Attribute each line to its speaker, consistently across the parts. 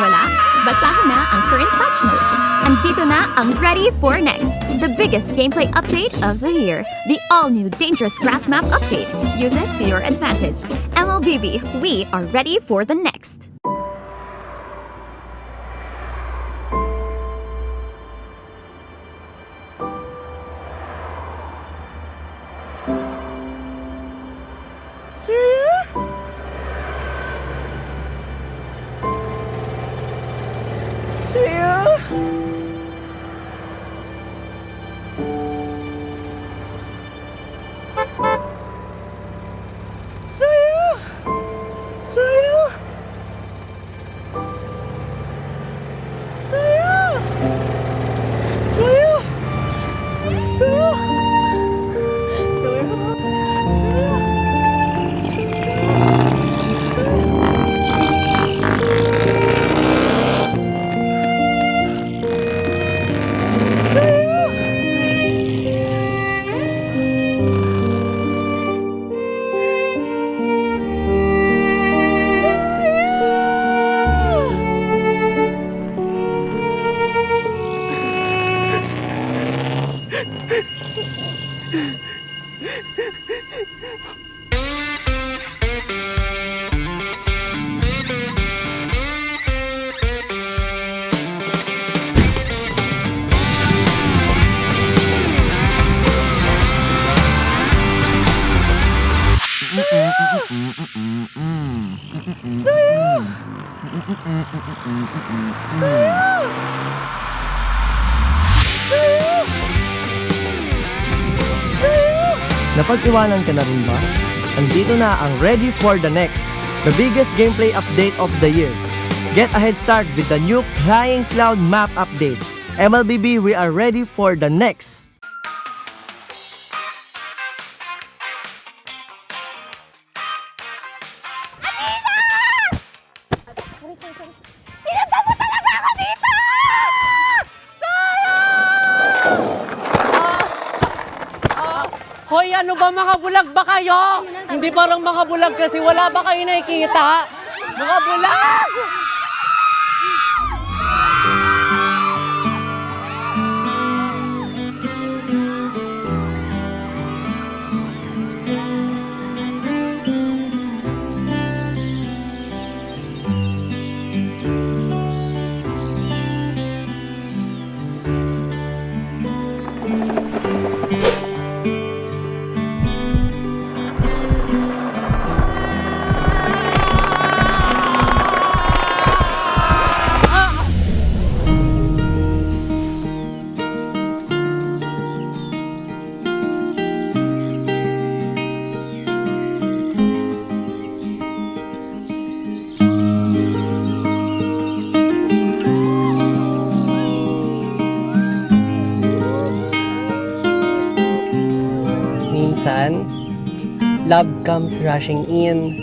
Speaker 1: wala? Basahin na ang current patch notes. Andito na ang Ready for Next, the biggest gameplay update of the year. The all-new Dangerous Grass Map update. Use it to your advantage. MLBB, we are ready for the next.
Speaker 2: Napag-iwanan ka na rin ba? Andito na ang Ready for the Next, the biggest gameplay update of the year. Get a head start with the new Flying Cloud Map update. MLBB, we are ready for the next.
Speaker 3: Hoy, ano ba, mga bulag ba kayo? Hindi parang mga bulag kasi wala ba kayo nakikita? Mga bulag! Love comes rushing in.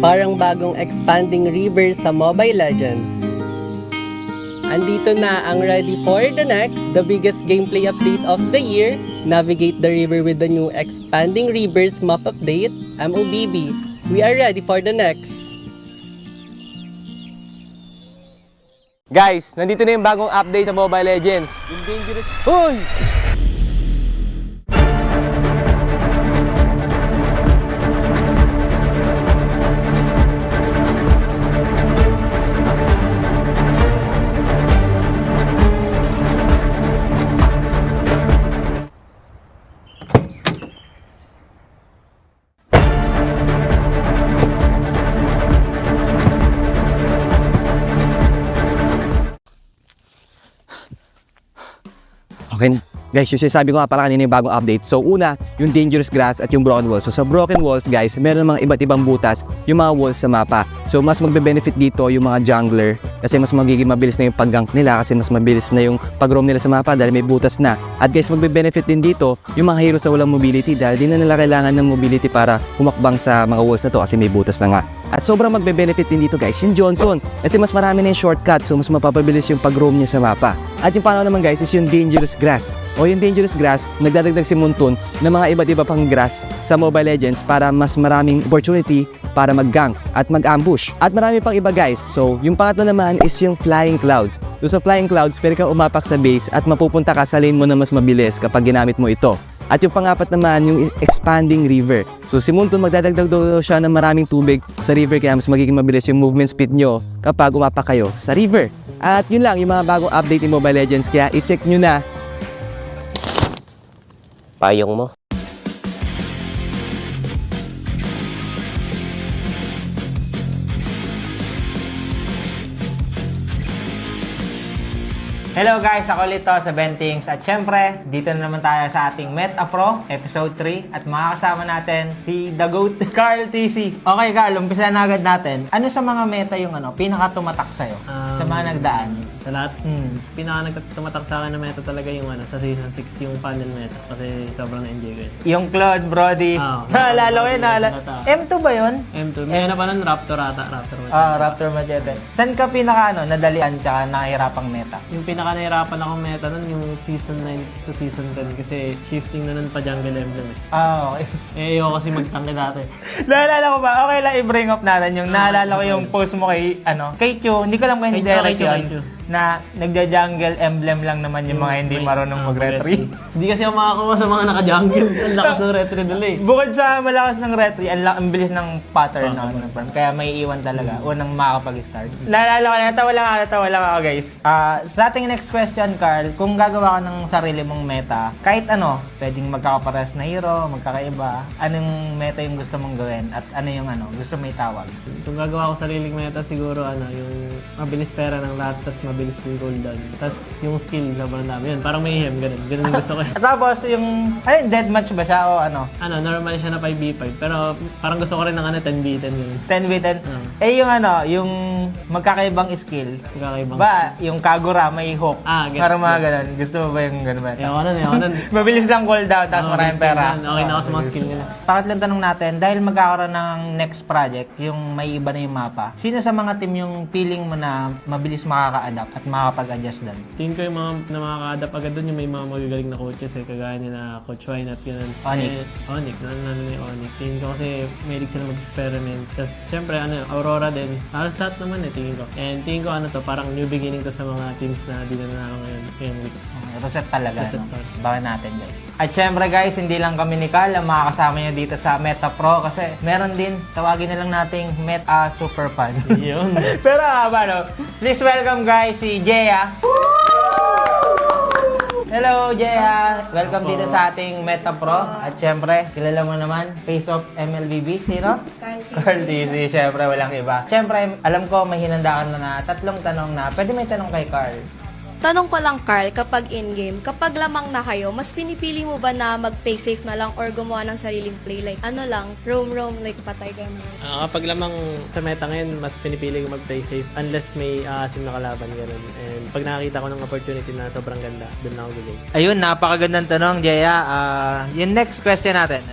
Speaker 3: Parang bagong expanding river sa Mobile Legends. Andito na ang Ready for the Next, the biggest gameplay update of the year. Navigate the river with the new expanding rivers map update, MLBB. We are ready for the next.
Speaker 4: Guys, nandito na yung bagong update sa Mobile Legends. Yung Dangerous... Hoy!
Speaker 5: Okay, guys, yung sinasabi ko nga pala kanina yung bagong update. So una, yung dangerous grass at yung broken walls. So sa broken walls, guys, meron mga iba't ibang butas yung mga walls sa mapa. So mas magbe-benefit dito yung mga jungler kasi mas magiging mabilis na yung pag-gank nila kasi mas mabilis na yung pag-roam nila sa mapa dahil may butas na. At guys, magbe-benefit din dito yung mga heroes na walang mobility dahil di na nila kailangan ng mobility para humakbang sa mga walls na to kasi may butas na nga. At sobrang magbe-benefit din dito, guys, yung Johnson kasi mas marami na yung shortcut, so mas mapapabilis yung pag-roam niya sa mapa. At yung pangalawa naman, guys, is yung dangerous grass. O yung dangerous grass, nagdadagdag si Muntun ng mga iba't iba pang grass sa Mobile Legends para mas maraming opportunity para mag-gank at mag-ambush. At marami pang iba guys. So, yung pangatlo naman is yung Flying Clouds. Doon sa Flying Clouds, pwede kang umapak sa base at mapupunta ka sa lane mo na mas mabilis kapag ginamit mo ito. At yung pangapat naman, yung Expanding River. So, si Moonton magdadagdag daw siya ng maraming tubig sa river kaya mas magiging mabilis yung movement speed nyo kapag umapak kayo sa river. At yun lang, yung mga bagong update ni Mobile Legends kaya i-check nyo na.
Speaker 4: Payong mo.
Speaker 6: Hello guys, ako ulit to sa Bentings at syempre, dito na naman tayo sa ating Meta Pro Episode 3 at makakasama natin si The GOAT, Carl TC. Okay Carl, umpisa na agad natin. Ano sa mga meta yung pinaka tumatak sa'yo sa mga nagdaan?
Speaker 7: Sa lahat, pinaka nagtumatak sa akin na meta talaga yung sa Season 6 yung panel meta kasi sobrang na-enjoy ko yun.
Speaker 6: Yung Claude, Brody. Naalala ko yun, M2 ba yun?
Speaker 7: M2. May na pa nun, Raptor ata. Raptor Machete.
Speaker 6: Raptor Machete. Saan ka pinaka nadalian tsaka nakahirapang meta?
Speaker 7: Yung pinaka nahirapan akong meta nun yung Season 9 to Season 10 kasi shifting na nun pa jungle emblem eh.
Speaker 6: Okay.
Speaker 7: Ayoko kasi magtangke dati.
Speaker 6: Naalala ko ba? Okay lang i-bring up natin yung naalala ko yung post mo kay Q. Hindi ko lang kung hindi direct yun. Na nagja-jungle emblem lang naman yung mga hindi marunong mag-retry.
Speaker 7: Hindi kasi ako makakuha sa mga naka-jungle. Ang lakas ng retry nila eh.
Speaker 6: Bukod sa malakas ng retry, ang bilis ng pattern ng farm. Kaya may iwan talaga. Unang makakapag-start. Naalala ko na, tawa lang ako guys. Sa ating next question, Carl, kung gagawa ka ng sarili mong meta, kahit pwedeng magkakapares na hero, magkakaiba, anong meta yung gusto mong gawin? At ano yung gusto mo itawag?
Speaker 7: Kung gagawa ko sariling meta, siguro yung mabilis pera ng lahat, tas mabilis yung cooldown. Tas yung skill, sobrang dami. Yun, parang may hem, ganun. Ganun yung gusto ko.
Speaker 6: Tapos yung, deathmatch ba siya o ano?
Speaker 7: Normal siya na 5v5, pero parang gusto ko rin ng 10v10 yun.
Speaker 6: 10v10? Yung magkakaibang skill.
Speaker 7: Magkakaibang
Speaker 6: ba, yung Kagura may hook. Parang mga ganun. Gusto mo ba yung ganun ba?
Speaker 7: Ayoko nun.
Speaker 6: Mabilis lang cooldown, tapos maraming pera.
Speaker 7: Okay na ako sa mga skill nila.
Speaker 6: Pangatlong tanong natin, dahil magkakaroon ng next project, yung may iba na yung mapa, sino sa mga team yung feeling mo na mabilis makaka-adapt at makakapag-adjust doon?
Speaker 7: Tingin ko yung mga na makaka-adapt agad doon yung may mga magagaling na coaches kagaya nila Coach Wine at ganun.
Speaker 6: ONIC.
Speaker 7: ONIC, nandun na yung ONIC. Tingin ko kasi may sila mag-experiment. Tapos syempre Aurora din. Halos lahat naman tingin ko. And tingin ko parang new beginning to sa mga teams na di na ngayong week.
Speaker 6: Reset talaga.
Speaker 7: Reset.
Speaker 6: Bakan natin guys. At syempre guys, hindi lang kami ni Carl ang makakasama nyo dito sa Meta Pro kasi meron din, tawagin na lang nating Meta Super Fans.
Speaker 7: Yun.
Speaker 6: Pero please welcome guys si Jeya. Hello Jeya! Welcome dito sa ating Meta Pro. At syempre, kilala mo naman, face of MLBB. Sino? Carl DC. Syempre, walang iba. Syempre, alam ko may hinandaan na 3 tanong na. Pwede may tanong kay Carl.
Speaker 8: Tanong ko lang, Carl, kapag in-game, kapag lamang na kayo, mas pinipili mo ba na mag-play safe na lang or gumawa ng sariling play? Like, roam, like patay ka naman.
Speaker 7: Kapag lamang sa meta ngayon, mas pinipili ko mag-play safe unless may aasim na kalaban, gano'n. And pag nakakita ko ng opportunity na sobrang ganda, doon na ako gagawin.
Speaker 6: Ayun, napakagandang tanong, Jeya. Yung next question natin.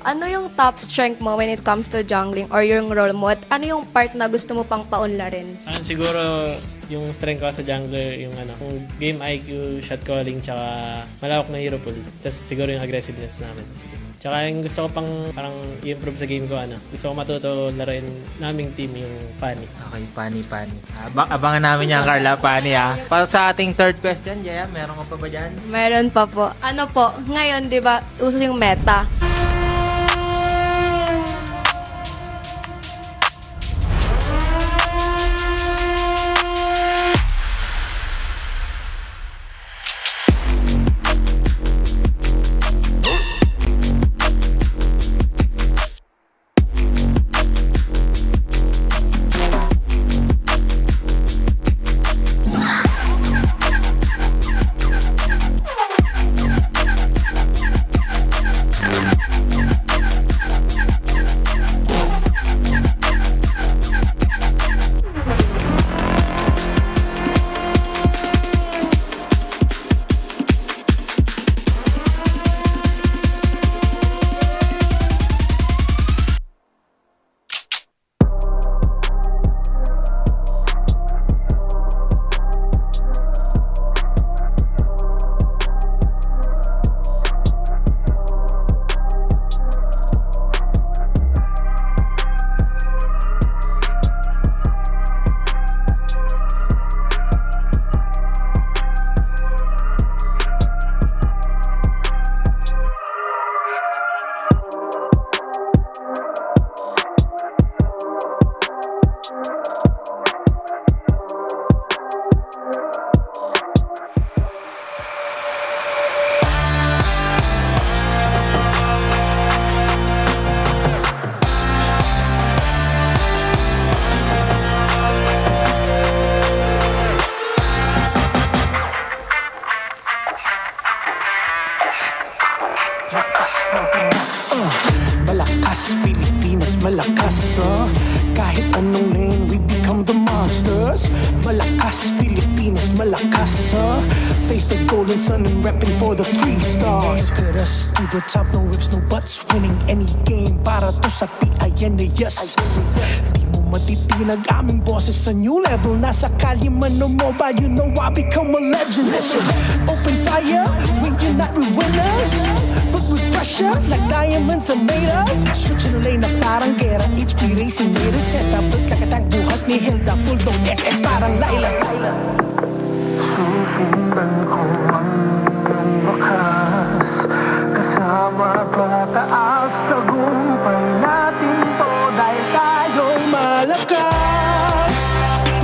Speaker 8: Ano yung top strength mo when it comes to jungling or yung role mo? At ano yung part na gusto mo pang paunlarin?
Speaker 7: Siguro yung strength ko sa jungler, yung kung game IQ, shot calling, tsaka malawak na hero pool. Tapos siguro yung aggressiveness namin. Tsaka yung gusto ko pang parang i-improve sa game ko, gusto ko matuto laruin naming team yung Fanny.
Speaker 6: Okay, Fanny. Abangan namin yan, Carla, Fanny Para sa ating third question, Jeya, meron ka pa ba dyan?
Speaker 8: Meron pa po. Ano po, ngayon, di ba, uso yung meta.
Speaker 9: ng Pinas. Malakas, Pilipinas, malakas. Kahit anong lane, we become the monsters. Malakas, Pilipinas, malakas. Face the golden sun and repping for the 3 stars. Look at us, to the top, no ifs, no buts. Winning any game para to sa PINAS. Di mo matitinag aming boses sa new level. Nasa kalye man o mobile, you know I become a legend. Listen, open fire, we unite, we winners. But with pressure, like diamonds are made of. Switching the lane na parang gera. HP Racing made a setup. Pagkakatang buhat ni Hilda, full dome SS parang Laila. Susundan ko ang wakas. Kasama pataas, tagumpay natin to. Dahil tayo'y malakas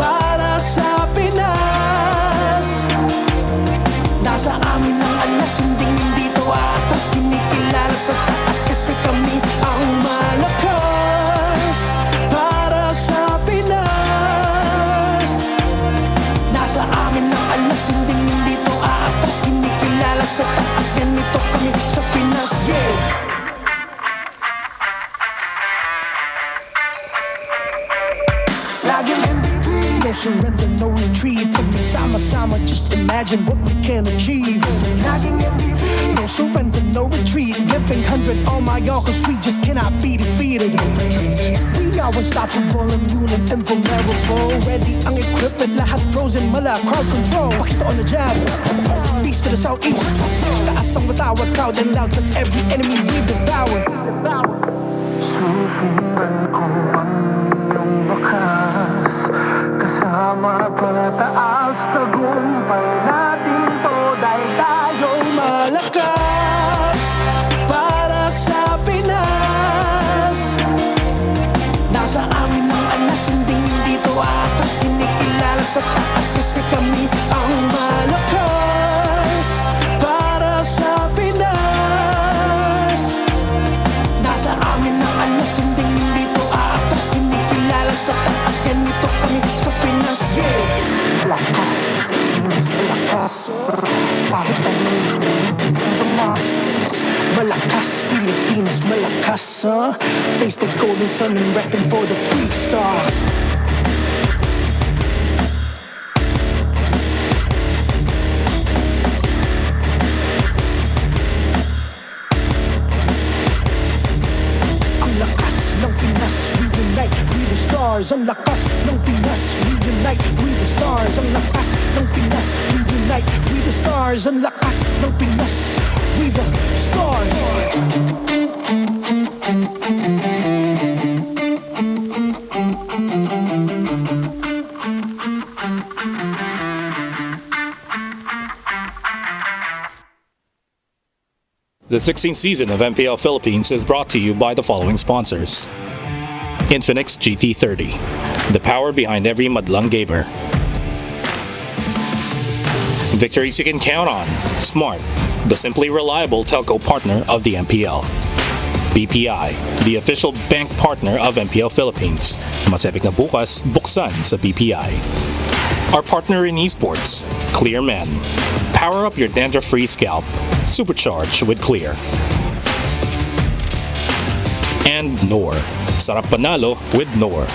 Speaker 9: para sa Pinas. Nasa amin ang alas, hindi to atas. Kinikilala sa taas kasi kami ang malakas para sa Pinas. Nasa amin ang alas, hindi to atas. Kinikilala sa taas, ganito kami sa Pinas. Laging MLBB, no surrender, no retreat. Pag nagsama-sama, just imagine what we can achieve. Laging MLBB, no surrender, no retreat. Giving 100 on my all, cause we just cannot be defeated. No retreat. We are unstoppable, immune and invulnerable. Ready ang equipment, lahat frozen, mala, crowd control. Pakita on the jab, east to the southeast. Taas ang matawad, proud and loud, cause every enemy we devour. Susundan ko ang iyong wakas. Kasama pataas, tagumpay natin to. Dahil tayo'y malakas para sa Pinas. Nasa amin ang alas, hindi to atas. Kinikilala sa taas kasi kami ang malakas para sa Pinas. Nasa amin ang alas, hindi to atas. Kinikilala sa taas, ganito kami sa Pinas. Malakas, Pilipinas, malakas. Kahit anong the monsters. Malakas, Pilipinas, malakas. Face the golden sun and repping for the 3 stars. Ang lakas ng Pinas, reunite with the stars. Ang lakas ng Pinas, reunite with the stars. Ang lakas ng Pinas, reunite with the stars. Ang lakas ng Pinas, with the stars.
Speaker 10: The 16th season of MPL Philippines is brought to you by the following sponsors. Infinix GT30, the power behind every madlang gamer. Victories you can count on. Smart, the simply reliable telco partner of the MPL. BPI, the official bank partner of MPL Philippines. Masepik na bukas, buksan sa BPI. Our partner in esports, Clear Men. Power up your dandruff-free scalp. Supercharge with Clear. And Nor. Sarap panalo with Nor.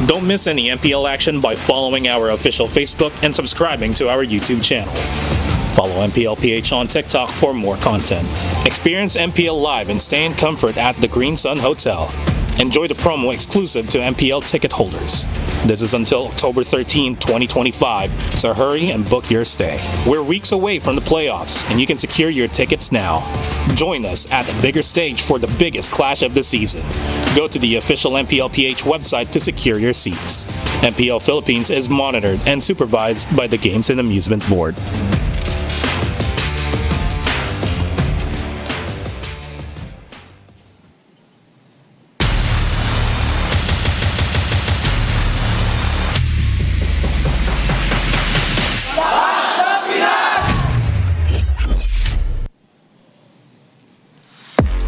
Speaker 10: Don't miss any MPL action by following our official Facebook and subscribing to our YouTube channel. Follow MPLPH on TikTok for more content. Experience MPL live and stay in comfort at the Green Sun Hotel. Enjoy the promo exclusive to MPL ticket holders. This is until October 13, 2025, so hurry and book your stay. We're weeks away from the playoffs, and you can secure your tickets now. Join us at the bigger stage for the biggest clash of the season. Go to the official MPLPH website to secure your seats. MPL Philippines is monitored and supervised by the Games and Amusement Board.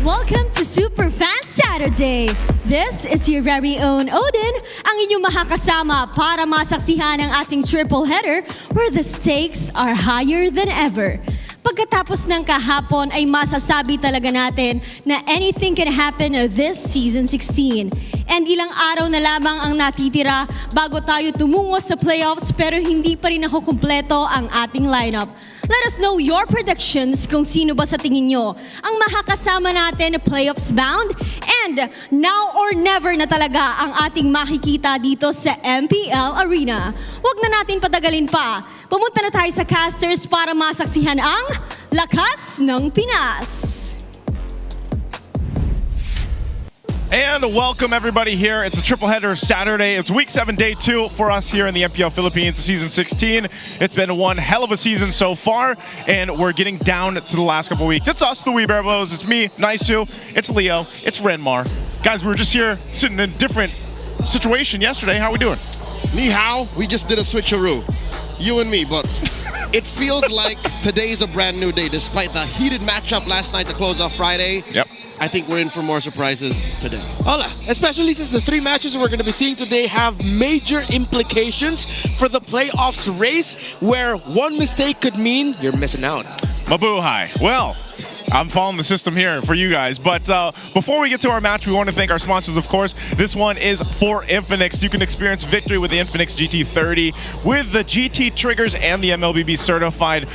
Speaker 11: Welcome to Super Fast Saturday. This is your very own Odin, ang inyong makakasama para masaksihan ang ating triple header where the stakes are higher than ever. Pagkatapos ng kahapon ay masasabi talaga natin na anything can happen this Season 16. And ilang araw na lamang ang natitira bago tayo tumungo sa playoffs pero hindi pa rin nakukumpleto ang ating lineup. Let us know your predictions kung sino ba sa tingin nyo ang makakasama natin playoffs bound. And now or never na talaga ang ating makikita dito sa MPL Arena. Huwag na natin patagalin pa. Pumunta na tayo sa casters para masaksihan ang Lakas ng Pinas.
Speaker 12: And welcome everybody here. It's a triple header Saturday. It's week 7, day 2 for us here in the MPL Philippines season 16. It's been one hell of a season so far, and we're getting down to the last couple weeks. It's us, the Wee Bravos. It's me, Naisu. It's Leo. It's Renmar. Guys, we were just here sitting in a different situation yesterday. How we doing?
Speaker 13: Ni hao, we just did a switcheroo. You and me, but it feels like today's a brand new day. Despite the heated matchup last night to close off Friday.
Speaker 12: Yep.
Speaker 13: I think we're in for more surprises today.
Speaker 14: Hola, especially since the 3 matches we're going to be seeing today have major implications for the playoffs race, where one mistake could mean you're missing out.
Speaker 12: Mabuhay. Well, I'm following the system here for you guys, but before we get to our match, we want to thank our sponsors, of course. This one is for Infinix. You can experience victory with the Infinix GT30 with the GT triggers and the MLBB certified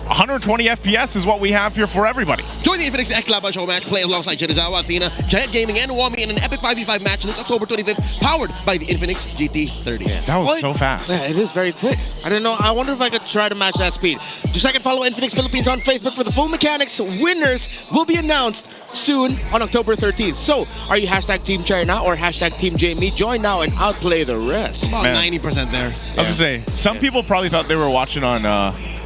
Speaker 12: 120 FPS is what we have here for everybody.
Speaker 13: Join the Infinix X Laban Show match, play alongside Shinizawa, Athena, Giant Gaming, and Wami in an epic 5v5 match this October 25th, powered by the Infinix GT30.
Speaker 12: Yeah, that was so fast.
Speaker 14: Yeah, it is very quick. I don't know. I wonder if I could try to match that speed. Just like I can follow Infinix Philippines on Facebook for the full mechanics. Winners will be announced soon on October 13th. So, are you hashtag Team China or hashtag Team Jamie? Join now and outplay the rest.
Speaker 13: About 90% there.
Speaker 12: I was going to say, some people probably thought they were watching on,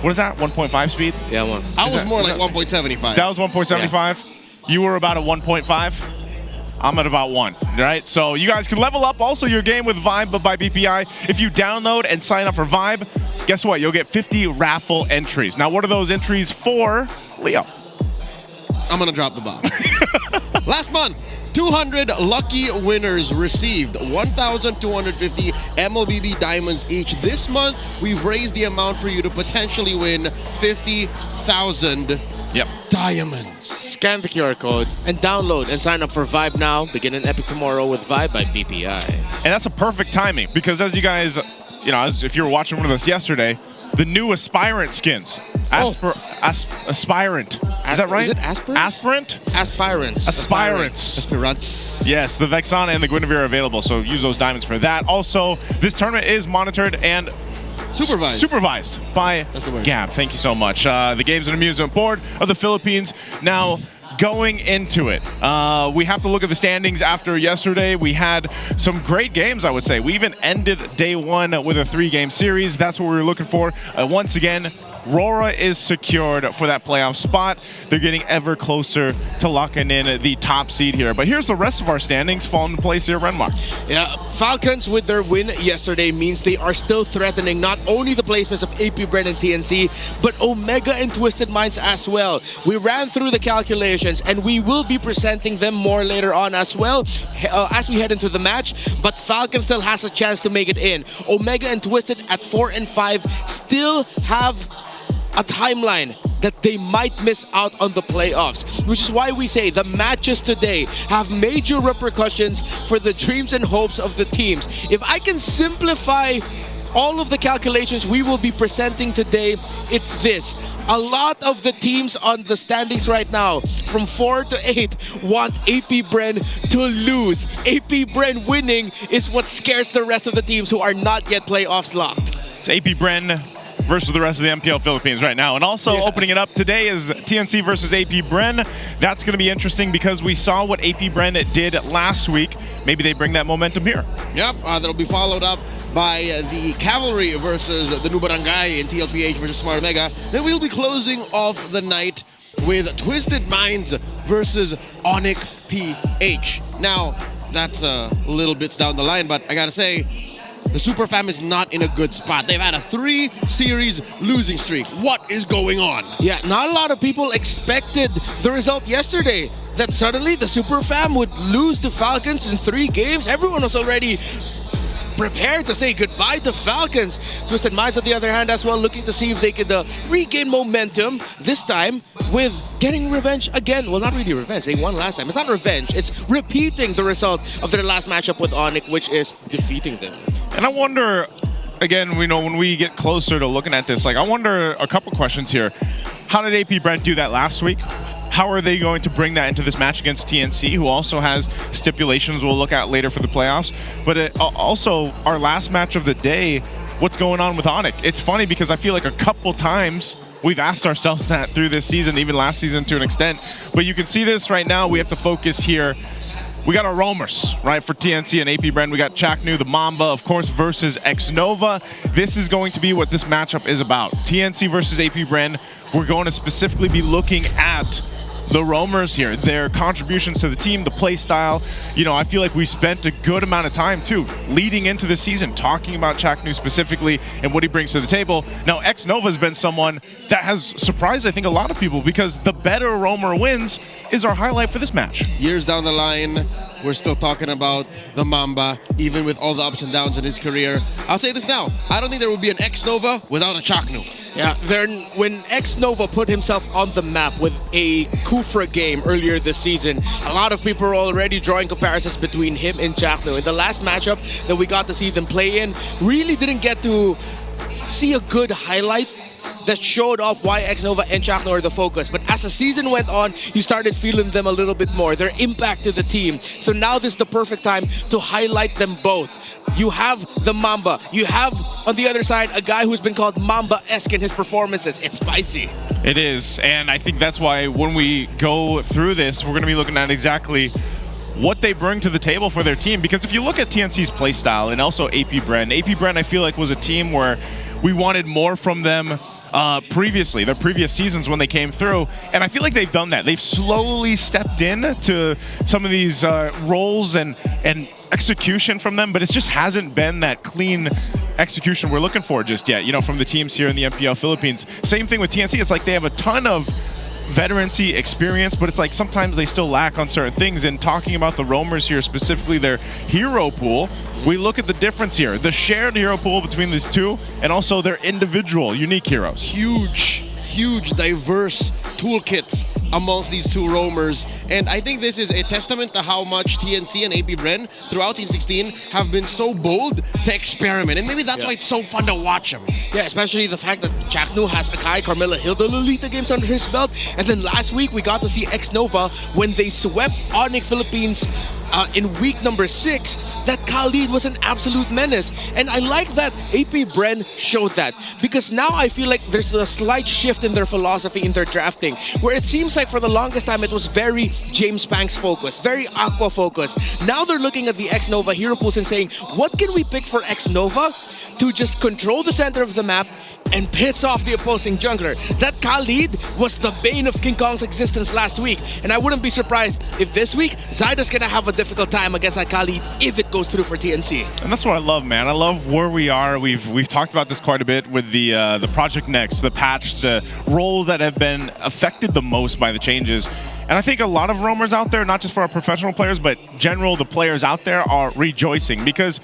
Speaker 12: what is that, 1.5 speed?
Speaker 14: Yeah, one.
Speaker 13: I was more like 1.75.
Speaker 12: That was 1.75? Yeah. You were about a 1.5? I'm at about 1, right? So you guys can level up also your game with Vibe by BPI. If you download and sign up for Vibe, guess what? You'll get 50 raffle entries. Now, what are those entries for? Leo.
Speaker 13: I'm going to drop the bomb. Last month, 200 lucky winners received 1,250 MLBB diamonds each. This month, we've raised the amount for you to potentially win 50,000 diamonds.
Speaker 14: Scan the QR code and download and sign up for Vibe now. Begin an epic tomorrow with Vibe by BPI.
Speaker 12: And that's a perfect timing because as you guys, you know, if you were watching one of us yesterday, the new aspirant skins. Aspirant. Is that right?
Speaker 14: Is it aspirant?
Speaker 12: Aspirant?
Speaker 14: Aspirants.
Speaker 12: Aspirants. Yes, the Vexana and the Guinevere are available, so use those diamonds for that. Also, this tournament is monitored and supervised by Gab. Thank you so much. The Games and Amusement Board of the Philippines. Now, going into it, we have to look at the standings after yesterday. We had some great games, I would say. We even ended day 1 with a 3-game series. That's what we were looking for. Once again, Rora is secured for that playoff spot. They're getting ever closer to locking in the top seed here. But here's the rest of our standings falling into place here, Renmark.
Speaker 14: Yeah, Falcons with their win yesterday means they are still threatening not only the placements of APBR and TNC, but Omega and Twisted Minds as well. We ran through the calculations and we will be presenting them more later on as well as we head into the match. But Falcon still has a chance to make it in. Omega and Twisted at 4 and 5 still have a timeline that they might miss out on the playoffs, which is why we say the matches today have major repercussions for the dreams and hopes of the teams. If I can simplify all of the calculations we will be presenting today, it's this. A lot of the teams on the standings right now, from 4 to 8, want APBR to lose. APBR winning is what scares the rest of the teams who are not yet playoffs locked.
Speaker 12: It's APBR versus the rest of the MPL Philippines right now. And also opening it up today is TNC versus APBR. That's going to be interesting because we saw what APBR did last week. Maybe they bring that momentum here.
Speaker 13: Yep, that'll be followed up by the Cavalry versus the New Barangay in TLPH versus Smart Omega. Then we'll be closing off the night with Twisted Minds versus ONIC PH. Now, that's a little bits down the line, but I gotta say, the Super Fam is not in a good spot. They've had a 3-series losing streak. What is going on?
Speaker 14: Yeah, not a lot of people expected the result yesterday, that suddenly the Super Fam would lose to Falcons in 3 games. Everyone was already prepare to say goodbye to Falcons. Twisted Minds, on the other hand, as well, looking to see if they could regain momentum, this time with getting revenge again. Well, not really revenge. They won last time. It's not revenge. It's repeating the result of their last matchup with ONIC, which is defeating them.
Speaker 12: And I wonder, again, when we get closer to looking at this, like, I wonder a couple questions here. How did AP Brent do that last week? How are they going to bring that into this match against TNC, who also has stipulations we'll look at later for the playoffs? But also, our last match of the day, what's going on with ONIC? It's funny because I feel like a couple times we've asked ourselves that through this season, even last season to an extent. But you can see this right now. We have to focus here. We got our roamers, right, for TNC and AP Bren. We got Chaknu, the Mamba, of course, versus Xnova. This is going to be what this matchup is about. TNC versus AP Bren. We're going to specifically be looking at the roamers here, their contributions to the team, the play style. You know, I feel like we spent a good amount of time, too, leading into the season, talking about Chaknu specifically and what he brings to the table. Now, Xnova has been someone that has surprised, I think, a lot of people, because the better roamer wins is our highlight for this match.
Speaker 13: Years down the line, we're still talking about the Mamba, even with all the ups and downs in his career. I'll say this now, I don't think there would be an Xnova without a Chaknu.
Speaker 14: Yeah, when Xnova put himself on the map with a Kufra game earlier this season, a lot of people are already drawing comparisons between him and Chaknu. In the last matchup that we got to see them play in, really didn't get to see a good highlight that showed off why Xnova and Chaknu are the focus. But as the season went on, you started feeling them a little bit more, their impact to the team. So now this is the perfect time to highlight them both. You have the Mamba. You have, on the other side, a guy who's been called Mamba-esque in his performances. It's spicy.
Speaker 12: It is, and I think that's why when we go through this, we're going to be looking at exactly what they bring to the table for their team. Because if you look at TNC's play style and also AP Bren I feel like was a team where we wanted more from them previously, their previous seasons when they came through, and I feel like they've done that. They've slowly stepped in to some of these roles and execution from them, but it just hasn't been that clean execution we're looking for just yet, you know, from the teams here in the MPL Philippines. Same thing with TNC. It's like they have a ton of veterancy experience, but it's like sometimes they still lack on certain things. And talking about the roamers here, specifically their hero pool, we look at the difference here, the shared hero pool between these two and also their individual unique heroes.
Speaker 13: Huge diverse toolkits amongst these two roamers, and I think this is a testament to how much TNC and AP Bren throughout T16 have been so bold to experiment, and maybe that's why it's so fun to watch them.
Speaker 14: Yeah, especially the fact that Chaknu has Akai, Carmela Hilda, Lolita games under his belt, and then last week we got to see Xnova when they swept ONIC Philippines in week number 6, that Khalid was an absolute menace. And I like that AP Bren showed that, because now I feel like there's a slight shift in their philosophy in their drafting, where it seems like for the longest time it was very James Banks focused, very Aqua focused. Now they're looking at the Xnova hero pools and saying, what can we pick for Xnova to just control the center of the map and piss off the opposing jungler? That Khalid was the bane of King Kong's existence last week, and I wouldn't be surprised if this week Zyda's gonna have a difficult time against that Khalid if it goes through for TNC.
Speaker 12: And that's what I love, man. I love where we are. We've talked about this quite a bit with the Project Next, the patch, the role that have been affected the most by the changes. And I think a lot of roamers out there, not just for our professional players, but general the players out there are rejoicing, because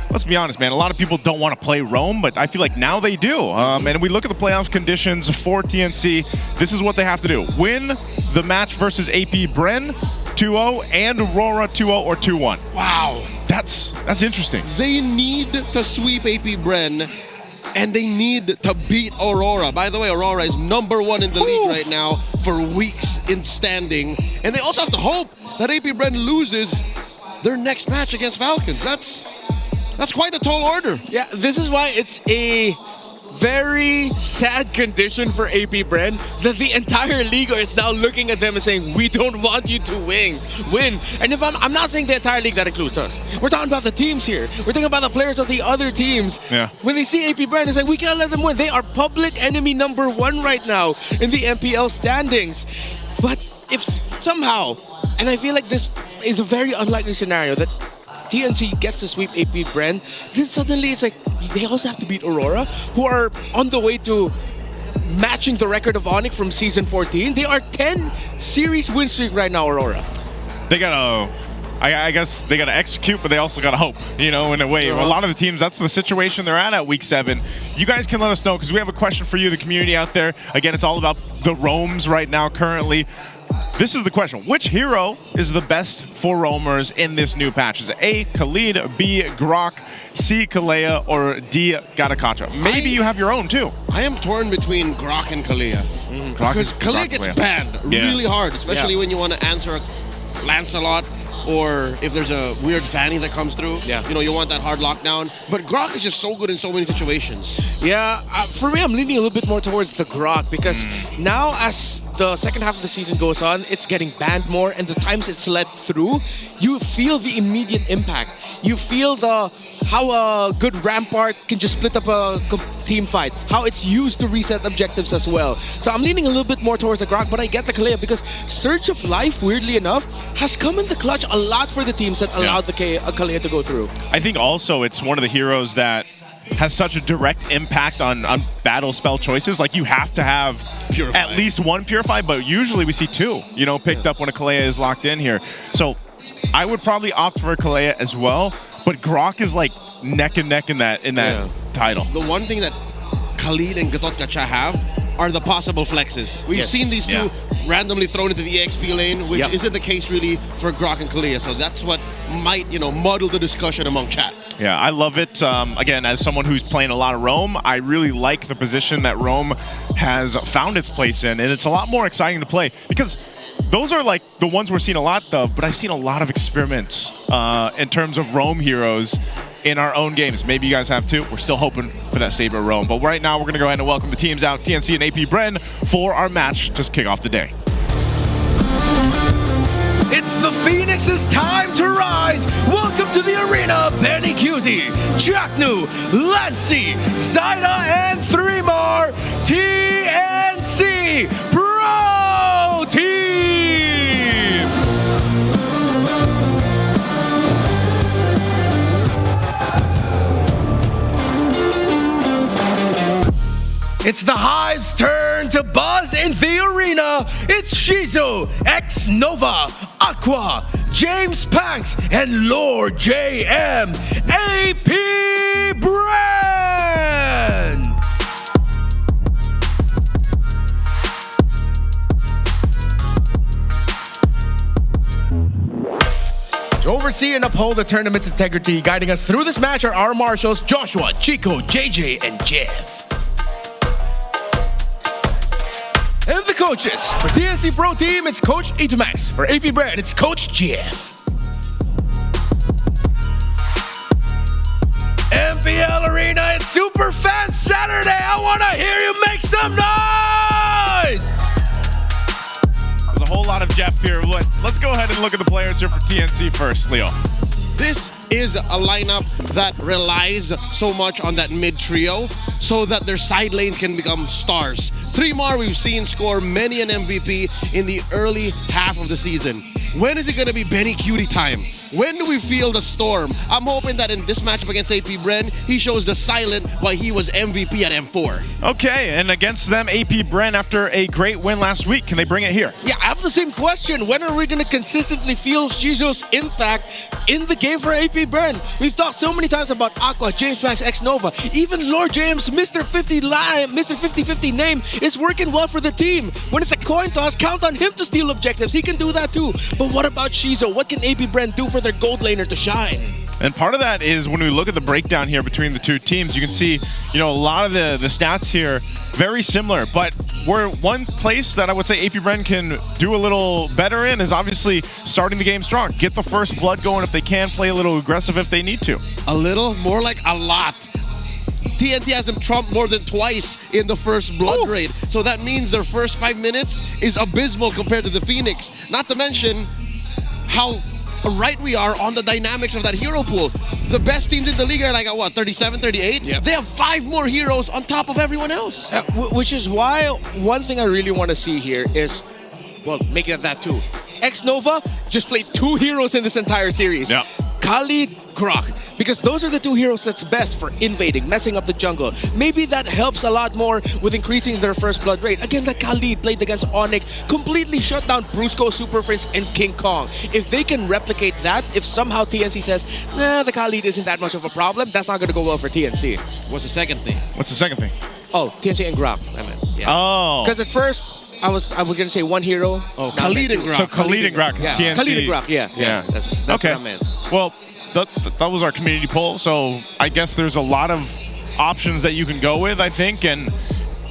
Speaker 12: let's be honest, man, a lot of people don't want to play roam, but I feel like now they do. And we look at the playoff conditions for TNC. This is what they have to do: win the match versus AP Bren 2-0 and Aurora 2-0 or 2-1.
Speaker 13: Wow,
Speaker 12: that's interesting.
Speaker 13: They need to sweep AP Bren, and they need to beat Aurora. By the way, Aurora is #1 in the league right now for weeks in standing. And they also have to hope that AP Bren loses their next match against Falcons. That's quite a tall order.
Speaker 14: Yeah, this is why it's a very sad condition for AP Bren that the entire league is now looking at them and saying, we don't want you to win. And if I'm not saying the entire league, that includes us. We're talking about the teams here. We're talking about the players of the other teams.
Speaker 12: Yeah.
Speaker 14: When they see AP Bren, it's like, we can't let them win. They are public enemy #1 right now in the MPL standings. But if somehow, and I feel like this is a very unlikely scenario, that TNC gets to sweep AP Bren, then suddenly it's like they also have to beat Aurora, who are on the way to matching the record of ONIC from season 14. They are 10 series win streak right now, Aurora.
Speaker 12: They gotta I guess they got to execute, but they also got to hope, you know, in a way. A lot of the teams, that's the situation they're at week 7. You guys can let us know, because we have a question for you, the community out there. Again, it's all about the roams right now currently. This is the question. Which hero is the best for roamers in this new patch? Is it A, Khalid, B, Grok, C, Kalea, or D, Gatakatra? Maybe you have your own too.
Speaker 13: I am torn between Grok and Kalea. Because Kalea gets banned really hard, especially when you want to answer a Lancelot, or if there's a weird Fanny that comes through, you know, you want that hard lockdown. But Grok is just so good in so many situations.
Speaker 14: Yeah, for me, I'm leaning a little bit more towards the Grok, because now as the second half of the season goes on, it's getting banned more, and the times it's let through, you feel the immediate impact. You feel how a good Rampart can just split up a team fight, how it's used to reset objectives as well. So I'm leaning a little bit more towards the Grok, but I get the Kalea, because Surge of Life, weirdly enough, has come in the clutch a lot for the teams that allowed the Kalea to go through.
Speaker 12: I think also it's one of the heroes that has such a direct impact on battle spell choices. Like, you have to have at least one Purify, but usually we see 2, you know, picked up when a Kalea is locked in here. So I would probably opt for a Kalea as well, but Grok is like neck and neck in that title.
Speaker 13: The one thing that Khalid and Gatot-Kacha have are the possible flexes. We've seen these two randomly thrown into the EXP lane, which isn't the case really for Grok and Kalea. So that's what might, you know, muddle the discussion among chat.
Speaker 12: Yeah, I love it. Again, as someone who's playing a lot of Roam, I really like the position that Roam has found its place in, and it's a lot more exciting to play, because those are like the ones we're seeing a lot of, but I've seen a lot of experiments in terms of Roam heroes in our own games. Maybe you guys have too. We're still hoping for that Saber Roam. But right now, we're going to go ahead and welcome the teams out, TNC and AP Bren, for our match to kick off the day.
Speaker 15: It's the Phoenix's time to rise. Welcome to the arena, Benny Cutie, Jacknu, Lancy, Saida, and 3 more TNC Pro Team. It's the Hive's turn to buzz in the arena. It's Shizu, X-Nova, Aqua, James Panks, and Lord JM, AP Bren. To oversee and uphold the tournament's integrity, guiding us through this match are our marshals, Joshua, Chico, JJ, and Jeff. And the coaches. For TNC Pro Team, it's Coach Itomax. For AP Brand, it's Coach Jeff. MPL Arena, it's Super Fan Saturday. I want to hear you make some noise!
Speaker 12: There's a whole lot of Jeff here. Let's go ahead and look at the players here for TNC first, Leo.
Speaker 13: This is a lineup that relies so much on that mid trio so that their side lanes can become stars. 3 more we've seen score many an MVP in the early half of the season. When is it going to be Benny Cutie time? When do we feel the storm? I'm hoping that in this matchup against AP Bren, he shows the silent why he was MVP at M4.
Speaker 12: Okay, and against them, AP Bren, after a great win last week, can they bring it here?
Speaker 14: Yeah, I have the same question. When are we going to consistently feel Shizu's impact in the game for AP Bren? We've talked so many times about Aqua, James Max, X-Nova. Even Lord James, Mr. 50-50 name is working well for the team. When it's a coin toss, count on him to steal objectives. He can do that too. But what about Shizu? What can AP Bren do for their gold laner to shine?
Speaker 12: And part of that is when we look at the breakdown here between the 2 teams, you can see, you know, a lot of the stats here very similar. But where one place that I would say AP Bren can do a little better in is obviously starting the game strong. Get the first blood going if they can, play a little aggressive if they need to.
Speaker 13: A little? More like a lot. TNC has them trumped more than twice in the first blood raid. So that means their first 5 minutes is abysmal compared to the Phoenix. Not to mention how right we are on the dynamics of that hero pool. The best teams in the league are like, what, 37, 38? Yep. They have 5 more heroes on top of everyone else.
Speaker 14: Which is why one thing I really want to see here is, well, make it that too. X-Nova just played 2 heroes in this entire series.
Speaker 12: Yep.
Speaker 14: Khalid, Croc, because those are the two heroes that's best for invading, messing up the jungle. Maybe that helps a lot more with increasing their first blood rate. Again, the Khalid played against ONIC, completely shut down Brusco, Super Frizz, and King Kong. If they can replicate that, if somehow TNC says, nah, the Khalid isn't that much of a problem, that's not going to go well for TNC.
Speaker 13: What's the second thing?
Speaker 12: What's the second thing?
Speaker 14: Oh, TNC and Grok, I meant. Yeah.
Speaker 12: Oh.
Speaker 14: Because at first, I was gonna say one hero.
Speaker 13: Oh, Khalid and Grok.
Speaker 12: So Khalid and Grok is TNC.
Speaker 14: Khalid and Grok, yeah. That's
Speaker 12: okay.
Speaker 14: what I meant.
Speaker 12: Well, that was our community poll, so I guess there's a lot of options that you can go with, I think, and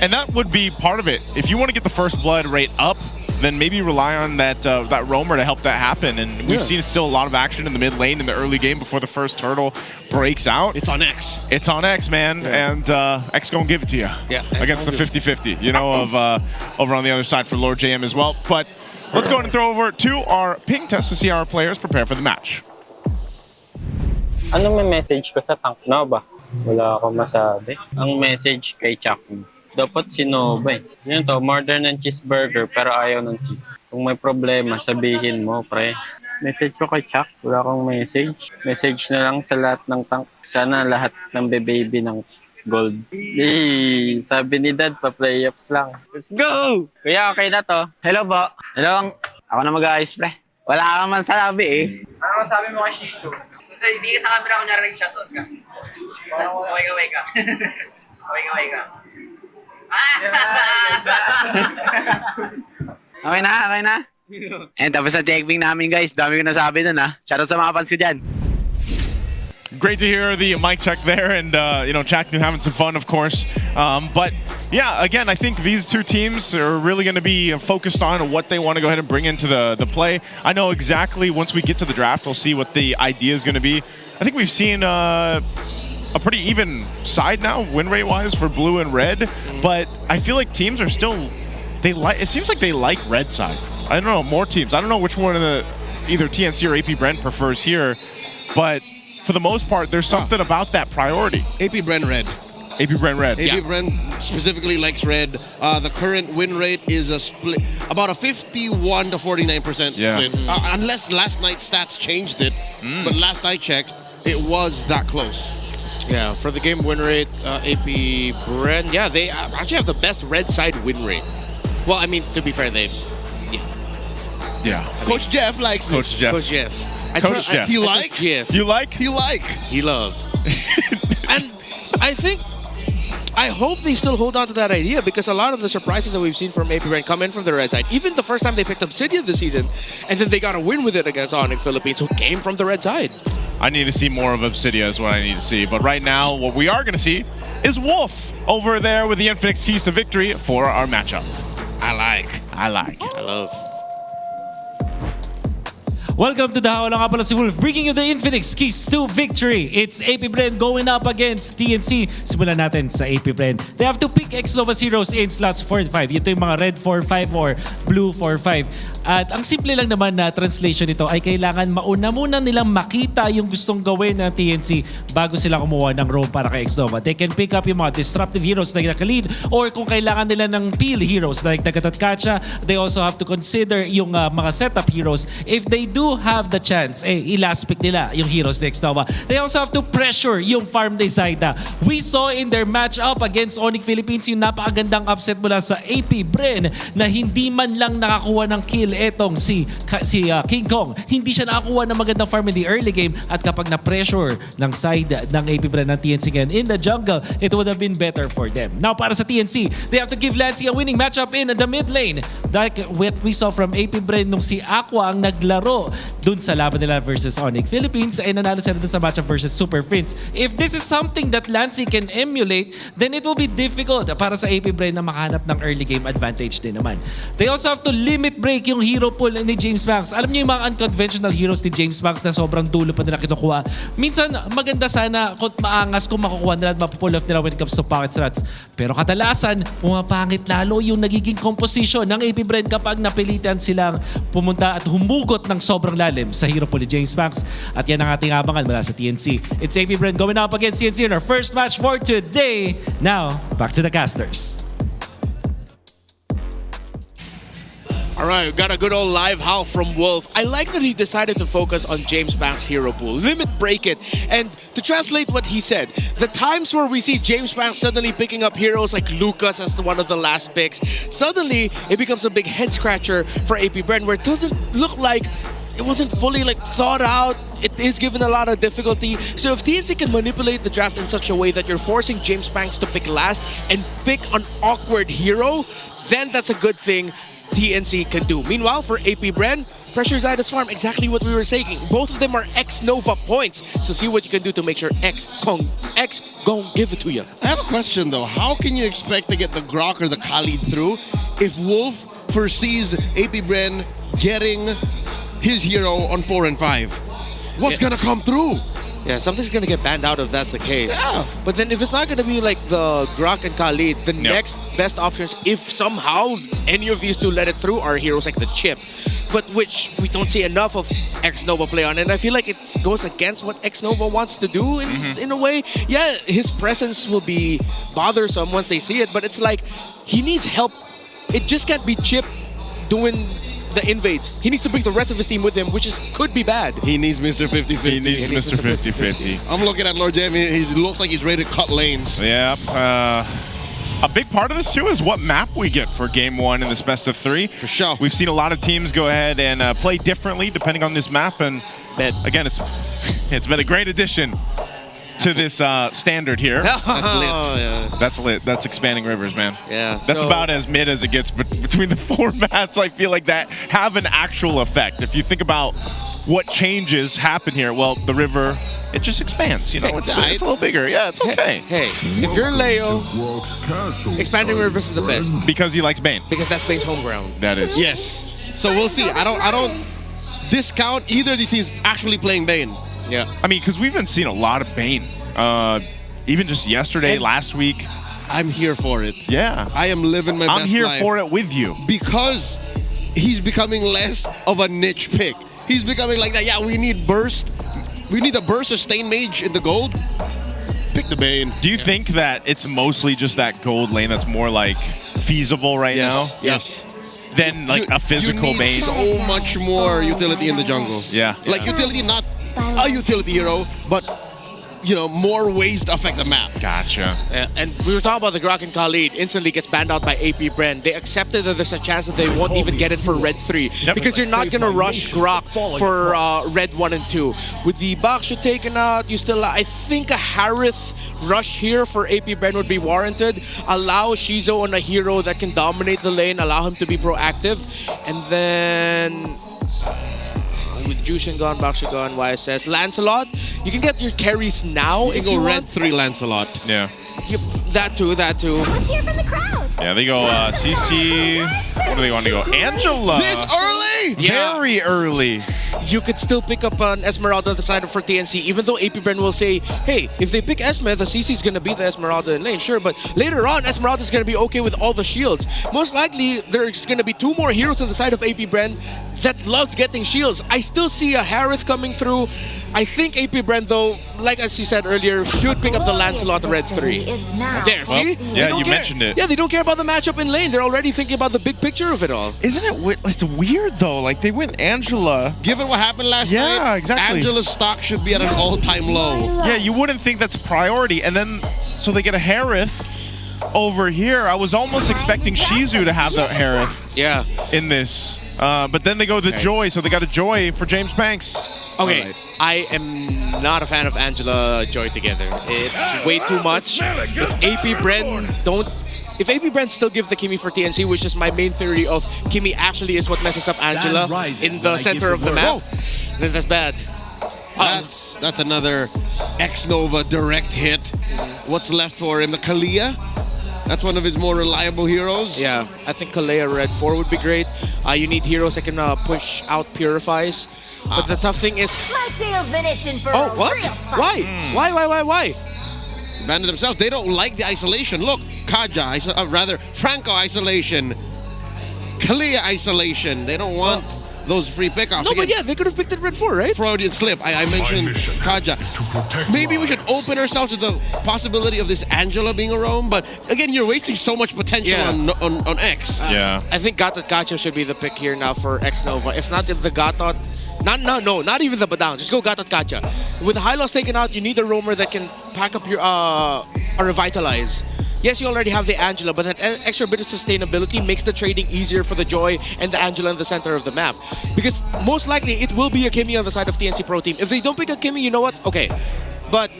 Speaker 12: that would be part of it. If you want to get the first blood rate up, then maybe rely on that roamer to help that happen. And we've seen still a lot of action in the mid lane in the early game before the first turtle breaks out.
Speaker 13: It's on X.
Speaker 12: It's on X, man, and X gonna give it to you.
Speaker 14: Yeah,
Speaker 12: against the 50-50, you know, of over on the other side for Lord JM as well. But let's go ahead and throw over to our ping test to see how our players prepare for the match.
Speaker 16: Anong may message ko sa tank Nova? Wala akong masabi. Ang message kay Chuck, dapat si Nova eh. Yun to, order ng cheeseburger pero ayaw ng cheese. Kung may problema, sabihin mo, pre. Message ko kay Chuck, wala akong message. Message na lang sa lahat ng tank. Sana lahat ng baby ng gold. Hey, sabi ni Dad, pa-playoffs lang. Let's go! Kuya, okay na to. Hello po. Hello, ako na mag-ayos, pre. Wala ka man sabi eh.
Speaker 17: Ano masabi mo kay Shizu? Hindi ka sa camera ko narinig-shoutout ka. Kaway ka. Kaway ka.
Speaker 16: Okay na. And tapos sa techping namin guys, dami ko nasabi dun ha. Shoutout sa mga fans ko dyan.
Speaker 12: Great to hear the mic check there, and you know, Jack New having some fun, of course. But yeah, again, I think these two teams are really going to be focused on what they want to go ahead and bring into the play. I know exactly once we get to the draft, we'll see what the idea is going to be. I think we've seen a pretty even side now, win rate wise, for blue and red. But I feel like teams are still it seems like they like red side. I don't know, more teams. I don't know which one of the either TNC or AP Brent prefers here, but for the most part, there's something about that priority.
Speaker 13: AP Brent red.
Speaker 12: AP Brent red.
Speaker 13: AP Brent specifically likes red. The current win rate is a split, about a 51 to 49% split. Unless last night's stats changed it, but last I checked, it was that close.
Speaker 14: Yeah, for the game win rate, AP Brent, yeah, they actually have the best red side win rate. Well, I mean, to be fair, they,
Speaker 13: Coach Jeff likes it.
Speaker 12: Coach Jeff.
Speaker 14: Coach Jeff.
Speaker 13: He like?
Speaker 14: Jeff.
Speaker 12: You like?
Speaker 13: He like?
Speaker 14: He loves. And I hope they still hold on to that idea, because a lot of the surprises that we've seen from AP Brent come in from the red side. Even the first time they picked up Obsidian this season, and then they got a win with it against ONIC Philippines, who came from the red side.
Speaker 12: I need to see more of Obsidia is what I need to see. But right now, what we are going to see is Wolf over there with the Infinix keys to victory for our matchup.
Speaker 14: I like.
Speaker 12: I
Speaker 14: love.
Speaker 18: Welcome to the How Lang Pala si Wolf, bringing you the Infinix keys to victory. It's AP Brand going up against TNC. Simulan natin sa AP Brand. They have to pick X-Nova heroes in slots 4-5. Ito yung mga red 4-5 or blue 4-5. At ang simple lang naman na translation nito ay kailangan mauna muna nilang makita yung gustong gawin ng TNC bago sila kumuha ng roam para kay X-Nova. They can pick up yung mga disruptive heroes like Khalid, or kung kailangan nila ng peel heroes like Nagatatkacha, they also have to consider yung mga setup heroes. If they do have the chance, i-last pick nila yung heroes ni X-Nova. They also have to pressure yung farm day side na. We saw in their matchup against ONIC Philippines yung napakagandang upset mula sa AP Bren na hindi man lang nakakuha ng kill etong si King Kong. Hindi siya nakakuha ng magandang farm in the early game, at kapag na-pressure ng side ng AP Bren ng TNC again in the jungle, it would have been better for them. Now para sa TNC, they have to give Lancy a winning matchup in the mid lane. Like what we saw from AP Bren nung si Aqua ang naglaro dun sa laban nila versus ONIC Philippines, ay nanalo sila dun sa matchup versus Super Prince. If this is something that Lancy can emulate, then it will be difficult para sa AP Bren na makahanap ng early game advantage din naman. They also have to limit break yung hero pool ni James Max. Alam niyo yung mga unconventional heroes ni James Max na sobrang dulo pa nila kinukuha. Minsan maganda sana kung maangas kung makukuha nila at mapupull off nila when it comes to pocket strats. Pero kadalasan, pumapangit lalo yung nagiging composition ng AP Bren kapag napilitan silang pumunta at humugot ng sobrang lalim sa hero pool ni James Max. At yan ang ating abangan mula sa TNC. It's AP Bren going up against TNC in our first match for today. Now, back to the casters.
Speaker 14: All right, we got a good old live howl from Wolf. I like that he decided to focus on James Banks' hero pool, limit break it, and to translate what he said, the times where we see James Banks suddenly picking up heroes like Lucas as one of the last picks, suddenly it becomes a big head scratcher for AP Bren, where it doesn't look like it wasn't fully thought out. It is given a lot of difficulty. So if TNC can manipulate the draft in such a way that you're forcing James Banks to pick last and pick an awkward hero, then that's a good thing TNC can do. Meanwhile, for AP Bren, pressure Zyda's farm, exactly what we were saying. Both of them are X-Nova points. So see what you can do to make sure X gon' give it to you.
Speaker 13: I have a question though. How can you expect to get the Grok or the Khalid through if Wolf foresees AP Bren getting his hero on 4 and 5? What's gonna come through?
Speaker 14: Yeah, something's gonna get banned out if that's the case.
Speaker 13: Yeah.
Speaker 14: But then if it's not gonna be like the Grok and Khalid, the next best options, if somehow any of these two let it through, are heroes like the Chip. But which we don't see enough of X-Nova play on. And I feel like it goes against what X-Nova wants to do in a way. Yeah, his presence will be bothersome once they see it, but it's like he needs help. It just can't be Chip doing the invades. He needs to bring the rest of his team with him, which could be bad.
Speaker 13: He needs Mr. 50-50.
Speaker 12: He needs Mr. 50-50.
Speaker 13: I'm looking at Lord Jam. He looks like he's ready to cut lanes.
Speaker 12: Yeah. A big part of this, too, is what map we get for Game 1 in this best of 3.
Speaker 13: For sure.
Speaker 12: We've seen a lot of teams go ahead and play differently depending on this map. And again, it's been a great addition to this standard here.
Speaker 13: That's lit.
Speaker 14: Yeah.
Speaker 12: That's lit. That's expanding rivers, man.
Speaker 14: Yeah.
Speaker 12: That's about as mid as it gets between the formats. I feel like that have an actual effect. If you think about what changes happen here, well, the river, it just expands. You know, it's a little bigger. Yeah, it's okay.
Speaker 14: Hey, if you're Leo, expanding rivers is the best.
Speaker 12: Because he likes Bane.
Speaker 14: Because that's Bane's home ground.
Speaker 12: That is.
Speaker 13: Yes. So we'll see. I don't discount either of these teams actually playing Bane.
Speaker 14: Yeah.
Speaker 12: I mean, because we've been seeing a lot of Bane. Even just yesterday, last week.
Speaker 13: I'm here for it.
Speaker 12: Yeah.
Speaker 13: I am living my best life.
Speaker 12: I'm here for it with you.
Speaker 13: Because he's becoming less of a niche pick. He's becoming like that. Yeah, we need burst. We need a burst of Stain Mage in the gold. Pick the Bane.
Speaker 12: Do you think that it's mostly just that gold lane that's more like feasible right now?
Speaker 13: Yes.
Speaker 12: Than like a physical
Speaker 13: you need
Speaker 12: Bane?
Speaker 13: So much more utility in the jungle.
Speaker 12: Yeah.
Speaker 13: Like utility, not a utility hero, but you know, more ways to affect the map.
Speaker 12: Gotcha.
Speaker 14: And we were talking about the Grok and Khalid instantly gets banned out by AP Bren. They accepted that there's a chance that they won't even get it for Red 3 because you're not going to rush Grok for Red 1 and 2. With the Baksha taken out, you still, I think a Harith rush here for AP Bren would be warranted. Allow Shizo on a hero that can dominate the lane, allow him to be proactive, and then with Jushin gone, Baksha gone, YSS, Lancelot, you can get your carries now.
Speaker 13: You can go Red 3 Lancelot.
Speaker 12: Yeah.
Speaker 14: Yep, that too.
Speaker 1: Let's hear from the crowd.
Speaker 12: Yeah, they go CC. What do they want to go? Angela.
Speaker 13: This early?
Speaker 14: Yeah.
Speaker 12: Very early.
Speaker 14: You could still pick up an Esmeralda decided for TNC, even though AP Bren will say, hey, if they pick Esme, the CC is going to be the Esmeralda in lane. Sure, but later on, Esmeralda is going to be okay with all the shields. Most likely, there's going to be 2 more heroes on the side of AP Bren that loves getting shields. I still see a Harith coming through. I think AP Bren, though, like as you said earlier, should pick up the Lancelot Red 3. There, see?
Speaker 12: Yeah, you mentioned it.
Speaker 14: Yeah, they don't care about the matchup in lane. They're already thinking about the big picture of it all.
Speaker 12: Isn't it it's weird, though? Like, they went Angela.
Speaker 13: Given what happened last night,
Speaker 12: Yeah, exactly.
Speaker 13: Angela's stock should be at an all-time low.
Speaker 12: Yeah, you wouldn't think that's a priority. And then, so they get a Harith over here. I was almost expecting Shizu to have the Harith in this. But then they go the Joy, so they got a Joy for James Banks.
Speaker 14: Okay, right. I am not a fan of Angela Joy together. It's way too much. If AP Bren still give the Kimi for TNC, which is my main theory of Kimi actually is what messes up Angela in the center of the map, then that's bad.
Speaker 13: That's another X-Nova direct hit. What's left for him? The Kalia? That's one of his more reliable heroes.
Speaker 14: Yeah, I think Kalea Red 4 would be great. You need heroes that can push out Purifies. But the tough thing is...
Speaker 1: Flightsail's been itching for
Speaker 14: a what? Real fight. Why?
Speaker 13: Abandon themselves. They don't like the isolation. Look, Kaja, Franco isolation. Kalia isolation. They don't want those free pickups.
Speaker 14: No, but yeah, they could have picked it red 4, right?
Speaker 13: Freudian slip. I mentioned Kaja. Maybe we should open ourselves to the possibility of this Angela being a roam, but again, you're wasting so much potential on X.
Speaker 14: I think Gatot Kacha should be the pick here now for X Nova. If not, if the Gatot... not even the Badang. Just go Gatot Kacha. With the high loss taken out, you need a roamer that can pack up your... or revitalize. Yes, you already have the Angela, but that extra bit of sustainability makes the trading easier for the Joy and the Angela in the center of the map. Because most likely, it will be a Kimmy on the side of TNC Pro Team. If they don't pick a Kimmy, you know what? Okay. But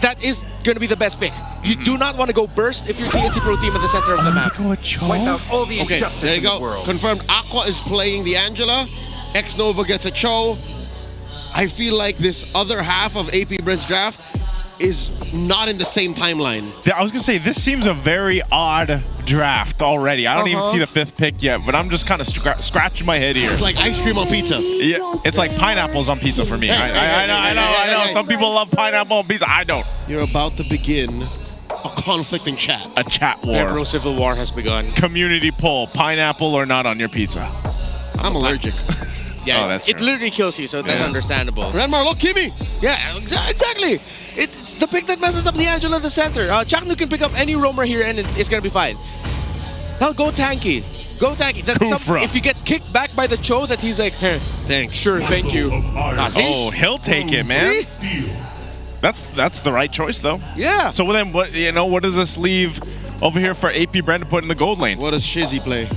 Speaker 14: that is going to be the best pick. You do not want to go Burst if you're TNC Pro Team at the center of the map.
Speaker 13: Point out all the injustice there you go. Confirmed Aqua is playing the Angela. X Nova gets a Cho. I feel like this other half of AP Brent's draft is not in the same timeline.
Speaker 12: I was gonna say, this seems a very odd draft already. I don't even see the 5th pick yet, but I'm just kind of scratching my head here.
Speaker 13: It's like ice cream on pizza.
Speaker 12: Yeah, it's like pineapples on pizza for me. I know. Some people love pineapple on pizza. I don't.
Speaker 13: You're about to begin a conflicting chat.
Speaker 12: A chat war.
Speaker 14: Pepro Civil War has begun.
Speaker 12: Community poll: pineapple or not on your pizza?
Speaker 13: I'm allergic.
Speaker 14: Yeah, it literally kills you, so that's understandable.
Speaker 13: Renmar, look, Kimmy!
Speaker 14: Yeah, exactly. It's the pick that messes up the Angela in the center. Chaknu can pick up any roamer here and it's going to be fine. Hell, go tanky. Go tanky. That's something, if you get kicked back by the Cho, that he's like, hey,
Speaker 13: thanks.
Speaker 14: Sure, thank you.
Speaker 12: Oh, he'll take it, man.
Speaker 14: See?
Speaker 12: That's the right choice, though.
Speaker 14: Yeah.
Speaker 12: So then, what does this leave over here for AP Brent to put in the gold lane?
Speaker 13: What does Shizzy play?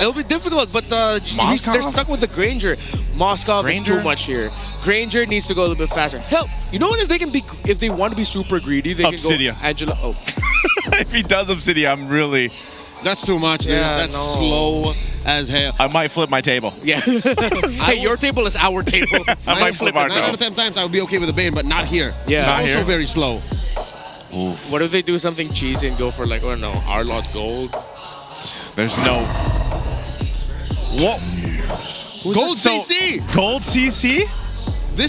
Speaker 14: It'll be difficult, but they're stuck with the Granger. Moskov is too much here. Granger needs to go a little bit faster. Hell, you know what? If they want to be super greedy, they
Speaker 12: Obsidia.
Speaker 14: can go Angela. Oh,
Speaker 12: if he does Obsidia, I'm really.
Speaker 13: That's too much, dude.
Speaker 14: Yeah,
Speaker 13: that's slow as hell.
Speaker 12: I might flip my table.
Speaker 14: Yeah. Hey, your table is our table.
Speaker 12: I might flip our
Speaker 13: 9 out of 10 times I would be okay with the Bane, but not here.
Speaker 14: Yeah,
Speaker 13: not also here. Very slow.
Speaker 12: Oof.
Speaker 14: What if they do something cheesy and go for like, oh no, Arlott Gold?
Speaker 12: There's no. What?
Speaker 13: Gold CC!
Speaker 12: Gold CC?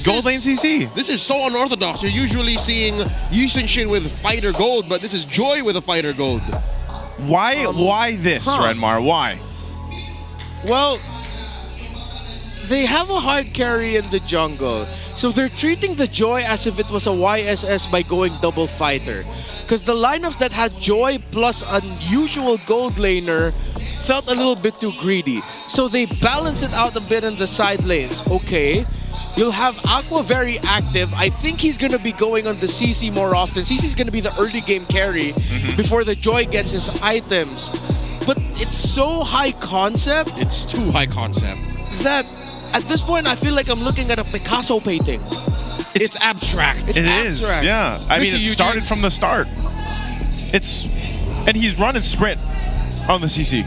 Speaker 12: Gold lane CC.
Speaker 13: This is so unorthodox. You're usually seeing Yushin Shin with Fighter Gold, but this is Joy with a Fighter Gold.
Speaker 12: Why this, Renmar? Why?
Speaker 14: Well, they have a hard carry in the jungle. So they're treating the Joy as if it was a YSS by going double fighter. Because the lineups that had Joy plus unusual gold laner felt a little bit too greedy. So they balance it out a bit in the side lanes. Okay. You'll have Aqua very active. I think he's going to be going on the CC more often. CC's going to be the early game carry before the Joy gets his items. But it's so high concept.
Speaker 13: It's too high concept.
Speaker 14: That at this point, I feel like I'm looking at a Picasso painting.
Speaker 13: It's abstract.
Speaker 12: It is, yeah. I mean, it started from the start. And he's running sprint on the CC.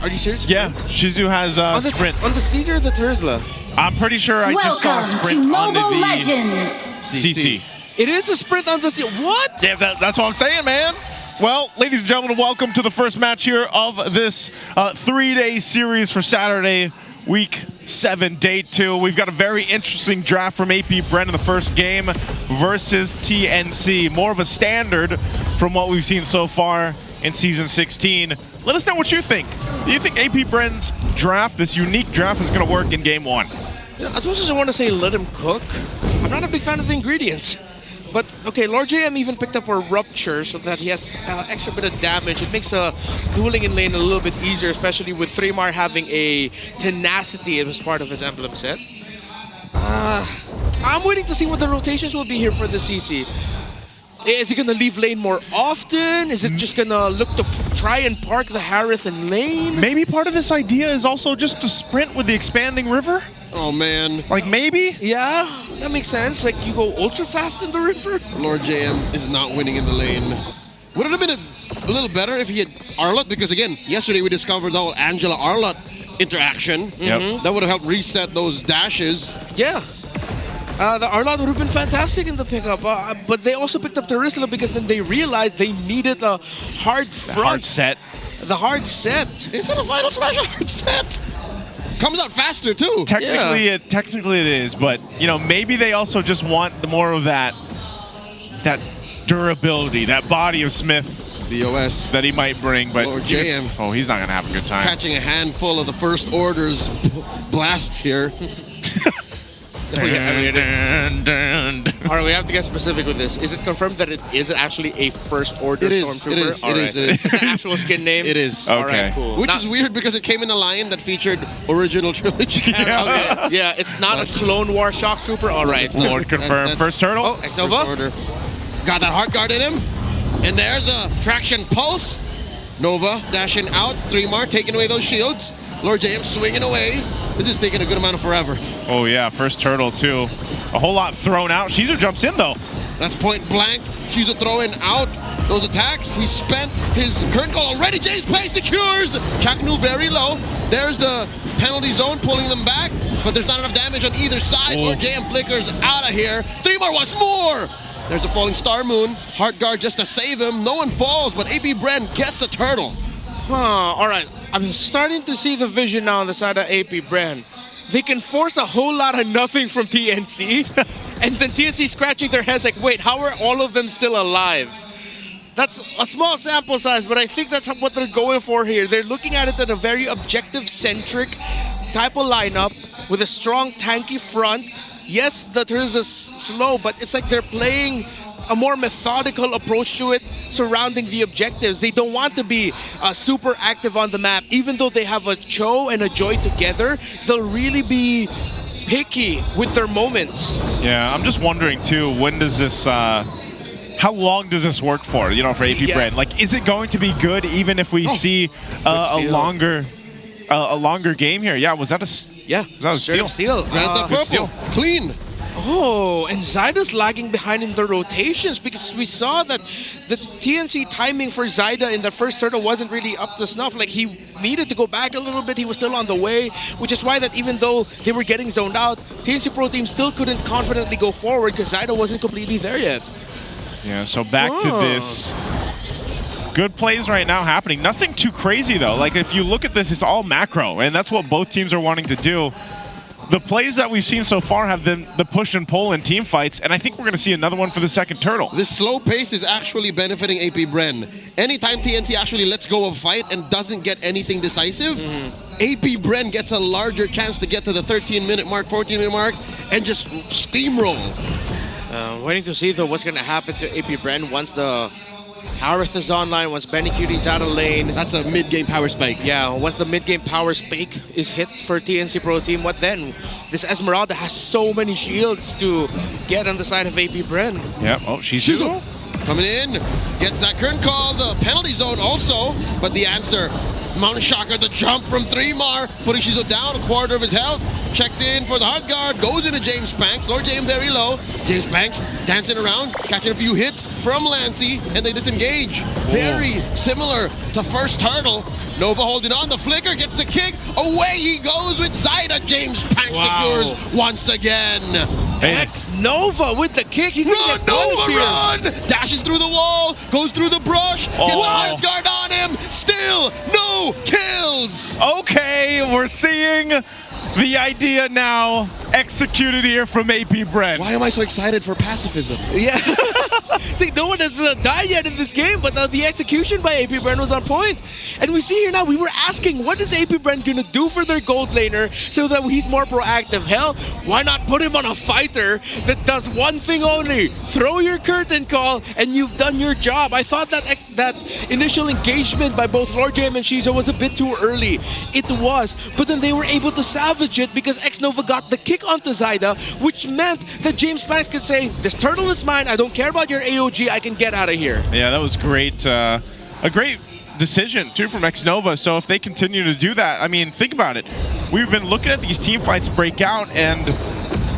Speaker 14: Are you serious?
Speaker 12: Yeah, Shizu has sprint.
Speaker 14: On the CC or the Terizla?
Speaker 12: I'm pretty sure I just saw a sprint on the CC.
Speaker 14: It is a sprint on the CC. What?
Speaker 12: Yeah, that's what I'm saying, man. Well, ladies and gentlemen, welcome to the first match here of this 3-day series for Saturday, week 7, day 2. We've got a very interesting draft from AP Brent in the first game versus TNC. More of a standard from what we've seen so far in Season 16. Let us know what you think. Do you think AP Brent's draft, this unique draft, is going to work in Game 1?
Speaker 14: As much as I want to say let him cook, I'm not a big fan of the ingredients. But, okay, Lord JM even picked up a Rupture so that he has extra bit of damage. It makes dueling in lane a little bit easier, especially with Fremar having a Tenacity as part of his emblem set. I'm waiting to see what the rotations will be here for the CC. Is he going to leave lane more often? Is it just going to look to try and park the Harith in lane?
Speaker 12: Maybe part of this idea is also just to sprint with the expanding river?
Speaker 13: Oh, man.
Speaker 12: Like, maybe?
Speaker 14: Yeah, that makes sense. Like, you go ultra fast in the river.
Speaker 13: Lord JM is not winning in the lane. Would it have been a little better if he had Arlott? Because, again, yesterday we discovered the whole Angela-Arlott interaction. That would have helped reset those dashes.
Speaker 14: Yeah. The Arlott would have been fantastic in the pickup, but they also picked up Terizla because then they realized they needed a hard front.
Speaker 12: The hard set.
Speaker 14: The hard set.
Speaker 13: Is it a Vital Slash hard set? Comes out faster too.
Speaker 12: Technically it is, but you know, maybe they also just want more of that durability, that body of Smith
Speaker 13: BOS.
Speaker 12: That he might bring, but
Speaker 13: Lord JM.
Speaker 12: Oh, he's not going to have a good time.
Speaker 13: Catching a handful of the first order's blasts here.
Speaker 14: All right, we have to get specific with this. Is it confirmed that it is actually a first order stormtrooper?
Speaker 13: It is.
Speaker 14: It's an actual skin name?
Speaker 13: It is.
Speaker 14: All right, cool.
Speaker 13: Which is weird because it came in a line that featured original trilogy.
Speaker 14: Yeah, it's not a Clone War shock trooper. All right.
Speaker 12: Lord confirmed. First turtle.
Speaker 14: Oh, X-Nova.
Speaker 13: Got that heart guard in him. And there's a traction pulse. Nova dashing out. 3 taking away those shields. Lord JM swinging away. This is taking a good amount of forever.
Speaker 12: Oh yeah, first turtle too. A whole lot thrown out. Shizu jumps in though.
Speaker 13: That's point blank. Shizu throwing out those attacks. He spent his current call already. James Pay secures. Chaknu very low. There's the penalty zone pulling them back, but there's not enough damage on either side. Lord JM flickers out of here. 3 once more. There's a falling Star Moon. Heart guard just to save him. No one falls, but AP Bren gets the turtle.
Speaker 14: All right. I'm starting to see the vision now on the side of AP Bren. They can force a whole lot of nothing from TNC, and then TNC scratching their heads like, wait, how are all of them still alive? That's a small sample size, but I think that's what they're going for here. They're looking at it in a very objective-centric type of lineup with a strong, tanky front. Yes, the turns is slow, but it's like they're playing a more methodical approach to it surrounding the objectives. They don't want to be super active on the map. Even though they have a Cho and a Joy together, they'll really be picky with their moments.
Speaker 12: Yeah, I'm just wondering too, when does this, how long does this work for, you know, for AP Bren? Like, is it going to be good even if we see a longer game here? Yeah, was that a steal?
Speaker 14: Grab
Speaker 13: the purple. Clean.
Speaker 14: Oh, and Zyda's lagging behind in the rotations because we saw that the TNC timing for Zyda in the first turtle wasn't really up to snuff. Like, he needed to go back a little bit. He was still on the way, which is why that even though they were getting zoned out, TNC Pro Team still couldn't confidently go forward because Zyda wasn't completely there yet.
Speaker 12: Yeah, so back to this. Good plays right now happening. Nothing too crazy, though. Like, if you look at this, it's all macro, and that's what both teams are wanting to do. The plays that we've seen so far have been the push and pull in team fights, and I think we're going to see another one for the second turtle.
Speaker 13: This slow pace is actually benefiting AP Bren. Anytime TNC actually lets go of a fight and doesn't get anything decisive, AP Bren gets a larger chance to get to the 13-minute mark, 14-minute mark, and just steamroll.
Speaker 14: Waiting to see, though, what's going to happen to AP Bren once the Harith is online, once Benny Cutie's out of lane.
Speaker 13: That's a mid-game power spike.
Speaker 14: Yeah, once the mid-game power spike is hit for TNC Pro Team, what then? This Esmeralda has so many shields to get on the side of AP Bren.
Speaker 12: Yep, oh, she's
Speaker 13: coming in, gets that current call, the penalty zone also, but the answer, Mountain Shocker, the jump from 3mar, putting Shizu down, a quarter of his health, checked in for the hard guard, goes into James Banks, Lord James very low, James Banks dancing around, catching a few hits from Lancey, and they disengage. Very similar to first turtle. Nova holding on, the flicker gets the kick, away he goes with Zyda, James Banks secures once again.
Speaker 14: X-Nova with the kick, he's gonna get punished here.
Speaker 13: Run! Dashes through the wall, goes through the brush, gets the heart guard on him, still no kills!
Speaker 12: Okay, we're seeing the idea now executed here from AP Bren.
Speaker 13: Why am I so excited for pacifism?
Speaker 14: Yeah. I think no one has died yet in this game, but the execution by AP Bren was on point. And we see here now, we were asking, what is AP Bren going to do for their gold laner so that he's more proactive? Hell, why not put him on a fighter that does one thing only? Throw your curtain call, and you've done your job. I thought that initial engagement by both Lord JM and Shizu was a bit too early. It was, but then they were able to salvage it because X-Nova got the kick onto Zyda, which meant that James Banks could say, this turtle is mine, I don't care about your AOG, I can get out of here.
Speaker 12: Yeah, that was great. A great decision, too, from X-Nova. So if they continue to do that, I mean, think about it. We've been looking at these team fights break out, and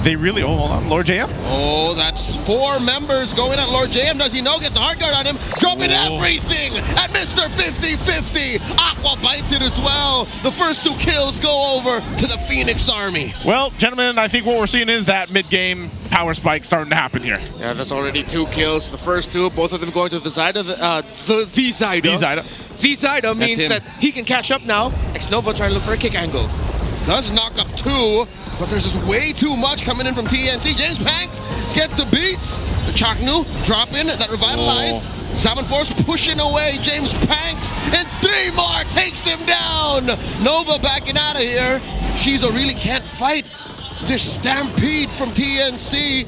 Speaker 12: they really... Oh, hold on, Lord JM?
Speaker 13: Oh, that's 4 members going at Lord JM. Does he know? Gets the hard guard on him. Dropping everything at Mr. 50-50. Aqua bites it as well. The first 2 kills go over to the Phoenix Army.
Speaker 12: Well, gentlemen, I think what we're seeing is that mid-game power spike starting to happen here.
Speaker 14: Yeah, that's already 2 kills. The first 2, both of them going to the Zyda. The Zyda. The Zyda means that he can catch up now. X-Nova trying to look for a kick angle.
Speaker 13: Does knock up 2. But there's just way too much coming in from TNT. James Banks gets the beats. The Chaknu drop in, that revitalize. Salmon Force pushing away James Panks, and 3 more takes him down. Nova backing out of here. Shizo really can't fight this stampede from TNC.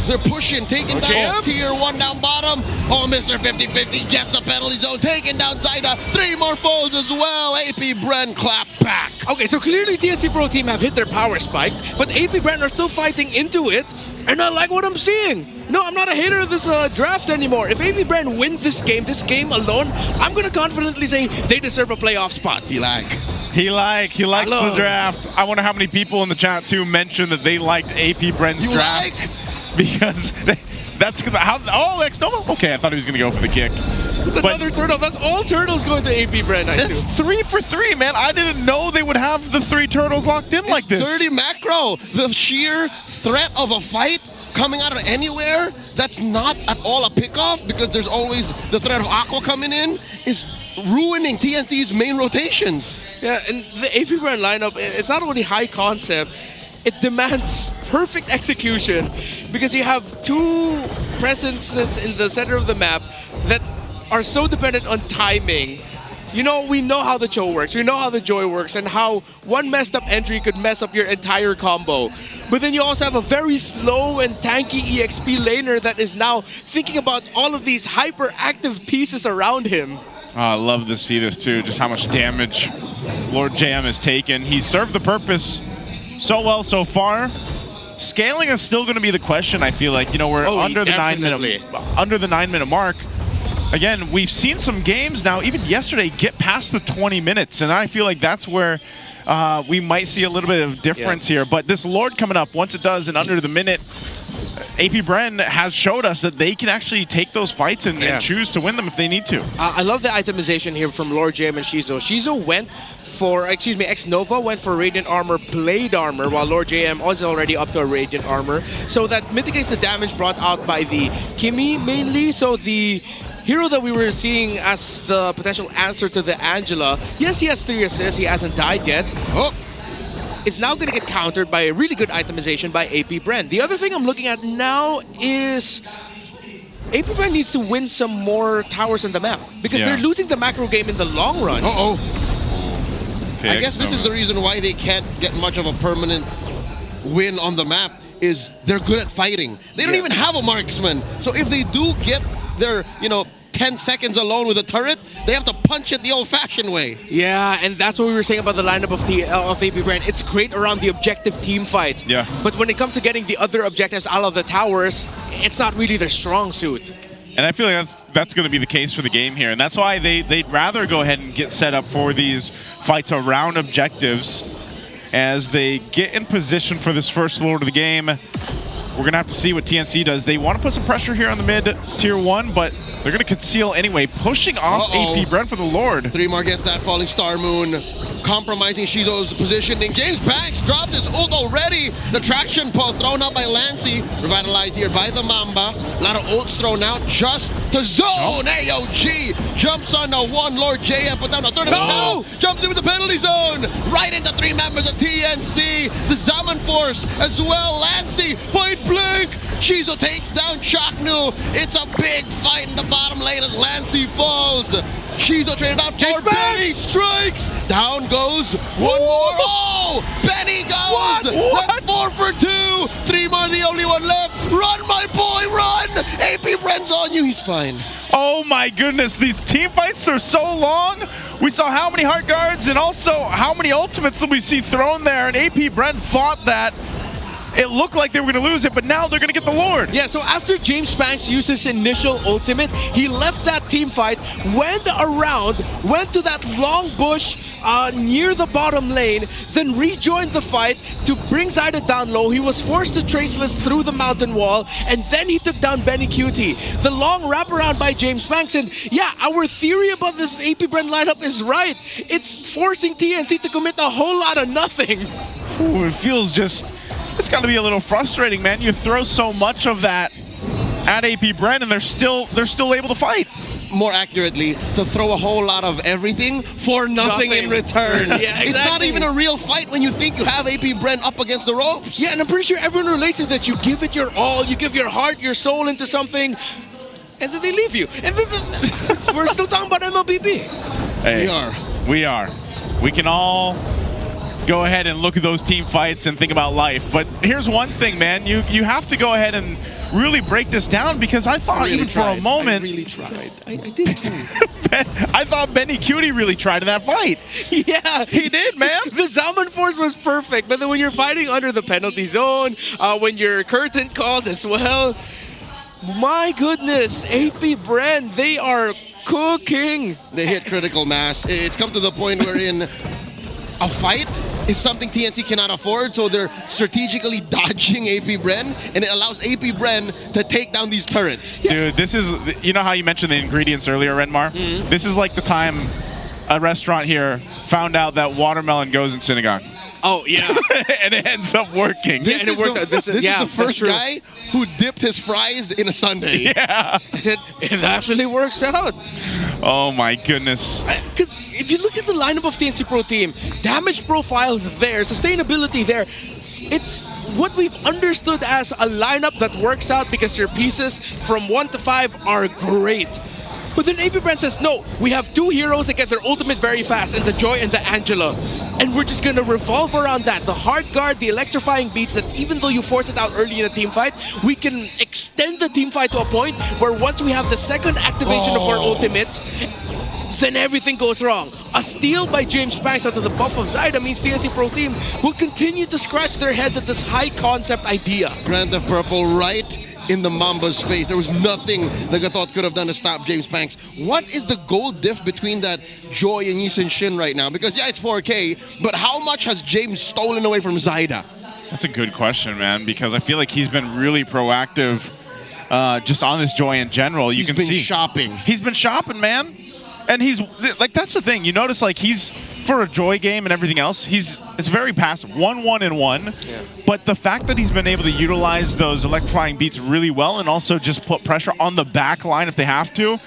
Speaker 13: They're pushing, taking down tier 1 down bottom. Oh, Mr. 50-50 gets the penalty zone, taking down Zaida. 3 more foes as well. AP Bren clap back.
Speaker 14: Okay, so clearly TNC Pro Team have hit their power spike, but AP Bren are still fighting into it, and I like what I'm seeing. No, I'm not a hater of this draft anymore. If AP Bren wins this game alone, I'm going to confidently say they deserve a playoff spot.
Speaker 13: He likes
Speaker 12: the draft. I wonder how many people in the chat too mentioned that they liked AP Bren's draft. Because that's how. Oh, X-Nova? Okay, I thought he was going to go for the kick.
Speaker 14: It's another turtle. That's all turtles going to AP Bren.
Speaker 12: It's 3 for 3, man. I didn't know they would have the 3 turtles locked in like this.
Speaker 13: 30 macro. The sheer threat of a fight coming out of anywhere that's not at all a pickoff, because there's always the threat of Aqua coming in, is ruining TNC's main rotations.
Speaker 14: Yeah, and the AP Bren lineup, it's not only high concept, it demands perfect execution, because you have 2 presences in the center of the map that are so dependent on timing. You know, we know how the Cho works, we know how the Joy works, and how one messed up entry could mess up your entire combo. But then you also have a very slow and tanky EXP laner that is now thinking about all of these hyperactive pieces around him.
Speaker 12: Oh, I love to see this too, just how much damage Lord JM has taken. He's served the purpose so well so far. Scaling is still going to be the question, I feel like. You know, we're under the 9-minute mark. Again, we've seen some games now, even yesterday, get past the 20 minutes, and I feel like that's where we might see a little bit of difference here. But this Lord coming up, once it does in under the minute, AP Bren has showed us that they can actually take those fights and choose to win them if they need to.
Speaker 14: I love the itemization here from Lord JM and Shizo. Shizo went for, X-Nova went for Radiant Armor, Blade Armor, while Lord JM was already up to a Radiant Armor. So that mitigates the damage brought out by the Kimi mainly. So the hero that we were seeing as the potential answer to the Angela, yes, he has 3 assists, he hasn't died yet. Is now going to get countered by a really good itemization by AP Bren. The other thing I'm looking at now is AP Bren needs to win some more towers on the map, because they're losing the macro game in the long run.
Speaker 13: I guess this is the reason why they can't get much of a permanent win on the map, is they're good at fighting. They don't even have a marksman. So if they do get their, 10 seconds alone with a turret, they have to punch it the old-fashioned way.
Speaker 14: Yeah, and that's what we were saying about the lineup of AP Bren. It's great around the objective team fight.
Speaker 12: Yeah.
Speaker 14: But when it comes to getting the other objectives out of the towers, it's not really their strong suit.
Speaker 12: And I feel like that's going to be the case for the game here. And that's why they'd rather go ahead and get set up for these fights around objectives as they get in position for this first Lord of the game. We're going to have to see what TNC does. They want to put some pressure here on the mid tier 1, but they're going to conceal anyway, pushing off AP Bren for the Lord.
Speaker 13: 3 more gets that Falling Star Moon, compromising Shizo's positioning. James Banks dropped his ult already. The traction pulse thrown out by Lancy, revitalized here by the Mamba. A lot of ults thrown out just to zone. AOG jumps on the 1 Lord JM, put down a third of it now. Jumps in with the penalty zone, right into 3 members of TNC. The Zaman Force as well. Lancy, point blank. Shizo takes down Chaknu. It's a big fight in the bottom lane as Lancy falls. Shizo traded out for Benny, strikes. Down goes 1 more. Oh, Benny goes. That's 4 for 2. 3 more, the only one left. Run, my boy, run. AP Bren's on you. He's fine.
Speaker 12: Oh my goodness, these team fights are so long. We saw how many heart guards and also how many ultimates that we see thrown there, and AP Bren fought that. It looked like they were going to lose it, but now they're going to get the Lord.
Speaker 14: Yeah, so after James Banks used his initial ultimate, he left that team fight, went around, went to that long bush near the bottom lane, then rejoined the fight to bring Zaida down low. He was forced to traceless through the mountain wall, and then he took down Benny Cutie. The long wraparound by James Banks, and yeah, our theory about this AP Bren lineup is right. It's forcing TNC to commit a whole lot of nothing.
Speaker 12: Ooh, it feels just... It's got to be a little frustrating, man. You throw so much of that at AP Bren, and they're still able to fight.
Speaker 13: More accurately, to throw a whole lot of everything for nothing in return.
Speaker 14: Yeah, exactly.
Speaker 13: It's not even a real fight when you think you have AP Bren up against the ropes.
Speaker 14: Yeah, and I'm pretty sure everyone relates to that. You give it your all, you give your heart, your soul into something, and then they leave you. And then we're still talking about MLBB.
Speaker 12: Hey,
Speaker 13: We are.
Speaker 12: We can all go ahead and look at those team fights and think about life. But here's one thing, man. You have to go ahead and really break this down, because I thought
Speaker 13: really
Speaker 12: even for a moment...
Speaker 13: I really tried.
Speaker 14: I did too.
Speaker 12: I thought Benny Cutie really tried in that fight.
Speaker 14: Yeah.
Speaker 12: He did, man.
Speaker 14: The Zaman Force was perfect, but then when you're fighting under the penalty zone, when you're curtain called as well, my goodness, AP Bren, they are cooking.
Speaker 13: They hit critical mass. It's come to the point wherein a fight is something TNC cannot afford, so they're strategically dodging AP Bren, and it allows AP Bren to take down these turrets.
Speaker 12: Dude, this is, you know how you mentioned the ingredients earlier, Renmar? This is like the time a restaurant here found out that watermelon goes in synagogue.
Speaker 14: Oh, yeah.
Speaker 12: And it ends up working.
Speaker 13: This is the first guy who dipped his fries in a sundae.
Speaker 12: Yeah.
Speaker 14: It actually works out.
Speaker 12: Oh my goodness.
Speaker 14: Because if you look at the lineup of TNC Pro Team, damage profiles there, sustainability there, it's what we've understood as a lineup that works out because your pieces from 1 to 5 are great. But then AP Bren says, no, we have two heroes that get their ultimate very fast, and the Joy and the Angela. And we're just going to revolve around that. The hard guard, the electrifying beats that even though you force it out early in a team fight, we can extend the team fight to a point where once we have the second activation of our ultimates, then everything goes wrong. A steal by James Banks out of the buff of Zyda means TNC Pro Team will continue to scratch their heads at this high concept idea.
Speaker 13: Grand Theft Purple right in the Mamba's face. There was nothing that Gatot could have done to stop James Banks. What is the gold diff between that Joy and Yisun Shin right now? Because yeah, it's 4K, but how much has James stolen away from Zyda?
Speaker 12: That's a good question, man, because I feel like he's been really proactive just on this Joy in general.
Speaker 13: He's been shopping.
Speaker 12: He's been shopping, man. And he's, like, that's the thing. You notice, like, he's, for a Joy game and everything else, it's very passive. 1-1-1. Yeah. But the fact that he's been able to utilize those electrifying beats really well and also just put pressure on the back line if they have to,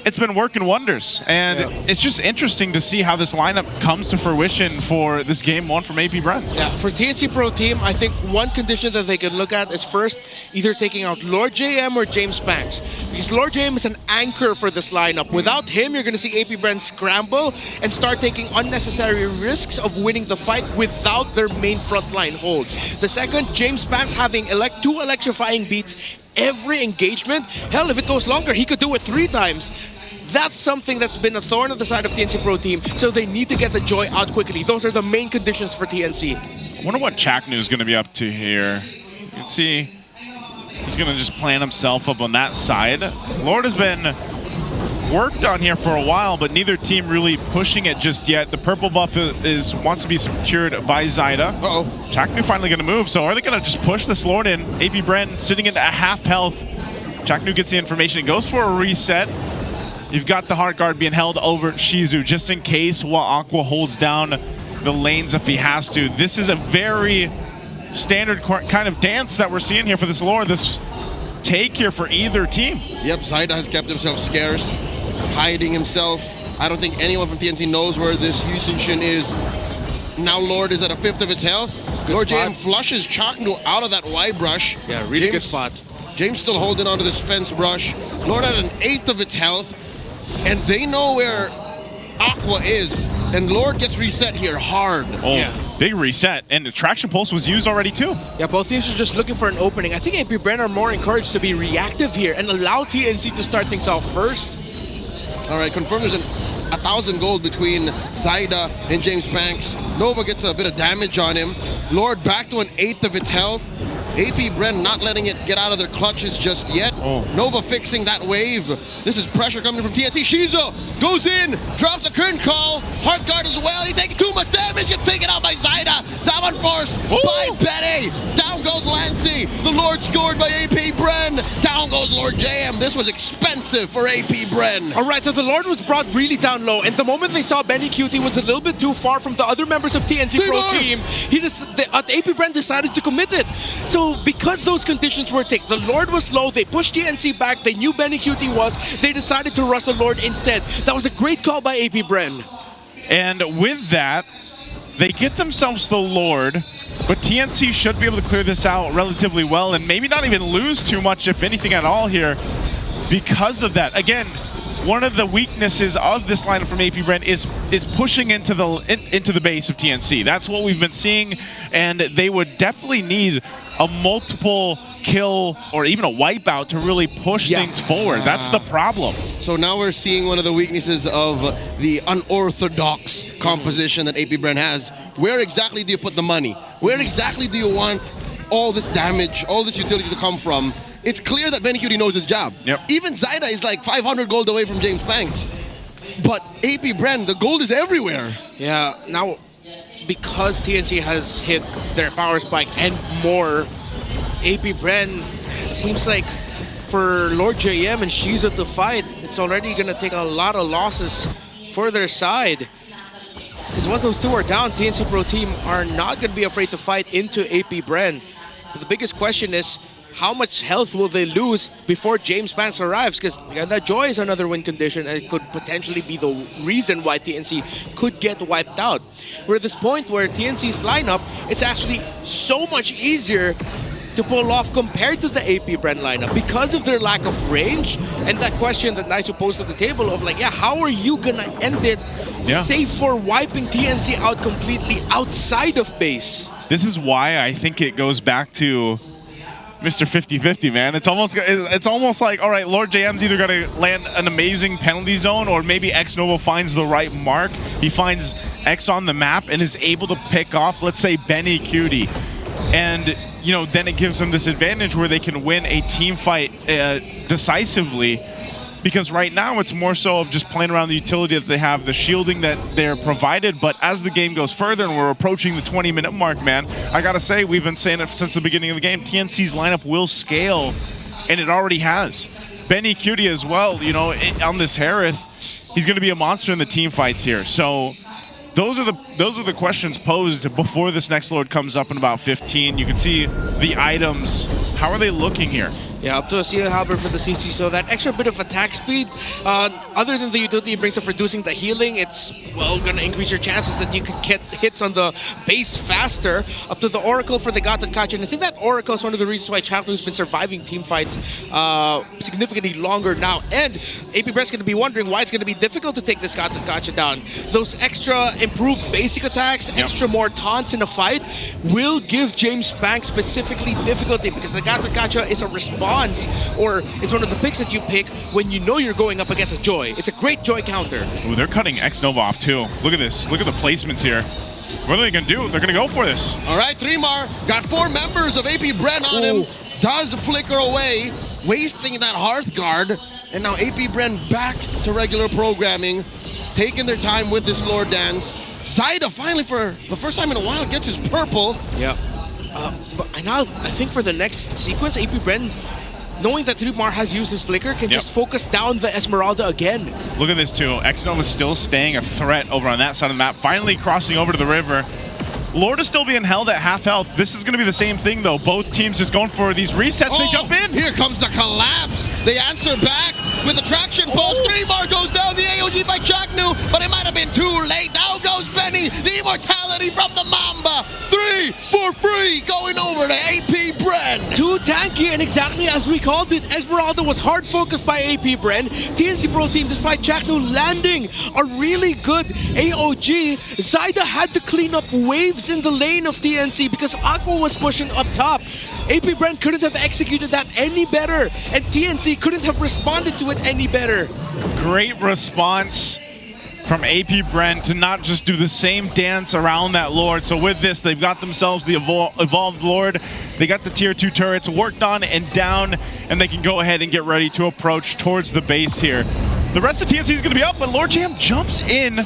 Speaker 12: it's been working wonders. And it's just interesting to see how this lineup comes to fruition for this game one from AP Bren.
Speaker 14: Yeah, for TNC Pro Team, I think one condition that they could look at is first either taking out Lord JM or James Banks. Because Lord JM is an anchor for this lineup. Without him, you're going to see AP Bren scramble and start taking unnecessary risks of winning the fight without their main frontline hold. The second, James Banks having two electrifying beats every engagement. Hell, if it goes longer, he could do it 3 times. That's something that's been a thorn on the side of TNC Pro Team, so they need to get the Joy out quickly. Those are the main conditions for TNC.
Speaker 12: I wonder what Chaknu is going to be up to here. You can see he's going to just plant himself up on that side. Lord has been worked on here for a while, but neither team really pushing it just yet. The purple buff wants to be secured by Zyda.
Speaker 13: Uh-oh.
Speaker 12: Chaknu finally going to move, so are they going to just push this Lord in? AP Bren sitting at half health. Chaknu gets the information, goes for a reset. You've got the Heart Guard being held over Shizu just in case while Aqua holds down the lanes if he has to. This is a very standard kind of dance that we're seeing here for this Lord, this take here for either team.
Speaker 13: Yep, Zyda has kept himself scarce, hiding himself. I don't think anyone from TNC knows where this Yisun Shin is. Now Lord is at 1/5 of its health. Good Lord JM flushes Chaknu out of that Y brush.
Speaker 14: Yeah, really good spot.
Speaker 13: James still holding onto this fence brush. Lord at 1/8 of its health. And they know where Aqua is. And Lord gets reset here hard.
Speaker 12: Oh, yeah. Big reset. And the Traction Pulse was used already too.
Speaker 14: Yeah, both teams are just looking for an opening. I think AP Bren are more encouraged to be reactive here and allow TNC to start things off first.
Speaker 13: All right, confirmed there's 1,000 gold between Zyda and James Banks. Nova gets a bit of damage on him. Lord back to 1/8 of its health. AP Bren not letting it get out of their clutches just yet. Nova fixing that wave. This is pressure coming from TNT. Shizu goes in, drops a current call. Heart Guard as well. He taking too much damage. Gets taken out by Zyda. Salmon Force by Betty. Down goes Lancy. The Lord scored by AP Bren. Down goes Lord JM. This was expensive for AP Bren.
Speaker 14: All right, so the Lord was brought really down low. And the moment they saw Benny Cutie was a little bit too far from the other members of TNC Pro Team, AP Bren decided to commit it. So because those conditions were taken, the Lord was slow, they pushed TNC back, they knew Benny Cutie was, they decided to rush the Lord instead. That was a great call by AP Bren.
Speaker 12: And with that, they get themselves the Lord, but TNC should be able to clear this out relatively well and maybe not even lose too much, if anything at all here. because of that. Again, one of the weaknesses of this lineup from APBREN is pushing into the base of TNC. That's what we've been seeing, and they would definitely need a multiple kill or even a wipeout to really push things forward. That's the problem.
Speaker 13: So now we're seeing one of the weaknesses of the unorthodox composition that APBREN has. Where exactly do you put the money? Where exactly do you want all this damage, all this utility to come from? It's clear that Benny Cutie knows his job. Even Zyda is like 500 gold away from James Banks. But APBREN, the gold is everywhere.
Speaker 14: Yeah, now because TNC has hit their power spike and more, APBREN, it seems like for Lord JM and Shizu to fight, it's already going to take a lot of losses for their side. Because once those two are down, TNC Pro Team are not going to be afraid to fight into APBREN. But the biggest question is, how much health will they lose before James Banks arrives? Because that Joy is another win condition, and it could potentially be the reason why TNC could get wiped out. We're at this point where TNC's lineup, it's actually so much easier to pull off compared to the APBREN lineup because of their lack of range and that question that Naisu posed at the table of like, how are you gonna end it save for wiping TNC out completely outside of base?
Speaker 12: This is why I think it goes back to Mr. 50-50, man. It's almost like, all right, Lord JM's either got to land an amazing penalty zone or maybe X-Novo finds the right mark. He finds X on the map and is able to pick off, let's say, Benny Cutie. And, you know, then it gives them this advantage where they can win a team fight decisively. Because right now it's more so of just playing around the utility that they have, the shielding that they're provided. But as the game goes further and we're approaching the 20-minute mark, man, I gotta say, we've been saying it since the beginning of the game, TNC's lineup will scale, and it already has. Benny Cutie as well, you know, on this Harith, he's gonna be a monster in the team fights here. So those are the questions posed before this next Lord comes up in about 15. You can see the items. How are they looking here?
Speaker 14: Yeah, up to a Seal Halberd for the CC, so that extra bit of attack speed, other than the utility it brings up reducing the healing, it's, well, gonna increase your chances that you could get hits on the base faster. Up to the Oracle for the Gata Kacha, and I think that Oracle is one of the reasons why Chaknu's been surviving team fights significantly longer now, and APBREN's gonna be wondering why it's gonna be difficult to take this Gata Kacha down. Those extra improved basic attacks, extra more taunts in a fight, will give James Banks specifically difficulty, because the Gata Kacha is a response, or it's one of the picks that you pick when you know you're going up against a Joy. It's a great Joy counter.
Speaker 12: Ooh, they're cutting X-Nova off too. Look at this. Look at the placements here. What are they going to do? They're going to go for this.
Speaker 13: All right, Trimar got 4 members of APBREN on him. Does flicker away, wasting that Hearthguard. And now APBREN back to regular programming, taking their time with this Lord Dance. Zyda finally, for the first time in a while, gets his purple.
Speaker 14: Yeah. But I think for the next sequence, APBREN, knowing that Trimar has used his flicker, can just focus down the Esmeralda again.
Speaker 12: Look at this too. X-Nova is still staying a threat over on that side of the map, finally crossing over to the river. Lord is still being held at half health. This is going to be the same thing though. Both teams just going for these resets. They jump in.
Speaker 13: Here comes the collapse. They answer back with the traction post. Trimar goes down, the AOG by Chaknu, but it might have been too late. Now goes Benny, the immortality from the Mamba. 3 for free going over to APBREN.
Speaker 14: Too tanky, and exactly as we called it, Esmeralda was hard focused by APBREN. TNC Pro Team, despite Chaknu landing a really good AOG, Zyda had to clean up waves in the lane of TNC because Aqua was pushing up top. APBREN couldn't have executed that any better, and TNC couldn't have responded to it any better.
Speaker 12: Great response from APBREN to not just do the same dance around that Lord. So with this, they've got themselves the evolved Lord. They got the tier 2 turrets worked on and down, and they can go ahead and get ready to approach towards the base here. The rest of TNC is going to be up, but Lord Jam jumps in,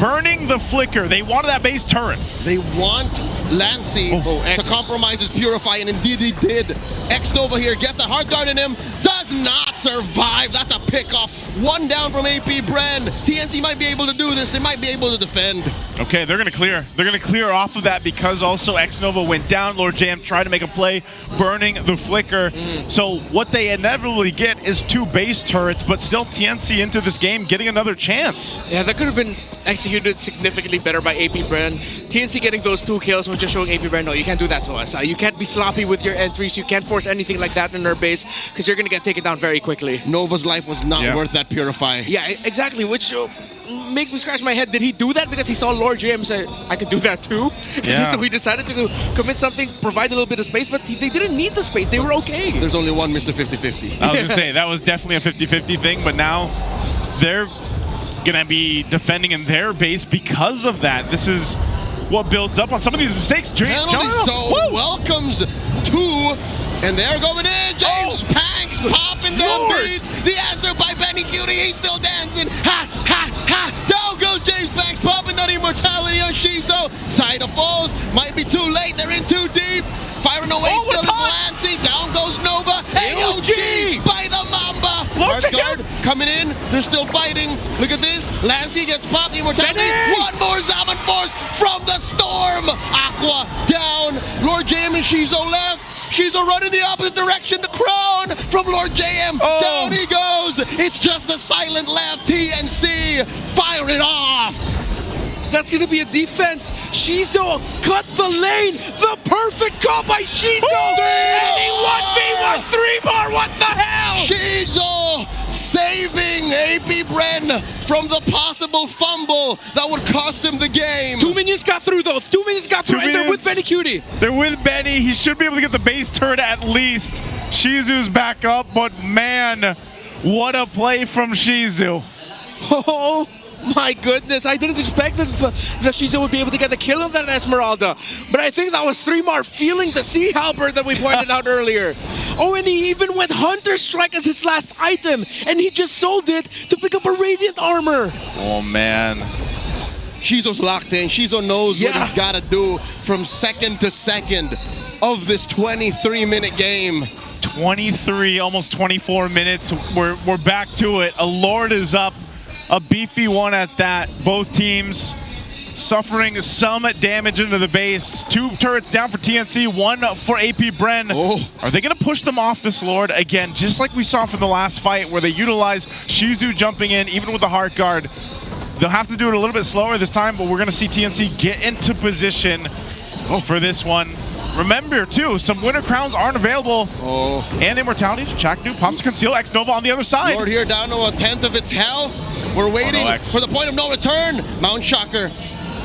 Speaker 12: burning the flicker. They wanted that base turret.
Speaker 13: They want Lancy to compromise his Purify, and indeed he did. X-Nova here gets the Hearthguard in him, does not survive. That's a pick-off. 1 down from APBREN. TNC might be able to do this. They might be able to defend.
Speaker 12: Okay, they're going to clear. They're going to clear off of that because also X-Nova went down. Lord Jam tried to make a play, burning the flicker. So what they inevitably get is 2 base turrets, but still TNC into this game getting another chance.
Speaker 14: Yeah, that could have been executed significantly better by APBREN. TNC getting those 2 kills was just showing APBR, no, you can't do that to us. You can't be sloppy with your entries. You can't force anything like that in our base because you're going to get taken down very quickly.
Speaker 13: Nova's life was not worth that Purify.
Speaker 14: Yeah, exactly, which makes me scratch my head. Did he do that because he saw Lord JM and said, I could do that too?
Speaker 12: Yeah.
Speaker 14: So he decided to commit something, provide a little bit of space, but they didn't need the space. They were okay.
Speaker 13: There's only one Mr. 50-50.
Speaker 12: I was going to say, that was definitely a 50-50 thing, but now they're going to be defending in their base because of that. This is what builds up on some of these mistakes.
Speaker 13: Penalty zone welcomes 2, and they're going in. James Panks popping them beats. The answer by Benny Cutie. He's still dancing. Ha, ha, ha. Down goes James Panks, popping that immortality on Shizo. Side of falls. Might be too late. They're in too deep. Firing away still is Lancey. Down goes Nova. AOG by the Mamba. Large guard coming in. They're still fighting. Look at this. Lancey gets popped. Immortality. One more Zaman Force from the storm. Aqua down. Lord JM and Shizo left. Shizo running the opposite direction. The crown from Lord JM. Down he goes. It's just a silent left. TNC. Fire it off.
Speaker 14: That's going to be a defense. Shizo cut the lane. The perfect call by Shizo. And he 1v1 3-bar. What the hell?
Speaker 13: Shizo saving APBR from the possible fumble that would cost him the game.
Speaker 14: 2 minions got through though. 2 minions got through, and they're with Benny Cutie.
Speaker 12: They're with Benny. He should be able to get the base turret at least. Shizu's back up, but man, what a play from Shizu.
Speaker 14: Oh my goodness, I didn't expect that Shizu would be able to get the kill on that Esmeralda. But I think that was 3-mar feeling the Sea Halberd that we pointed out earlier. Oh, and he even went Hunter Strike as his last item, and he just sold it to pick up a Radiant Armor.
Speaker 12: Oh man.
Speaker 13: Shizo's locked in. Shizo knows what he's got to do from second to second of this 23-minute game.
Speaker 12: 23, almost 24 minutes. We're back to it. A Lord is up. A beefy one at that. Both teams suffering some damage into the base. 2 turrets down for TNC, 1 for APBR. Are they going to push them off this Lord? Again, just like we saw from the last fight where they utilized Shizu jumping in, even with the Heart Guard. They'll have to do it a little bit slower this time, but we're going to see TNC get into position for this one. Remember, too, some Winter Crowns aren't available. And Immortality, Chakdu, pops Conceal, X-Nova on the other side.
Speaker 13: Lord here down to 1/10 of its health. We're waiting for the point of no return. Mount Shocker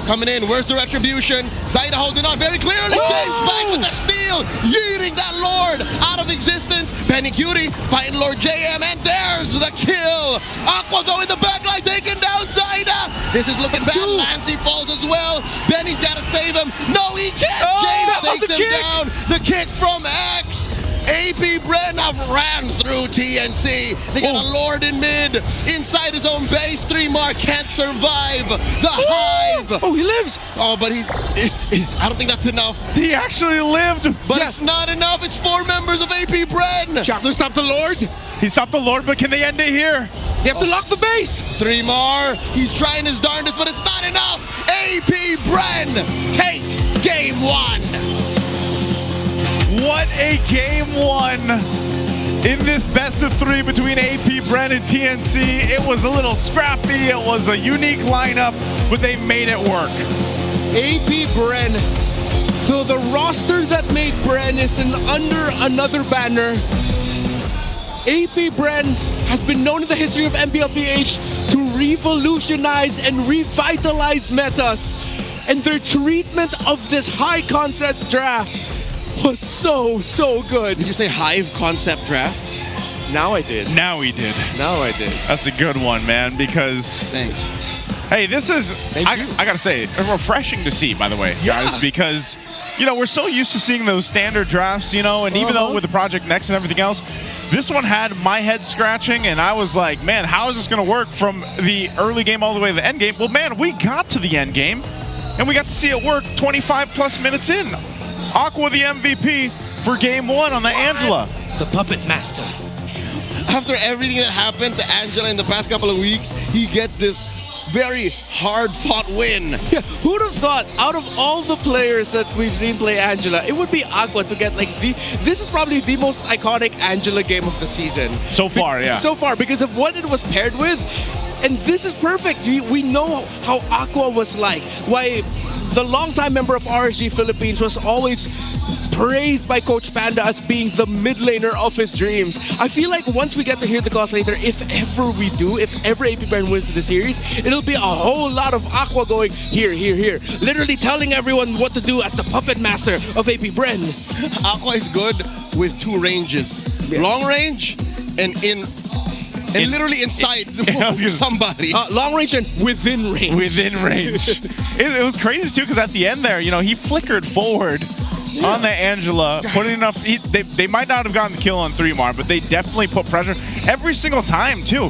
Speaker 13: coming in. Where's the retribution? Zaida holding on very clearly. James Bank with the steal, yeeting that Lord out of existence. Benny Cutie fighting Lord JM, and there's the kill. Aqua though in the backline taking down Zaida. This is looking bad. Lancey falls as well. Benny's got to save him. No, he can't. James takes him down. The kick from X. APBR have ran through TNC. They got a Lord in mid. Inside his own base, 3-mar can't survive the Hive.
Speaker 14: Oh, he lives.
Speaker 13: Oh, but I don't think that's enough.
Speaker 12: He actually lived.
Speaker 13: But it's not enough. It's 4 members of APBR.
Speaker 14: Chakdu stopped the Lord.
Speaker 12: He stopped the Lord, but can they end it here?
Speaker 14: They have to lock the base.
Speaker 13: 3-mar. He's trying his darndest, but it's not enough. APBR take game 1.
Speaker 12: What a game 1 in this best of 3 between APBR and TNC. It was a little scrappy. It was a unique lineup, but they made it work.
Speaker 14: APBR, so the roster that made Bren is under another banner. APBR has been known in the history of MLBB to revolutionize and revitalize metas. And their treatment of this high concept draft was so good.
Speaker 13: Did you say Hive concept draft?
Speaker 14: Now I did.
Speaker 12: Now we did.
Speaker 14: Now I did.
Speaker 12: That's a good one, man, because...
Speaker 13: Thanks.
Speaker 12: Hey, this is, I gotta say, refreshing to see, by the way, guys, because, you know, we're so used to seeing those standard drafts, you know, and even though with the Project Next and everything else, this one had my head scratching, and I was like, man, how is this gonna work from the early game all the way to the end game? Well, man, we got to the end game, and we got to see it work 25 plus minutes in. Aqua the MVP for game 1 on the Angela.
Speaker 15: The Puppet Master.
Speaker 13: After everything that happened to Angela in the past couple of weeks, he gets this very hard-fought win.
Speaker 14: Yeah, who'd have thought, out of all the players that we've seen play Angela, it would be Aqua to get like this is probably the most iconic Angela game of the season.
Speaker 12: So far, yeah.
Speaker 14: So far, because of what it was paired with. And this is perfect. We know how Aqua was like. Why the longtime member of RSG Philippines, was always praised by Coach Panda as being the mid laner of his dreams. I feel like once we get to hear the calls later, if ever we do, if ever APBR wins the series, it'll be a whole lot of Aqua going here, here, here. Literally telling everyone what to do as the puppet master of APBR.
Speaker 13: Aqua is good with 2 ranges. Long range and literally inside somebody.
Speaker 14: Long range and within range.
Speaker 12: Within range. It was crazy too, because at the end there, he flickered forward on the Angela, putting enough. They might not have gotten the kill on 3-Mar, but they definitely put pressure every single time too.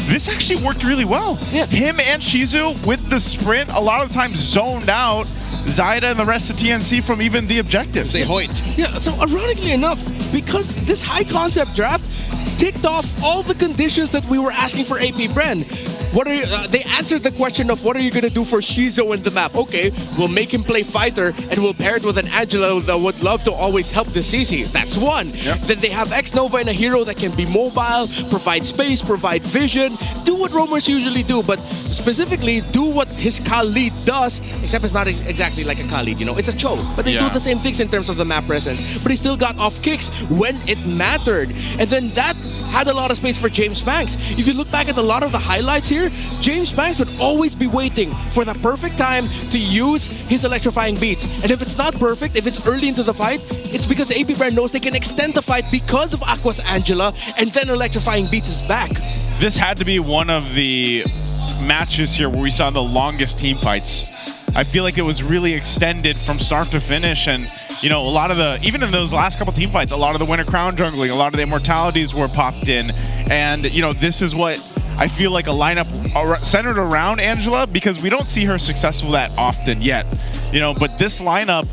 Speaker 12: This actually worked really well.
Speaker 14: Yeah.
Speaker 12: Him and Shizu with the sprint, a lot of the times zoned out Zaida and the rest of TNC from even the objectives.
Speaker 13: They hoit.
Speaker 14: Yeah, so ironically enough, because this high concept draft ticked off all the conditions that we were asking for APBR. They answered the question of what are you going to do for Shizu in the map? Okay, we'll make him play fighter and we'll pair it with an Angela that would love to always help the CC. That's one.
Speaker 12: Yep.
Speaker 14: Then they have X-Nova and a hero that can be mobile, provide space, provide vision, do what roamers usually do, but specifically do what his Khalid does, except it's not exactly like a Khalid, it's a Cho. But they do the same things in terms of the map presence. But he still got off kicks when it mattered. And then that had a lot of space for James Banks. If you look back at a lot of the highlights here, James Banks would always be waiting for the perfect time to use his electrifying beats. And if it's not perfect, if it's early into the fight, it's because APBR knows they can extend the fight because of Aqua's Angela, and then electrifying beats is back.
Speaker 12: This had to be one of the matches here where we saw the longest team fights. I feel like it was really extended from start to finish, and a lot of the, even in those last couple team fights, a lot of the Winter Crown jungling, a lot of the immortalities were popped in, and this is what I feel like a lineup centered around Angela, because we don't see her successful that often yet, but this lineup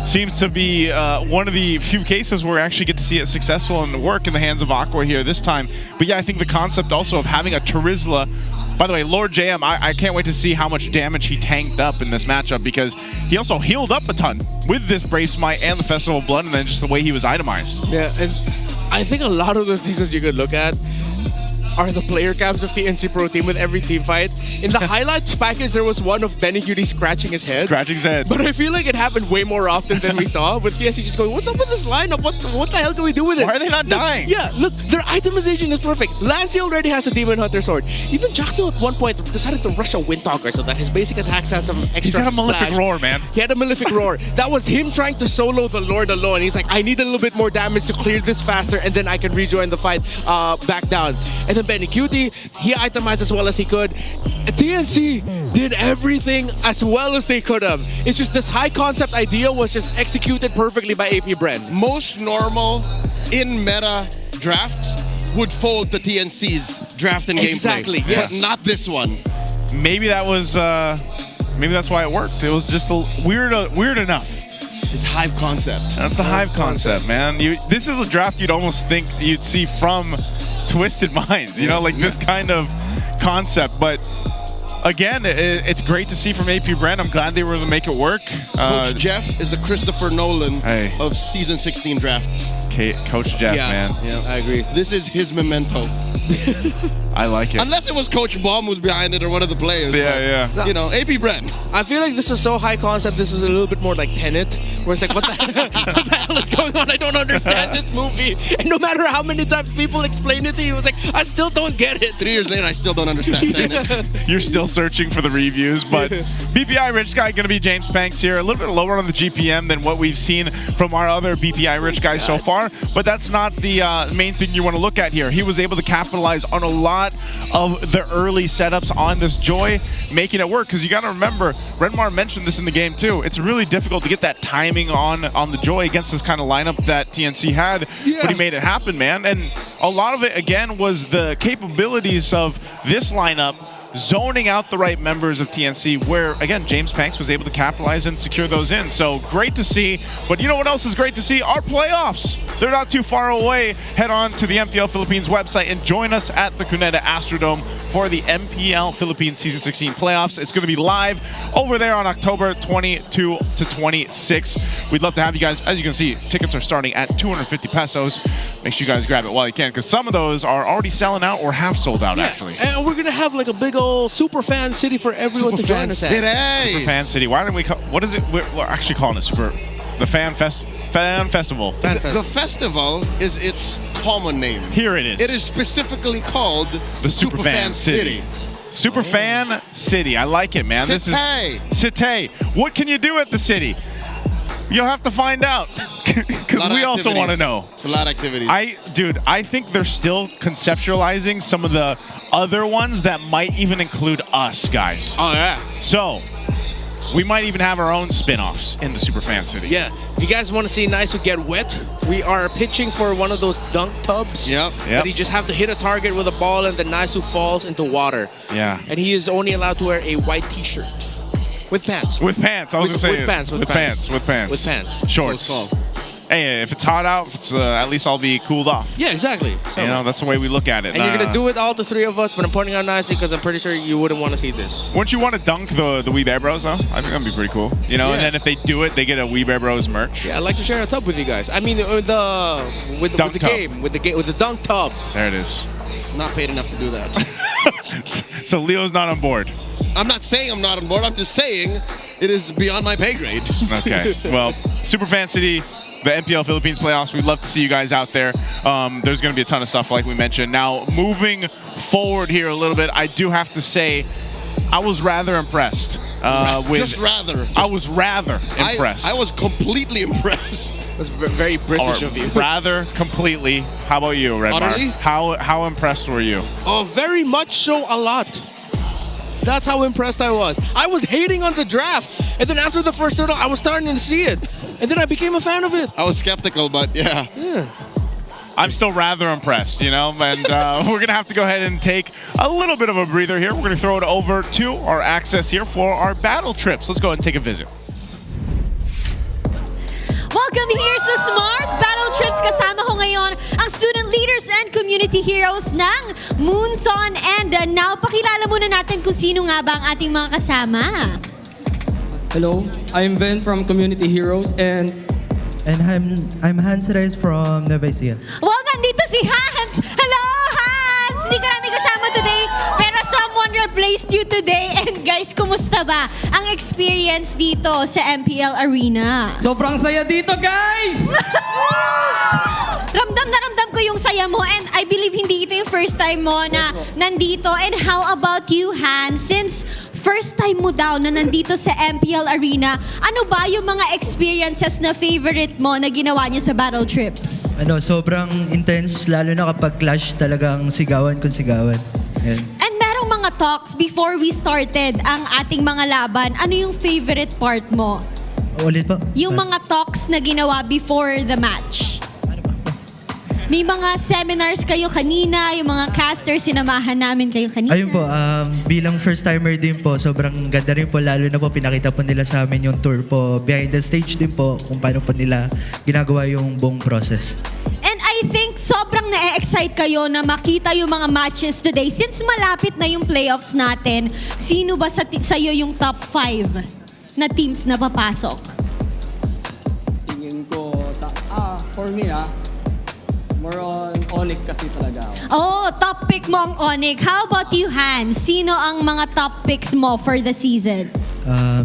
Speaker 12: seems to be one of the few cases where we actually get to see it successful and work in the hands of Aqua here this time. But yeah, I think the concept also of having a Terizla. By the way, Lord JM, I can't wait to see how much damage he tanked up in this matchup, because he also healed up a ton with this Brave Smite and the Festival of Blood, and then just the way he was itemized.
Speaker 14: Yeah, and I think a lot of the things that you could look at are the player cams of TNC Pro Team with every team fight. In the highlights package, there was one of Benny Cutie scratching his head.
Speaker 12: Scratching his head.
Speaker 14: But I feel like it happened way more often than we saw, with TNC just going, what's up with this lineup? What the hell can we do with it?
Speaker 12: Why are they not dying?
Speaker 14: Yeah, look, their itemization is perfect. Lancey already has a Demon Hunter sword. Even Jackno at one point decided to rush a Windtalker so that his basic attacks has some extra
Speaker 12: He's got a Malefic
Speaker 14: splash.
Speaker 12: Roar, man.
Speaker 14: He had a Malefic Roar. That was him trying to solo the Lord alone. He's like, I need a little bit more damage to clear this faster, and then I can rejoin the fight back down. And then Benny Cutie, he itemized as well as he could. TNC did everything as well as they could have. It's just this high concept idea was just executed perfectly by APBR.
Speaker 13: Most normal in meta drafts would fold to TNC's draft and gameplay.
Speaker 14: Exactly, yes.
Speaker 13: But not this one.
Speaker 12: Maybe that was maybe that's why it worked. It was just weird enough.
Speaker 13: It's Hive concept.
Speaker 12: That's the Hive concept, man. This is a draft you'd almost think you'd see from Twisted Minds, this kind of concept. But again, it's great to see from APBR. I'm glad they were able to make it work.
Speaker 13: Coach Jeff is the Christopher Nolan of Season 16 drafts.
Speaker 12: Coach Jeff, man.
Speaker 14: Yeah, I agree.
Speaker 13: This is his memento.
Speaker 12: I like it.
Speaker 13: Unless it was Coach Baum who's behind it or one of the players.
Speaker 12: Yeah,
Speaker 13: but, APBR.
Speaker 14: I feel like this was so high concept, this was a little bit more like Tenet, where it's like, what the hell is going on? I don't understand this movie. And no matter how many times people explain it to you, it was like, I still don't get it.
Speaker 13: 3 years later, I still don't understand Tenet.
Speaker 12: You're still searching for the reviews, but BPI Rich Guy going to be James Banks here. A little bit lower on the GPM than what we've seen from our other BPI Rich guys so far, but that's not the main thing you want to look at here. He was able to capitalize on a lot of the early setups on this Joy, making it work, because you got to remember, Redmar mentioned this in the game too, it's really difficult to get that timing on the Joy against this kind of lineup that TNC had, but he made it happen, man. And a lot of it, again, was the capabilities of this lineup zoning out the right members of TNC, where, again, James Banks was able to capitalize and secure those in. So great to see. But you know what else is great to see? Our playoffs. they're not too far away. Head on to the MPL Philippines website and join us at the Cuneta Astrodome for the MPL Philippines Season 16 playoffs. It's going to be live over there on October 22 to 26. We'd love to have you guys. As you can see, tickets are starting at 250 pesos. Make sure you guys grab it while you can, because some of those are already selling out or have sold out, actually.
Speaker 14: And we're going to have like a big old super fan city for everyone to join us at.
Speaker 12: Super Fan City. Why don't we call, what is it? We're actually calling it the Fan Festival.
Speaker 13: The festival is its common name.
Speaker 12: Here it is.
Speaker 13: It is specifically called
Speaker 12: the Super Fan City. Super Fan City. I like it, man. This is Cité. What can you do at the city? You'll have to find out, because we also want to know.
Speaker 13: It's a lot of activities.
Speaker 12: I think they're still conceptualizing some of the other ones that might even include us, guys.
Speaker 14: Oh, yeah.
Speaker 12: So, we might even have our own spin-offs in the Super Fan City.
Speaker 14: Yeah. If you guys want to see Nice get wet, we are pitching for one of those dunk tubs.
Speaker 12: Yep.
Speaker 14: That you just have to hit a target with a ball and then Nice falls into water.
Speaker 12: Yeah.
Speaker 14: And he is only allowed to wear a white t-shirt. With pants.
Speaker 12: With pants. I was going to say.
Speaker 14: With pants.
Speaker 12: With pants. With pants. Shorts. Hey, if it's hot out, at least I'll be cooled off.
Speaker 14: Yeah, exactly. So,
Speaker 12: you know, that's the way we look at it.
Speaker 14: And you're going to do it, all the three of us, but I'm pointing out nicely because I'm pretty sure you wouldn't want to see this.
Speaker 12: Wouldn't you want to dunk the Wee Bear Bros, though? I think that'd be pretty cool. You know, and then if they do it, they get a Wee Bear Bros merch.
Speaker 14: Yeah, I'd like to share a tub with you guys. I mean, with the dunk tub.
Speaker 12: There it is.
Speaker 13: Not paid enough to do that.
Speaker 12: So Leo's not on board.
Speaker 13: I'm not saying I'm not on board. I'm just saying it is beyond my pay grade.
Speaker 12: Okay. Well, Super Fan City, the MPL Philippines playoffs, we'd love to see you guys out there. There's going to be a ton of stuff like we mentioned. Now, moving forward here a little bit, I do have to say I was rather impressed.
Speaker 13: I was
Speaker 12: rather impressed.
Speaker 13: I was completely impressed.
Speaker 14: That's very British of you.
Speaker 12: Rather completely. How about you, Red Mar? How impressed were you?
Speaker 14: Oh, very much so, a lot. That's how impressed I was. I was hating on the draft, and then after the first turn, I was starting to see it, and then I became a fan of it.
Speaker 13: I was skeptical, but yeah.
Speaker 12: I'm still rather impressed, you know, and we're going to have to go ahead and take a little bit of a breather here. We're going to throw it over to our access here for our battle trips. Let's go ahead and take a visit.
Speaker 11: Welcome here sa Smart Battle Trips. Kasama ko ngayon ang student leaders and community heroes ng Moonton. And now, pakilala muna natin kung sino nga ba ang ating mga kasama.
Speaker 19: Hello, I'm Ben from Community Heroes and I'm Hans Reyes from Nueva Ecija.
Speaker 11: Well, nandito si Hans. Hello, Hans! Hindi ka namin kasama today, pero someone replaced you today. And guys, kumusta ba ang experience dito sa MPL Arena?
Speaker 19: Sobrang saya dito, guys!
Speaker 11: Ramdam na ramdam ko yung saya mo, and I believe hindi ito yung first time mo na nandito. And how about you, Hans? Since first time mo daw na nandito sa MPL Arena, ano ba yung mga experiences na favorite mo na ginawa niyo sa battle trips?
Speaker 19: Sobrang intense, lalo na kapag clash talagang sigawan kung sigawan. Yan.
Speaker 11: And merong mga talks before we started ang ating mga laban. Ano yung favorite part mo?
Speaker 19: Ulit po?
Speaker 11: Yung mga talks na ginawa before the match. May mga seminars kayo kanina, yung mga casters, sinamahan namin kayo kanina.
Speaker 19: Ayun po, bilang first timer din po, sobrang ganda rin po, lalo na po pinakita po nila sa amin yung tour po behind the stage din po, kung paano po nila ginagawa yung buong process.
Speaker 11: And I think sobrang na-excite kayo na makita yung mga matches today. Since malapit na yung playoffs natin, sino ba sa'yo yung top 5 na teams na papasok?
Speaker 20: Tingin ko for me more on ONIC kasi talaga ako.
Speaker 11: Oh, top pick mo ang ONIC. How about you, Hans? Sino ang mga top picks mo for the season?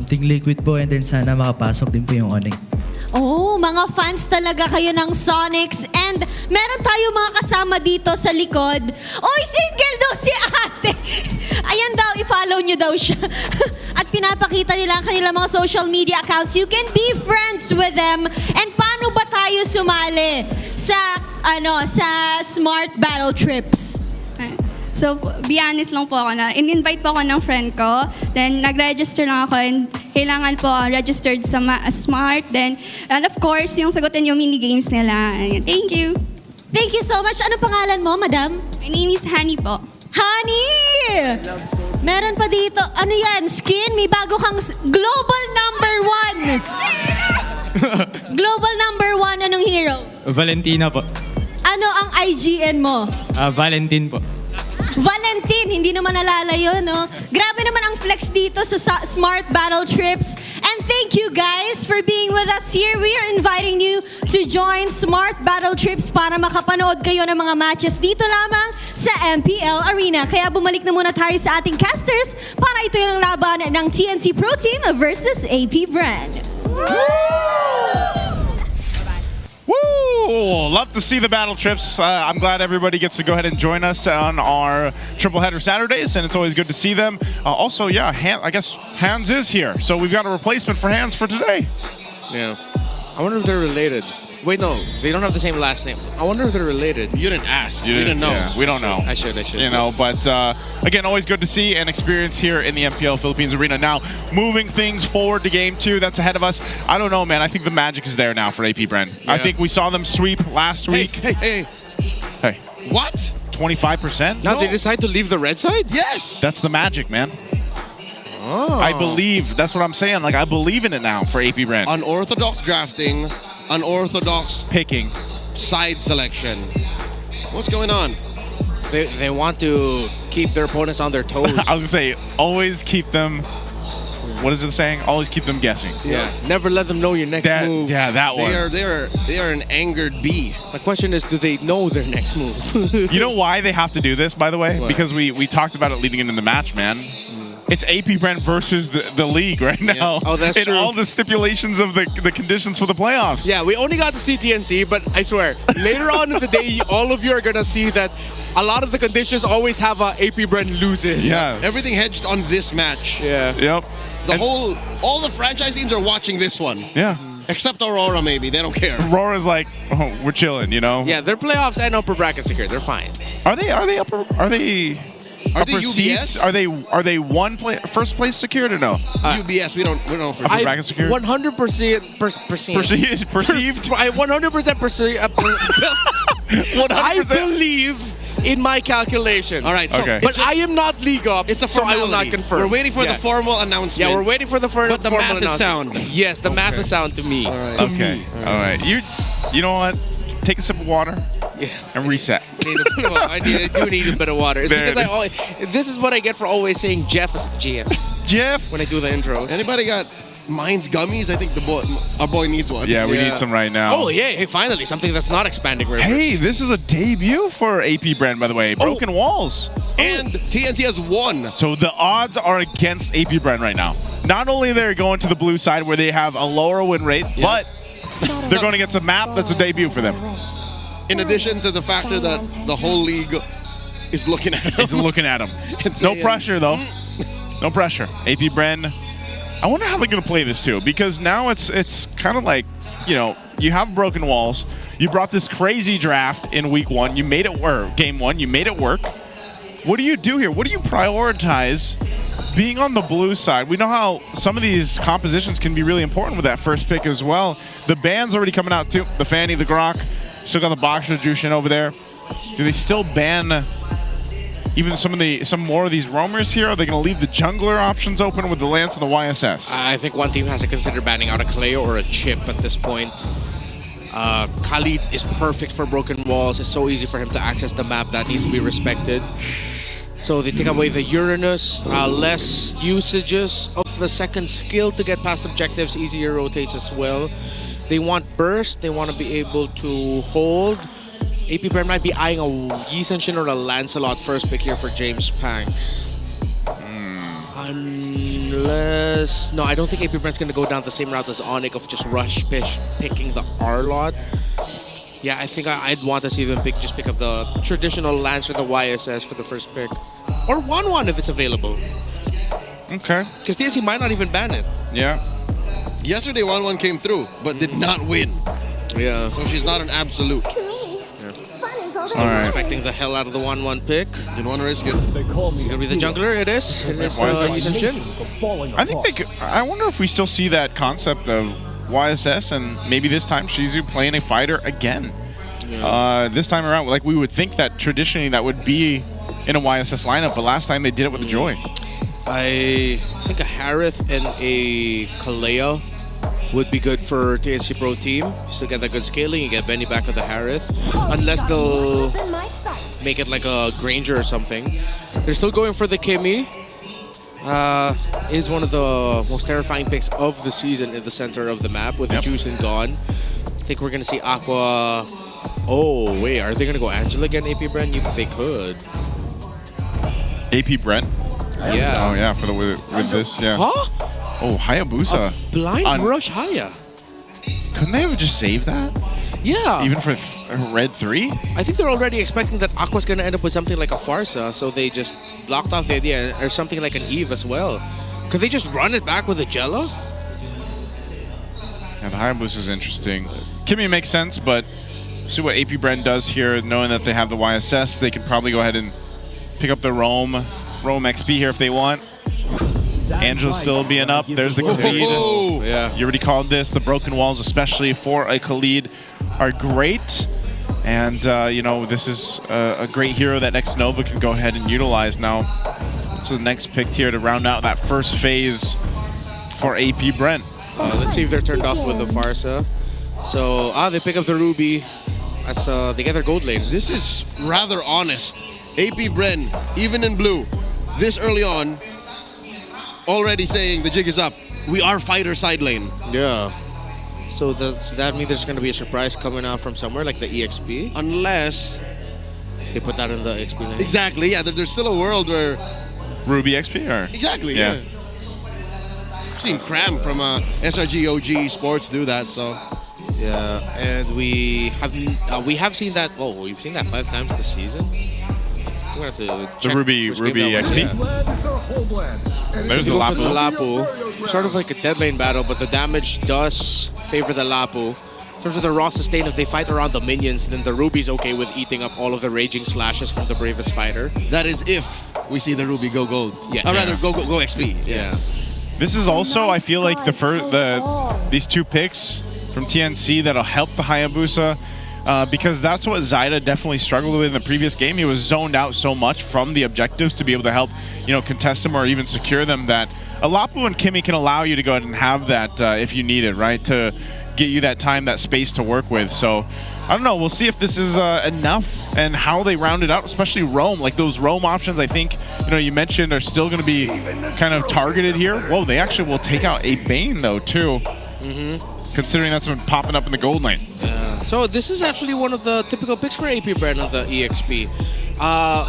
Speaker 19: Team Liquid po, and then sana makapasok din po yung ONIC.
Speaker 11: Oh, mga fans talaga kayo ng Sonics. And meron tayo mga kasama dito sa likod. Oy, single daw si ate! Ayan daw, i-follow nyo daw siya. At pinapakita nila ang kanilang mga social media accounts. You can be friends with them. And paano ba tayo sumali sa Smart Battle Trips?
Speaker 21: So, be honest lang po ako na in-invite po ako ng friend ko. Then, nag-register lang ako and kailangan po registered sa Smart. Then, and of course, yung sagutin yung mini-games nila. Thank you.
Speaker 11: Thank you so much. Ano pangalan mo, madam?
Speaker 21: My name is Honey po.
Speaker 11: Honey! Meron pa dito. Ano yan? Skin? May bago kang global number 1. Global number 1, anong hero?
Speaker 2: Valentina po.
Speaker 11: Ano ang IGN mo?
Speaker 2: Valentin po.
Speaker 11: Valentin, hindi naman nalalayo, no? Grabe naman ang flex dito sa Smart Battle Trips. And thank you guys for being with us here. We are inviting you to join Smart Battle Trips para makapanood kayo ng mga matches dito lamang sa MPL Arena. Kaya bumalik na muna tayo sa ating casters para ito yung laban ng TNC Pro Team versus AP Brand.
Speaker 12: Woo! Love to see the battle trips. I'm glad everybody gets to go ahead and join us on our triple header Saturdays, and it's always good to see them. Also, yeah, I guess Hans is here, so we've got a replacement for Hans for today.
Speaker 14: Yeah. I wonder if they're related. Wait, no, they don't have the same last name. I wonder if they're related.
Speaker 13: You didn't ask. We didn't know.
Speaker 12: Yeah, we don't know.
Speaker 14: I should.
Speaker 12: You know, but again, always good to see and experience here in the MPL Philippines Arena. Now, moving things forward to Game 2, that's ahead of us. I don't know, man. I think the magic is there now for AP Bren.
Speaker 14: Yeah.
Speaker 12: I think we saw them sweep last week.
Speaker 13: Hey. What?
Speaker 12: 25%?
Speaker 14: Now they decide to leave the red side?
Speaker 13: Yes!
Speaker 12: That's the magic, man.
Speaker 14: Oh.
Speaker 12: I believe. That's what I'm saying. Like, I believe in it now for AP Bren.
Speaker 13: Unorthodox drafting, unorthodox
Speaker 12: picking,
Speaker 13: side selection. What's going on?
Speaker 14: They want to keep their opponents on their toes.
Speaker 12: I was gonna say, always keep them. What is it saying? Always keep them guessing.
Speaker 14: Yeah. Never let them know your next move.
Speaker 12: Yeah, that one.
Speaker 13: They are an angered bee.
Speaker 14: My question is, do they know their next move?
Speaker 12: You know why they have to do this, by the way?
Speaker 14: What?
Speaker 12: Because we talked about it leading into the match, man. It's AP Brent versus the league right now.
Speaker 14: Yeah. Oh, that's true.
Speaker 12: And all the stipulations of the conditions for the playoffs.
Speaker 14: Yeah, we only got to see TNC, but I swear, later on in the day, all of you are going to see that a lot of the conditions always have a AP Brent loses.
Speaker 12: Yeah.
Speaker 13: Everything hedged on this match.
Speaker 14: Yeah.
Speaker 12: Yep.
Speaker 13: All the franchise teams are watching this one.
Speaker 12: Yeah.
Speaker 13: Except Aurora, maybe. They don't care.
Speaker 12: Aurora's like, oh, we're chilling, you know?
Speaker 14: Yeah, their playoffs and upper bracket secure. They're fine.
Speaker 12: Are they upper seats?
Speaker 13: UBS?
Speaker 12: Are they first place secured or no?
Speaker 13: UBS, we don't know for
Speaker 12: Upper bracket secured?
Speaker 14: 100%
Speaker 12: perceived.
Speaker 14: I 100% perceive. 100%. I believe in my calculations.
Speaker 13: All right, so
Speaker 14: but I am not league ops,
Speaker 13: it's a
Speaker 14: so I will not
Speaker 13: formality.
Speaker 14: confirm.
Speaker 13: We're waiting for the formal announcement.
Speaker 14: Yeah, we're waiting for the formal
Speaker 13: But the math is
Speaker 14: announcement.
Speaker 13: sound.
Speaker 14: Yes, the math is sound to me.
Speaker 13: All right.
Speaker 12: Okay. All right. You know what? Take a sip of water and reset.
Speaker 14: I do need a bit of water. It's
Speaker 12: There
Speaker 14: because this is what I get for always saying Jeff as
Speaker 12: Jeff
Speaker 14: when I do the intros.
Speaker 13: Anybody got Mind's gummies? I think our boy needs one.
Speaker 12: Yeah, we need some right now.
Speaker 14: Oh, yeah. Hey, finally, something that's not expanding rivers.
Speaker 12: Hey, this is a debut for AP Brand, by the way. Broken Walls.
Speaker 13: And TNC has won.
Speaker 12: So the odds are against AP Brand right now. Not only they're going to the blue side where they have a lower win rate, but they're going against a map that's a debut for them.
Speaker 13: In addition to the factor that the whole league is looking at him.
Speaker 12: It's looking at him. No pressure, though. No pressure. AP Bren. I wonder how they're going to play this, too, because now it's kind of like, you know, you have Broken Walls. You brought this crazy draft in week 1. You made it work. Game 1, you made it work. What do you do here? What do you prioritize being on the blue side? We know how some of these compositions can be really important with that first pick as well. The ban's already coming out, too. The Fanny, the Grok. Still got the Boxer Jushin over there. Do they still ban even some more of these roamers here? Are they going to leave the jungler options open with the Lance and the YSS?
Speaker 14: I think one team has to consider banning out a Clay or a Chip at this point. Khalid is perfect for Broken Walls. It's so easy for him to access the map. That needs to be respected. So they take away the Uranus, less usages of the second skill to get past objectives, easier rotates as well. They want burst, they want to be able to hold. AP Brand might be eyeing a Yi-Senshin or a Lancelot first pick here for James Panks. Unless... No, I don't think AP Brand's going to go down the same route as ONIC of just rush picking the R-Lot. Yeah, I think I'd want to see them pick up the traditional Lance or the YSS for the first pick. Or 1-1 if it's available.
Speaker 12: Okay.
Speaker 14: Because TNC might not even ban it.
Speaker 12: Yeah.
Speaker 13: Yesterday, 1-1 came through, but did not win.
Speaker 14: Yeah.
Speaker 13: So she's not an absolute.
Speaker 14: Still respecting the hell out of the 1-1 pick.
Speaker 13: Didn't want to risk it.
Speaker 14: It's gonna be the jungler. It is. It is Yi-Senshin.
Speaker 12: I think I wonder if we still see that concept of YSS and maybe this time Shizu playing a fighter again. Yeah. This time around, like we would think that traditionally that would be in a YSS lineup, but last time they did it with the Joy.
Speaker 14: I think a Harith and a Kalea would be good for TNC Pro team. You still get that good scaling. You get Benny back with the Harith. Unless they'll make it like a Granger or something. They're still going for the Kimmy. Is one of the most terrifying picks of the season in the center of the map with the juice and gone. I think we're going to see Aqua. Oh, wait. Are they going to go Angela again, AP Brent? You think they could?
Speaker 12: AP Brent?
Speaker 14: Yeah.
Speaker 12: Oh, yeah, for the with this, yeah.
Speaker 14: Huh?
Speaker 12: Oh, Hayabusa.
Speaker 14: A blind rush Haya.
Speaker 12: Couldn't they have just saved that?
Speaker 14: Yeah.
Speaker 12: Even for red 3?
Speaker 14: I think they're already expecting that Aqua's going to end up with something like a Farsa, so they just blocked off the idea, or something like an Eve as well. Could they just run it back with a Jello?
Speaker 12: Yeah, the Hayabusa is interesting. Kimmy makes sense, but see what AP Brent does here, knowing that they have the YSS, they can probably go ahead and pick up the Roam XP here if they want. Angela still being up. There's the Khalid.
Speaker 14: Yeah.
Speaker 12: You already called this. The broken walls, especially for a Khalid, are great. And, you know, this is a great hero that X Nova can go ahead and utilize now. So the next pick here to round out that first phase for AP Brent.
Speaker 14: Let's see if they're turned off with the Farsa. So, they pick up the Ruby as they get their gold lane.
Speaker 13: This is rather honest. AP Brent, even in blue, this early on, already saying the jig is up. We are fighter side lane.
Speaker 14: Yeah. So does that mean there's going to be a surprise coming out from somewhere, like the EXP?
Speaker 13: Unless
Speaker 14: they put that in the XP lane.
Speaker 13: Exactly, yeah. There's still a world where...
Speaker 12: Ruby XP, or?
Speaker 13: Exactly, yeah. I've seen Cram from SRG OG Sports do that, so...
Speaker 14: Yeah, and we have seen that... Oh, we've seen that 5 times this season? We're going to have to check
Speaker 12: the Ruby XP?
Speaker 14: Yeah.
Speaker 12: There's the Lapu.
Speaker 14: Lapu. Sort of like a dead lane battle, but the damage does favor the Lapu. In terms of the raw sustain, if they fight around the minions, then the Ruby's okay with eating up all of the raging slashes from the bravest fighter.
Speaker 13: That is if we see the Ruby go gold.
Speaker 14: Yeah.
Speaker 13: Or rather, go XP.
Speaker 14: Yeah.
Speaker 12: This is also, I feel like, these 2 picks from TNC that'll help the Hayabusa. Because that's what Zyda definitely struggled with in the previous game. He was zoned out so much from the objectives to be able to help, you know, contest them or even secure them, that Alapu and Kimmy can allow you to go ahead and have that if you need it, right? To get you that time, that space to work with. So, I don't know. We'll see if this is enough and how they round it out, especially Roam. Like those Roam options, I think, you know, you mentioned are still going to be kind of targeted here. Whoa, they actually will take out a Bane, though, too. Considering that's been popping up in the gold lane.
Speaker 14: So this is actually one of the typical picks for AP Brand on the EXP.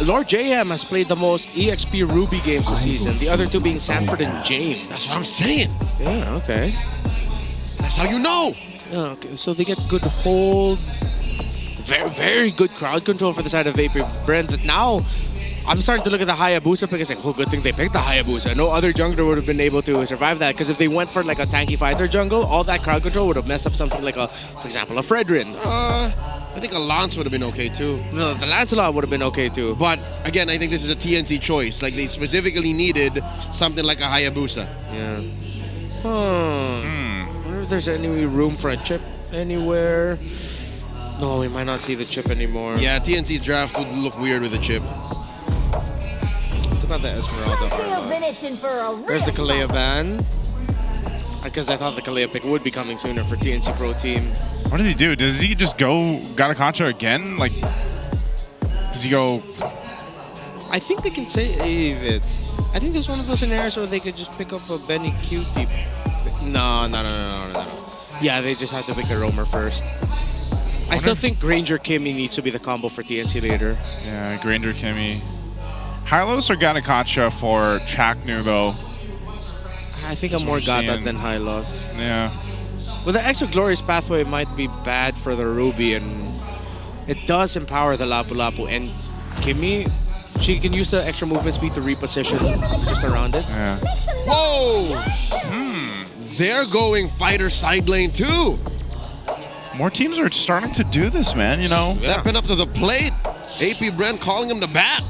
Speaker 14: Lord JM has played the most EXP Ruby games this season. The other 2 being Sanford and James.
Speaker 13: That's what I'm saying.
Speaker 14: Yeah, okay.
Speaker 13: That's how you know.
Speaker 14: Yeah, okay. So they get good hold. Very, very good crowd control for the side of AP Brand. Now, I'm starting to look at the Hayabusa pick and say, oh, good thing they picked the Hayabusa. No other jungler would have been able to survive that, because if they went for like a tanky fighter jungle, all that crowd control would have messed up something like for example, a Fredrin.
Speaker 13: I think a Lance would have been okay too.
Speaker 14: No, the Lancelot would have been okay too.
Speaker 13: But again, I think this is a TNC choice. Like they specifically needed something like a Hayabusa.
Speaker 14: Yeah. I wonder if there's any room for a chip anywhere. No, we might not see the chip anymore.
Speaker 13: Yeah, TNC's draft would look weird with a chip.
Speaker 14: About the Esmeralda. There's the Kalea ban. Because I thought the Kalea pick would be coming sooner for TNC Pro Team.
Speaker 12: What did he do? Does he just go Gatacontra again? Like, does he go...
Speaker 14: I think they can save it. I think there's one of those scenarios where they could just pick up a Benny Cutie. No. Yeah, they just have to pick the Roamer first. I still think Granger Kimmy needs to be the combo for TNC later.
Speaker 12: Yeah, Granger Kimmy. Hylos or Gatacontra for Chaknu, though?
Speaker 14: I think I'm more Gata than Hylos.
Speaker 12: Yeah.
Speaker 14: But the extra glorious pathway might be bad for the Ruby, and it does empower the Lapu Lapu. And Kimmy, she can use the extra movement speed to reposition just around it.
Speaker 12: Yeah.
Speaker 13: Whoa! They're going fighter side lane too.
Speaker 12: More teams are starting to do this, man, you know.
Speaker 13: Stepping up to the plate. AP Brent calling him to bat.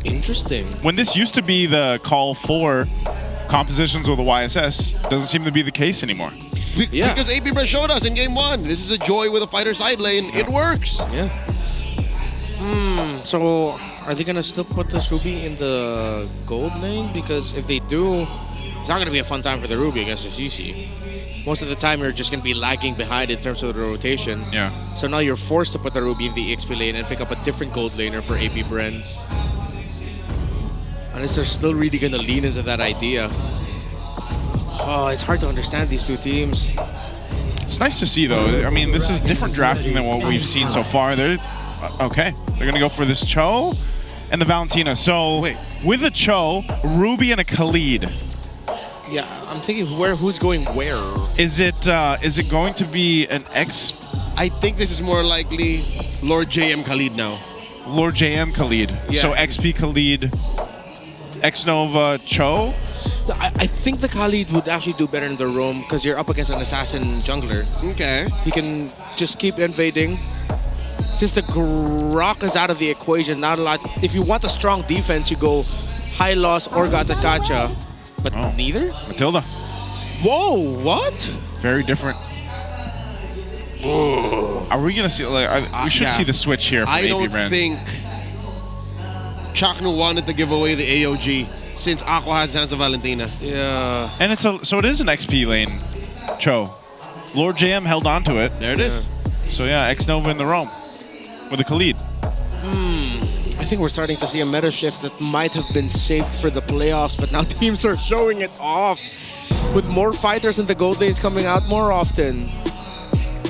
Speaker 14: Interesting.
Speaker 12: When this used to be the call for compositions with the YSS, doesn't seem to be the case anymore.
Speaker 13: Because AP Brent showed us in game 1. This is a joy with a fighter side lane. Yeah. It works.
Speaker 14: Yeah. So are they gonna still put this Ruby in the gold lane? Because if they do, It's not going to be a fun time for the Ruby against the CC. Most of the time, you're just going to be lagging behind in terms of the rotation.
Speaker 12: Yeah.
Speaker 14: So now you're forced to put the Ruby in the XP lane and pick up a different gold laner for AP Bren. Unless they're still really going to lean into that idea. Oh, it's hard to understand these two teams.
Speaker 12: It's nice to see, though. I mean, this is different drafting than what we've seen so far. They're okay. They're going to go for this Cho and the Valentina. So with a Cho, Ruby, and a Khalid.
Speaker 14: Yeah, I'm thinking who's going where?
Speaker 12: Is it going to be an X?
Speaker 13: I think this is more likely Lord JM Khalid now.
Speaker 12: Lord JM Khalid.
Speaker 13: Yeah.
Speaker 12: So XP Khalid, X Nova Cho.
Speaker 14: I think the Khalid would actually do better in the roam because you're up against an assassin jungler.
Speaker 13: Okay.
Speaker 14: He can just keep invading. Since the Grok is out of the equation, not a lot. If you want a strong defense, you go high loss or Gatakacha. But neither?
Speaker 12: Matilda.
Speaker 14: Whoa, what?
Speaker 12: Very different. Whoa. Are we going to see, we should see the switch here from
Speaker 13: I don't
Speaker 12: Brand.
Speaker 13: think Chaknu wanted to give away the AOG since Aqua has Hands of Valentina.
Speaker 14: Yeah.
Speaker 12: And so it is an XP lane, Cho. Lord JM held on to it.
Speaker 13: There it is.
Speaker 12: So yeah, X Nova in the roam with the Khalid.
Speaker 14: I think we're starting to see a meta shift that might have been saved for the playoffs, but now teams are showing it off with more fighters in the gold lanes coming out more often.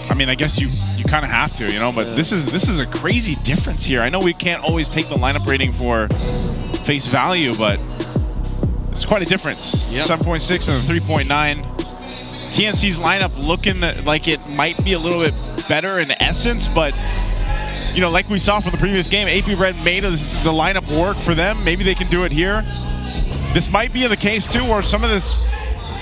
Speaker 12: I mean, I guess you kind of have to, you know, but this is a crazy difference here. I know we can't always take the lineup rating for face value, but it's quite a difference.
Speaker 13: Yep.
Speaker 12: 7.6 and a 3.9. TNC's lineup looking like it might be a little bit better in essence, but you know, like we saw from the previous game, APBR made the lineup work for them. Maybe they can do it here. This might be the case too, where some of this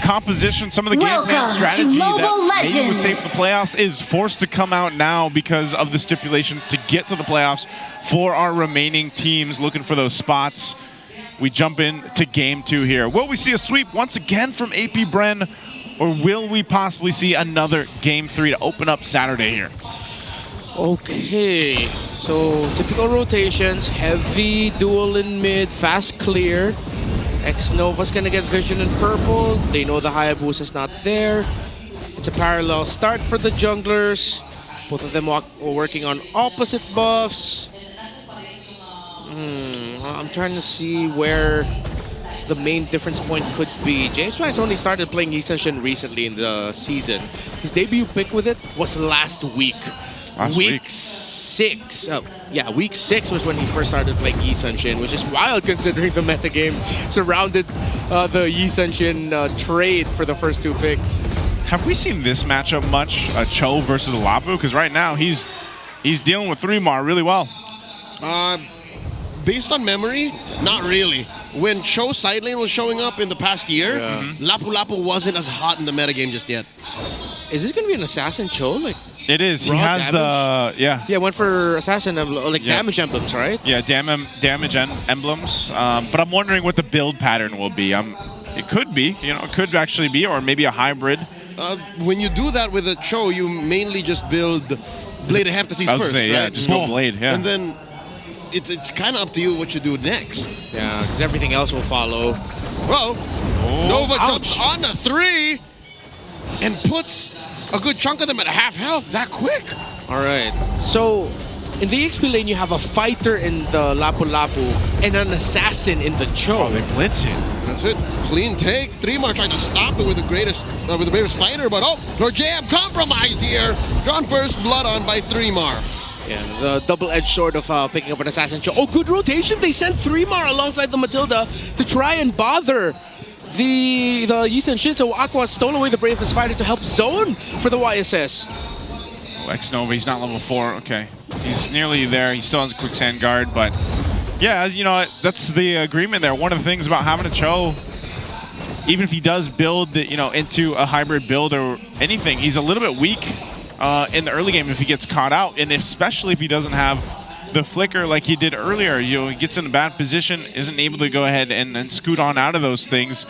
Speaker 12: composition, some of the game plan strategy that maybe would save the playoffs is forced to come out now because of the stipulations to get to the playoffs for our remaining teams looking for those spots. We jump in to game 2 here. Will we see a sweep once again from APBR, or will we possibly see another game 3 to open up Saturday here?
Speaker 14: Okay, so typical rotations, heavy duel in mid, fast clear. X-Nova's gonna get vision in purple. They know the Hayabusa's not there. It's a parallel start for the junglers. Both of them working on opposite buffs. I'm trying to see where the main difference point could be. James Wise only started playing Yi Sun-Shin recently in the season. His debut pick with it was last week. Week 6. Week 6 was when he first started playing Yi Sun-Shin, which is wild considering the metagame surrounded the Yi Sun-Shin trade for the first 2 picks.
Speaker 12: Have we seen this matchup much, Cho versus Lapu? Because right now he's dealing with 3-Mar really well.
Speaker 13: Based on memory, not really. When Cho side lane was showing up in the past year, Lapu Lapu wasn't as hot in the metagame just yet.
Speaker 14: Is this going to be an assassin Cho? Like,
Speaker 12: it is. He has
Speaker 14: damage?
Speaker 12: Yeah,
Speaker 14: went for assassin, damage emblems, right?
Speaker 12: Yeah, damage emblems. But I'm wondering what the build pattern will be. It could be, you know, it could actually be, or maybe a hybrid.
Speaker 13: When you do that with a Cho, you mainly just build Blade of Heptases first, right?
Speaker 12: Yeah, just go Blade, yeah.
Speaker 13: And then it's kind of up to you what you do next.
Speaker 14: Yeah, because everything else will follow.
Speaker 13: Well, Nova jumps on the 3 and puts a good chunk of them at half health that quick.
Speaker 14: All right. So in the XP lane, you have a fighter in the Lapu Lapu and an assassin in the Cho.
Speaker 12: Oh, they blitz it.
Speaker 13: That's it. Clean take. 3-Mar trying to stop it with the greatest fighter, but Lord JM compromised here. Drawn first blood on by 3-Mar.
Speaker 14: Yeah, the double-edged sword of picking up an assassin Cho. Oh, good rotation. They sent 3-Mar alongside the Matilda to try and bother the Yi Sun-Shin. So Aqua stole away the bravest fighter to help zone for the YSS.
Speaker 12: Oh, X-Nova, he's not level 4. Okay. He's nearly there. He still has a quicksand guard, but yeah, you know, that's the agreement there. One of the things about having a Cho, even if he does build, into a hybrid build or anything, he's a little bit weak in the early game if he gets caught out, and especially if he doesn't have the flicker like he did earlier. You know, he gets in a bad position, isn't able to go ahead and scoot on out of those things.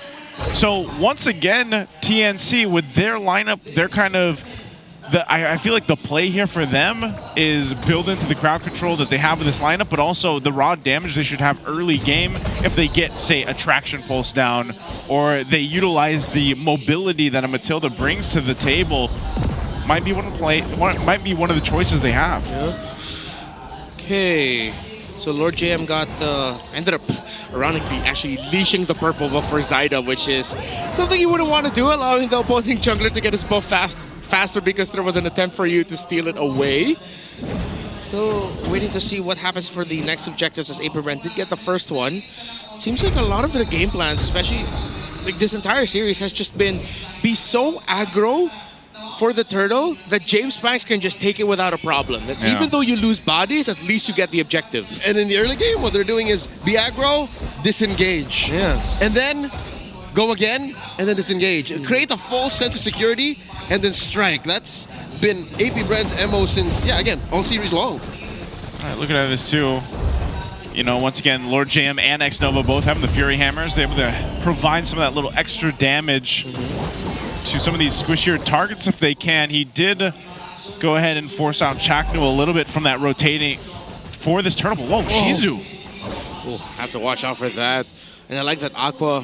Speaker 12: So once again, TNC with their lineup, they're kind of I feel like the play here for them is build into the crowd control that they have with this lineup, but also the raw damage they should have early game if they get, say, a traction pulse down, or they utilize the mobility that a Matilda brings to the table. Might be one of the choices they have.
Speaker 14: Yeah. Okay, so Lord JM got ended up ironically actually leashing the purple buff for Zyda, which is something you wouldn't want to do, allowing the opposing jungler to get his buff faster because there was an attempt for you to steal it away. Still waiting to see what happens for the next objectives, as APBR did get the first one. Seems like a lot of their game plans, especially like this entire series, has just been be so aggro for the turtle that James Banks can just take it without a problem. That even though you lose bodies, at least you get the objective.
Speaker 13: And in the early game, what they're doing is be aggro, disengage.
Speaker 14: Yeah.
Speaker 13: And then go again, and then disengage. Create a false sense of security, and then strike. That's been APBR's MO since, again, all series long.
Speaker 12: All right, looking at this too. You know, once again, Lord JM and Xnova both having the Fury Hammers. They're able to provide some of that little extra damage to some of these squishier targets if they can. He did go ahead and force out Chaknu a little bit from that rotating for this turtle. Whoa, Shizu.
Speaker 14: Oh, have to watch out for that. And I like that Aqua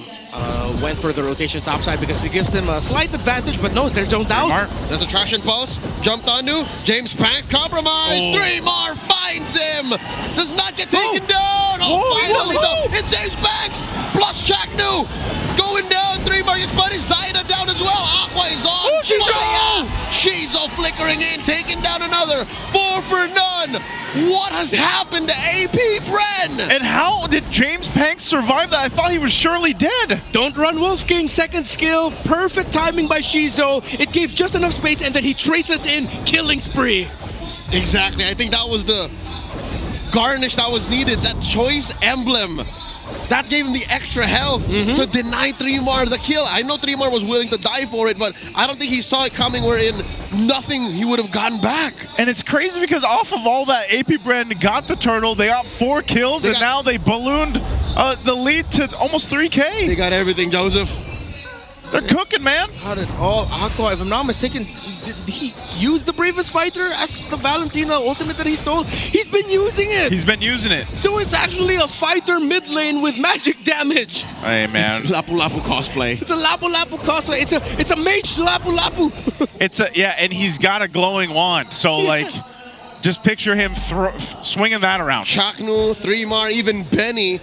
Speaker 14: went for the rotation topside because it gives them a slight advantage, but no, they're zoned out.
Speaker 13: That's a traction pulse. Jumped onto. James Pank compromised. 3mar finds him. Does not get taken down. Finally though. It's James Banks plus Chaknu. Going down. 3mar gets buddy. Zyda down as well. Aqua is on. Shizo flickering in. Taking down another. 4 for none. What has happened to APBR?
Speaker 12: And how did James Panks survive that? I thought he was surely dead.
Speaker 14: Don't run Wolf King, second skill. Perfect timing by Shizo. It gave just enough space and then he traceless in, killing spree.
Speaker 13: Exactly. I think that was the garnish that was needed. That choice emblem. That gave him the extra health to deny 3mar the kill. I know 3mar was willing to die for it, but I don't think he saw it coming wherein nothing he would have gotten back.
Speaker 12: And it's crazy because off of all that, APBR got the turtle, they got 4 kills, and now they ballooned the lead to almost 3K.
Speaker 13: They got everything, Joseph.
Speaker 12: They're cooking, man.
Speaker 14: How did Aqua, if I'm not mistaken, did he use the Bravest Fighter as the Valentina ultimate that he stole? He's been using it.
Speaker 12: He's been using it.
Speaker 14: So it's actually a fighter mid lane with magic damage.
Speaker 12: Hey, man.
Speaker 13: It's Lapu Lapu cosplay.
Speaker 14: It's a Lapu Lapu cosplay. It's a mage Lapu Lapu.
Speaker 12: And he's got a glowing wand. So like, just picture him swinging that around.
Speaker 13: Chaknu, 3mar, even Benny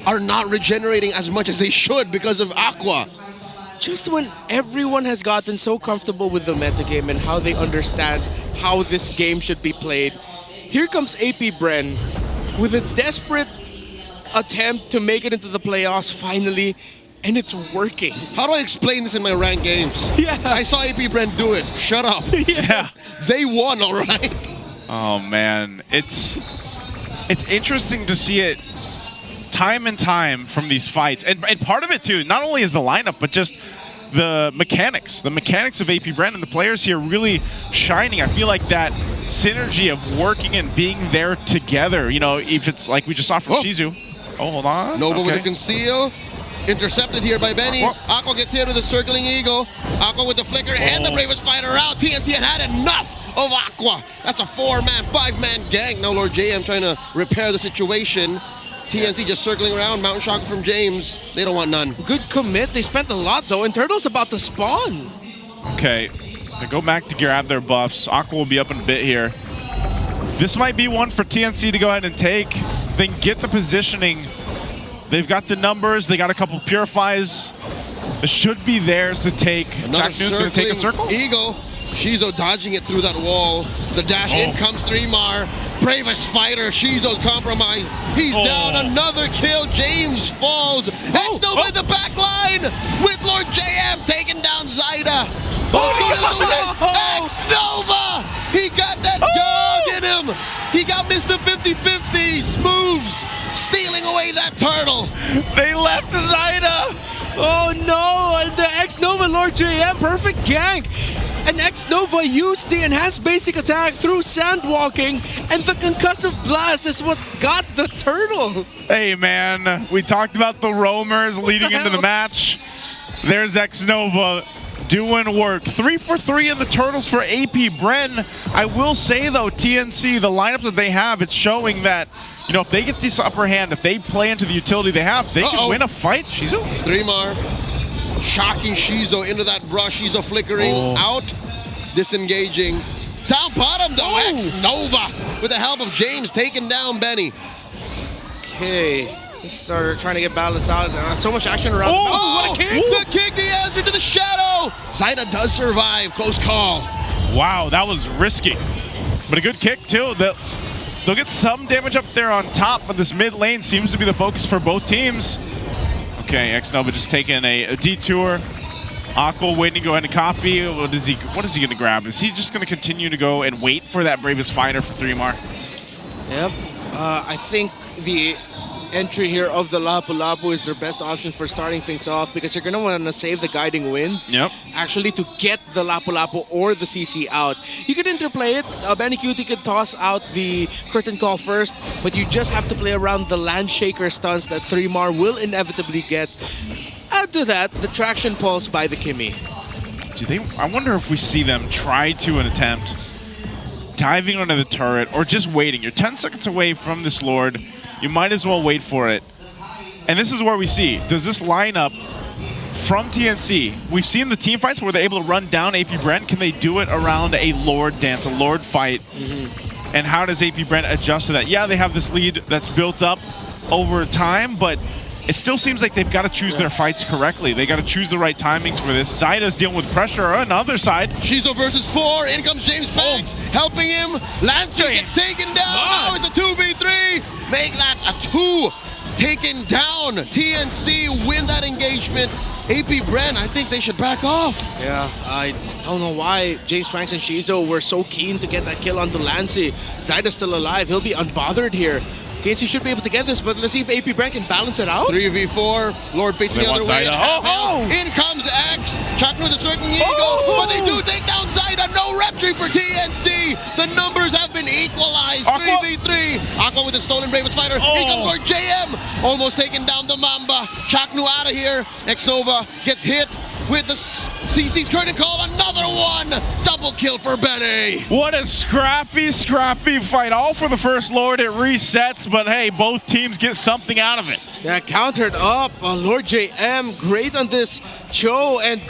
Speaker 13: are not regenerating as much as they should because of Aqua.
Speaker 14: Just when everyone has gotten so comfortable with the metagame and how they understand how this game should be played, here comes APBR with a desperate attempt to make it into the playoffs finally, and it's working.
Speaker 13: How do I explain this in my ranked games? I saw APBR do it. Shut up. They won, all right?
Speaker 12: Oh, man. It's interesting to see it time and time from these fights. And part of it, too, not only is the lineup, but just the mechanics. The mechanics of APBR and the players here really shining. I feel like that synergy of working and being there together, you know, if it's like we just saw from Shizu. Oh, hold on.
Speaker 13: Nova with a conceal. Intercepted here by Benny. Aqua gets hit with a circling eagle. Aqua with the flicker and the Bravest Fighter out. TNC had enough of Aqua. That's a 4-man, 5-man gang. Now Lord JM trying to repair the situation. TNC just circling around. Mountain Shock from James. They don't want none.
Speaker 14: Good commit. They spent a lot though, and Turtle's about to spawn.
Speaker 12: Okay, they go back to grab their buffs. Aqua will be up in a bit here. This might be one for TNC to go ahead and take. Then get the positioning. They've got the numbers. They got a couple purifies. It should be theirs to take.
Speaker 13: Another
Speaker 12: going to take a circle.
Speaker 13: Eagle. Shizo dodging it through that wall. The dash in comes 3mar. Bravest Fighter. Shizo's compromised. He's down. Another kill. James falls. Xnova in the back line with Lord JM taking down Zyda. Xnova! He got that dog in him. He got Mr. 50-50. Smooths stealing away that turtle.
Speaker 12: They left Zyda.
Speaker 14: Oh no! And the Xnova Lord JM perfect gank. And Xnova used the enhanced basic attack through sandwalking, and the concussive blast is what got the turtle.
Speaker 12: Hey man, we talked about the roamers leading into the match. There's Xnova doing work. 3 for 3 in the turtles for AP Bren. I will say though, TNC, the lineup that they have, it's showing that, you know, if they get this upper hand, if they play into the utility they have, they can win a fight. Shizu.
Speaker 13: 3mar. Shocking Shizu into that brush. Shizu flickering out. Disengaging. Down bottom though, X-Nova with the help of James taking down Benny.
Speaker 14: Okay. Just started trying to get balanced out. So much action around.
Speaker 13: Oh,
Speaker 14: what a kick!
Speaker 13: The kick, the answer to the shadow. Zaida does survive. Close call.
Speaker 12: Wow, that was risky. But a good kick too. They'll get some damage up there on top, but this mid lane seems to be the focus for both teams. Okay, X-Nova just taking a detour. Aqua waiting to go ahead and copy. What is he going to grab? Is he just going to continue to go and wait for that Bravest Fighter for 3mar?
Speaker 14: Yep. I think the entry here of the Lapu Lapu is their best option for starting things off, because you're going to want to save the Guiding Wind.
Speaker 12: Yep.
Speaker 14: Actually, to get the Lapu Lapu or the CC out. You could interplay it. Benny Cutie could toss out the Curtain Call first, but you just have to play around the Land Shaker stunts that 3mar will inevitably get. Add to that, the Traction Pulse by the Kimi.
Speaker 12: I wonder if we see them try to an attempt diving under the turret or just waiting. You're 10 seconds away from this Lord. You might as well wait for it. And this is where we see, does this lineup from TNC, we've seen the team fights where they're able to run down AP Brent. Can they do it around a Lord dance, a Lord fight? And how does AP Brent adjust to that? Yeah, they have this lead that's built up over time, but it still seems like they've got to choose their fights correctly. They got to choose the right timings for this. Zaida's dealing with pressure on the other side.
Speaker 13: Shizu versus 4. In comes James Banks, helping him. Lancer gets taken down. Now it's a 2v3. Make that a 2. Taken down. TNC win that engagement. AP Bren, I think they should back off.
Speaker 14: Yeah, I don't know why James Banks and Shizu were so keen to get that kill onto Lancy. Zaida's still alive. He'll be unbothered here. TNC should be able to get this, but let's see if AP Brent can balance it out.
Speaker 13: 3v4. Lord facing the other way. In comes X. Chakra with a certain ego, but they do take down Zaida. No rep tree for TNC. The numbers have been equalized. 3v3. Aqua with a stolen Bravest Fighter. Here comes Lord JM. Almost taking down the Mamba. Chaknu out of here. X-Nova gets hit with the CC's Curtain Call. Another one. Double kill for Benny.
Speaker 12: What a scrappy fight. All for the first Lord. It resets, but hey, both teams get something out of it.
Speaker 14: Yeah, countered up. Lord JM, great on this Cho, and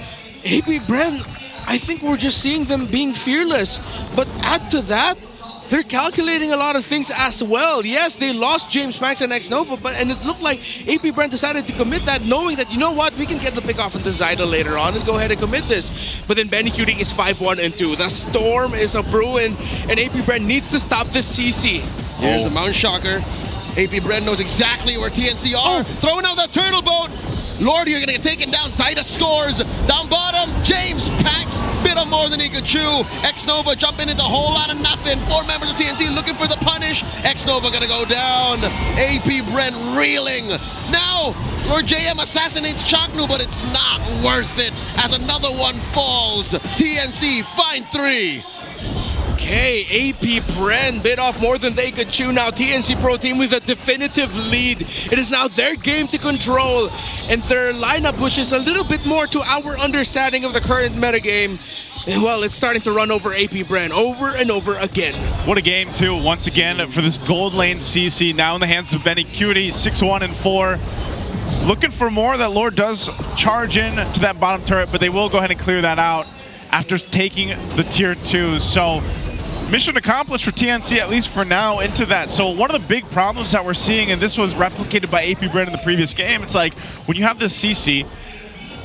Speaker 14: AP Bren, I think we're just seeing them being fearless. But add to that, they're calculating a lot of things as well. Yes, they lost James Banks and X-Nova, and it looked like AP Brent decided to commit that, knowing that, you know what, we can get the pick off into Zaida later on. Let's go ahead and commit this. But then Benny Cutie is 5-1 and 2. The storm is a brewing, and AP Brent needs to stop this CC.
Speaker 13: Here's the Mount Shocker. AP Brent knows exactly where TNC are. Throwing out that turtle boat. Lord, you're gonna get taken down. Zaida scores. Down bottom, James Banks. Bit of more than he could chew. X-Nova jumping into a whole lot of nothing. 4 members of TNC looking for the punish. X-Nova gonna go down. AP Brent reeling. Now, Lord JM assassinates Chaknu, but it's not worth it as another one falls. TNC find 3.
Speaker 14: Okay, AP Bren bit off more than they could chew. Now TNC Pro Team with a definitive lead. It is now their game to control, and their lineup, which is a little bit more to our understanding of the current metagame, well, it's starting to run over AP Bren over and over again.
Speaker 12: What a game too, once again, for this gold lane CC, now in the hands of Benny Cutie, 6-1 and 4. Looking for more. That Lord does charge in to that bottom turret, but they will go ahead and clear that out after taking the tier 2. So mission accomplished for TNC, at least for now, into that. So one of the big problems that we're seeing, and this was replicated by AP Bren in the previous game, it's like when you have this CC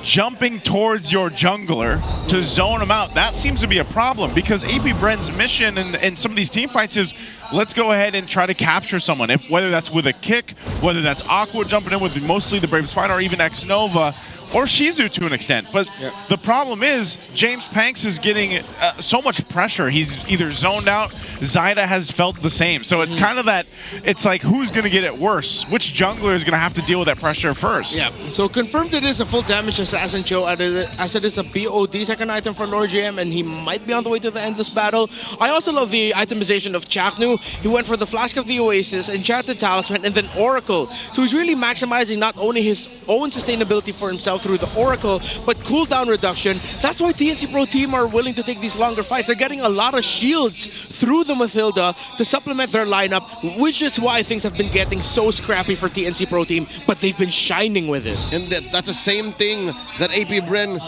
Speaker 12: jumping towards your jungler to zone him out, that seems to be a problem, because AP Bren's mission in some of these team fights is, let's go ahead and try to capture someone, whether that's with a kick, whether that's Aqua jumping in with mostly the Bravest Fighter, or even X-Nova, or Shizu to an extent. But the problem is James Banks is getting so much pressure. He's either zoned out. Zaida has felt the same. So it's kind of that, it's like, who's going to get it worse? Which jungler is going to have to deal with that pressure first?
Speaker 14: Yeah, so confirmed it is a full damage Assassin Cho, as it is a BOD second item for Lord GM, and he might be on the way to the Endless Battle. I also love the itemization of Chaknu. He went for the Flask of the Oasis, Enchanted Talisman, and then Oracle. So he's really maximizing not only his own sustainability for himself, MPL through the Oracle, but cooldown reduction. That's why TNC Pro Team are willing to take these longer fights. They're getting a lot of shields through the Mathilda to supplement their lineup, which is why things have been getting so scrappy for TNC Pro Team, but they've been shining with it.
Speaker 13: And that's the same thing that AP Bren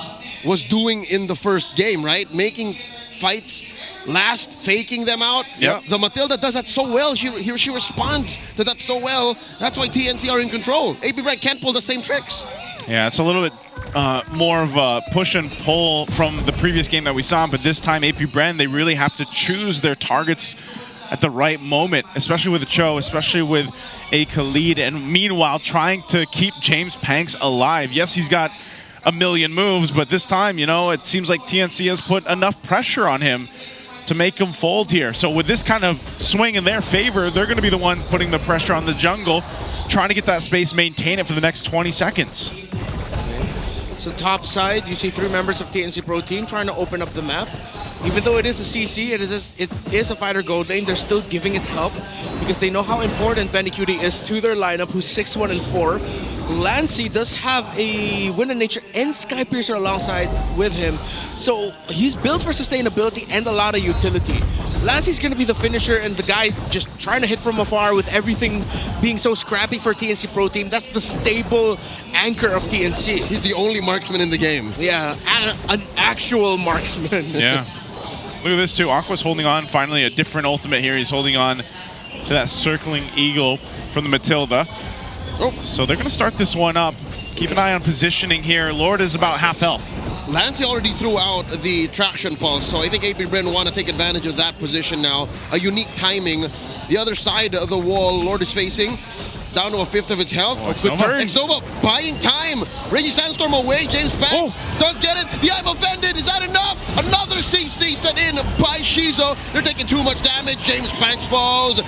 Speaker 13: was doing in the first game, right? Making fights last, faking them out.
Speaker 12: Yep.
Speaker 13: The Matilda does that so well. She responds to that so well. That's why TNC are in control. AP Bren can't pull the same tricks.
Speaker 12: Yeah, it's a little bit more of a push and pull from the previous game that we saw, but this time AP Bren, they really have to choose their targets at the right moment, especially with a Cho, especially with a Khalid, and meanwhile trying to keep James Panks alive. Yes, he's got a million moves, but this time, you know, it seems like TNC has put enough pressure on him to make him fold here. So with this kind of swing in their favor, they're going to be the one putting the pressure on the jungle, trying to get that space, maintain it for the next 20 seconds.
Speaker 14: So top side, you see 3 members of TNC Pro Team trying to open up the map. Even though it is a CC, it is a fighter gold lane, they're still giving it help because they know how important Benny Cutie is to their lineup, who's 6-1 and 4. Lancy does have a Wind of Nature and Sky Piercer alongside with him, so he's built for sustainability and a lot of utility. Lancy's going to be the finisher and the guy just trying to hit from afar with everything being so scrappy for TNC Pro Team. That's the stable anchor of TNC.
Speaker 13: He's the only marksman in the game.
Speaker 14: Yeah, an actual marksman.
Speaker 12: Yeah. Look at this too. Aqua's holding on. Finally, a different ultimate here. He's holding on to that circling eagle from the Matilda.
Speaker 13: Oh.
Speaker 12: So they're going to start this one up. Keep an eye on positioning here. Lord is about half health.
Speaker 13: Lancey already threw out the traction pulse, so I think AP Bren want to take advantage of that position now. A unique timing. The other side of the wall, Lord is facing. Down to a fifth of its health.
Speaker 12: Oh, good turn.
Speaker 13: Xnova buying time. Reggie Sandstorm away. James Banks does get it. The I'm offended. Is that enough? Another CC set in by Shizo. They're taking too much damage. James Banks falls.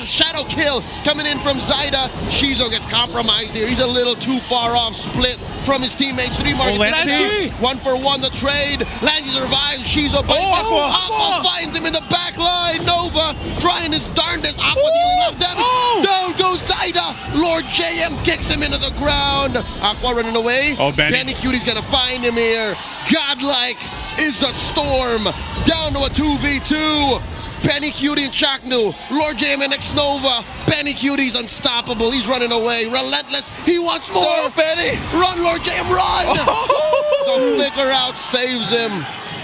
Speaker 13: Shadow kill coming in from Zyda. Shizo gets compromised here. He's a little too far off. Split from his teammates. 3 marks.
Speaker 12: Lancy.
Speaker 13: 1-for-1 the trade. Lancy survives. Shizo Aqua finds him in the back line. Nova trying his darndest. Aqua dealing a lot of damage. Down goes Zyda. Lord JM kicks him into the ground. Aqua running away. Benny Cutie's gonna find him here. Godlike is the storm. Down to a 2v2. Benny Cutie and Chaknu. Lord JM and Xnova. Benny Cutie's unstoppable. He's running away. Relentless. He wants more. Benny. Run, Lord JM, run. The flicker out saves him.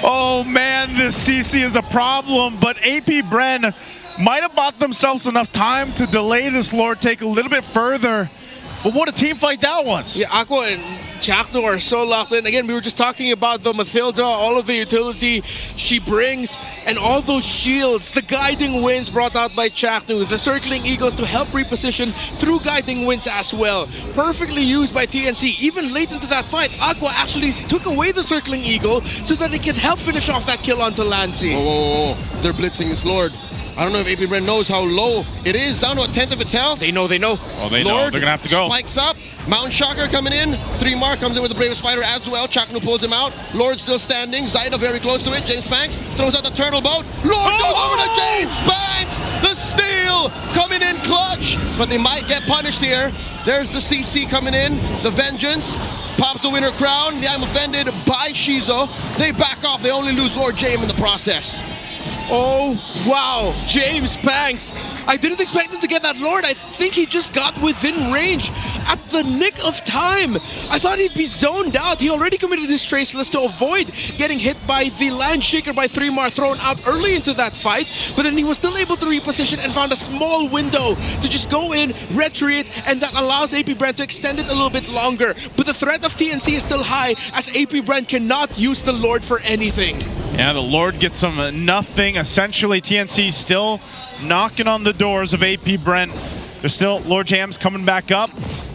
Speaker 12: Oh man, this CC is a problem, but AP Bren might have bought themselves enough time to delay this Lord take a little bit further. But what a team fight that was.
Speaker 14: Yeah, Aqua and Chakno are so locked in. Again, we were just talking about the Mathilda, all of the utility she brings, and all those shields, the guiding winds brought out by Chakno, the circling eagles to help reposition through guiding winds as well. Perfectly used by TNC. Even late into that fight, Aqua actually took away the circling eagle so that it can help finish off that kill onto Lancy.
Speaker 13: Whoa. They're blitzing this Lord. I don't know if AP Bren knows how low it is. Down to a 10th of its health.
Speaker 14: They know.
Speaker 12: Oh, they know. They're going to have to go.
Speaker 13: Spikes up. Mount Shocker coming in. 3 mark comes in with the bravest fighter as well. Chaknu pulls him out. Lord still standing. Zyda very close to it. James Banks throws out the turtle boat. Lord goes over to James Banks. The steal coming in clutch. But they might get punished here. There's the CC coming in. The Vengeance. Pops the winner crown. The I'm offended by Shizo. They back off. They only lose Lord JM in the process.
Speaker 14: Oh, wow. James Banks. I didn't expect him to get that Lord. I think he just got within range at the nick of time. I thought he'd be zoned out. He already committed his traceless to avoid getting hit by the Land Shaker by 3-Mar thrown out early into that fight. But then he was still able to reposition and found a small window to just go in, retreat, and that allows AP Bren to extend it a little bit longer. But the threat of TNC is still high as AP Bren cannot use the Lord for anything.
Speaker 12: Yeah, the Lord gets some nothing. Essentially, TNC still knocking on the doors of AP Bren. There's still Lord JM's coming back up.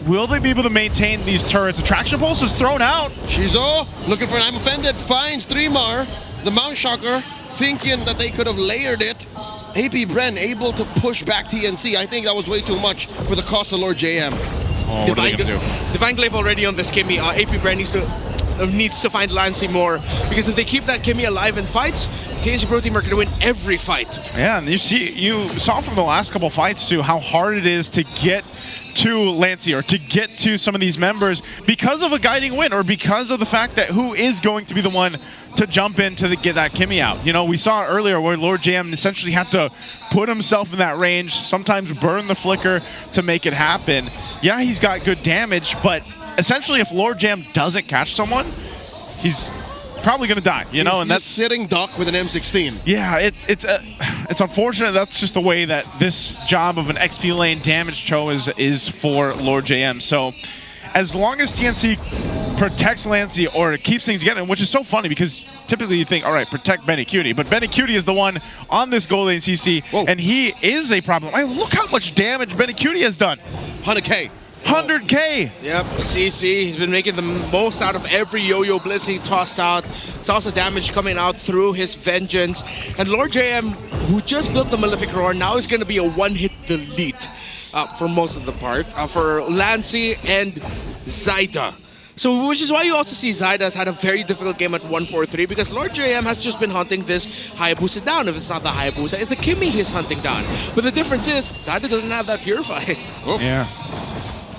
Speaker 12: Will they be able to maintain these turrets? The traction pulse is thrown out.
Speaker 13: Shizo looking for an I'm offended. Finds 3-Mar. The Mount Shocker thinking that they could have layered it. AP Bren able to push back TNC. I think that was way too much for the cost of Lord JM.
Speaker 12: Oh, what are they going to do?
Speaker 14: Divine Glaive already on this Kimmy. AP Bren needs to find Lancy more, because if they keep that Kimmy alive in fights, TNC Pro Team are going to win every fight.
Speaker 12: Yeah, and you saw from the last couple fights too how hard it is to get to Lancey or to get to some of these members because of a guiding win or because of the fact that who is going to be the one to jump in to get that Kimmy out. You know, we saw earlier where Lord JM essentially had to put himself in that range, sometimes burn the flicker to make it happen. Yeah, he's got good damage, but essentially if Lord JM doesn't catch someone, he's probably going to die, you know, and that's
Speaker 13: sitting duck with an M16.
Speaker 12: Yeah, it's unfortunate. That's just the way that this job of an XP lane damage cho is for Lord JM. So as long as TNC protects Lancey or keeps things together, which is so funny because typically you think, all right, protect Benny Cutie, but Benny Cutie is the one on this gold lane CC, and he is a problem. I mean, look how much damage Benny Cutie has done.
Speaker 13: 100K.
Speaker 14: 100K. Yep, CC, he's been making the most out of every yo-yo blitz he tossed out. It's also damage coming out through his Vengeance. And Lord JM, who just built the Malefic Roar, now is going to be a one-hit delete for most of the part for Lancey and Zaida. So, which is why you also see Zaida has had a very difficult game at 1-4-3 because Lord JM has just been hunting this Hayabusa down. If it's not the Hayabusa, it's the Kimmy he's hunting down. But the difference is, Zaida doesn't have that Purify.
Speaker 12: Yeah.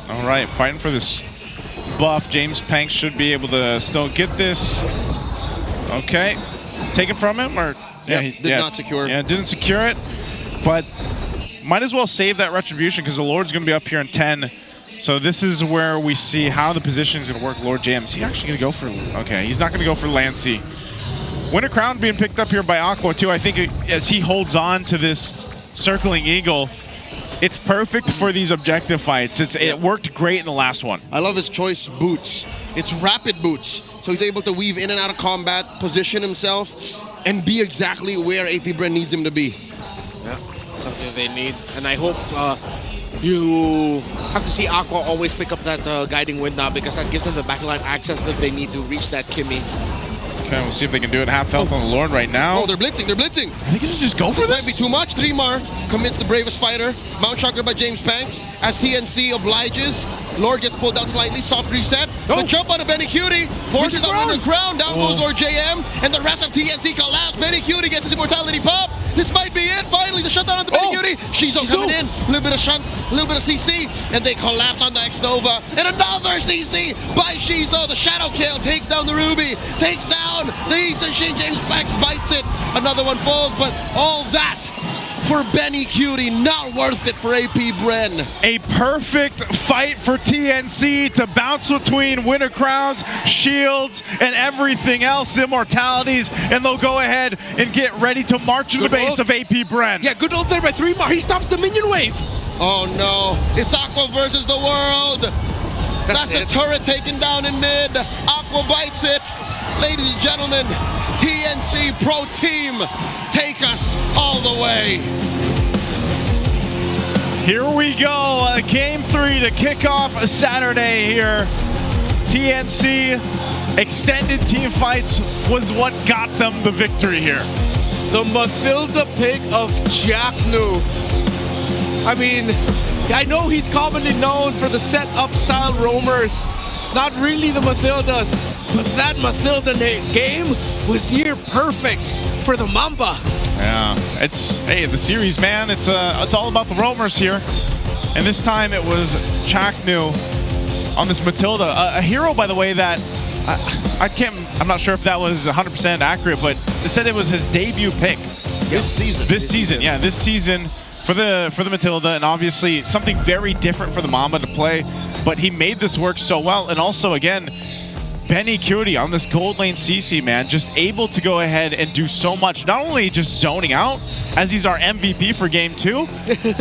Speaker 12: All right, fighting for this buff. James Panks should be able to still get this. Okay. Taken from him? Or
Speaker 13: did not secure.
Speaker 12: Yeah, didn't secure it. But might as well save that Retribution because the Lord's going to be up here in 10. So this is where we see how the position is going to work. Lord JM, is he actually going to go for... Okay, he's not going to go for Lancey. Winter Crown being picked up here by Aqua too. I think as he holds on to this Circling Eagle, it's perfect for these objective fights. It worked great in the last one.
Speaker 13: I love his choice boots. It's rapid boots. So he's able to weave in and out of combat, position himself, and be exactly where AP Bren needs him to be.
Speaker 14: Yeah, something they need. And I hope you have to see Aqua always pick up that guiding wind now because that gives them the backline access that they need to reach that Kimmy.
Speaker 12: Okay, we'll see if they can do it. Half health on the Lord right now.
Speaker 13: Oh, they're blitzing, they're blitzing.
Speaker 12: I think you should just go for this.
Speaker 13: Might be too much. 3 more commits the bravest fighter. Mount Chakra by James Panks. As TNC obliges, Lord gets pulled down slightly. Soft reset. The jump on a Benny Cutie. Forces up on the ground. Down goes Lord JM. And the rest of TNC collapse. Benny Cutie gets his immortality pop. This might be it. Finally, the shutdown on the Benny Cutie. Shizo coming in. A little bit of shunt, a little bit of CC. And they collapse on the X-Nova. And another CC by Shizo. The Shadow Kill takes down the Ruby. Takes down the Eastern Shin. James Panks bites it. Another one falls. But all that for Benny Cutie, not worth it for AP Bren.
Speaker 12: A perfect fight for TNC to bounce between Winter Crowns, shields, and everything else, immortalities, and they'll go ahead and get ready to march in the base of AP Bren.
Speaker 14: Yeah, good ult there by 3 more. He stops the minion wave.
Speaker 13: Oh no, it's Aqua versus the world. That's a turret taken down in mid. Aqua bites it. Ladies and gentlemen, TNC Pro Team, take us all the way.
Speaker 12: Here we go, Game 3 to kick off a Saturday here. TNC extended team fights was what got them the victory here.
Speaker 14: The Mathilda pick of Jacknu. I mean, I know he's commonly known for the set-up style roamers. Not really the Mathildas, but that Mathilda game was near perfect for the Mamba.
Speaker 12: Yeah, hey, the series, man, it's all about the roamers here. And this time it was Chaknu on this Matilda. A hero, by the way, that I'm not sure if that was 100% accurate, but they said it was his debut pick.
Speaker 13: This season.
Speaker 12: This season for the Matilda, and obviously something very different for the Mamba to play. But he made this work so well, and also again, Benny Cutie on this gold lane CC, man, just able to go ahead and do so much. Not only just zoning out, as he's our MVP for game 2,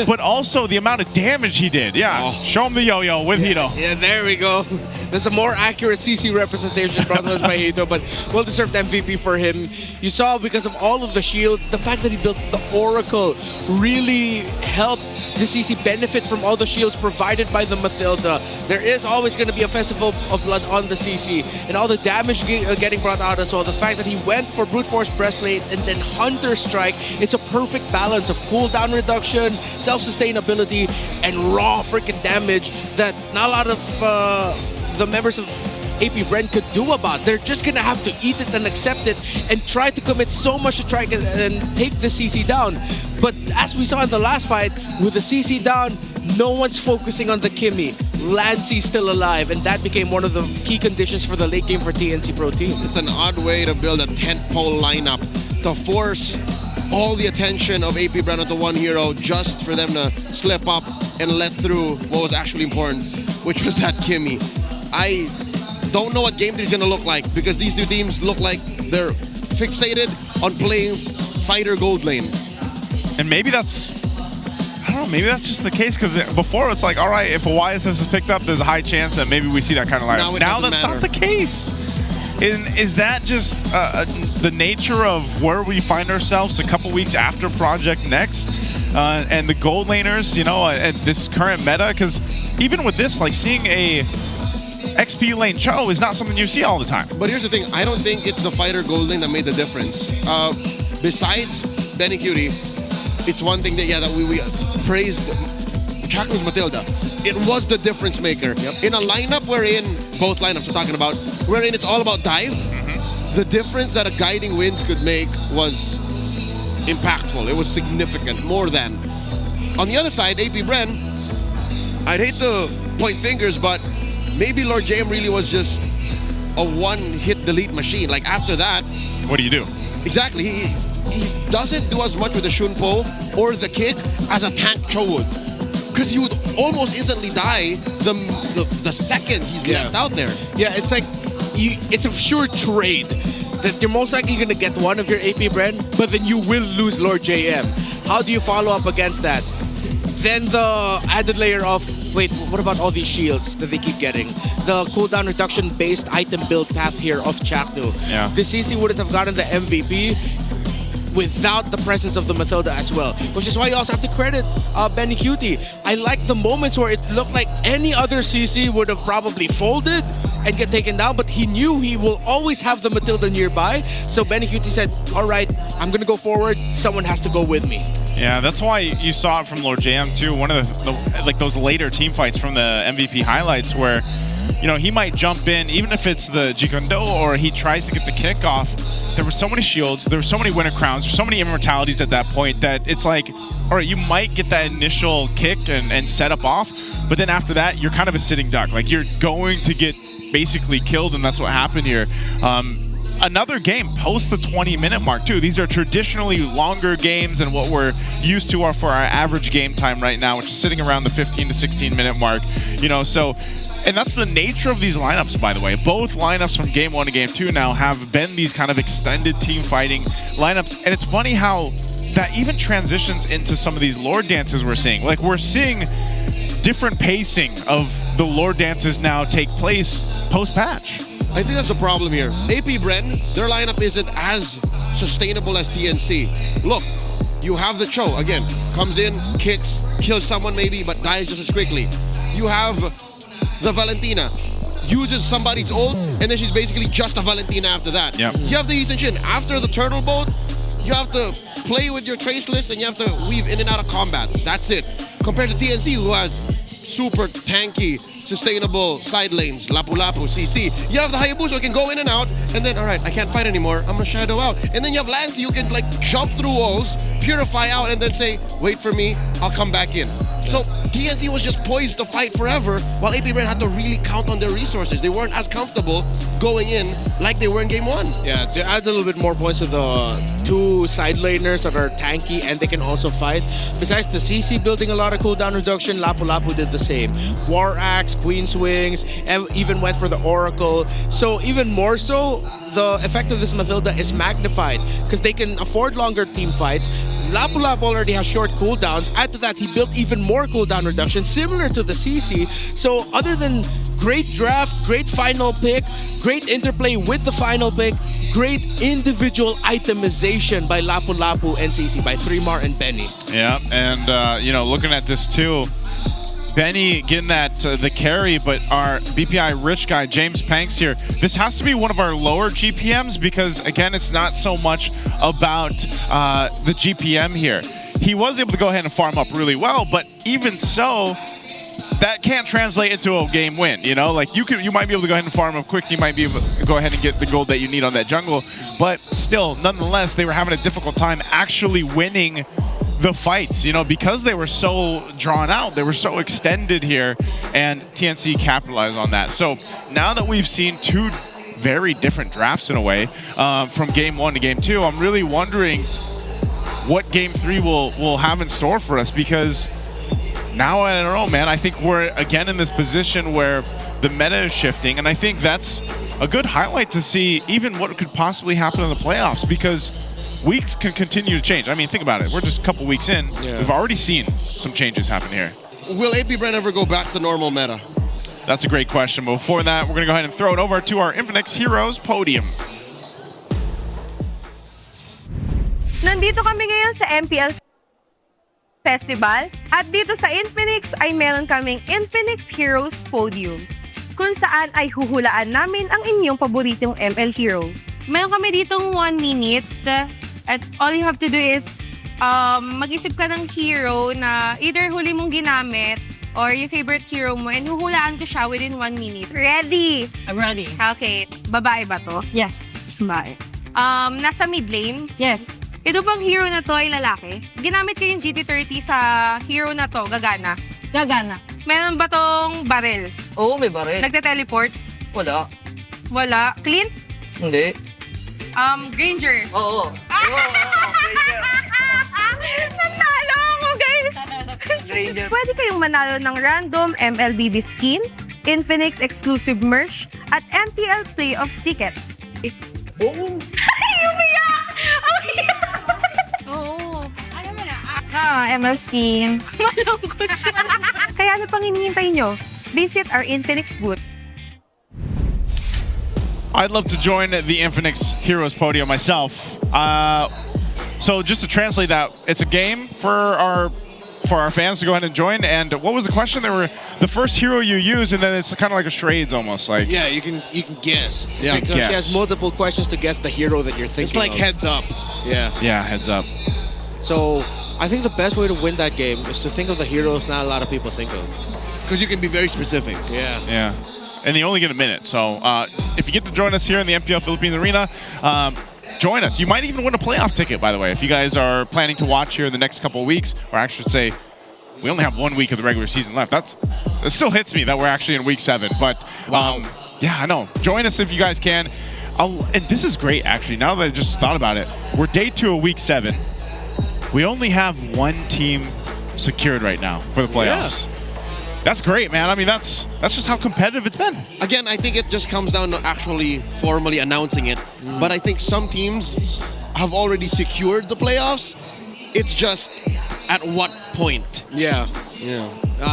Speaker 12: but also the amount of damage he did. Yeah, show him the yo-yo with Hito.
Speaker 14: Yeah, there we go. There's a more accurate CC representation brought to us by Hito, but well-deserved MVP for him. You saw because of all of the shields, the fact that he built the Oracle really helped the CC benefit from all the shields provided by the Mathilda. There is always going to be a Festival of Blood on the CC, and all the damage getting brought out as well. The fact that he went for Brute Force Breastplate and then Hunter Strike, it's a perfect balance of cooldown reduction, self-sustainability, and raw freaking damage that not a lot of the members of AP Bren could do about. They're just gonna have to eat it and accept it and try to commit so much to try and take the CC down. But as we saw in the last fight, with the CC down, no one's focusing on the Kimmy. Lancey's still alive, and that became one of the key conditions for the late game for TNC Pro Team.
Speaker 13: It's an odd way to build a tentpole lineup to force all the attention of AP Bren onto one hero just for them to slip up and let through what was actually important, which was that Kimmy. I don't know what Game 3 is going to look like because these two teams look like they're fixated on playing fighter gold lane.
Speaker 12: And maybe that's, I don't know, maybe that's just the case because before it's like, all right, if a YSS is picked up, there's a high chance that maybe we see that kind of lineup. Now that's not the case. Is that just the nature of where we find ourselves a couple weeks after Project Next and the gold laners, you know, at this current meta? Because even with this, like seeing a XP lane Cho is not something you see all the time.
Speaker 13: But here's the thing, I don't think it's the fighter gold lane that made the difference. Besides Benny Cutie, it's one thing that, yeah, that we praised Chaku's Matilda. It was the difference maker. In a lineup wherein, both lineups we're talking about, wherein it's all about dive, the difference that a guiding winds could make was impactful. It was significant, more than. On the other side, AP Bren, I'd hate to point fingers, but maybe Lord JM really was just a one-hit delete machine. Like after that...
Speaker 12: What do you do?
Speaker 13: Exactly. He doesn't do as much with the Shunpo or the kick as a tank Cho would. Because you would almost instantly die the second he's left out there.
Speaker 14: Yeah, it's like, it's a sure trade that you're most likely going to get one of your AP Bren, but then you will lose Lord JM. How do you follow up against that? Then the added layer of, wait, what about all these shields that they keep getting? The cooldown reduction based item build path here of Chaknu.
Speaker 12: Yeah.
Speaker 14: The CC wouldn't have gotten the MVP without the presence of the Matilda as well. Which is why you also have to credit Benny Cutie. I like the moments where it looked like any other CC would have probably folded and get taken down, but he knew he will always have the Matilda nearby. So Benny Cutie said, all right, I'm gonna go forward, someone has to go with me.
Speaker 12: Yeah, that's why you saw it from Lord JM too. One of the like those later team fights from the MVP highlights where, you know, he might jump in, even if it's the Jikondo or he tries to get the kick off. There were so many shields, there were so many winter crowns, there's so many immortalities at that point that it's like, all right, you might get that initial kick and setup off, but then after that, you're kind of a sitting duck. Like you're going to get basically killed, and that's what happened here. Another game post the 20-minute mark too. These are traditionally longer games than what we're used to for our average game time right now, which is sitting around the 15 to 16-minute mark. You know, so, and that's the nature of these lineups, by the way. Both lineups from Game 1 to Game 2 now have been these kind of extended team fighting lineups, and it's funny how that even transitions into some of these Lord dances we're seeing. Like we're seeing different pacing of the Lord dances now take place post-patch.
Speaker 13: I think that's the problem here. AP Bren, their lineup isn't as sustainable as TNC. Look, you have the Cho, again, comes in, kicks, kills someone maybe, but dies just as quickly. You have the Valentina, uses somebody's ult, and then she's basically just a Valentina after that.
Speaker 12: Yep.
Speaker 13: You have the Yi Shin. After the turtle boat, you have to play with your trace list and you have to weave in and out of combat. That's it. Compared to TNC, who has super tanky, sustainable side lanes, Lapu-Lapu, CC. You have the Hayabusa who can go in and out, and then, all right, I can't fight anymore, I'm gonna shadow out. And then you have Lancey who can like jump through walls, purify out, and then say, wait for me, I'll come back in. So TNC was just poised to fight forever, while AP Bren had to really count on their resources. They weren't as comfortable going in like they were in Game 1.
Speaker 14: Yeah, to add a little bit more points to the two side laners that are tanky and they can also fight. Besides the CC building a lot of cooldown reduction, Lapu-Lapu did the same. War Axe, Queen's Wings, even went for the Oracle. So even more so, the effect of this Matilda is magnified because they can afford longer team fights. Lapu-Lapu already has short cooldowns. Add to that, he built even more cooldown reduction, similar to the CC. So other than great draft, great final pick, great interplay with the final pick, great individual itemization by Lapu-Lapu and CC, by 3mar and Benny.
Speaker 12: Yeah, and you know, looking at this too, Benny getting that the carry, but our BPI rich guy James Panks here, this has to be one of our lower GPMs because again, it's not so much about the GPM here. He was able to go ahead and farm up really well, but even so, that can't translate into a game win, you know? Like, you might be able to go ahead and farm up quick, you might be able to go ahead and get the gold that you need on that jungle, but still, nonetheless, they were having a difficult time actually winning the fights, you know, because they were so drawn out, they were so extended here, and TNC capitalized on that. So now that we've seen two very different drafts in a way, from game 1 to game 2, I'm really wondering what game 3 will have in store for us, because now, I don't know, man, I think we're again in this position where the meta is shifting, and I think that's a good highlight to see even what could possibly happen in the playoffs, because weeks can continue to change. I mean, think about it. We're just a couple weeks in. Yeah. We've already seen some changes happen here.
Speaker 13: Will APBR ever go back to normal meta?
Speaker 12: That's a great question. But before that, we're going to go ahead and throw it over to our Infinix Heroes podium.
Speaker 3: Nandito kami ngayon sa MPL Festival at dito sa Infinix ay meron kaming Infinix Heroes Podium kung saan ay huhulaan namin ang inyong paboritong ML hero. Meron kami ditong 1 minute at all you have to do is mag-isip ka ng hero na either huli mong ginamit or yung favorite hero mo and huhulaan ko siya within 1 minute. Ready? I'm ready. Okay. Babae ba to? Yes. Babae. Nasa mid lane? Yes. Ito pang hero na to ay lalaki. Ginamit ko yung GT30 sa hero na to. Gagana. Gagana. Meron ba tong barrel?
Speaker 17: Oo, may barrel.
Speaker 3: Nagte-teleport?
Speaker 17: Wala.
Speaker 3: Wala. Clint?
Speaker 17: Hindi.
Speaker 3: Granger.
Speaker 17: Oo.
Speaker 3: Nanalo ako, guys!
Speaker 17: Granger.
Speaker 3: Pwede kayong manalo ng random MLBB skin, Infinix exclusive merch, at MPL playoffs tickets.
Speaker 17: Oo.
Speaker 3: Ay, umiyak! Oo. Ano mo na? ML skin. Malungkot siya. Kaya ano pang hinihintay nyo? Visit our Infinix booth.
Speaker 12: I'd love to join the Infinix Heroes podium myself. So just to translate that, it's a game for our fans to go ahead and join. And what was the question? They were the first hero you use, and then it's kind of like a charades almost. Like
Speaker 14: yeah, you can guess.
Speaker 12: Yeah,
Speaker 14: like, she has multiple questions to guess the hero that you're thinking.
Speaker 13: It's like
Speaker 14: of.
Speaker 13: heads up.
Speaker 14: Yeah.
Speaker 12: Yeah, heads up.
Speaker 14: So I think the best way to win that game is to think of the heroes not a lot of people think of.
Speaker 13: Because you can be very specific.
Speaker 14: Yeah.
Speaker 12: Yeah. And you only get a minute. So if you get to join us here in the MPL Philippines Arena, join us. You might even win a playoff ticket, by the way, if you guys are planning to watch here in the next couple of weeks, or actually say, we only have 1 week of the regular season left. That still hits me that we're actually in week 7. But yeah, I know. Join us if you guys can. And this is great, actually. Now that I just thought about it, we're day 2 of week 7. We only have 1 team secured right now for the playoffs. Yeah. That's great, man. I mean, that's just how competitive it's been.
Speaker 13: Again, I think it just comes down to actually formally announcing it. But I think some teams have already secured the playoffs. It's just at what point.
Speaker 14: Yeah.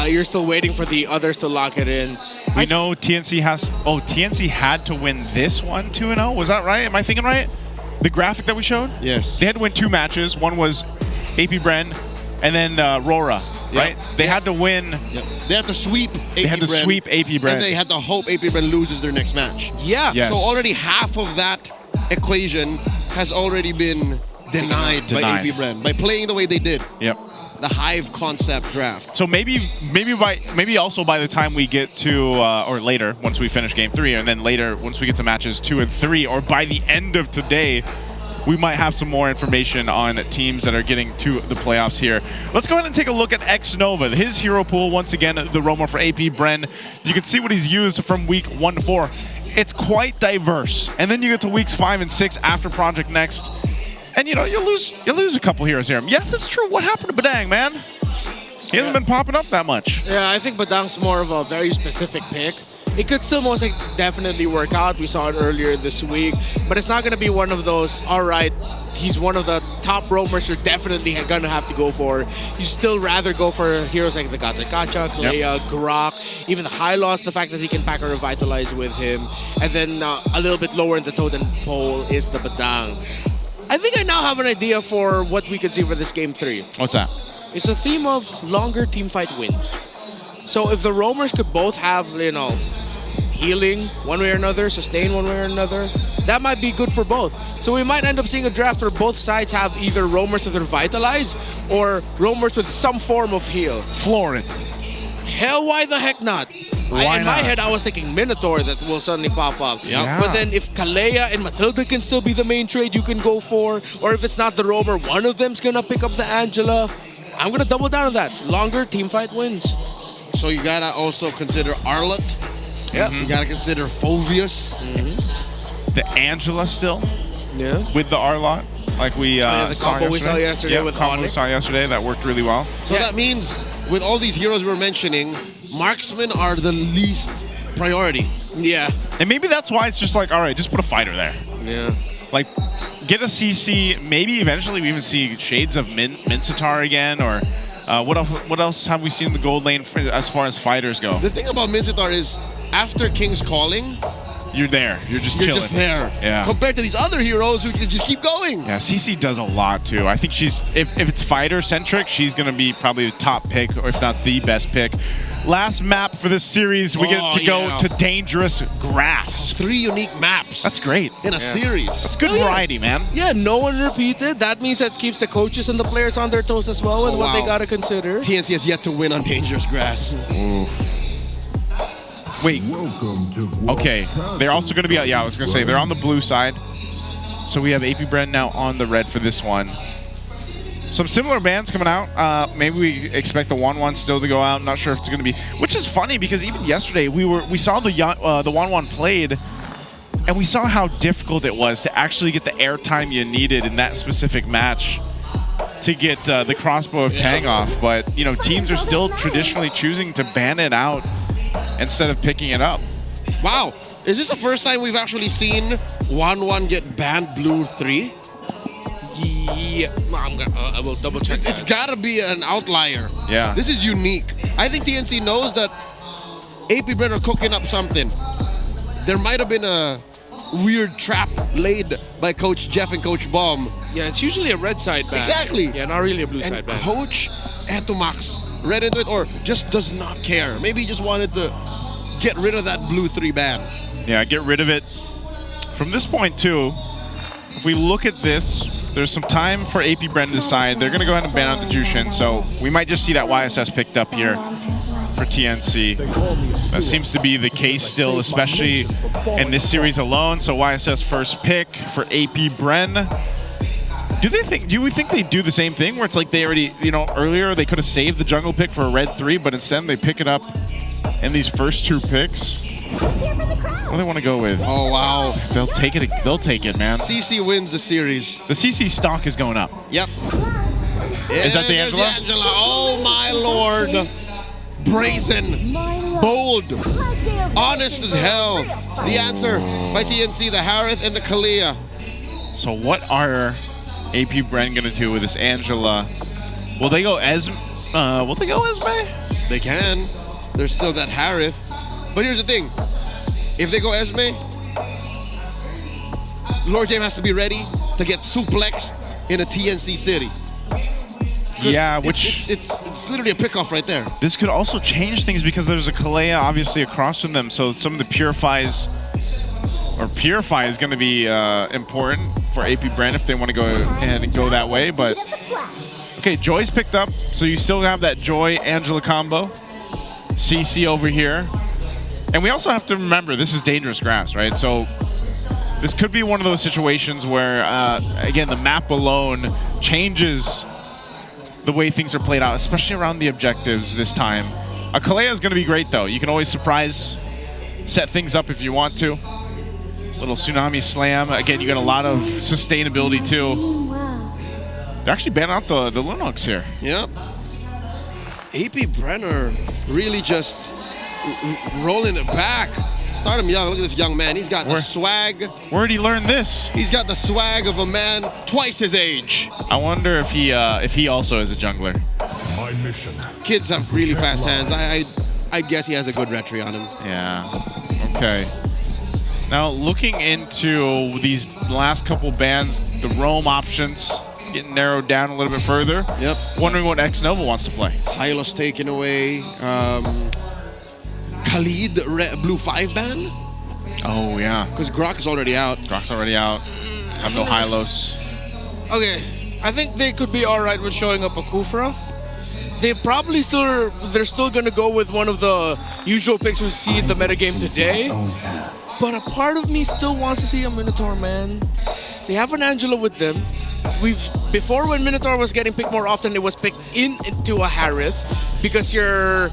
Speaker 14: You're still waiting for the others to lock it in.
Speaker 12: We know TNC has... Oh, TNC had to win this one 2-0. Was that right? Am I thinking right? The graphic that we showed?
Speaker 13: Yes.
Speaker 12: They had to win 2 matches. One was APBR and then Rora. Right? They had to win.
Speaker 13: Yep. They had to sweep APBR.
Speaker 12: They had to sweep APBR.
Speaker 13: And they had to hope APBR loses their next match.
Speaker 14: Yeah.
Speaker 12: Yes.
Speaker 13: So already half of that equation has already been denied. By APBR by playing the way they did.
Speaker 12: Yep.
Speaker 13: The Hive concept draft.
Speaker 12: So maybe also by the time we get to or later once we finish game 3, and then later once we get to matches 2 and 3, or by the end of today, we might have some more information on teams that are getting to the playoffs here. Let's go ahead and take a look at X-Nova, his hero pool. Once again, the roamer for APBR. You can see what he's used from week 1 to 4. It's quite diverse. And then you get to weeks 5 and 6 after Project Next. And you know, you lose a couple heroes here. Yeah, that's true. What happened to Badang, man? He hasn't been popping up that much.
Speaker 14: Yeah, I think Badang's more of a very specific pick. It could still most definitely work out. We saw it earlier this week. But it's not going to be one of those, all right, he's one of the top roamers you're definitely going to have to go for. You still rather go for heroes like the Gacha, Kalea, Grok, even the High Loss, the fact that he can pack a Revitalize with him. And then a little bit lower in the totem pole is the Badang. I think I now have an idea for what we could see for this game 3.
Speaker 12: What's that?
Speaker 14: It's a theme of longer teamfight wins. So if the roamers could both have, you know, healing one way or another, sustain one way or another, that might be good for both. So we might end up seeing a draft where both sides have either roamers with Revitalize or roamers with some form of heal.
Speaker 12: Florin.
Speaker 14: Hell, why the heck not?
Speaker 12: Why
Speaker 14: in my
Speaker 12: not?
Speaker 14: head, I was thinking Minotaur that will suddenly pop up.
Speaker 12: Yeah.
Speaker 14: But then if Kalea and Matilda can still be the main trade you can go for, or if it's not the Roamer, one of them's gonna pick up the Angela, I'm gonna double down on that. Longer team fight wins.
Speaker 13: So you gotta also consider Arlott.
Speaker 14: Yeah.
Speaker 13: You gotta consider Phovius.
Speaker 12: The Angela still.
Speaker 14: Yeah.
Speaker 12: With the Arlott, like we
Speaker 14: the
Speaker 12: saw
Speaker 14: combo we saw yesterday
Speaker 12: yeah,
Speaker 14: with
Speaker 12: combo we
Speaker 14: ONIC.
Speaker 12: saw yesterday. That worked really well.
Speaker 13: So that means with all these heroes we're mentioning, marksmen are the least priority.
Speaker 14: Yeah.
Speaker 12: And maybe that's why it's just like, all right, just put a fighter there.
Speaker 14: Yeah.
Speaker 12: Like, get a CC. Maybe eventually we even see shades of Mincetar again, or what else have we seen in the gold lane as far as fighters go?
Speaker 13: The thing about Mincetar is, after King's Calling,
Speaker 12: You're there. You're just
Speaker 13: you're
Speaker 12: chilling.
Speaker 13: just there.
Speaker 12: Yeah.
Speaker 13: Compared to these other heroes who can just keep going.
Speaker 12: Yeah, CC does a lot too. I think she's, if it's fighter centric, she's gonna be probably the top pick, or if not the best pick. Last map for this series, we get to go to Dangerous Grass.
Speaker 13: 3 unique maps.
Speaker 12: That's great.
Speaker 13: In a series.
Speaker 12: That's good variety, man.
Speaker 14: Yeah, no one repeated. That means that keeps the coaches and the players on their toes as well with what they gotta consider.
Speaker 13: TNC has yet to win on Dangerous Grass.
Speaker 12: Wait. Okay, they're also going to be, yeah, I was going to say, they're on the blue side. So we have APBR now on the red for this one. Some similar bans coming out. Maybe we expect the 1-1 still to go out. Not sure if it's going to be, which is funny because even yesterday we saw the 1-1 played, and we saw how difficult it was to actually get the airtime you needed in that specific match to get the crossbow of Tang off. But you know, teams are still traditionally choosing to ban it out instead of picking it up.
Speaker 13: Wow. Is this the first time we've actually seen 1-1 get banned blue 3?
Speaker 14: Yeah, I will double check that.
Speaker 13: It's gotta be an outlier.
Speaker 12: Yeah.
Speaker 13: This is unique. I think TNC knows that APBR are cooking up something. There might have been a weird trap laid by Coach Jeff and Coach Baum.
Speaker 14: Yeah, it's usually a red side ban.
Speaker 13: Exactly.
Speaker 14: Yeah, not really a blue
Speaker 13: And
Speaker 14: side ban.
Speaker 13: Coach Etomax read into it, or just does not care. Maybe he just wanted to get rid of that blue 3 ban.
Speaker 12: Yeah, get rid of it. From this point too, if we look at this, there's some time for APBR to decide. They're going to go ahead and ban out the Jushin, so we might just see that YSS picked up here for TNC. That seems to be the case still, especially in this series alone. So YSS first pick for APBR. Do we think they do the same thing where it's like they already, you know, earlier they could have saved the jungle pick for a red 3, but instead they pick it up in these first 2 picks? What do they want to go with?
Speaker 13: Oh, wow.
Speaker 12: They'll take it. They'll take it, man.
Speaker 13: CC wins the series.
Speaker 12: The CC stock is going up.
Speaker 13: Yep.
Speaker 12: Is that the
Speaker 13: there's
Speaker 12: Angela?
Speaker 13: Angela. Oh, my Lord. Brazen. Bold. Honest as hell. The answer by TNC, the Harith and the Kalia.
Speaker 12: So what are APBR going to do with this Angela? Will they go Esme? Will they go Esme?
Speaker 13: They can. There's still that Harith. But here's the thing. If they go Esme, Lord James has to be ready to get suplexed in a TNC city.
Speaker 12: Yeah, which
Speaker 13: it's literally a pickoff right there.
Speaker 12: This could also change things because there's a Kalea obviously across from them, so some of the Purify is going to be important for APBR if they want to go ahead and go that way. But okay, Joy's picked up, so you still have that Joy Angela combo. CC over here. And we also have to remember, this is Dangerous Grass, right? So this could be one of those situations where, again, the map alone changes the way things are played out, especially around the objectives this time. A Kalea is going to be great, though. You can always set things up if you want to. Little Tsunami Slam. Again, you get a lot of sustainability, too. They're actually banning out the Lunox here.
Speaker 13: Yep. APBR really just rolling it back. Start him young. Look at this young man. He's got the swag.
Speaker 12: Where'd he learn this?
Speaker 13: He's got the swag of a man twice his age.
Speaker 12: I wonder if he also is a jungler.
Speaker 13: My mission. Kids have really fast hands. I guess he has a good retry on him.
Speaker 12: Yeah. Okay. Now looking into these last couple bans, the roam options getting narrowed down a little bit further.
Speaker 13: Yep.
Speaker 12: Wondering what X-Nova wants to play.
Speaker 13: Hylos taken away. Khalid blue 5 ban.
Speaker 12: Oh yeah.
Speaker 13: Because Grok is already out.
Speaker 12: Grok's already out. Have no Hylos.
Speaker 14: Okay, I think they could be all right with showing up a Kufra. they're still gonna go with one of the usual picks we see in the metagame today. But a part of me still wants to see a Minotaur, man. They have an Angela with them. Before, when Minotaur was getting picked more often, it was picked into a Harith because your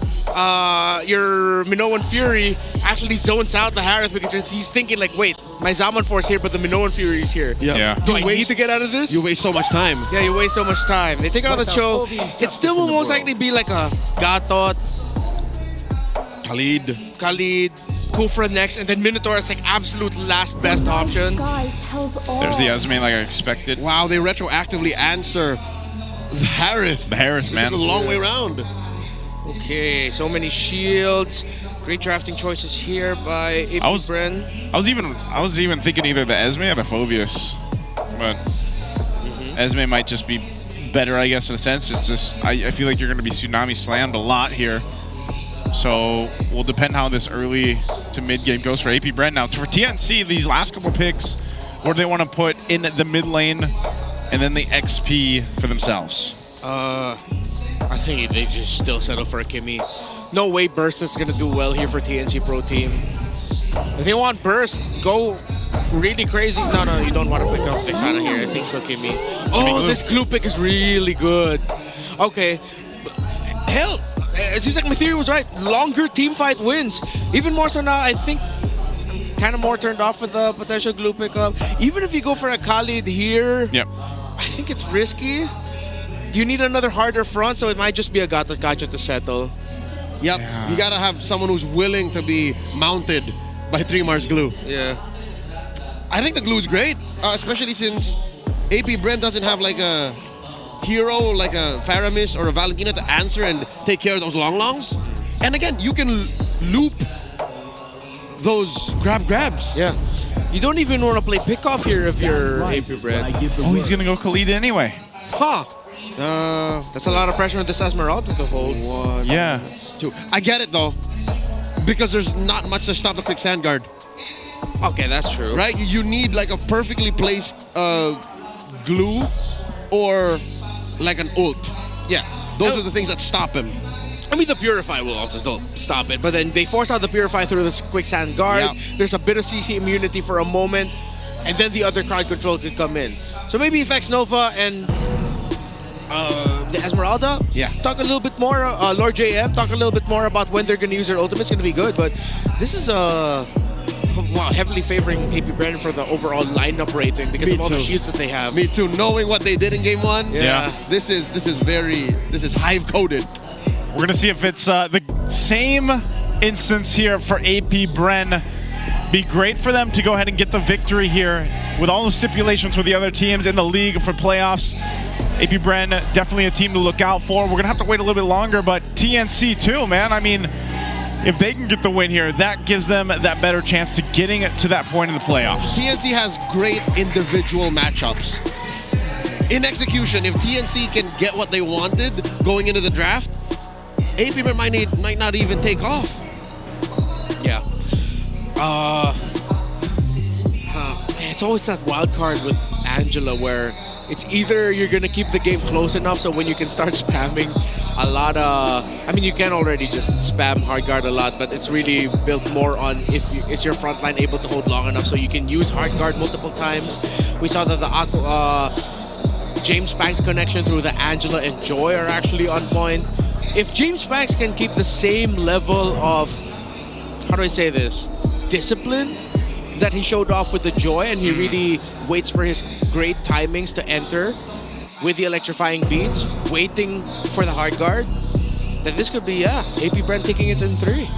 Speaker 14: Minoan Fury actually zones out the Harith because he's thinking like, wait, my Zaman Force here, but the Minoan Fury is here.
Speaker 13: Yeah.
Speaker 14: Do I need to get out of this?
Speaker 13: You waste so much time.
Speaker 14: Yeah, you waste so much time. They take out the Cho. It still will most likely be like a Gatot, Khalid, Kufra next, and then Minotaur is like absolute last best option.
Speaker 12: There's the Esme like I expected.
Speaker 13: Wow, they retroactively answer the Harith.
Speaker 12: The Harith, man.
Speaker 13: Took a long way around.
Speaker 14: Okay, so many shields. Great drafting choices here by APBren.
Speaker 12: I was even thinking either the Esme or the Phobius, but Esme might just be better, I guess, in a sense. It's just I feel like you're going to be tsunami slammed a lot here. So will depend how this early to mid game goes for APBren. Now for TNC, these last couple picks, what do they want to put in the mid lane and then the XP for themselves?
Speaker 14: I think they just still settle for a Kimmy. No way Burst is gonna do well here for TNC Pro Team. If they want Burst, go really crazy. No, you don't want to pick up Vexana here. I think so, Kimmy. Oh, this glue pick is really good. Okay. Hell, it seems like my theory was right. Longer team fight wins. Even more so now, I think I'm kind of more turned off with the potential glue pickup. Even if you go for a Khalid here, I think it's risky. You need another harder front, so it might just be a Gacha to settle.
Speaker 13: Yep, you gotta have someone who's willing to be mounted by 3 Mars glue.
Speaker 14: Yeah.
Speaker 13: I think the glue is great, especially since APBren doesn't have like a hero like a Faramis or a Valentina to answer and take care of those longs. And again, you can loop those grabs.
Speaker 14: Yeah. You don't even want to play pickoff here if you're APBren.
Speaker 12: Oh, he's gonna go Khalid anyway.
Speaker 14: Huh. That's a lot of pressure on this Esmeralda to hold.
Speaker 13: 1, 2. I get it though, because there's not much to stop the quicksand guard.
Speaker 14: Okay, that's true.
Speaker 13: Right? You need like a perfectly placed glue or like an ult.
Speaker 14: Yeah.
Speaker 13: Those are the things that stop him.
Speaker 14: I mean, the Purify will also still stop it, but then they force out the Purify through this quicksand guard.
Speaker 13: Yep.
Speaker 14: There's a bit of CC immunity for a moment, and then the other crowd control could come in. So maybe Effects Nova and the Esmeralda, talk a little bit more, Lord JM, talk a little bit more about when they're going to use their ultimate. It's going to be good, but this is heavily favoring APBren for the overall lineup rating because of all the shields that they have.
Speaker 13: Me too. Knowing what they did in game 1, this is hive coded.
Speaker 12: We're gonna see if it's the same instance here for APBren. Be great for them to go ahead and get the victory here with all the stipulations with the other teams in the league for playoffs. APBren, definitely a team to look out for. We're gonna have to wait a little bit longer, but TNC too, man. I mean, if they can get the win here, that gives them that better chance to getting it to that point in the playoffs.
Speaker 13: TNC has great individual matchups. In execution, if TNC can get what they wanted going into the draft, APBren might not even take off.
Speaker 14: Yeah. It's always that wild card with Angela where it's either you're going to keep the game close enough so when you can start spamming a lot of... I mean, you can already just spam hard guard a lot, but it's really built more on is your front line able to hold long enough so you can use hard guard multiple times. We saw that the James Banks connection through the Angela and Joy are actually on point. If James Banks can keep the same level of, how do I say this, discipline that he showed off with the Joy, and he really waits for his great timings to enter with the electrifying beats, waiting for the hard guard, then this could be, APBren taking it in 3.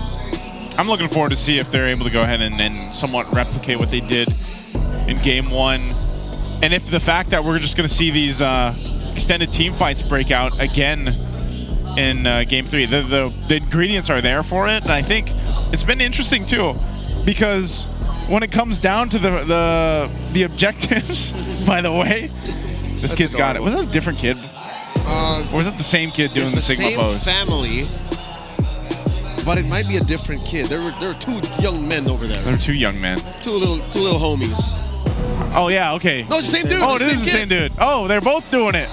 Speaker 12: I'm looking forward to see if they're able to go ahead and somewhat replicate what they did in game 1. And if the fact that we're just going to see these extended team fights break out again in game 3, the ingredients are there for it. And I think it's been interesting too, because when it comes down to the objectives, by the way, this kid's got it. Was that a different kid? Or was it the same kid doing the Sigma pose?
Speaker 13: It's the same family, but it might be a different kid. There were 2 young men over there.
Speaker 12: There were 2 young men.
Speaker 13: Two little homies.
Speaker 12: Oh yeah, okay.
Speaker 13: No, it's the same dude.
Speaker 12: Oh, it is the same dude. Oh, they're both doing it.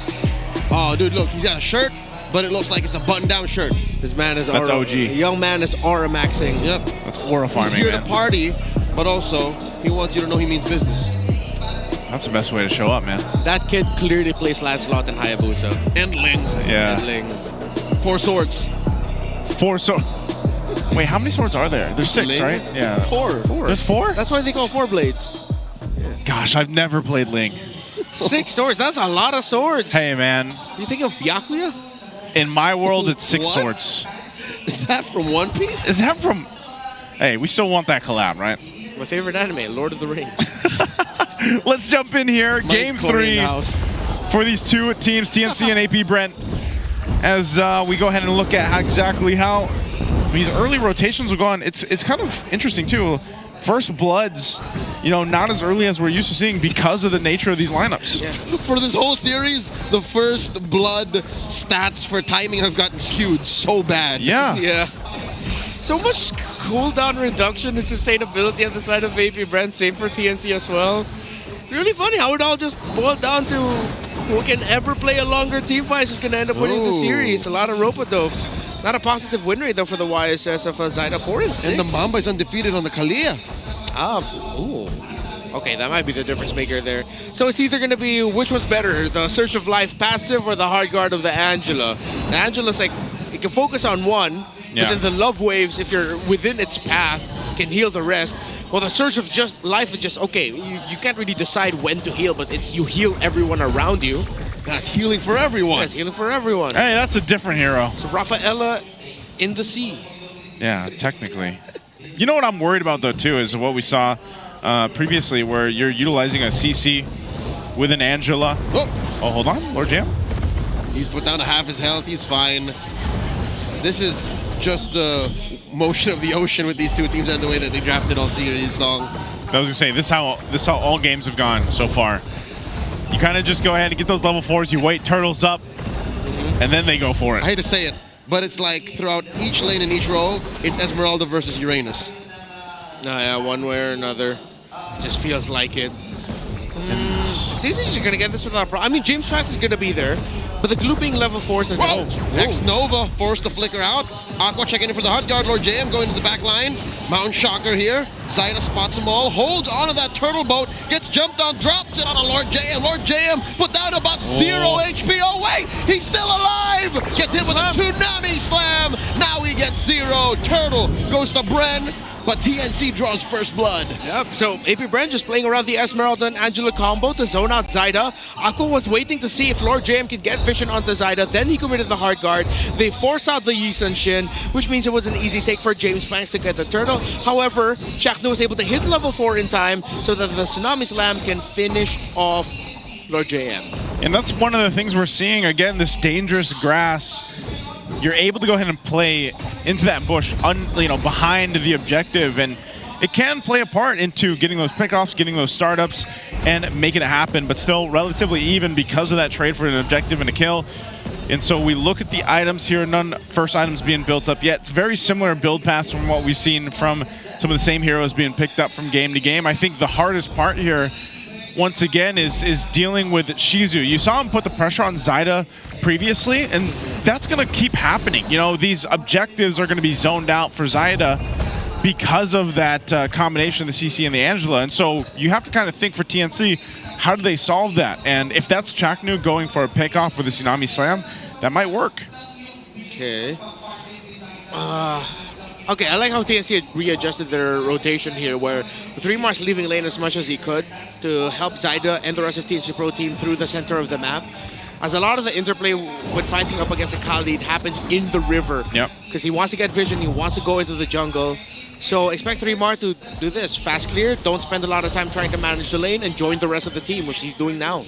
Speaker 13: Oh, dude, look, he's got a shirt, but it looks like it's a button-down shirt.
Speaker 14: This man is
Speaker 12: That's
Speaker 14: aura.
Speaker 12: OG.
Speaker 14: A young man is aura maxing.
Speaker 13: Yep.
Speaker 12: That's aura farming,
Speaker 13: He's here
Speaker 12: man.
Speaker 13: to party, but also he wants you to know he means business.
Speaker 12: That's the best way to show up, man.
Speaker 14: That kid clearly plays Lancelot and Hayabusa.
Speaker 13: And Ling.
Speaker 12: Yeah.
Speaker 14: And Ling.
Speaker 13: 4 swords.
Speaker 12: 4 swords. Wait, how many swords are there? There's 6,
Speaker 13: Ling?
Speaker 12: right? Yeah.
Speaker 13: 4.
Speaker 12: There's 4?
Speaker 14: That's why they call 4 blades.
Speaker 12: Gosh, I've never played Ling.
Speaker 14: 6 swords. That's a lot of swords.
Speaker 12: Hey, man.
Speaker 14: You think of Byakuya?
Speaker 12: In my world, it's 6
Speaker 13: What?
Speaker 12: swords.
Speaker 13: Is that from One Piece?
Speaker 12: Is that from... Hey, we still want that collab, right?
Speaker 14: My favorite anime, Lord of the Rings.
Speaker 12: Let's jump in here. Game 3 for these two teams, TNC and AP Brent. As we go ahead and look at exactly how these early rotations are going. It's kind of interesting, too. First Bloods, you know, not as early as we're used to seeing because of the nature of these lineups.
Speaker 13: Yeah. For this whole series, the First Blood stats for timing have gotten skewed so bad.
Speaker 12: Yeah.
Speaker 14: Yeah. So much cooldown reduction and sustainability on the side of AP Brent, same for TNC as well. Really funny how it all just boiled down to who can ever play a longer team fight is going to end up winning the series. A lot of rope-a-dopes. Not a positive win rate though for the YSS of Zyda 4 and 6.
Speaker 13: And the Mamba is undefeated on the Kalia.
Speaker 14: Ooh. Okay, that might be the difference maker there. So it's either going to be which one's better, the Search of Life passive or the Hard Guard of the Angela. The Angela's like, it can focus on one,
Speaker 12: yeah.
Speaker 14: but then the Love Waves, if you're within its path, can heal the rest. Well, the Search of just Life is just, okay, you can't really decide when to heal, but you heal everyone around you.
Speaker 13: That's healing for everyone.
Speaker 14: That's healing for everyone.
Speaker 12: Hey, that's a different hero.
Speaker 14: So Rafaela in the sea.
Speaker 12: Yeah, technically. You know what I'm worried about, though, too, is what we saw previously, where you're utilizing a CC with an Angela. Oh, hold on. Lord Jam.
Speaker 13: He's put down to half his health. He's fine. This is just the motion of the ocean with these two teams and the way that they drafted all series long.
Speaker 12: I was going to say, this is how all games have gone so far. You kind of just go ahead and get those level 4s, you wait, turtles up, and then they go for it.
Speaker 13: I hate to say it, but it's like throughout each lane and each role, it's Esmeralda versus Uranus.
Speaker 14: Yeah, one way or another. Just feels like it. Stacey's just gonna get this without a problem. I mean, James Pass is gonna be there, but the glue being level 4 is
Speaker 13: Whoa! X-Nova forced to flicker out. Aqua checking in for the hot guard. Lord JM going to the back line. Mountain Shocker here. Zyda spots them all, holds onto that turtle boat, gets jumped on, drops it on a Lord JM. Lord JM put down about 0 HP. Oh wait, he's still alive! Gets hit with a tsunami slam. Now he gets 0. Turtle goes to Bren. But TNC draws first blood.
Speaker 14: Yep, so AP Brent just playing around the Esmeralda and Angela combo to zone out Zyda. Aqua was waiting to see if Lord JM could get vision onto Zyda, then he committed the hard guard. They force out the Yisun Shin, which means it was an easy take for James Banks to get the turtle. However, Chaknu was able to hit level 4 in time so that the Tsunami Slam can finish off Lord JM.
Speaker 12: And that's one of the things we're seeing, again, this dangerous grass. You're able to go ahead and play into that bush, behind the objective, and it can play a part into getting those pickoffs, getting those startups, and making it happen, but still relatively even because of that trade for an objective and a kill. And so we look at the items here, none first items being built up yet. It's very similar build paths from what we've seen from some of the same heroes being picked up from game to game. I think the hardest part here, once again, is dealing with Shizu. You saw him put the pressure on Zyda previously, and that's going to keep happening. You know, these objectives are going to be zoned out for Zyda because of that combination of the CC and the Angela. And so you have to kind of think for TNC, how do they solve that? And if that's Chaknu going for a pickoff with the Tsunami Slam, that might work.
Speaker 14: Okay. Okay, I like how TNC had readjusted their rotation here, where 3 Mars leaving lane as much as he could to help Zyda and the rest of TNC Pro Team through the center of the map. As a lot of the interplay when fighting up against a Khalid happens in the river.
Speaker 12: Yep.
Speaker 14: Because he wants to get vision, he wants to go into the jungle. So expect 3 Mar to do this. Fast clear, don't spend a lot of time trying to manage the lane, and join the rest of the team, which he's doing now.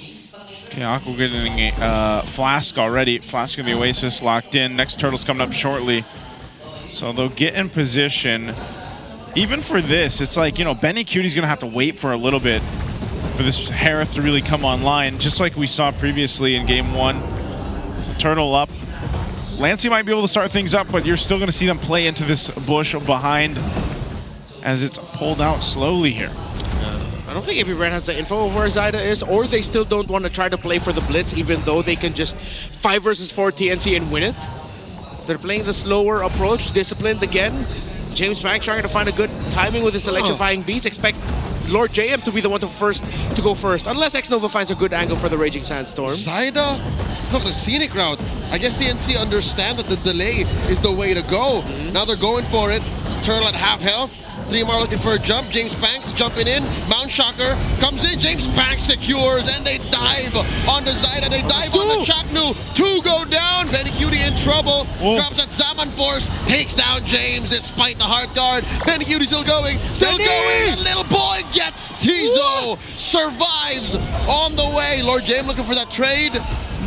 Speaker 12: Okay, Aqua getting a Flask already. Flask of the Oasis locked in. Next turtle's coming up shortly. So they'll get in position. Even for this, it's like, Benny Cutie's going to have to wait for a little bit for this Harith to really come online, just like we saw previously in game 1. Turtle up. Lancey might be able to start things up, but you're still going to see them play into this bush behind as it's pulled out slowly here.
Speaker 14: I don't think APBR has the info of where Zyda is, or they still don't want to try to play for the blitz, even though they can just 5 versus 4 TNC and win it. They're playing the slower approach, disciplined again. James Banks trying to find a good timing with his electrifying beats. Expect Lord JM to be the one to go first, unless X-Nova finds a good angle for the Raging Sandstorm.
Speaker 13: Zyda took the scenic route. I guess TNC understand that the delay is the way to go. Now they're going for it. Turtle at half health. 3MAR looking for a jump. James Banks jumping in. Mount Shocker comes in. James Banks secures, and they dive onto Zyda. They dive onto Chaknu. 2 go down. Benny Cutie in trouble. Drops at Zaman Force. Takes down James despite the hard guard. Benny Cutie still going. Still going. And little boy gets Tizo. Survives on the way. Lord James looking for that trade.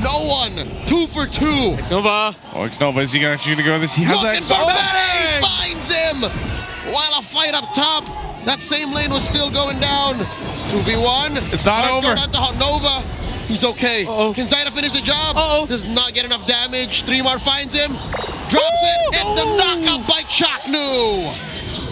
Speaker 13: No one. 2 for 2.
Speaker 14: X-Nova.
Speaker 12: Oh, X-Nova, is he actually going to go this? He has
Speaker 13: looking
Speaker 12: that.
Speaker 13: for Benny. Finds him. While a fight up top, that same lane was still going down. 2v1.
Speaker 12: It's not over.
Speaker 13: Nova. He's okay. Can Zyda finish the job? Does not get enough damage. 3MAR finds him. Drops it. And the knockout by Chaknu.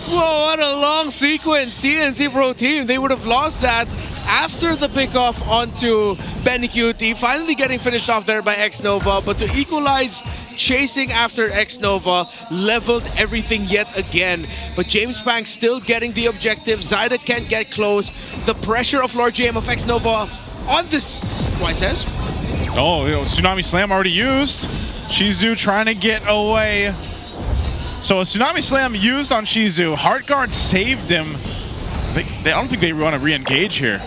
Speaker 14: Whoa, what a long sequence. TNC Pro Team, they would have lost that after the pickoff onto Benny QT. Finally getting finished off there by X-Nova, but to equalize, chasing after X-Nova, leveled everything yet again. But James Banks still getting the objective. Zyda can't get close. The pressure of Lord JM of X-Nova on this TWIS.
Speaker 12: Oh, Tsunami Slam already used. Shizu trying to get away. So a Tsunami Slam used on Shizu. Heart Guard saved him. I don't think they want to re-engage here.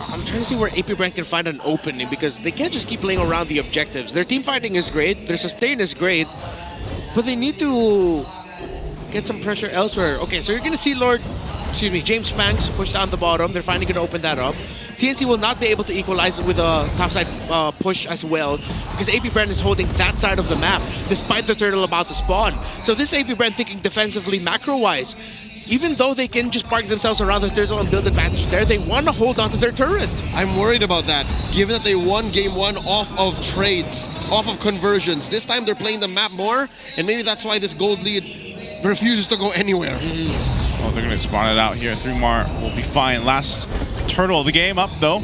Speaker 14: I'm trying to see where APBR can find an opening, because they can't just keep playing around the objectives. Their team fighting is great, their sustain is great, but they need to get some pressure elsewhere. Okay, so you're going to see James Banks push down the bottom. They're finally going to open that up. TNC will not be able to equalize it with a topside push as well, because APBR is holding that side of the map, despite the turtle about to spawn. So this APBR thinking defensively, macro-wise, even though they can just park themselves around the turtle and build advantage there, they want to hold on to their turret.
Speaker 13: I'm worried about that, given that they won game 1 off of trades, off of conversions. This time they're playing the map more, and maybe that's why this gold lead refuses to go anywhere.
Speaker 12: Oh, they're going to spawn it out here. 3MAR will be fine. Last turtle of the game up, though.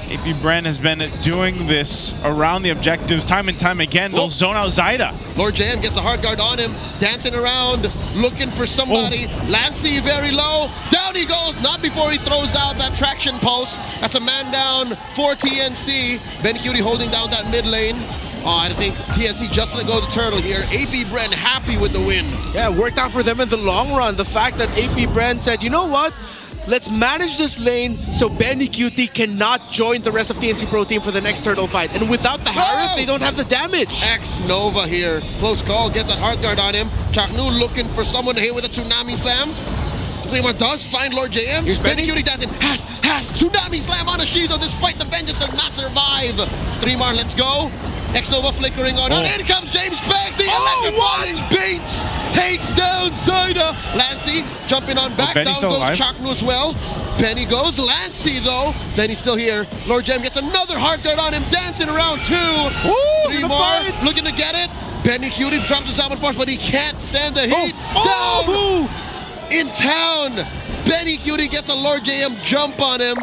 Speaker 12: APBR has been doing this around the objectives time and time again. They'll zone out Zyda.
Speaker 13: Lord JM gets a hard guard on him, dancing around, looking for somebody. Lancey very low. Down he goes, not before he throws out that traction pulse. That's a man down for TNC. Benny Cutie holding down that mid lane. Oh, I think TNC just let go of the turtle here. APBR happy with the win.
Speaker 14: Yeah, it worked out for them in the long run. The fact that APBR said, you know what? Let's manage this lane so Benny QT cannot join the rest of TNC Pro Team for the next turtle fight. And without the Harith, they don't have the damage.
Speaker 13: X-Nova here. Close call, gets that hard guard on him. Chaknu looking for someone to hit with a Tsunami Slam. 3MAR does find Lord JM.
Speaker 14: Here's Benny.
Speaker 13: Benny QT dancing. Has Tsunami Slam on Ashizo despite the vengeance to not survive. 3MAR, let's go. X-Nova flickering on. In comes James Banks. The electrifying beats. Takes down Zyda. Lancey jumping on back. Down goes Chaknu as well. Benny goes. Lancey though. Benny's still here. Lord Jem gets another hard guard on him. Dancing around 2. 3MAR looking to get it. Benny Cutie drops his Salmon Force, but he can't stand the heat. Down in town. Benny Cutie gets a Lord JM jump on him.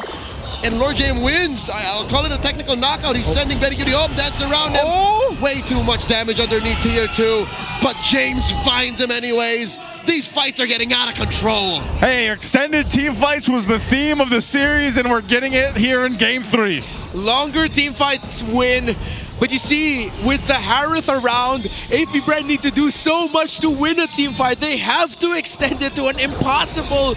Speaker 13: And Lord JM wins. I'll call it a technical knockout. He's sending Benny Cutie home, dancing around him. Way too much damage underneath tier 2. But James finds him anyways. These fights are getting out of control.
Speaker 12: Hey, extended team fights was the theme of the series, and we're getting it here in game 3.
Speaker 14: Longer team fights win. But you see, with the Harith around, APBR need to do so much to win a team fight. They have to extend it to an impossible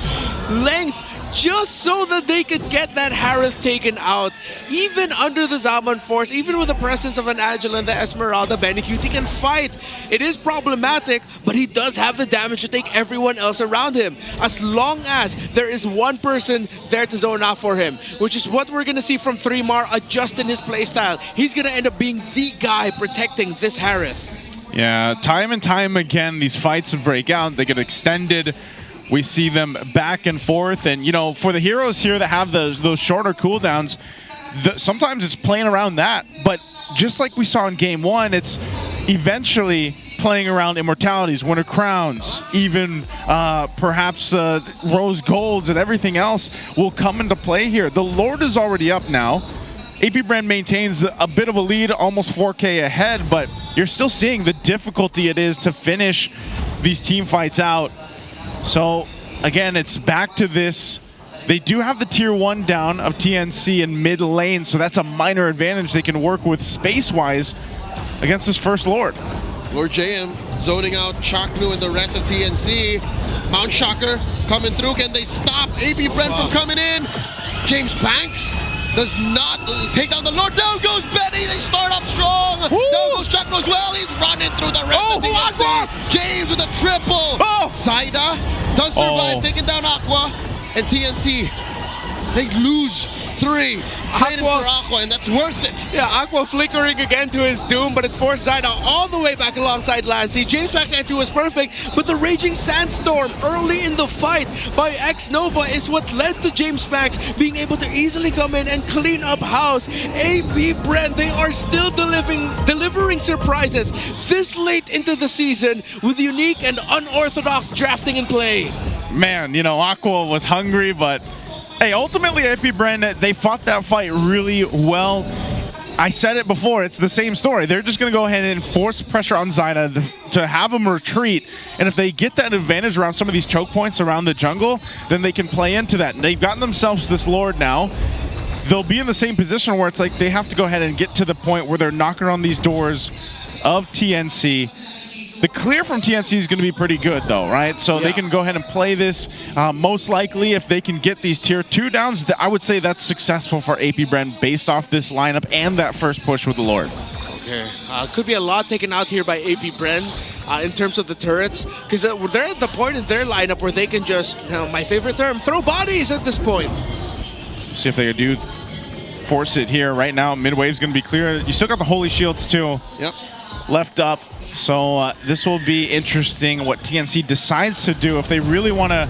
Speaker 14: length, just so that they could get that Harith taken out. Even under the Zaman Force, even with the presence of an Agile and the Esmeralda, Benny QT can fight. It is problematic, but he does have the damage to take everyone else around him. As long as there is one person there to zone out for him, which is what we're going to see from 3MAR adjusting his playstyle. He's going to end up being the guy protecting this Harith.
Speaker 12: Yeah, time and time again, these fights break out. They get extended. We see them back and forth, and you know, for the heroes here that have those shorter cooldowns, sometimes it's playing around that. But just like we saw in game 1, it's eventually playing around immortalities, winter crowns, even perhaps rose golds and everything else will come into play here. The Lord is already up now. AP Brand maintains a bit of a lead, almost 4K ahead, but you're still seeing the difficulty it is to finish these team fights out. So again, it's back to this. They do have the tier 1 down of TNC in mid lane, so that's a minor advantage they can work with space-wise against this first Lord.
Speaker 13: Lord JM zoning out Chaknu and the rest of TNC. Mount Shocker coming through. Can they stop AP Brent from coming in? James Banks does not take down the Lord. Down goes Benny. They start up strong. Down goes Chaknu as well. He's running through the rest of TNC. James with a triple. Zaida does survive, taking down Aqua. And TNT, they lose 3. Traded for Aqua, and that's worth it.
Speaker 14: Yeah, Aqua flickering again to his doom, but it forced Zaida all the way back alongside Lancy. James Pack's entry was perfect, but the Raging Sandstorm early in the fight by X-Nova is what led to James Pax being able to easily come in and clean up house. AP Brent, they are still delivering surprises this late into the season with unique and unorthodox drafting in play.
Speaker 12: Man, you know, Aqua was hungry, but hey, ultimately AP Brand, they fought that fight really well. I said it before, it's the same story. They're just going to go ahead and force pressure on Zaida to have him retreat. And if they get that advantage around some of these choke points around the jungle, then they can play into that. And they've gotten themselves this Lord now. They'll be in the same position where it's like they have to go ahead and get to the point where they're knocking on these doors of TNC. The clear from TNC is going to be pretty good, though, right? So they can go ahead and play this. Most likely, if they can get these tier 2 downs, I would say that's successful for AP Brand based off this lineup and that first push with the Lord.
Speaker 14: Okay. Could be a lot taken out here by AP Brand in terms of the turrets, because they're at the point in their lineup where they can just, my favorite term, throw bodies at this point.
Speaker 12: See if they do force it here. Right now, mid wave's going to be clear. You still got the Holy Shields, too.
Speaker 13: Yep.
Speaker 12: Left up. So this will be interesting what TNC decides to do, if they really want to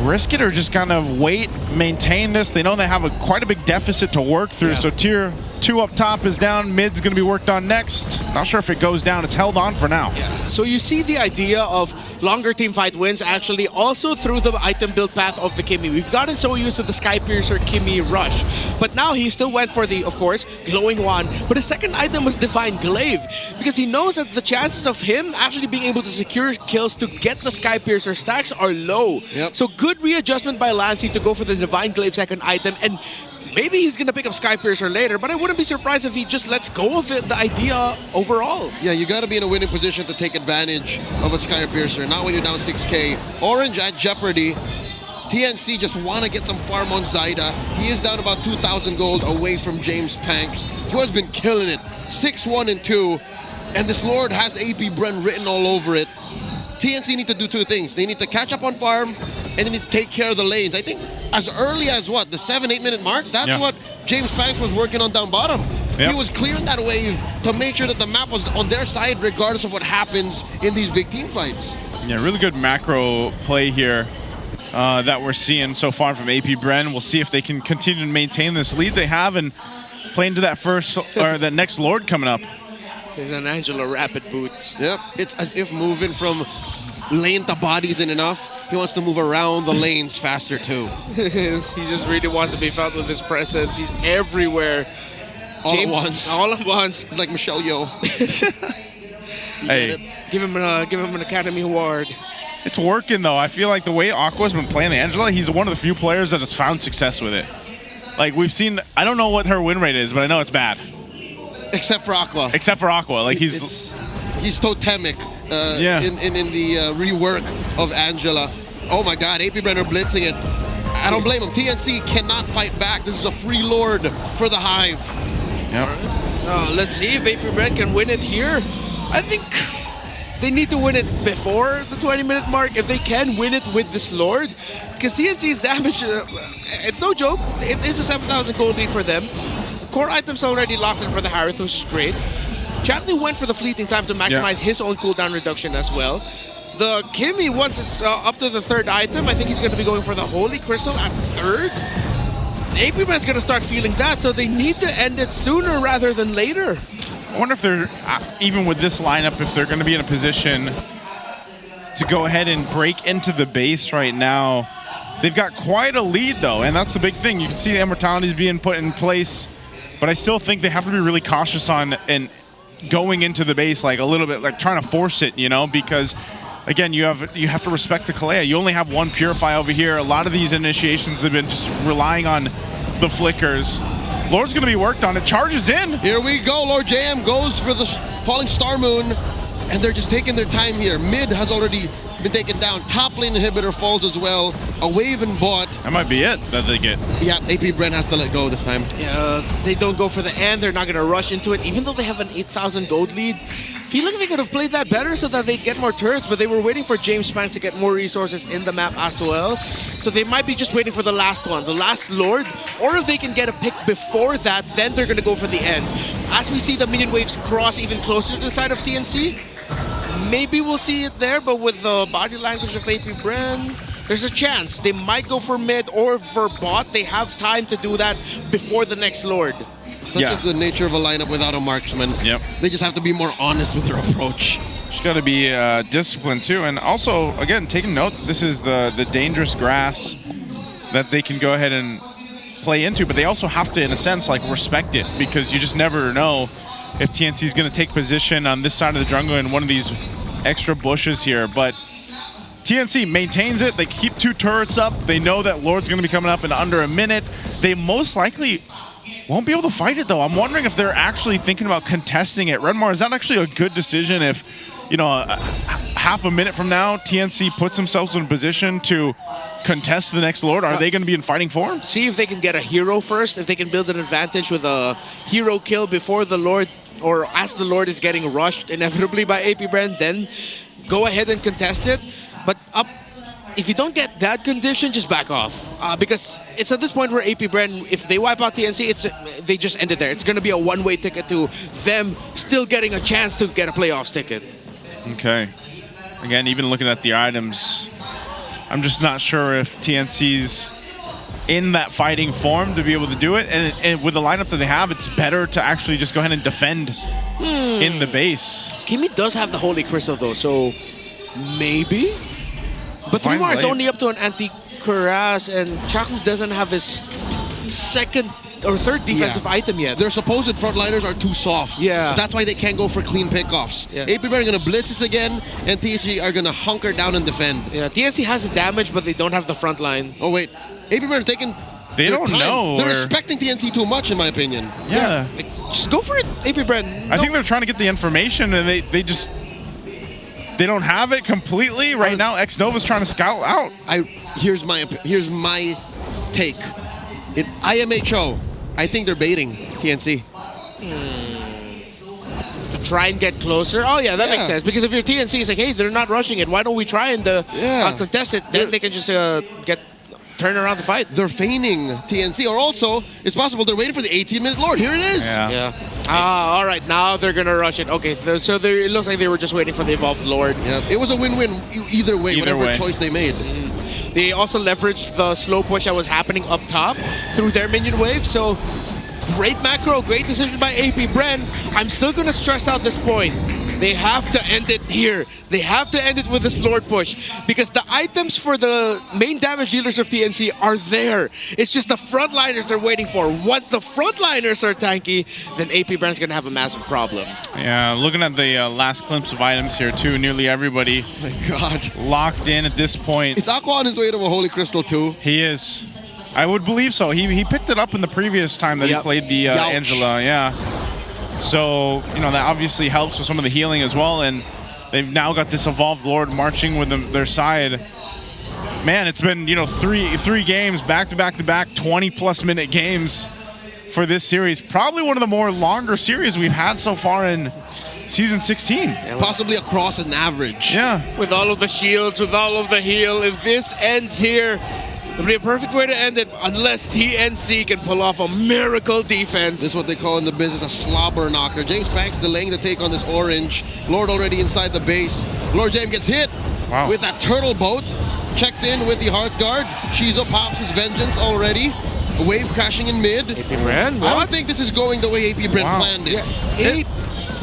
Speaker 12: risk it or just kind of wait, maintain this. They know they have quite a big deficit to work through. So tier 2 up top is down, mid's going to be worked on next. Not sure if it goes down, it's held on for now.
Speaker 14: Yeah. So you see the idea of longer team fight wins actually also through the item build path of the Kimmy. We've gotten so used to the Skypiercer Kimmy rush, but now he still went for the, of course, glowing wand, but his second item was Divine Glaive, because he knows that the chances of him actually being able to secure kills to get the Skypiercer stacks are low. So good readjustment by Lancy to go for the Divine Glaive second item, and maybe he's going to pick up Skypiercer later, but I wouldn't be surprised if he just lets go of it, the idea overall.
Speaker 13: Yeah, you got to be in a winning position to take advantage of a Skypiercer, not when you're down 6K. Orange at jeopardy. TNC just want to get some farm on Zaida. He is down about 2,000 gold away from James Panks, who has been killing it. 6-1 and 2, and this Lord has AP Brent written all over it. TNC need to do 2 things. They need to catch up on farm, and they need to take care of the lanes. I think as early as what, the 7-8 minute mark, that's what James Panks was working on down bottom. He was clearing that wave to make sure that the map was on their side regardless of what happens in these big team fights.
Speaker 12: Yeah, really good macro play here that we're seeing so far from AP Brent. We'll see if they can continue to maintain this lead they have and play into that first or the next Lord coming up.
Speaker 14: There's an Angela rapid boots.
Speaker 13: Yep, it's as if moving from lane to body isn't enough. He wants to move around the lanes faster too.
Speaker 14: He just really wants to be felt with his presence. He's everywhere.
Speaker 13: All at once.
Speaker 14: All at once.
Speaker 13: He's like Michelle Yeoh.
Speaker 12: Hey,
Speaker 14: give him an Academy Award.
Speaker 12: It's working though. I feel like the way Aqua's been playing the Angela, he's one of the few players that has found success with it. Like we've seen, I don't know what her win rate is, but I know it's bad.
Speaker 13: Except for Aqua.
Speaker 12: Except for Aqua, like he's
Speaker 13: totemic in the rework of Angela. Oh my God, AP Brent are blitzing it. I don't blame him. TNC cannot fight back. This is a free Lord for the Hive.
Speaker 12: Yep.
Speaker 14: Let's see if AP Brent can win it here. I think they need to win it before the 20-minute mark if they can win it with this Lord. Because TNC's damage, it's no joke. It is a 7,000 gold lead for them. Core items already locked in for the Harith, which is great. Chatley went for the fleeting time to maximize his own cooldown reduction as well. The Kimmy, once it's up to the 3rd item, I think he's going to be going for the Holy Crystal at 3rd. AP Brent's going to start feeling that, so they need to end it sooner rather than later.
Speaker 12: I wonder if they're, even with this lineup, if they're going to be in a position to go ahead and break into the base right now. They've got quite a lead, though, and that's the big thing. You can see the immortalities being put in place, but I still think they have to be really cautious on and going into the base, like a little bit, like trying to force it, you know, because again, you have to respect the Kalea. You only have one Purify over here. A lot of these initiations have been just relying on the flickers. Lord's going to be worked on. It charges in.
Speaker 13: Here we go. Lord JM goes for the Falling Star Moon, and they're just taking their time here. Mid has already been taken down. Top lane inhibitor falls as well. A wave and bot.
Speaker 12: That might be it that they get.
Speaker 13: Yeah, AP Brent has to let go this time.
Speaker 14: Yeah, they don't go for the end. They're not going to rush into it, even though they have an 8,000 gold lead. Feel like they could have played that better so that they get more turrets, but they were waiting for James Spanks to get more resources in the map as well. So they might be just waiting for the last one, the last Lord, or if they can get a pick before that, then they're going to go for the end. As we see the minion waves cross even closer to the side of TNC, maybe we'll see it there, but with the body language of AP Bren, there's a chance. They might go for mid or for bot. They have time to do that before the next Lord.
Speaker 13: Such is the nature of a lineup without a marksman.
Speaker 12: Yep.
Speaker 13: They just have to be more honest with their approach.
Speaker 12: Just got to be disciplined too, and also again taking note. This is the dangerous grass that they can go ahead and play into, but they also have to, in a sense, like respect it, because you just never know if TNC is going to take position on this side of the jungle in one of these extra bushes here. But TNC maintains it. They keep 2 turrets up. They know that Lord's going to be coming up in under a minute. They most likely won't be able to fight it, though. I'm wondering if they're actually thinking about contesting it. Redmar, is that actually a good decision if, you know, half a minute from now, TNC puts themselves in a position to contest the next Lord? Are they going to be in fighting form?
Speaker 14: See if they can get a hero first, if they can build an advantage with a hero kill before the Lord, or as the Lord is getting rushed inevitably by AP Brand, then go ahead and contest it. But if you don't get that condition, just back off. Because it's at this point where AP Bren, if they wipe out TNC, they just end it there. It's going to be a one-way ticket to them still getting a chance to get a playoffs ticket.
Speaker 12: Okay. Again, even looking at the items, I'm just not sure if TNC's in that fighting form to be able to do it. And with the lineup that they have, it's better to actually just go ahead and defend in the base.
Speaker 14: Kimi does have the Holy Crystal, though, so maybe? But 3 more, it's only up to an anti-Cuirass, and Chaku doesn't have his second or third defensive item yet.
Speaker 13: Their supposed frontliners are too soft.
Speaker 14: Yeah.
Speaker 13: That's why they can't go for clean pickoffs.
Speaker 14: Yeah.
Speaker 13: AP are going to blitz this again, and TNC are going to hunker down and defend.
Speaker 14: Yeah, TNC has the damage, but they don't have the front line.
Speaker 13: Oh, wait. AP are taking
Speaker 12: They
Speaker 13: their
Speaker 12: don't
Speaker 13: time.
Speaker 12: know.
Speaker 13: They're
Speaker 12: or-
Speaker 13: respecting TNC too much, in my opinion.
Speaker 12: Yeah.
Speaker 14: Like, just go for it, AP Bren.
Speaker 12: I think they're trying to get the information, and they just... They don't have it completely. Right now, X-Nova's trying to scout out.
Speaker 13: Here's my take. In IMHO, I think they're baiting TNC.
Speaker 14: To try and get closer? Oh, yeah, that makes sense. Because if your TNC is like, hey, they're not rushing it, why don't we try and contest it? Then they can just turn around the fight.
Speaker 13: They're feigning TNC, or also, it's possible they're waiting for the 18-minute Lord. Here it is.
Speaker 14: Yeah. All right, now they're going to rush it. Okay, so it looks like they were just waiting for the Evolved Lord.
Speaker 13: Yeah, it was a win-win either way, whatever choice they made.
Speaker 14: They also leveraged the slow push that was happening up top through their minion wave, so great macro, great decision by AP Bren. I'm still going to stress out this point. They have to end it here. They have to end it with this Lord push, because the items for the main damage dealers of TNC are there. It's just the frontliners they're waiting for. Once the frontliners are tanky, then AP Brand's going to have a massive problem.
Speaker 12: Yeah, looking at the last glimpse of items here too, nearly everybody
Speaker 13: my God.
Speaker 12: Locked in at this point.
Speaker 13: Is Aqua on his way to a Holy Crystal too?
Speaker 12: He is. I would believe so. He picked it up in the previous time that he played the Angela, yeah. So, you know, that obviously helps with some of the healing as well, and they've now got this Evolved Lord marching with their side. Man, it's been, you know, three games, back-to-back-to-back, 20-plus minute games for this series. Probably one of the more longer series we've had so far in Season 16.
Speaker 13: Possibly across an average.
Speaker 12: Yeah.
Speaker 14: With all of the shields, with all of the heal, if this ends here, it would be a perfect way to end it, unless TNC can pull off a miracle defense.
Speaker 13: This is what they call in the business a slobber knocker. James Banks delaying the take on this orange. Lord already inside the base. Lord James gets hit with that turtle boat. Checked in with the Heart Guard. Shizo pops his vengeance already. A wave crashing in mid.
Speaker 14: AP Brand?
Speaker 13: I don't think this is going the way AP Brand planned it.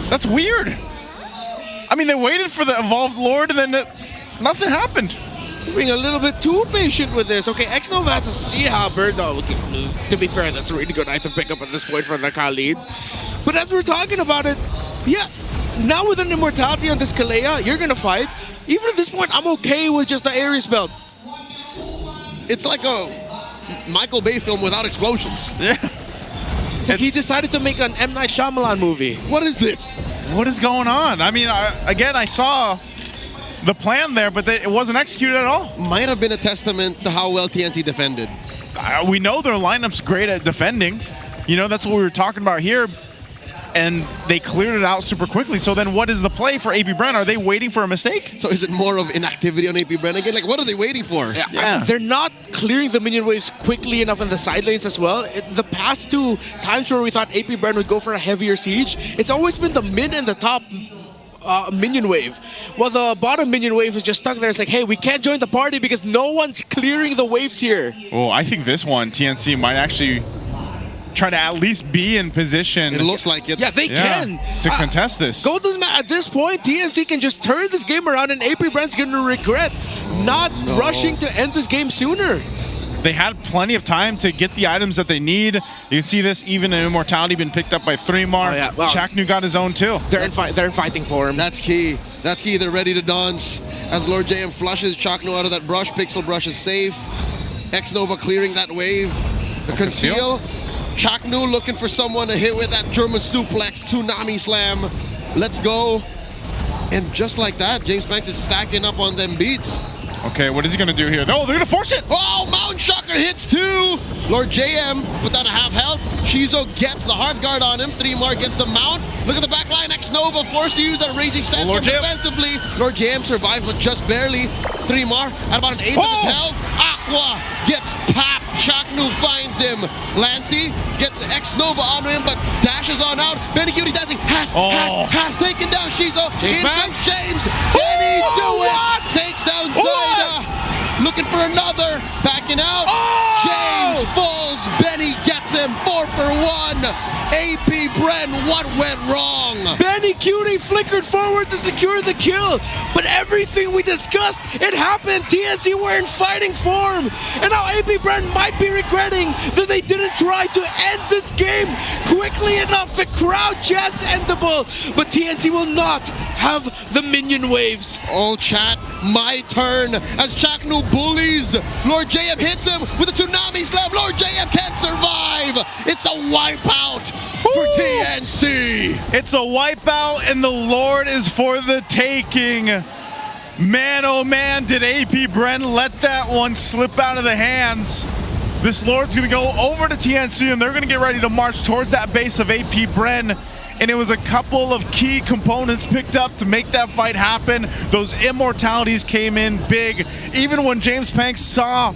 Speaker 12: That's weird. I mean, they waited for the Evolved Lord and then nothing happened.
Speaker 14: Being a little bit too patient with this. Okay, X-Nova has a Sea Halberd. Oh, okay, to be fair, that's a really good item pick up at this point for the Khalid. But as we're talking about it, yeah, now with an Immortality on this Kalea, you're gonna fight. Even at this point, I'm okay with just the Ares belt.
Speaker 13: It's like a Michael Bay film without explosions.
Speaker 12: Yeah.
Speaker 14: It's like he decided to make an M. Night Shyamalan movie.
Speaker 13: What is this?
Speaker 12: What is going on? I mean, I saw the plan there, but it wasn't executed at all.
Speaker 13: Might have been a testament to how well TNC defended.
Speaker 12: We know their lineup's great at defending. You know, that's what we were talking about here. And they cleared it out super quickly. So then what is the play for AP Bren? Are they waiting for a mistake?
Speaker 13: So is it more of inactivity on AP Bren again? Like, what are they waiting for?
Speaker 14: Yeah. They're not clearing the minion waves quickly enough in the side lanes as well. The past two times where we thought AP Bren would go for a heavier siege, it's always been the mid and the top minion wave. Well, the bottom minion wave is just stuck there. It's like, hey, we can't join the party because no one's clearing the waves here.
Speaker 12: Well, I think this one, TNC might actually try to at least be in position.
Speaker 13: It looks like it.
Speaker 14: Yeah, they can.
Speaker 12: To contest this.
Speaker 14: Gold doesn't matter. At this point, TNC can just turn this game around and AP Bren's going to regret not rushing to end this game sooner.
Speaker 12: They had plenty of time to get the items that they need. You can see this even in Immortality being picked up by 3mar.
Speaker 14: Oh, yeah. Wow.
Speaker 12: Chaknu got his own too.
Speaker 14: They're in fighting for him.
Speaker 13: That's key. That's key. They're ready to dance. As Lord JM flushes Chaknu out of that brush, Pixel Brush is safe. X-Nova clearing that wave. The conceal. Chaknu looking for someone to hit with that German suplex, tsunami slam. Let's go. And just like that, James Banks is stacking up on them beats.
Speaker 12: Okay, what is he gonna do here? Oh, they're gonna force it!
Speaker 13: Oh, Mountain Shocker hits two! Lord JM without a half health. Shizo gets the hard guard on him. 3mar gets the mount. Look at the back line. X-Nova forced to use that raging stance defensively. Lord JM survived, but just barely. 3mar at about an eighth of his health. Aqua gets popped. Chaknu finds him. Lancey gets X-Nova on him, but dashes on out. Benny Cutie dancing. Has taken down Shizo. In comes James. Can he do it? Takes down Zaida. Looking for another. Backing out. James falls. Benny gets him. 4 for 1. AP Bren, what went wrong?
Speaker 14: Benny Cutie flickered forward to secure the kill, but everything we discussed, it happened. TNC were in fighting form, and now AP Bren might be regretting that they didn't try to end this game quickly enough. The crowd chants endable, but TNC will not have the minion waves.
Speaker 13: All chat, my turn as Chaknu bullies. Lord JM hits him with a tsunami slam. Lord JM can't survive. It's a wipeout for TNC.
Speaker 12: It's a wipeout and the Lord is for the taking. Man, oh man, did AP Bren let that one slip out of the hands. This Lord's gonna go over to TNC and they're gonna get ready to march towards that base of AP Bren. And it was a couple of key components picked up to make that fight happen. Those immortalities came in big. Even when James Panks saw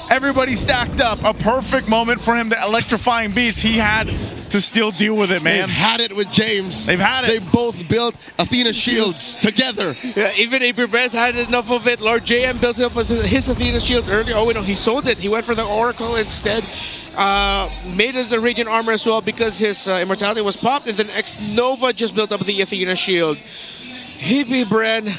Speaker 12: everybody stacked up, a perfect moment for him to electrifying beats, he had to still deal with it, man.
Speaker 13: They've had it with James.
Speaker 12: They've had it.
Speaker 13: They both built Athena shields together.
Speaker 14: Yeah, even AP Bren's had enough of it. Lord JM built up with his Athena shield earlier. Oh, wait, no, he sold it. He went for the Oracle instead. Made it the Radiant Armor as well because his Immortality was popped, and then X-Nova just built up the Athena shield. AP Bren,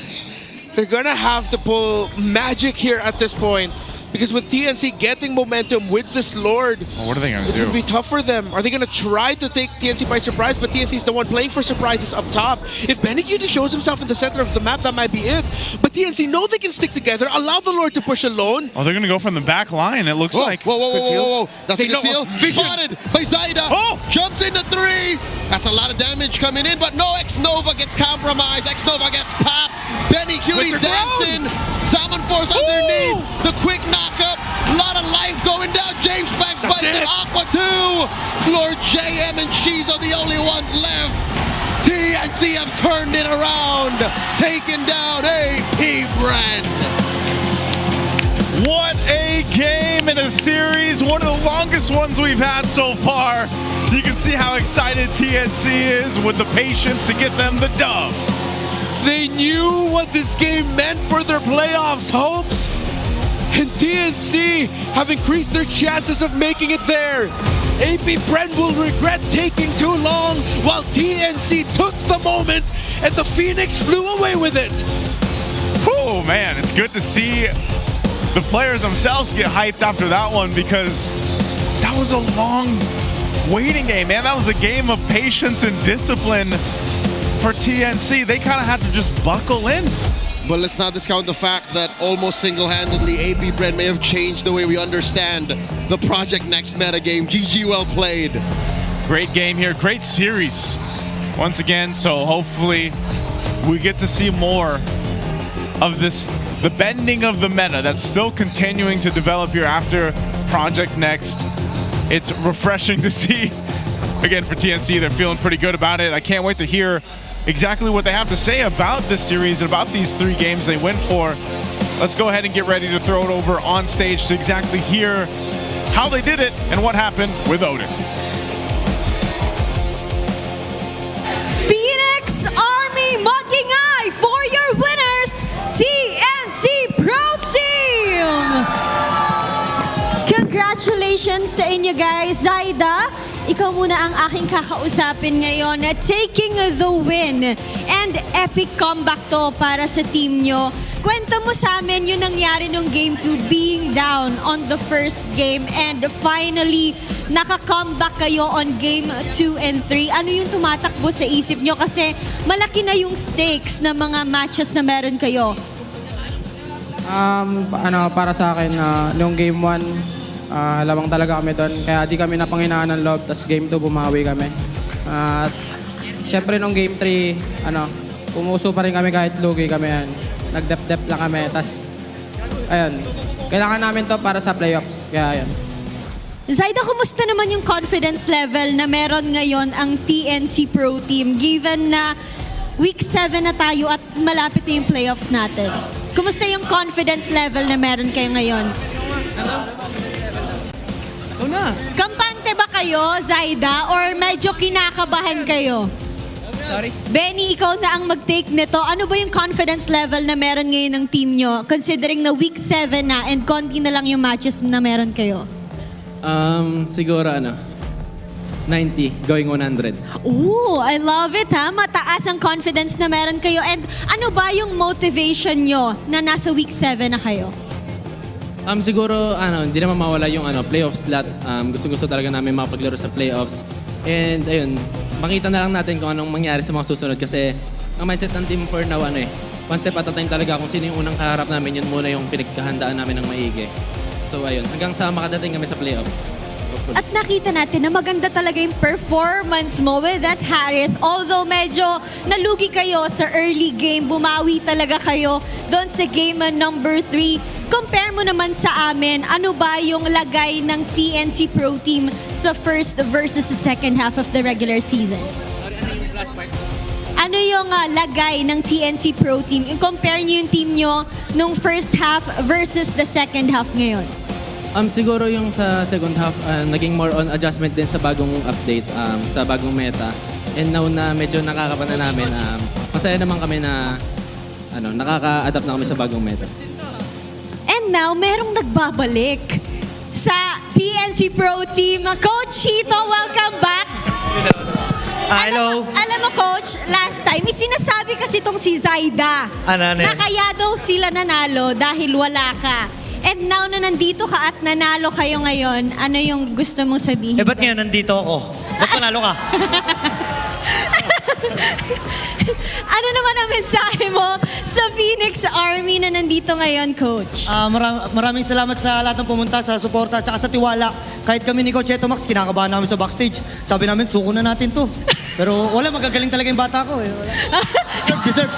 Speaker 14: they're gonna have to pull magic here at this point. Because with TNC getting momentum with this Lord,
Speaker 12: what are they gonna do?
Speaker 14: It's gonna be tough for them. Are they gonna try to take TNC by surprise? But TNC is the one playing for surprises up top. If Benny Cutie shows himself in the center of the map, that might be it. But TNC know they can stick together, allow the Lord to push alone.
Speaker 12: Oh, they're gonna go from the back line, it looks like.
Speaker 13: Whoa. That's a good seal. Spotted by Zaida. Jumps into 3. That's a lot of damage coming in, but no, X-Nova gets compromised. X-Nova gets popped. Benny Cutie dancing. Salmon Force underneath. The quick knockup. A lot of life going down. James Banks bites it. Aqua 2. Lord JM and Shizo the only ones left. TNC have turned it around. Taken down AP Bren.
Speaker 12: What a game in a series. One of the longest ones we've had so far. You can see how excited TNC is with the patience to get them the dub.
Speaker 14: They knew what this game meant for their playoffs hopes, and TNC have increased their chances of making it there. AP Bren will regret taking too long, while while TNC took the moment and the Phoenix flew away with it.
Speaker 12: Oh man, it's good to see the players themselves get hyped after that one, because that was a long waiting game, man. That was a game of patience and discipline for TNC. They kind of had to just buckle in.
Speaker 13: But let's not discount the fact that almost single-handedly, APBR may have changed the way we understand the Project Next meta game. GG, well played.
Speaker 12: Great game here, great series once again. So hopefully we get to see more of this, the bending of the meta that's still continuing to develop here after Project Next. It's refreshing to see. Again, for TNC, they're feeling pretty good about it. I can't wait to hear exactly what they have to say about this series and about these 3 games they went for. Let's go ahead and get ready to throw it over on stage to exactly hear how they did it and what happened with Odin.
Speaker 11: Phoenix Army mugging eye for your winners, TNC Pro Team! Congratulations sa inyo guys. Zaida, ikaw muna ang aking kakausapin ngayon, taking the win. And epic comeback to para sa team nyo. Kwento mo sa amin yung nangyari nung Game 2, being down on the first game and finally naka-comeback kayo on Game 2 and 3. Ano yung tumatakbo sa isip nyo? Kasi malaki na yung stakes na mga matches na meron kayo.
Speaker 5: Para sa akin, nung Game 1, lamang talaga kami doon. Kaya di kami napanghinaan ng loob. Tapos Game 2, bumawi kami. At syempre nung Game 3, pumuso pa rin kami kahit lugi kami yan. Nag-dep-dep lang kami. Tapos, ayun. Kailangan namin to para sa playoffs. Kaya ayun.
Speaker 11: Zaida, kumusta naman yung confidence level na meron ngayon ang TNC Pro Team given na Week 7 na tayo at malapit na yung playoffs natin? Kumusta yung confidence level na meron kayo ngayon? Kampante ba kayo, Zaida? Or medyo kinakabahan kayo?
Speaker 5: Sorry?
Speaker 11: Benny, ikaw na ang mag-take nito. Ano ba yung confidence level na meron ngayon ng team nyo? Considering na week 7 na and konti na lang yung matches na meron kayo.
Speaker 5: Siguro 90, going 100.
Speaker 11: Ooh, I love it ha. Mataas ang confidence na meron kayo. And ano ba yung motivation nyo na nasa week 7 na kayo?
Speaker 5: Siguro, hindi naman mawala yung playoff slot. Gusto-gusto talaga namin makapaglaro sa playoffs. And ayun, makita na lang natin kung anong mangyari sa mga susunod. Kasi ang mindset ng Team 4 now, one step at a time talaga. Kung sino yung unang kaharap namin, yun muna yung pinagkahandaan namin ng maigi. So ayun, hanggang sa makadating kami sa playoffs.
Speaker 11: At nakita natin na maganda talaga yung performance mo with that Harith. Although medyo nalugi kayo sa early game, bumawi talaga kayo doon sa game number 3. Compare mo naman sa amin, ano ba yung lagay ng TNC Pro Team sa first versus the second half of the regular season?
Speaker 5: Sorry, ano yung last part?
Speaker 11: Ano yung lagay ng TNC Pro Team? Compare niyo yung team nyo nung first half versus the second half ngayon.
Speaker 5: Siguro yung sa second half, naging more on adjustment din sa bagong update, sa bagong meta. And now na medyo nakakapana namin, masaya naman kami na nakaka-adapt na kami sa bagong meta.
Speaker 11: And now, merong nagbabalik sa TNC Pro Team. Coach Chito, welcome back.
Speaker 22: Hello.
Speaker 11: Alam mo, Coach, last time, sinasabi kasi itong si Zaida na kaya daw sila nanalo dahil wala ka. And now na nandito ka at nanalo kayo ngayon, ano yung gusto mong sabihin?
Speaker 22: Ba't ngayon nandito ako? Ba't panalo ka?
Speaker 11: Ano naman ang mensahe mo sa Phoenix Army na nandito ngayon, Coach?
Speaker 22: Maraming salamat sa lahat ng pumunta, sa suporta, at sa tiwala. Kahit kami ni Coach Eto Max, kinakabahan namin sa backstage. Sabi namin, suko na natin to. Pero wala, magagaling talaga yung bata ko. Deserve.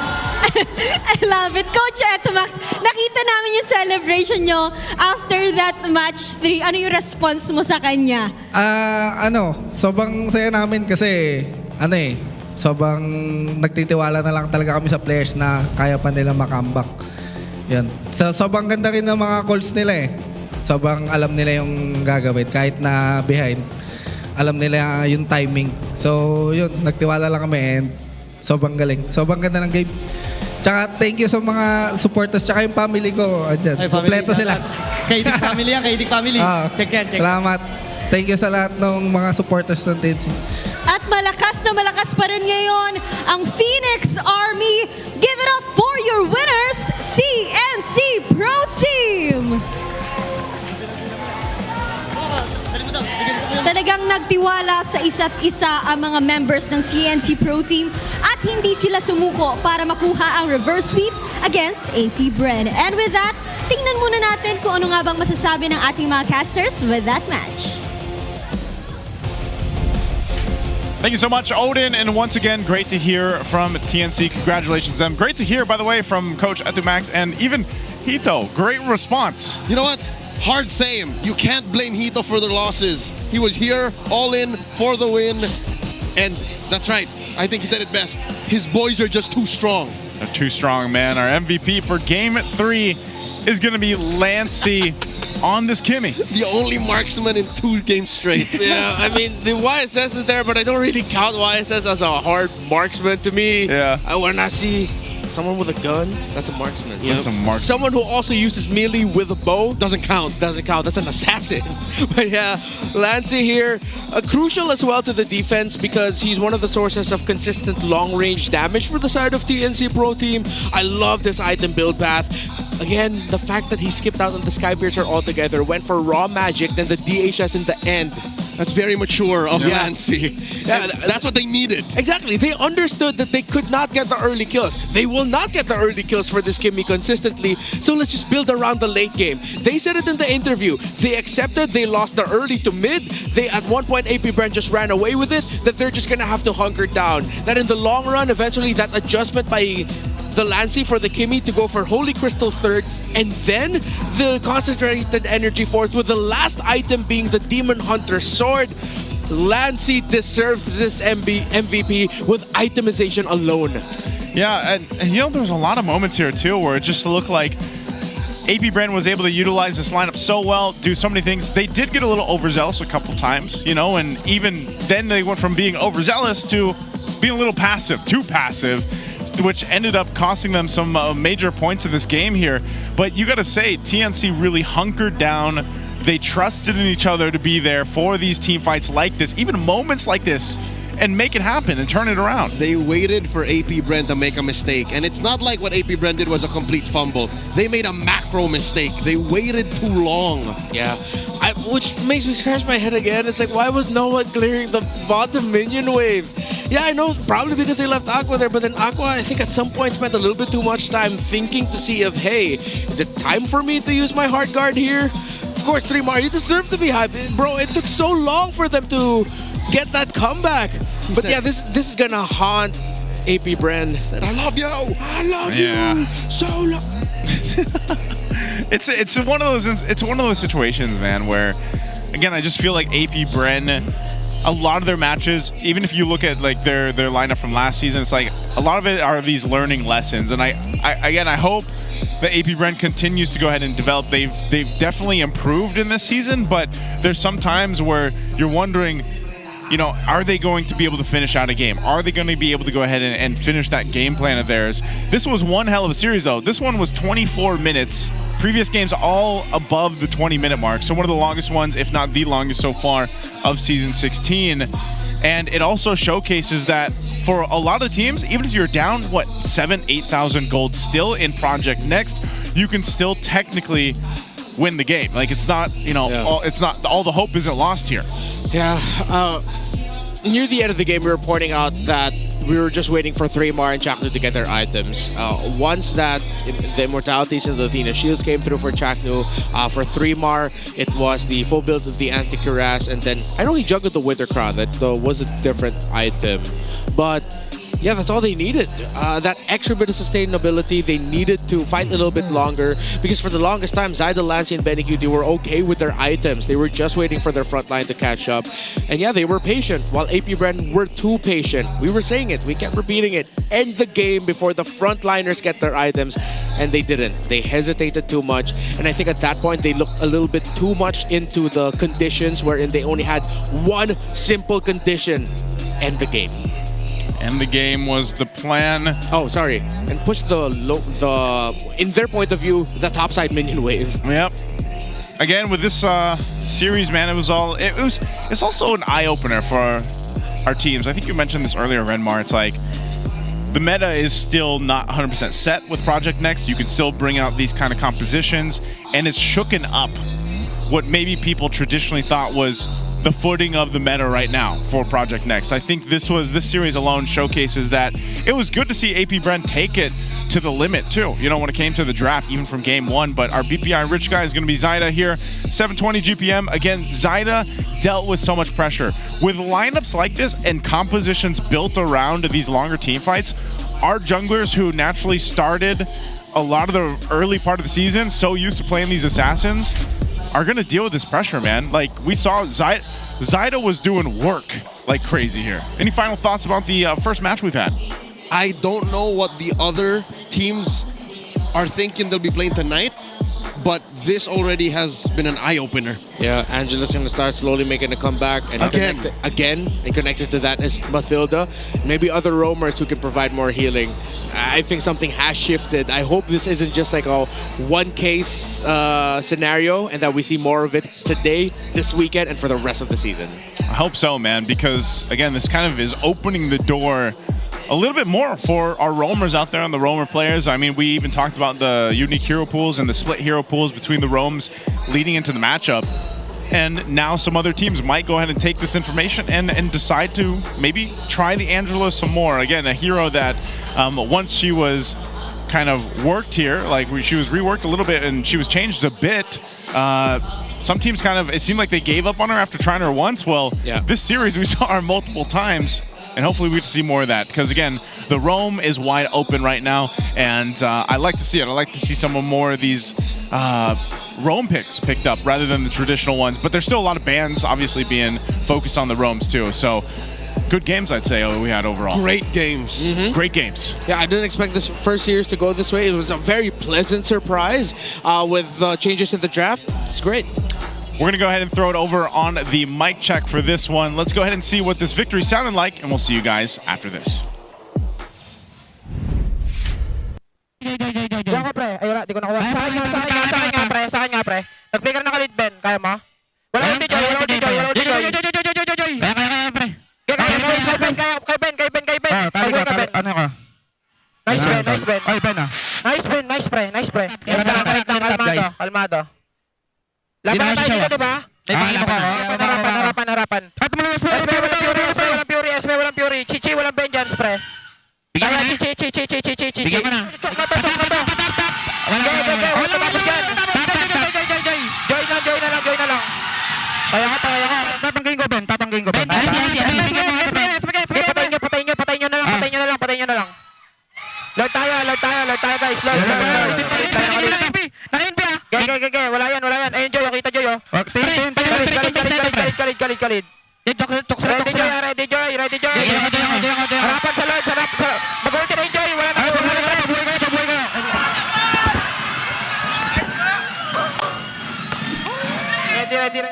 Speaker 11: I love it. Coach Eto Max, nakita namin yung celebration nyo after that match 3. Ano yung response mo sa kanya?
Speaker 23: Sobrang saya namin kasi, sobrang nagtitiwala na lang talaga kami sa players na kaya pa nila makambak. Yan. So, sobrang ganda rin ng mga calls nila Sobrang alam nila yung gagawin kahit na behind. Alam nila yung timing. So, yun, nagtiwala lang kami and sobrang galing. Sobrang ganda ng game. Tsaka thank you sa mga supporters tsaka yung family ko. Andyan. Kompleto sila.
Speaker 22: Kaidik family yan, Kaidik family. Check yan, check.
Speaker 23: Salamat. Thank you sa lahat ng mga supporters ng TNC.
Speaker 11: At malakas na malakas pa rin ngayon ang Phoenix Army. Give it up for your winners, TNC Pro Team! Talagang nagtiwala sa isa't isa ang mga members ng TNC Pro Team at hindi sila sumuko para makuha ang reverse sweep against AP Bren. And with that, tingnan muna natin kung ano nga bang masasabi ng ating mga casters with that match.
Speaker 12: Thank you so much, Odin. And once again, great to hear from TNC. Congratulations to them. Great to hear, by the way, from Coach Etumax and even Hito. Great response.
Speaker 13: You know what? Hard same. You can't blame Hito for their losses. He was here, all in, for the win. And that's right. I think he said it best. His boys are just too strong.
Speaker 12: They're too strong, man. Our MVP for Game 3 is going to be Lancey on this Kimmy.
Speaker 13: The only marksman in 2 games straight.
Speaker 14: Yeah, I mean, the YSS is there, but I don't really count YSS as a hard marksman to me.
Speaker 12: Yeah.
Speaker 14: When I see someone with a gun, that's a marksman.
Speaker 12: That's a marksman.
Speaker 14: Someone who also uses melee with a bow doesn't count. Doesn't count. That's an assassin. But yeah, Lancey here, crucial as well to the defense because he's one of the sources of consistent long-range damage for the side of TNC Pro Team. I love this item build path. Again, the fact that he skipped out on the Skypiercer altogether, went for raw magic, then the DHS in the end.
Speaker 13: That's very mature of Lancey. Yeah, that's what they needed.
Speaker 14: Exactly. They understood that they could not get the early kills. They will not get the early kills for this Kimmy consistently, so let's just build around the late game. They said it in the interview. They accepted they lost the early to mid. They, at one point, AP Brand just ran away with it, that they're just going to have to hunker down. That in the long run, eventually, that adjustment by the Lancey for the Kimmy to go for Holy Crystal third, and then the concentrated energy fourth, with the last item being the Demon Hunter sword. Lancey deserves this MVP with itemization alone.
Speaker 12: Yeah, and you know, there's a lot of moments here too where it just looked like AP Brand was able to utilize this lineup so well, do so many things. They did get a little overzealous a couple times, you know, and even then they went from being overzealous to being a little passive, too passive, which ended up costing them some major points in this game here. But you got to say, TNC really hunkered down. They trusted in each other to be there for these team fights like this, even moments like this, and make it happen and turn it around.
Speaker 13: They waited for AP Brand to make a mistake, and it's not like what AP Brand did was a complete fumble. They made a macro mistake. They waited too long.
Speaker 14: Yeah, which makes me scratch my head again. It's like, why was no one clearing the bottom minion wave? Yeah, I know, probably because they left Aqua there, but then Aqua, I think at some point spent a little bit too much time thinking to see if, hey, is it time for me to use my hard guard here? Of course, 3mar, you deserve to be hyped. Bro, it took so long for them to get that comeback. But yeah, this is gonna haunt AP Brand.
Speaker 13: I love you!
Speaker 14: I love you! So long!
Speaker 12: It's one of those situations, man, where, again, I just feel like AP Bren, a lot of their matches, even if you look at like their lineup from last season, it's like a lot of it are these learning lessons. And I hope that AP Bren continues to go ahead and develop. They've definitely improved in this season, but there's some times where you're wondering, you know, are they going to be able to finish out a game? Are they going to be able to go ahead and finish that game plan of theirs? This was one hell of a series, though. This one was 24 minutes. Previous games all above the 20-minute mark. So one of the longest ones, if not the longest so far, of Season 16. And it also showcases that for a lot of teams, even if you're down, 8,000 gold still in Project Next, you can still technically win the game. Like, it's not, you know, all the hope isn't lost here.
Speaker 14: Yeah, near the end of the game, we were pointing out that we were just waiting for 3mar and Chaknu to get their items. Once that the Immortalities and the Athena Shields came through for Chaknu, for 3mar, it was the full build of the Anti-Cuirass, and then I know he juggled the Winter Crown. That was a different item, but yeah, that's all they needed. That extra bit of sustainability, they needed to fight a little bit longer, because for the longest time, Zydel, Lancey, and BenQ, they were okay with their items. They were just waiting for their front line to catch up. And yeah, they were patient, while AP Brand were too patient. We were saying it, we kept repeating it. End the game before the frontliners get their items, and they didn't. They hesitated too much, and I think at that point, they looked a little bit too much into the conditions, wherein they only had one simple condition: end the game.
Speaker 12: And the game was the plan.
Speaker 14: Oh, sorry. And push in their point of view, the topside minion wave.
Speaker 12: Yep. Again, with this series, man, it's also an eye-opener for our teams. I think you mentioned this earlier, Renmar. It's like the meta is still not 100% set with Project Next. You can still bring out these kind of compositions, and it's shooken up what maybe people traditionally thought was the footing of the meta right now for Project Next. I think this series alone showcases that it was good to see APBR take it to the limit too, you know, when it came to the draft, even from game one. But our BPI rich guy is going to be Zyda here, 720 GPM. Again, Zyda dealt with so much pressure. With lineups like this and compositions built around these longer team fights, our junglers who naturally started a lot of the early part of the season so used to playing these assassins are going to deal with this pressure, man. Like, we saw Zyda was doing work like crazy here. Any final thoughts about the first match we've had?
Speaker 13: I don't know what the other teams are thinking they'll be playing tonight, but this already has been an eye-opener.
Speaker 14: Yeah, Angela's going to start slowly making a comeback. And connected to that is Mathilda. Maybe other roamers who can provide more healing. I think something has shifted. I hope this isn't just like a one-case scenario and that we see more of it today, this weekend, and for the rest of the season.
Speaker 12: I hope so, man, because, again, this kind of is opening the door a little bit more for our roamers out there and the roamer players. I mean, we even talked about the unique hero pools and the split hero pools between the roams leading into the matchup. And now some other teams might go ahead and take this information and decide to maybe try the Angela some more. Again, a hero that once she was kind of worked here, like she was reworked a little bit and she was changed a bit. Some teams kind of, it seemed like they gave up on her after trying her once. Well, this series we saw her multiple times. And hopefully we get to see more of that. Because again, the roam is wide open right now. And I like to see it. I like to see some more of these roam picks picked up rather than the traditional ones. But there's still a lot of bans obviously being focused on the roams too. So good games, I'd say, we had overall.
Speaker 13: Great games.
Speaker 12: Great games.
Speaker 14: Yeah, I didn't expect this first series to go this way. It was a very pleasant surprise with changes in the draft. It's great.
Speaker 12: We're going to go ahead and throw it over on the mic check for this one. Let's go ahead and see what this victory sounded like, and we'll see you guys after this.
Speaker 4: Diyan ko, pre. Ayun na, di ko nakuha. Sa akin nga, pre. Sa akin nga, pre. Nag-play ka na naka-lead, Ben. Kaya mo? Wala yung DJ, wala yung DJ, wala yung DJ. Kaya, pre. Kay Ben. Ano ka? Nice, Ben, nice, Ben. Ay, Ben, ah. Nice, pre. Kalmado. Laban tayo dito, diba? Harapan. Walang Fury. Chichi, walang Vengeance, pre. Chichi. Bigyan mo na. Chok na to. Joy na lang. Kaya ka. Tatanggayin ko, Ben. Patayin nyo na lang. Lord tayo, guys. Lord. Gay. Wala yan. Ayun, Joy. Kita, Joy, oh. Kalid. Ready, Joy. Harapan sa Lord. Mag-ulti na yung Joy. Wala na. Buhay ka. Ready.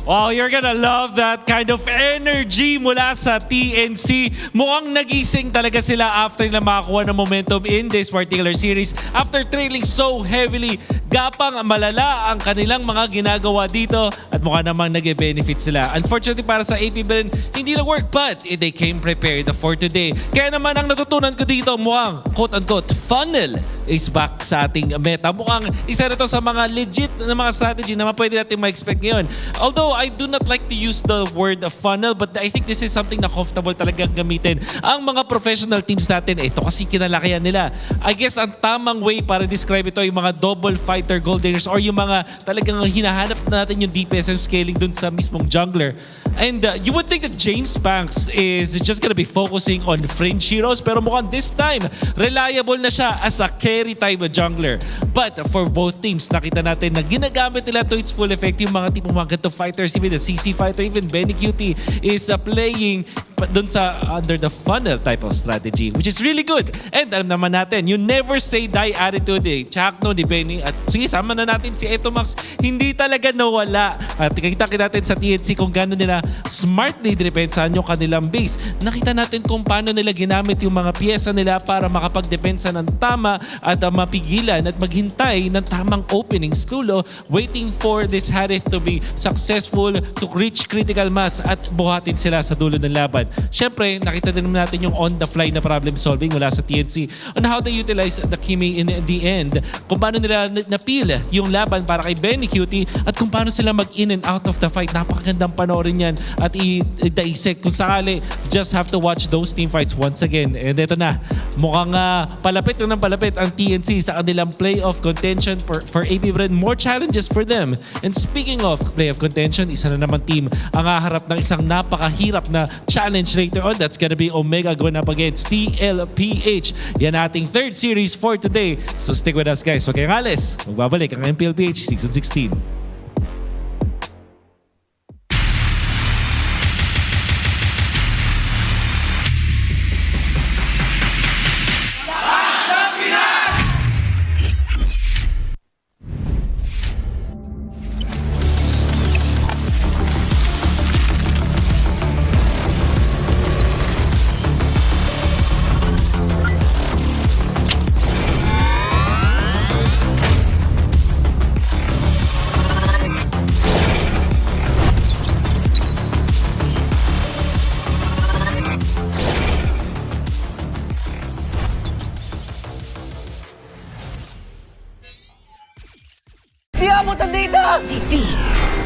Speaker 18: Wow, you're gonna love that kind of energy mula sa TNC. Mukhang nagising talaga sila after na makakuha ng momentum in this particular series. After trailing so heavily, gapang malala ang kanilang mga ginagawa dito at mukha namang nag-benefit sila. Unfortunately para sa APBR, hindi na-work but they came prepared for today. Kaya naman ang natutunan ko dito, mukhang quote-unquote funnel is back sa ating meta. Mukhang isa na to sa mga legit na mga strategy na pwede natin ma-expect ngayon. Although I do not like to use the word funnel, but I think this is something na comfortable talagang gamitin ang mga professional teams natin. Ito kasi kinalakihan nila. I guess ang tamang way para describe ito yung mga double fighter goldeners or yung mga talagang hinahanap natin yung DPS and scaling dun sa mismong jungler. And you would think that James Banks is just gonna be focusing on fringe heroes, pero mukhang this time reliable na siya as a carry type jungler. But for both teams, nakita natin na ginagamit nila to its full effect yung mga tipong mga ganito fighters, even the CC fighter, even Benny Cutie is playing dun sa under the funnel type of strategy, which is really good. And alam naman natin, you never say die attitude eh. Chakno, di Benny, at sige, sama na natin si Etomax, hindi talaga nawala. At kita natin sa TNC kung gano'n nila smartly dinepensahan yung kanilang base. Nakita natin kung paano nila ginamit yung mga pyesa nila para makapagdepensa ng tama at mapigilan at maghintay ng tamang openings, Tulo, waiting for this Harith to be successful to reach critical mass at buhatin sila sa dulo ng laban. Siyempre, nakita din natin yung on-the-fly na problem solving mula sa TNC on how they utilize the Kimi in the end. Kung paano nila napil yung laban para kay Benny Cutie at kung paano sila mag-in and out of the fight. Napakagandang panoorin yan at i-dissect kung sakali. Just have to watch those team fights once again. And ito na, mukhang palapit ng palapit ang TNC sa kanilang playoff contention for APBR. More challenges for them. And speaking of playoff contention, isa na naman team ang haharap ng isang napakahirap na challenge later on. That's gonna be Omega going up against TLPH. Yan ating third series for today. So stick with us guys. Huwag kayong alis. Magbabalik ang MPLPH Season 16.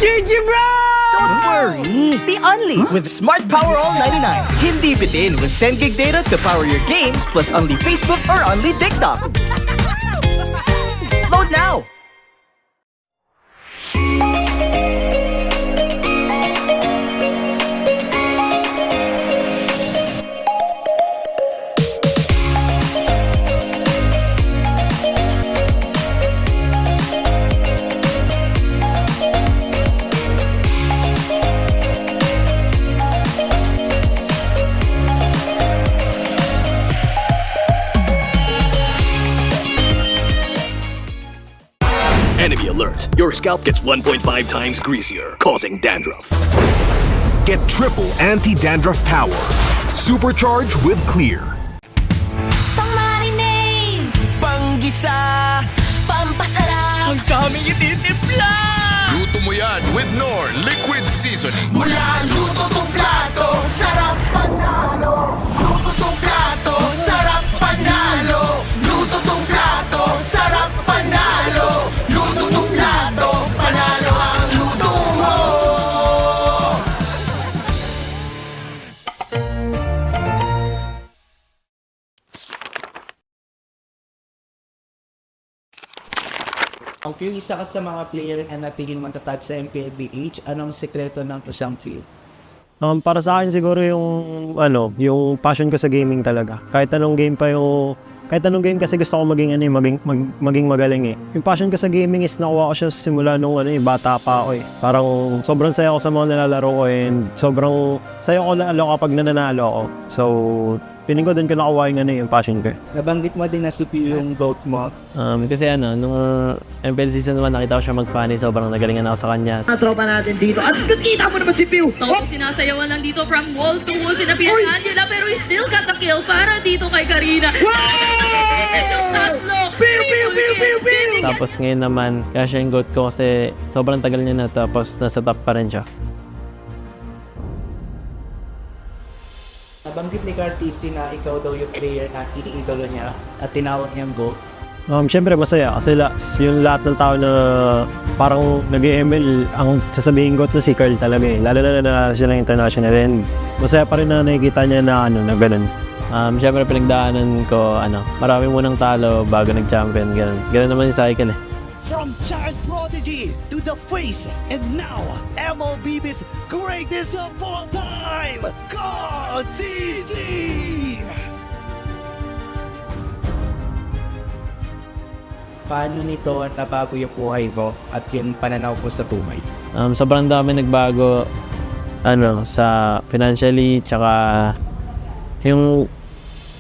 Speaker 6: GG bro! Don't worry, the Unli with Smart Power All 99. Hindi bitin with 10 gig data to power your games plus Unli Facebook or Unli TikTok. Load now!
Speaker 7: Enemy alert. Your scalp gets 1.5 times greasier, causing dandruff.
Speaker 8: Get triple anti-dandruff power. Supercharge with Clear.
Speaker 6: Pang-marinade! Panggisa! Pampasarap! Ang daming ititimpla!
Speaker 24: Luto mo yan with Knorr Liquid Seasoning.
Speaker 6: Mula luto tong plato, sarap panalo! Luto tong plato, sarap panalo! Luto tong plato, sarap panalo! Luto tong plato, panalo ang luto mo!
Speaker 25: Ang few isa ka sa mga player na natigil matatag sa MLBB, anong sekreto ng isang field?
Speaker 26: Para sa akin siguro yung yung passion ko sa gaming talaga. Kahit anong game kasi gusto ko maging maging magaling eh. Yung passion ko sa gaming is nakuha ko siya simula nung bata pa ako eh. Parang sobrang saya ko sa mga nilalaro ko and sobrang saya ko lalo kapag nananalo ako. So piling ko din ko nakuha yung passion ko.
Speaker 25: Nabanggit mo din na si Pew yung GOAT mo.
Speaker 26: Kasi nung MPL season 1 nakita ko siya mag-funny, sobrang nagalingan ako sa kanya.
Speaker 6: Tropa natin dito at nakita mo naman si Pew!
Speaker 27: Tapos sinasayawan lang dito from wall to wall sinabihan ni Angela pero he still got the kill para dito kay Karina.
Speaker 26: Tapos ngayon naman, kaya siya yung GOAT ko kasi sobrang tagal niya na tapos nasa top pa rin siya.
Speaker 25: Nabanggit ni Cartesi na ikaw daw yung player na iniidolo niya at tinawag niyang GOAT.
Speaker 26: Siyempre masaya kasi yung lahat ng tao na parang nag-ML ang sasabihin GOAT na si Carl talaga eh. Lalo na siya ng international and masaya pa rin na nakikita niya na na ganun. Siyempre pinagdaanan ko marami munang talo bago nag-champion, ganun. Ganun naman yung cycle eh.
Speaker 6: From child prodigy to the face, and now MLBB's greatest of all time, Cartesi!
Speaker 25: Paano nito nabago yung buhay mo at yung pananaw mo sa buhay?
Speaker 26: Sobrang dami nagbago
Speaker 1: sa financially, tsaka yung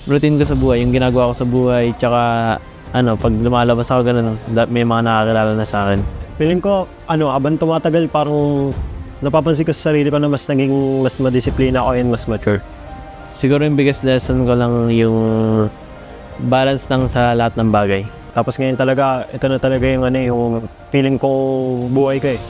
Speaker 1: routine ko sa buhay, yung ginagawa ko sa buhay, tsaka pag lumalabas ako ganun, may mga nakakilala na sa akin.
Speaker 26: Feeling ko, habang tumatagal, parang napapansin ko sa sarili ko na mas madisiplina ako and mas mature.
Speaker 1: Siguro yung biggest lesson ko lang yung balance lang sa lahat ng bagay.
Speaker 26: Tapos ngayon talaga, ito na talaga yung yung feeling ko buhay ko eh.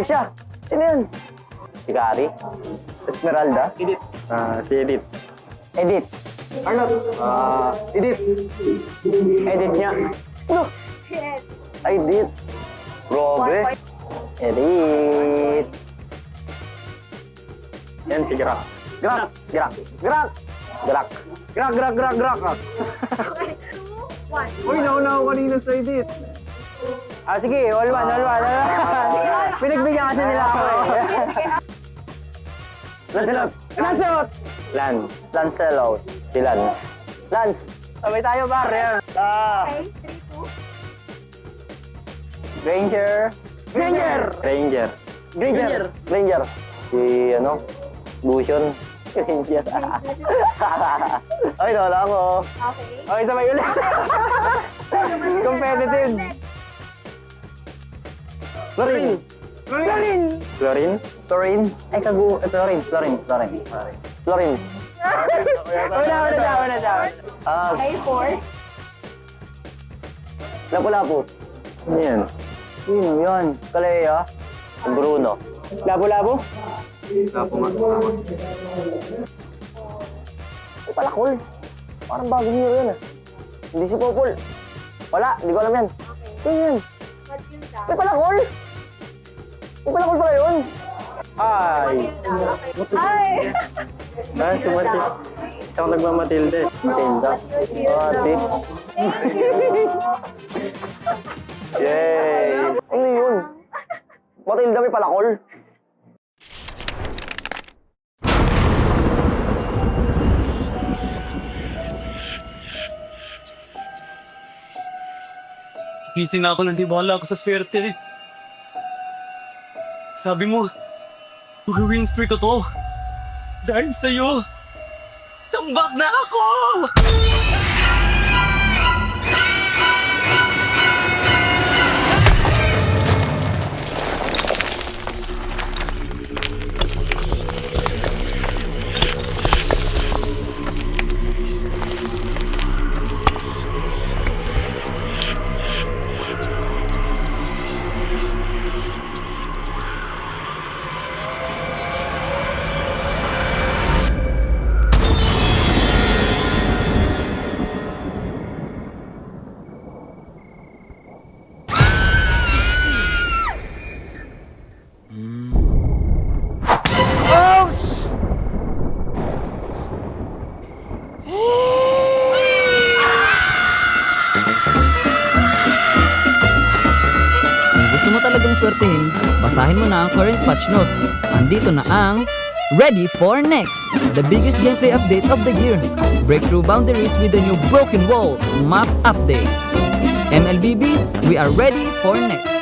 Speaker 9: Siya! Sino yun? Si Gary? Esmeralda? Edith. Si Edith. Edith. Arnold. Edith. Edith niya. Ano? Edith. Grabe. Edith. Yan si Grak. Grak! Grak! Grak! Grak! Grak! Grak! Grak! Grak! Uy, naunaw kanina sa Edith. Sige, all one. Pinagbigyan kasi nila ako eh. Lancelot! Lancelot. Si Lance. Lance! Sabay tayo, bar. Yan. Granger. Si, Bution. Granger. Ay, wala ako. Okay, sabay ulit. Competitive. Florin. Ay, Florin. Una. Lapu-lapu. Ano yan? Sino yan? Kalea. Bruno. Lapu-lapu? Lapu nga. Ay, Palakol. Parang bagong hero yan ah. Hindi si Popol. Wala, hindi ko alam yan. Sino yan? Ay, Palakol! Ay, Palakol pala yun! Ay! Sumatik. Siya ako nagmamatilde. Matilda. Ate. Yay! Ano yun? Matilda may Palakol.
Speaker 10: Gising na ako nang di bahala ako sa swerte. Sabi mo, mag-win streak ko to. Dahil sa'yo, tambak na ako!
Speaker 2: swertihin, basahin mo na ang current patch notes. Andito na ang Ready for Next, the biggest gameplay update of the year. Break through boundaries with the new Broken Walls map update. MLBB, we are ready for next.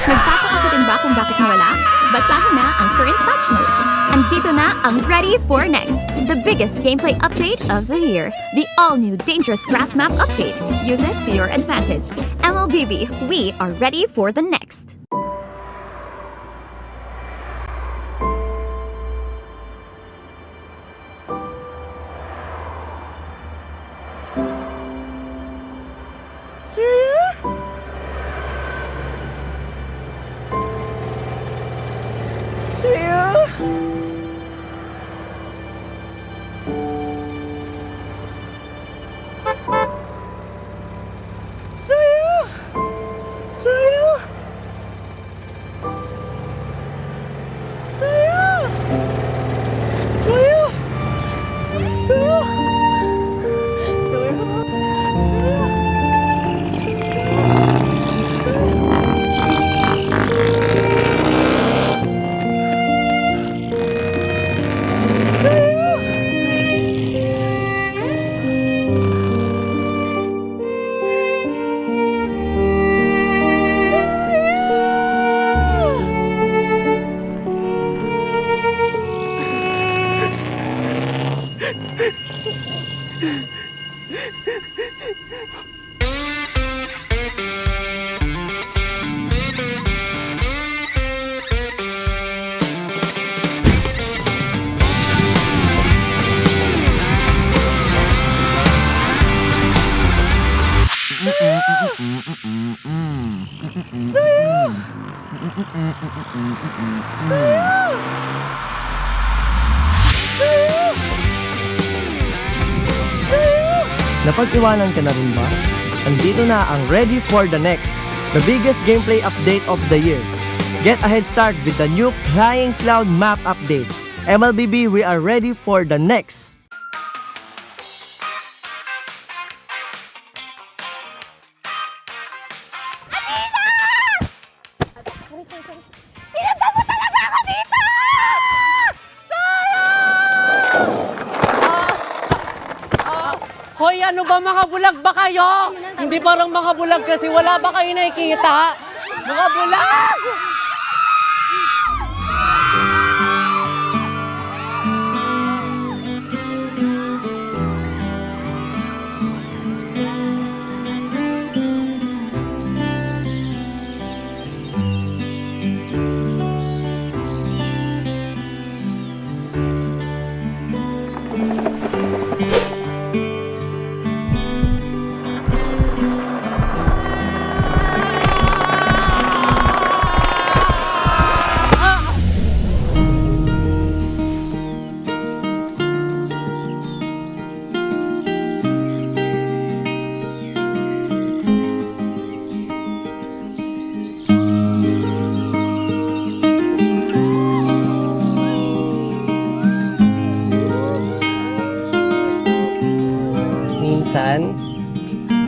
Speaker 15: Nagtataka ka din ba kung bakit nawala? Basahin na ang current patch notes. Andito na ang Ready for Next, the biggest gameplay update of the year. The all-new Dangerous Grass Map update. Use it to your advantage. MLBB, we are ready for the next.
Speaker 16: Napag-iwanan ka na rin ba? Andito na ang Ready for the Next, the biggest gameplay update of the year. Get a head start with the new Flying Cloud map update. MLBB, we are ready for the next.
Speaker 17: Hoy, ano ba mga bulag ba kayo? Hindi parang mga bulag kasi wala ba kayo nakikita? Mga bulag!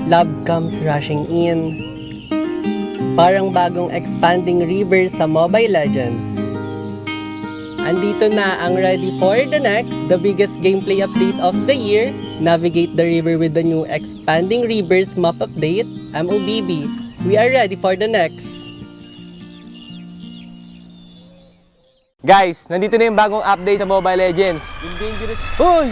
Speaker 16: Love comes rushing in. Parang bagong expanding river sa Mobile Legends. Andito na ang ready for the next, the biggest gameplay update of the year. Navigate the river with the new expanding rivers map update, MLBB. We are ready for the next.
Speaker 3: Guys, nandito na yung bagong update sa Mobile Legends. Yung dangerous... Hoy!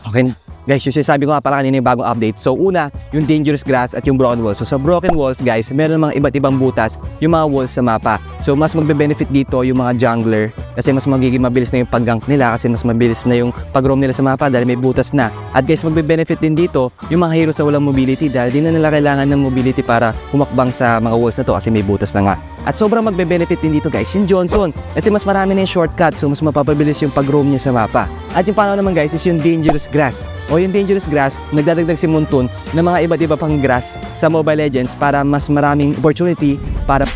Speaker 3: Okay, guys, yung sinasabi ko nga pala kanina yung bagong update. So una, yung dangerous grass at yung broken walls. So sa broken walls, guys, meron mga iba't ibang butas yung mga walls sa mapa. So mas magbe-benefit dito yung mga jungler kasi mas magiging mabilis na yung pag-gank nila kasi mas mabilis na yung pag-roam nila sa mapa dahil may butas na. At guys, magbe-benefit din dito yung mga heroes na walang mobility dahil di na nila kailangan ng mobility para humakbang sa mga walls na to kasi may butas na nga. At sobrang magbe-benefit din dito, guys, yung Johnson kasi mas marami na yung shortcut so mas mapapabilis yung pag-roam niya sa mapa. At yung pangalawa naman, guys, is yung dangerous grass. O yung dangerous grass, nagdadagdag si Muntun ng mga iba't iba pang grass sa Mobile Legends para mas maraming opportunity para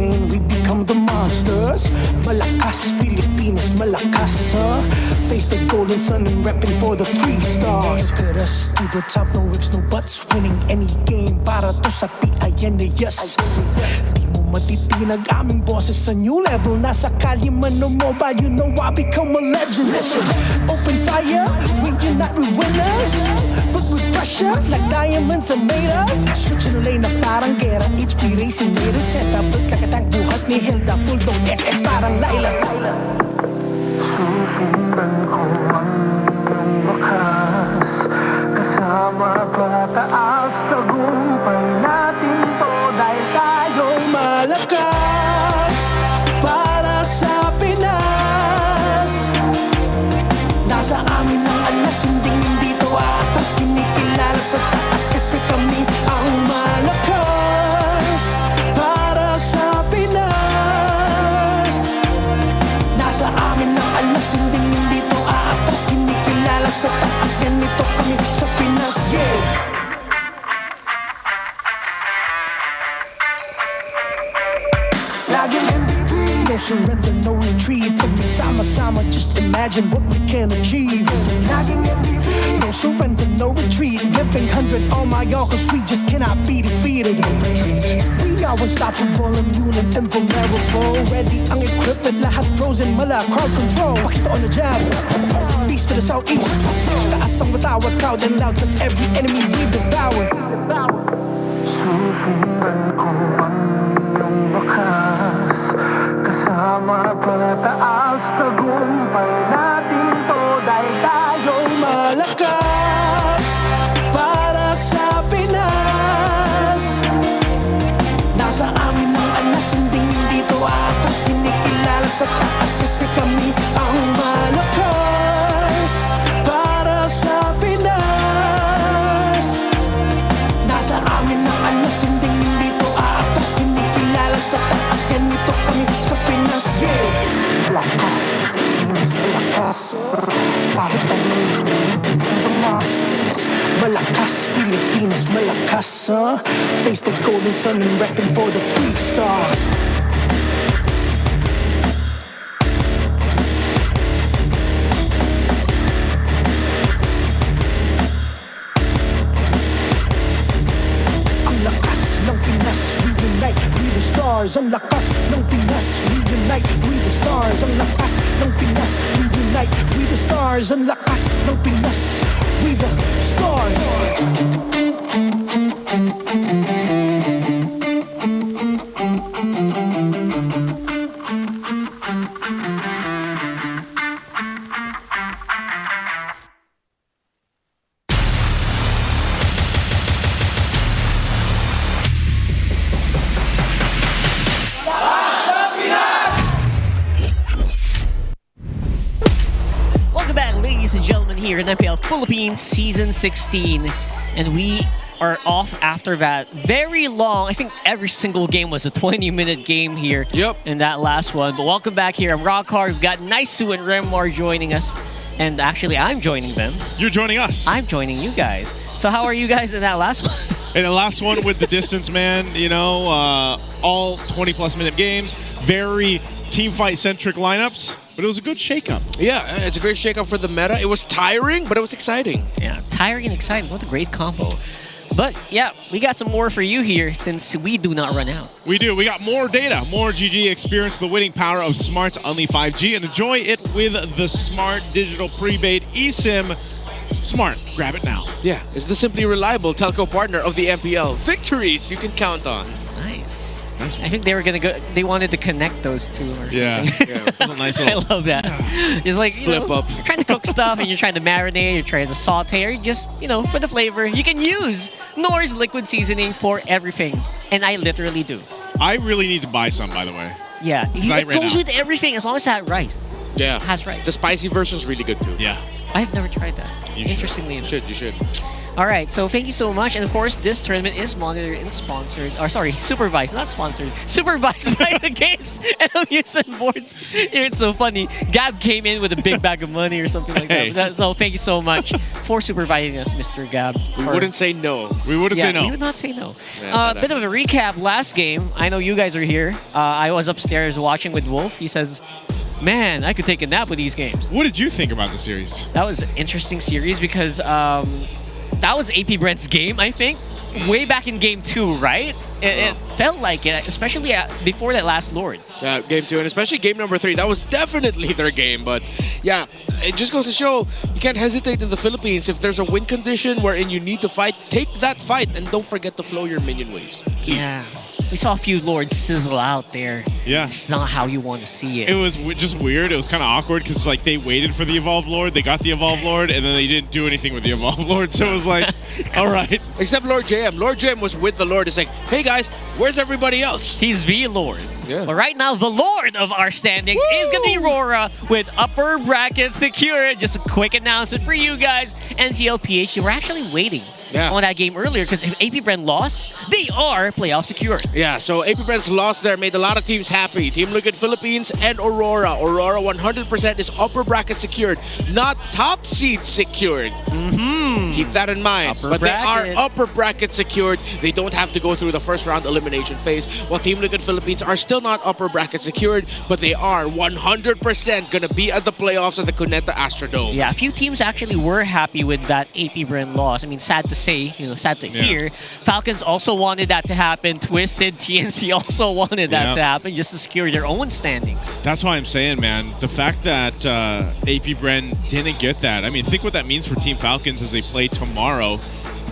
Speaker 6: lane, we become the monsters. Malakas, Pilipinas, malakas, face the golden sun and repping for the 3 stars. Look at us, to the top, no ifs, no buts. Winning any game, para to sa PINAS. Di mo matitinag aming boses sa new level. Nasa kalye man o mobile, you know I become a legend. Listen, open fire, we unite, we winners. But with pressure, like diamonds are made of. Switching the lane na parang gera, HP racing made a setup. But like a tank buhat ni Hilda, full dome SS parang Laila. Susundan ko ang wakas, kasama pataas, tagumpay natin to dahil tayo'y malakas. Para sa Pinas, nasa amin ang alas, hindi to atas. Kinikilala sa taas kasi kami ang malakas. Para sa Pinas, nasa amin ang alas, hindi to atas. Kinikilala sa taas, ganito kami sa Pinas, yeah. Laging MLBB, no surrender, no retreat. Pag nagsama-sama, just imagine what we can achieve. Laging MLBB, no surrender, no retreat. Giving 100 on my all, cause we just cannot be defeated. We are unstoppable, immune and invulnerable. Ready ang equipment, lahat frozen, mala, crowd control. Pakita on the jab, beast to the southeast. Taas ang batawa, proud and loud, cause every enemy we devour. Susundan ko ang iyong bakas, kasama pataas, tagumpay natin to dahil tayo'y malakas. Para sa Pinas, nasa amin ang alas, hindi to atas. Kinikilala sa taas kasi kami ang malakas. Para sa Pinas, nasa amin ang alas, hindi to atas. Kinikilala sa taas, ganito kami sa Pinas, yeah. Malakas, Pilipinas, malakas. Kahit anong monsters. Malakas, Pilipinas, malakas, face the golden sun and repping for the 3 stars. Ang lakas ng Pinas, we unite, we the stars. Ang lakas ng Pinas, we unite, we the stars. Ang lakas ng Pinas, we unite, we the stars. Ang lakas ng Pinas, we the stars.
Speaker 5: Welcome back, ladies and gentlemen, here in MPL Philippines Season 16. And we are off after that very long, I think every single game was a 20-minute game here.
Speaker 14: Yep.
Speaker 5: In that last one. But welcome back here. I'm Rockhard. We've got Naisu and Remar joining us. And actually, I'm joining them.
Speaker 12: You're joining us.
Speaker 5: I'm joining you guys. So how are you guys in that last one?
Speaker 12: In the last one with the distance, man, you know, all 20-plus minute games, very team fight-centric lineups, but it was a good shakeup.
Speaker 14: Yeah, it's a great shakeup for the meta. It was tiring, but it was exciting.
Speaker 5: Yeah, tiring and exciting. What a great combo. But yeah, we got some more for you here since we do not run out.
Speaker 12: We do. We got more data, more GG. Experience the winning power of Smart's Only 5G and enjoy it with the Smart Digital Prepaid eSIM. Smart, grab it now.
Speaker 14: Yeah, it's the simply reliable telco partner of the MPL. Victories you can count on.
Speaker 5: Nice. I think they were gonna go. They wanted to connect those two. Or
Speaker 12: yeah,
Speaker 5: something.
Speaker 12: yeah, it was a nice little.
Speaker 5: I love that. It's like
Speaker 14: flip up.
Speaker 5: You're trying to cook stuff and you're trying to marinate. You're trying to saute. Or just for the flavor. You can use Knorr's liquid seasoning for everything, and I literally do.
Speaker 12: I really need to buy some, by the way.
Speaker 5: Yeah, it goes with everything as long as it has rice.
Speaker 14: Yeah,
Speaker 5: it has rice.
Speaker 14: The spicy version is really good too.
Speaker 12: Yeah,
Speaker 5: I've never tried that. Interestingly enough.
Speaker 14: You should.
Speaker 5: All right, so thank you so much. And of course, this tournament is monitored and sponsored, or sorry, supervised, not sponsored, supervised by the games and amusement boards. It's so funny. Gab came in with a big bag of money or something like that. So thank you so much for supervising us, Mr. Gab.
Speaker 14: We wouldn't say no.
Speaker 12: We wouldn't say no.
Speaker 5: We would not say no.
Speaker 14: Yeah,
Speaker 5: bit of a recap. Last game, I know you guys are here. I was upstairs watching with Wolf. He says, man, I could take a nap with these games.
Speaker 12: What did you think about the series?
Speaker 5: That was an interesting series because that was AP Brent's game, I think. Way back in game 2, right? It felt like it, especially before that last Lord.
Speaker 14: Yeah, game 2, and especially game number 3. That was definitely their game. But yeah, it just goes to show you can't hesitate in the Philippines. If there's a win condition wherein you need to fight, take that fight, and don't forget to flow your minion waves. Please.
Speaker 5: Yeah. We saw a few Lords sizzle out there.
Speaker 12: Yeah.
Speaker 5: It's not how you want to see it.
Speaker 12: It was just weird. It was kind of awkward because like they waited for the Evolved Lord, they got the Evolved Lord, and then they didn't do anything with the Evolved Lord. So it was like, all right.
Speaker 14: Except Lord JM. Lord JM was with the Lord. It's like, hey guys, where's everybody else?
Speaker 5: He's the Lord.
Speaker 14: Yeah.
Speaker 5: But right now, the Lord of our standings is going to be Rora with upper bracket secured. Just a quick announcement for you guys. And TLPH, they were actually waiting on that game earlier because if AP Brent lost, they are playoff secured.
Speaker 14: Yeah, so AP Brent's loss there made a lot of teams happy. Team Liquid Philippines and Aurora. Aurora 100% is upper bracket secured, not top seed secured. Keep that in mind.
Speaker 5: Upper bracket.
Speaker 14: They are upper bracket secured. They don't have to go through the first round elimination phase. While Team Liquid Philippines are still not upper bracket secured, but they are 100% going to be at the playoffs at the Cuneta Astrodome.
Speaker 5: Yeah, a few teams actually were happy with that AP Brent loss. I mean, sad to say, sad to hear. Falcons also wanted that to happen. Twisted, TNC also wanted that to happen just to secure their own standings.
Speaker 12: That's why I'm saying, man, the fact that AP Bren didn't get that. I mean, think what that means for Team Falcons as they play tomorrow.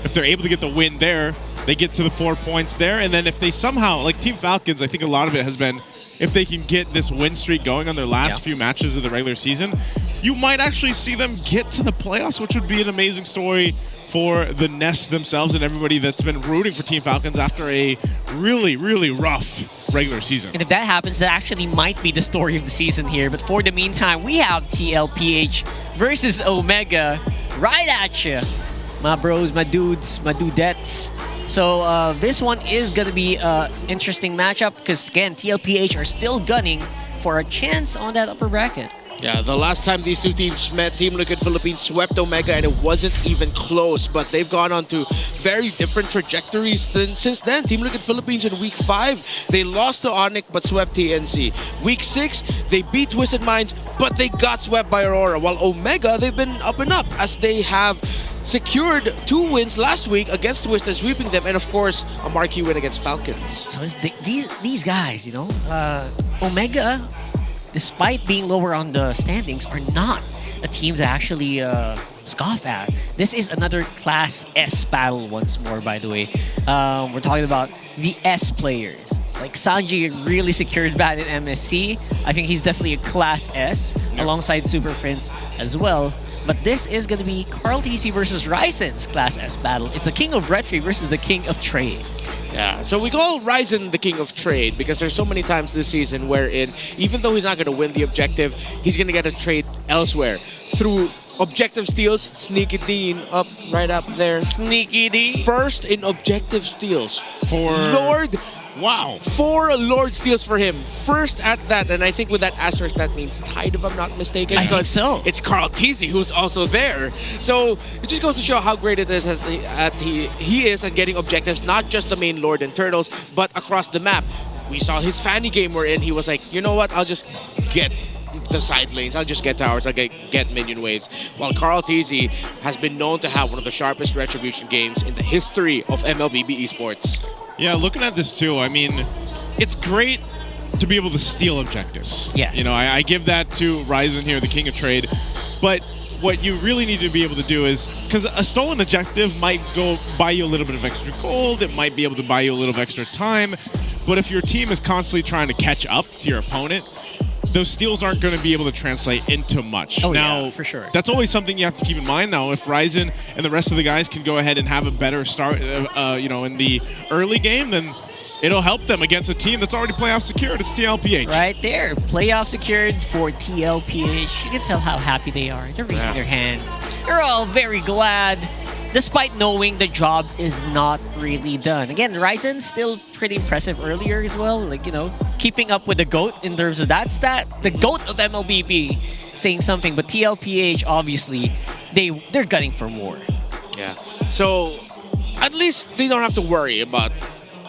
Speaker 12: If they're able to get the win there, they get to the 4 points there. And then if they somehow, like Team Falcons, I think a lot of it has been if they can get this win streak going on their last few matches of the regular season, you might actually see them get to the playoffs, which would be an amazing story for the Nest themselves and everybody that's been rooting for Team Falcons after a really, really rough regular season.
Speaker 5: And if that happens, that actually might be the story of the season here. But for the meantime, we have TLPH versus Omega right at you. My bros, my dudes, my dudettes. So this one is going to be an interesting matchup because, again, TLPH are still gunning for a chance on that upper bracket.
Speaker 14: Yeah, the last time these two teams met, Team Liquid Philippines swept Omega, and it wasn't even close. But they've gone on to very different trajectories since then. Team Liquid Philippines in Week 5, they lost to ONIC but swept TNC. Week 6, they beat Twisted Minds, but they got swept by Aurora. While Omega, they've been up and up as they have secured 2 wins last week against Twisted, sweeping them, and of course, a marquee win against Falcons.
Speaker 5: So it's these guys, Omega, despite being lower on the standings, are not a team to actually scoff at. This is another Class S battle once more, by the way. We're talking about the S players. Like Sanji really secured that in MSC. I think he's definitely a Class S alongside Super Prince as well. But this is going to be Carl TC versus Ryzen's Class S battle. It's the King of Retry versus the King of Trade.
Speaker 14: Yeah, so we call Ryzen the King of Trade because there's so many times this season wherein even though he's not going to win the objective, he's going to get a trade elsewhere through objective steals. Sneaky Dean right up there.
Speaker 5: Sneaky Dean.
Speaker 14: First in objective steals
Speaker 12: for
Speaker 14: Lord.
Speaker 12: Wow.
Speaker 14: 4 Lord steals for him. First at that, and I think with that asterisk that means tied if I'm not mistaken.
Speaker 5: I think so.
Speaker 14: It's Carl Teasy who's also there. So it just goes to show how great it is he is at getting objectives, not just the main Lord and Turtles, but across the map. We saw his Fanny game wherein he was like, you know what, I'll just get the side lanes, I'll just get towers, I'll get minion waves. While Carl Teasy has been known to have one of the sharpest retribution games in the history of MLBB esports.
Speaker 12: Yeah, looking at this too, I mean, it's great to be able to steal objectives.
Speaker 5: Yeah.
Speaker 12: I give that to Ryzen here, the King of Trade. But what you really need to be able to do is, because a stolen objective might go buy you a little bit of extra gold, it might be able to buy you a little extra time, but if your team is constantly trying to catch up to your opponent, those steals aren't going to be able to translate into much.
Speaker 5: Oh,
Speaker 12: now,
Speaker 5: yeah, for sure.
Speaker 12: That's always something you have to keep in mind. Now, if Ryzen and the rest of the guys can go ahead and have a better start, in the early game, then it'll help them against a team that's already playoff secured. It's TLPH.
Speaker 5: Right there, playoff secured for TLPH. You can tell how happy they are. They're raising their hands. They're all very glad. despite knowing the job is not really done. Again, Ryzen's still pretty impressive earlier as well. Like, you know, keeping up with the GOAT in terms of that stat. The GOAT of MLBB saying something, but TLPH, obviously, they're gunning for more.
Speaker 14: Yeah. So, at least they don't have to worry about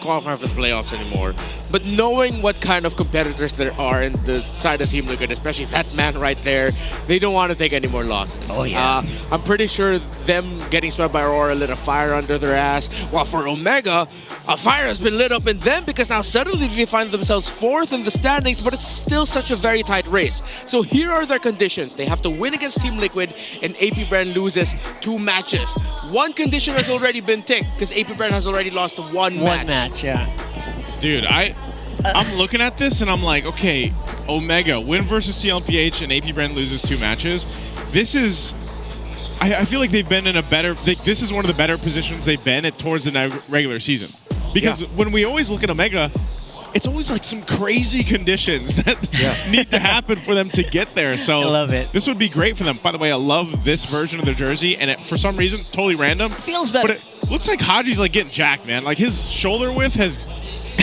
Speaker 14: qualifying for the playoffs anymore. But knowing what kind of competitors there are in the side of Team Liquid, especially that man right there, they don't want to take any more losses.
Speaker 5: Oh, yeah.
Speaker 14: I'm pretty sure them getting swept by Aurora lit a fire under their ass. While for Omega, a fire has been lit up in them because now suddenly they find themselves 4th in the standings, but it's still such a very tight race. So here are their conditions. They have to win against Team Liquid, and APBR loses 2 matches. One condition has already been ticked because APBR has already lost one match.
Speaker 5: Yeah.
Speaker 12: Dude, I'm looking at this and I'm like, okay, Omega, win versus TLPH and APBR loses 2 matches. This is... I feel like they've been in a better... This is one of the better positions they've been at towards the regular season. Because when we always look at Omega, it's always like some crazy conditions that need to happen for them to get there. So
Speaker 5: I love it.
Speaker 12: This would be great for them. By the way, I love this version of their jersey, and for some reason, totally random.
Speaker 5: Feels better.
Speaker 12: But it looks like Haji's like getting jacked, man. Like his shoulder width has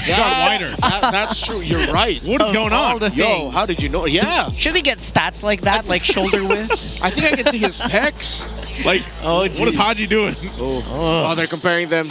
Speaker 12: got wider.
Speaker 14: That's true. You're right.
Speaker 12: What is going on?
Speaker 14: Yo, how did you know? Yeah.
Speaker 5: Should he get stats like that, like shoulder width?
Speaker 14: I think I can see his pecs.
Speaker 12: Like, what is Haji doing?
Speaker 14: Oh, they're comparing them.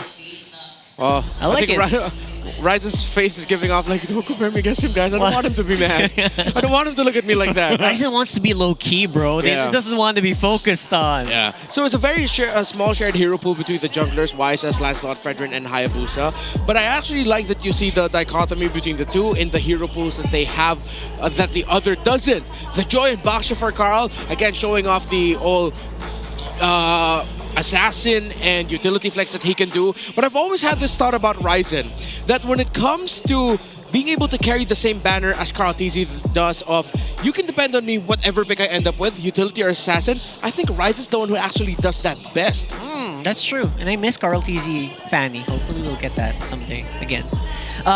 Speaker 14: I
Speaker 5: like
Speaker 14: think
Speaker 5: it.
Speaker 14: Ryzen's face is giving off like, don't compare me against him, guys. I don't want him to be mad. I don't want him to look at me like that.
Speaker 5: Ryzen wants to be low-key, bro. He doesn't want to be focused on.
Speaker 14: Yeah. So it's a very small shared hero pool between the junglers, YSS, Lancelot, Fredrin, and Hayabusa. But I actually like that you see the dichotomy between the two in the hero pools that they have that the other doesn't. The Joy and Baksha for Carl, again, showing off the old... assassin and utility flex that he can do. But I've always had this thought about Ryzen, that when it comes to being able to carry the same banner as Carl TZ does of, you can depend on me whatever pick I end up with, utility or assassin, I think Ryzen's the one who actually does that best.
Speaker 5: That's true. And I miss Carl TZ Fanny. Hopefully we'll get that someday again.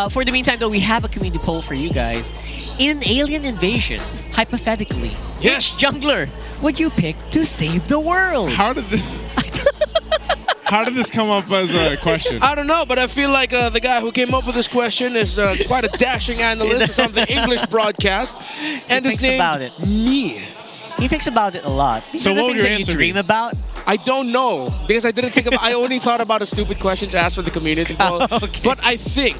Speaker 5: For the meantime, though, we have a community poll for you guys. In Alien Invasion, hypothetically, which jungler would you pick to save the world?
Speaker 12: How did this come up as a question?
Speaker 14: I don't know, but I feel like the guy who came up with this question is quite a dashing analyst. It's on the English broadcast. And his name
Speaker 5: about it.
Speaker 14: Me.
Speaker 5: He thinks about it a lot. These are the things that you dream about?
Speaker 14: I don't know, because I didn't think about. I only thought about a stupid question to ask for the community poll. But I think,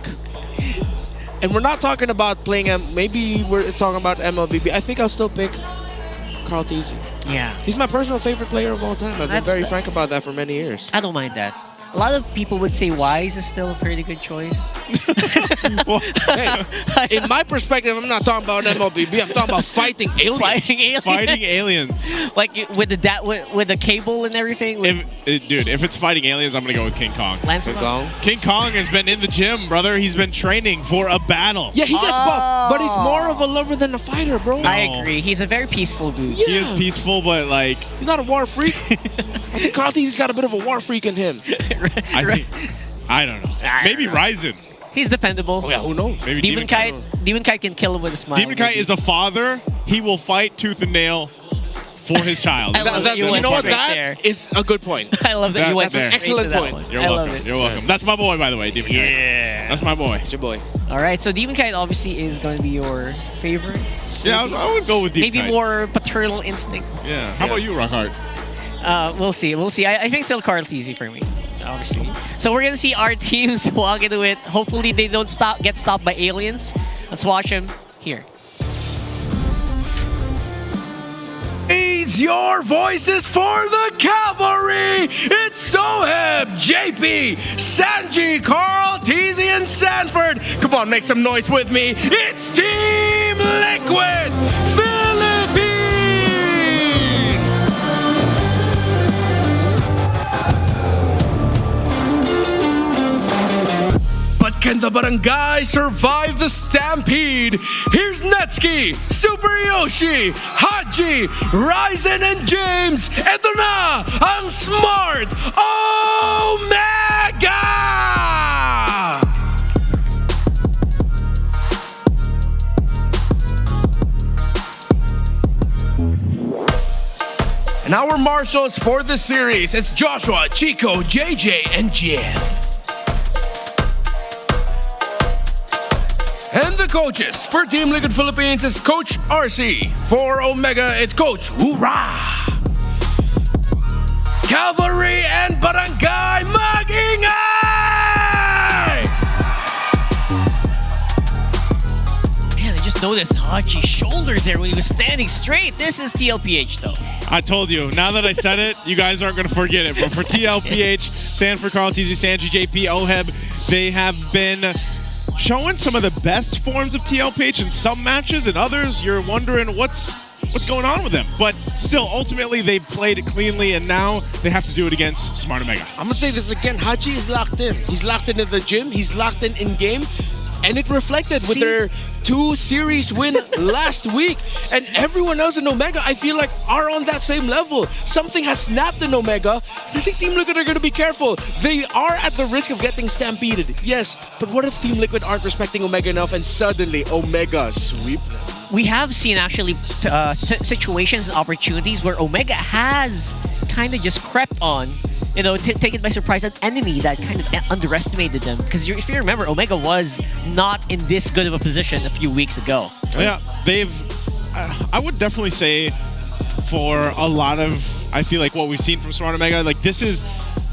Speaker 14: and we're not talking about playing maybe we're talking about MLBB. I think I'll still pick Carl TZ.
Speaker 5: Yeah.
Speaker 14: He's my personal favorite player of all time. I've been very frank about that for many years.
Speaker 5: I don't mind that. A lot of people would say Wise is still a pretty good choice.
Speaker 14: Hey, in my perspective, I'm not talking about MLBB. I'm talking about fighting aliens.
Speaker 12: Fighting aliens.
Speaker 5: Like with the cable and everything.
Speaker 12: Dude, if it's fighting aliens, I'm gonna go with King Kong. King Kong has been in the gym, brother. He's been training for a battle.
Speaker 14: Yeah, he gets buff, but he's more of a lover than a fighter, bro.
Speaker 5: I agree. He's a very peaceful dude.
Speaker 12: He is peaceful, but like
Speaker 14: he's not a war freak. I think Carl TZ's got a bit of a war freak in him.
Speaker 12: I don't know. Maybe Ryzen.
Speaker 5: He's dependable.
Speaker 14: Oh yeah, who knows?
Speaker 12: Maybe
Speaker 5: Demon Kite can kill him with a smile.
Speaker 12: Demon Kite is a father. He will fight tooth and nail for his child.
Speaker 5: I love that you
Speaker 14: know
Speaker 5: went
Speaker 14: what?
Speaker 5: straight there.
Speaker 14: That is a good point.
Speaker 5: I love that you went
Speaker 14: That's an
Speaker 5: straight
Speaker 14: excellent
Speaker 5: to that
Speaker 14: point.
Speaker 5: one.
Speaker 12: You're
Speaker 5: I
Speaker 12: welcome.
Speaker 5: love it.
Speaker 12: You're welcome. That's my boy, by the way, Demon Kite.
Speaker 5: Yeah.
Speaker 12: That's my boy.
Speaker 14: It's your boy.
Speaker 5: All right, so Demon Kite obviously is going to be your favorite.
Speaker 12: Yeah, I would go with Demon Kite.
Speaker 5: Maybe more paternal instinct.
Speaker 12: Yeah. How about you, Rockhart?
Speaker 5: We'll see. We'll see. I think still Carl TZ for me, obviously. So we're gonna see our teams walk into it. Hopefully they don't get stopped by aliens. Let's watch them here.
Speaker 11: Raise your voices for the cavalry! It's Soheb, JP, Sanji, Carl, TZ, and Sanford. Come on, make some noise with me. It's Team Liquid Philippines! But can the barangay survive the stampede? Here's Netsuki, Super Yoshi, Haji, Ryzen, and James. Eto na ang Smart Omega! And our marshals for the series is Joshua, Chico, JJ, and Jeff. And the coaches for Team Liquid Philippines is Coach RC. For Omega, it's Coach Hoorah! Cavalry and Barangay Mag-ingay!
Speaker 5: Man, I just noticed Haji's shoulder there when he was standing straight. This is TLPH though.
Speaker 12: I told you. Now that I said it, you guys aren't going to forget it. But for TLPH, Sanford, Carl, TZ, Sanji, JP, OHEB, they have been showing some of the best forms of TLPH in some matches, and others you're wondering what's going on with them. But still, ultimately, they've played it cleanly, and now they have to do it against Smart Omega.
Speaker 14: I'm going to say this again. Haji is locked in. He's locked in at the gym. He's locked in game. And it reflected with their 2 series win last week. And everyone else in Omega, I feel like, are on that same level. Something has snapped in Omega. I think Team Liquid are going to be careful. They are at the risk of getting stampeded. Yes, but what if Team Liquid aren't respecting Omega enough and suddenly Omega sweep them?
Speaker 5: We have seen actually situations and opportunities where Omega has kind of just crept on, you know, taken by surprise an enemy that kind of underestimated them. Because if you remember, Omega was not in this good of a position a few weeks ago.
Speaker 12: Yeah, they've, I would definitely say for a lot of, I feel like what we've seen from Smart Omega, like this is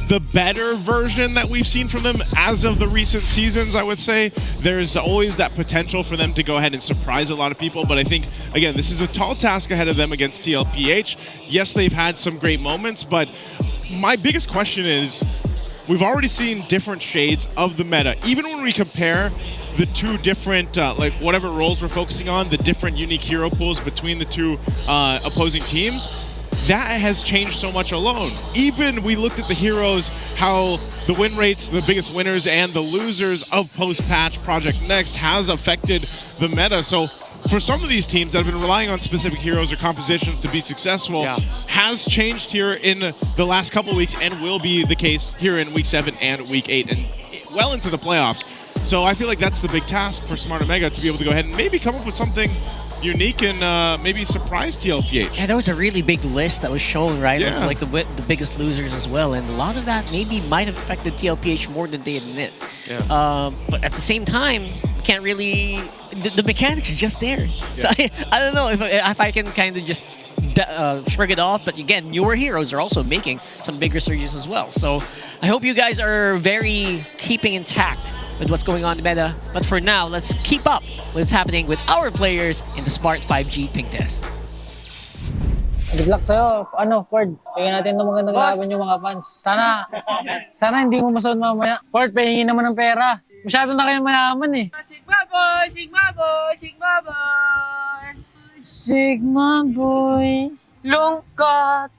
Speaker 12: the better version that we've seen from them as of the recent seasons, I would say. There's always that potential for them to go ahead and surprise a lot of people, but I think, again, this is a tall task ahead of them against TLPH. Yes, they've had some great moments, but my biggest question is, we've already seen different shades of the meta. Even when we compare the 2 different, like whatever roles we're focusing on, the different unique hero pools between the 2 opposing teams, that has changed so much alone. Even we looked at the heroes, how the win rates, the biggest winners and the losers of post-patch Project Next has affected the meta. So for some of these teams that have been relying on specific heroes or compositions to be successful, has changed here in the last couple of weeks and will be the case here in Week 7 and Week 8 and well into the playoffs. So I feel like that's the big task for Smart Omega, to be able to go ahead and maybe come up with something unique and maybe surprise TLPH.
Speaker 5: Yeah, there was a really big list that was shown, right?
Speaker 12: Yeah.
Speaker 5: Of, like the biggest losers as well, and a lot of that maybe might have affected TLPH more than they admit.
Speaker 12: Yeah.
Speaker 5: But at the same time, can't really. The mechanics are just there. So I don't know if I can kind of just shrug it off. But again, newer heroes are also making some big resurgences as well. So I hope you guys are very keeping intact with what's going on in the meta. But for now, let's keep up with what's happening with our players in the Smart 5G Ping Test.
Speaker 4: Good luck sa'yo. Ford, pahingin natin ng magandang laban yung mga fans. Sana hindi mo masahod mamaya. Ford, pahingin naman ng pera. Masyado na kayo mayaman eh.
Speaker 17: Sigma boy, Sigma boy, Sigma boy.
Speaker 4: Sigma boy. Lungkot.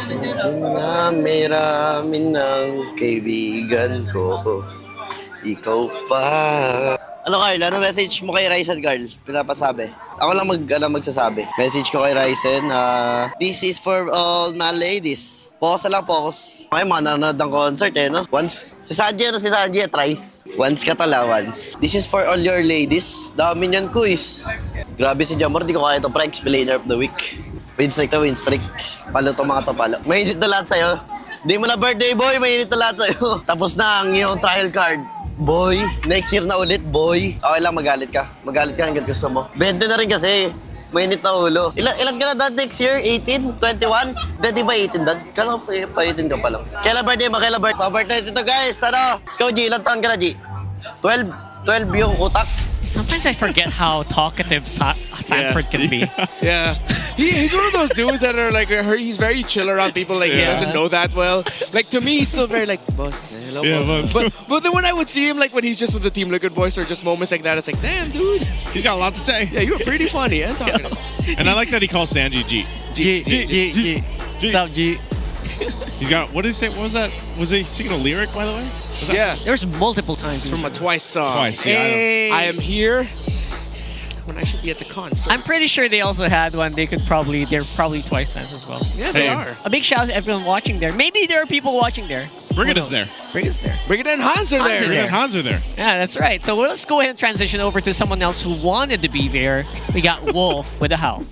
Speaker 13: Dinami-rami ng kaibigan ko, ikaw pa. Ano Carl, ano message mo kay Ryzen Carl? Pinapasabi. Ako lang magsasabi. Message ko kay Ryzen, this is for all my ladies. Focus lang, focus. Okay, mananood ng concert no? Once, si Sanji, tries. Once ka tala, once. This is for all your ladies. Dami niyan, quiz. Grabe si Jamor, di ko kaya ito para explainer of the week. Win streak to win streak. Palo to mga to palo. Mainit na lahat sa'yo. Di mo na birthday boy, mainit na lahat sa'yo. Tapos na ang iyong trial card. Boy, next year na ulit, boy. Okay lang, magalit ka. Magalit ka hanggang gusto mo. 20 na rin kasi. Mainit na ulo. Ilan ka na dad next year? 18? 21? Dad, di ba 18 dad? Kala pa 18 ka pa lang. Kailan birthday mo? Kailan birthday? Pa-birthday dito guys. Ano? Ikaw G, ilang taon ka na G? 12 yung utak.
Speaker 5: Sometimes I forget how talkative Sanford can be.
Speaker 14: Yeah. He's one of those dudes that are like, he's very chill around people, like he doesn't know that well. Like to me, he's still very like, boss, hello, boss. But then when I would see him, like when he's just with the Team Liquid boys or just moments like that, it's like, damn, dude.
Speaker 12: He's got a lot to say.
Speaker 14: Yeah, you were pretty funny and talkative.
Speaker 12: And I like that he calls Sanji G.
Speaker 5: G. What's up, G?
Speaker 12: He's got, what did he say? What was that? Was he singing a lyric, by the way?
Speaker 14: Yeah.
Speaker 5: There's multiple times.
Speaker 14: From a TWIS song.
Speaker 12: TWIS, yeah.
Speaker 5: Hey.
Speaker 14: I am here when I should be at the concert.
Speaker 5: I'm pretty sure they also had one. They're probably TWIS fans as well.
Speaker 14: Yeah, they are.
Speaker 5: A big shout out to everyone watching there. Maybe there are people watching there.
Speaker 12: Brigid is there.
Speaker 5: Brigid
Speaker 14: and Hans are there.
Speaker 12: Brigid and Hans are there.
Speaker 5: Yeah, that's right. So let's go ahead and transition over to someone else who wanted to be there. We got Wolf with a howl.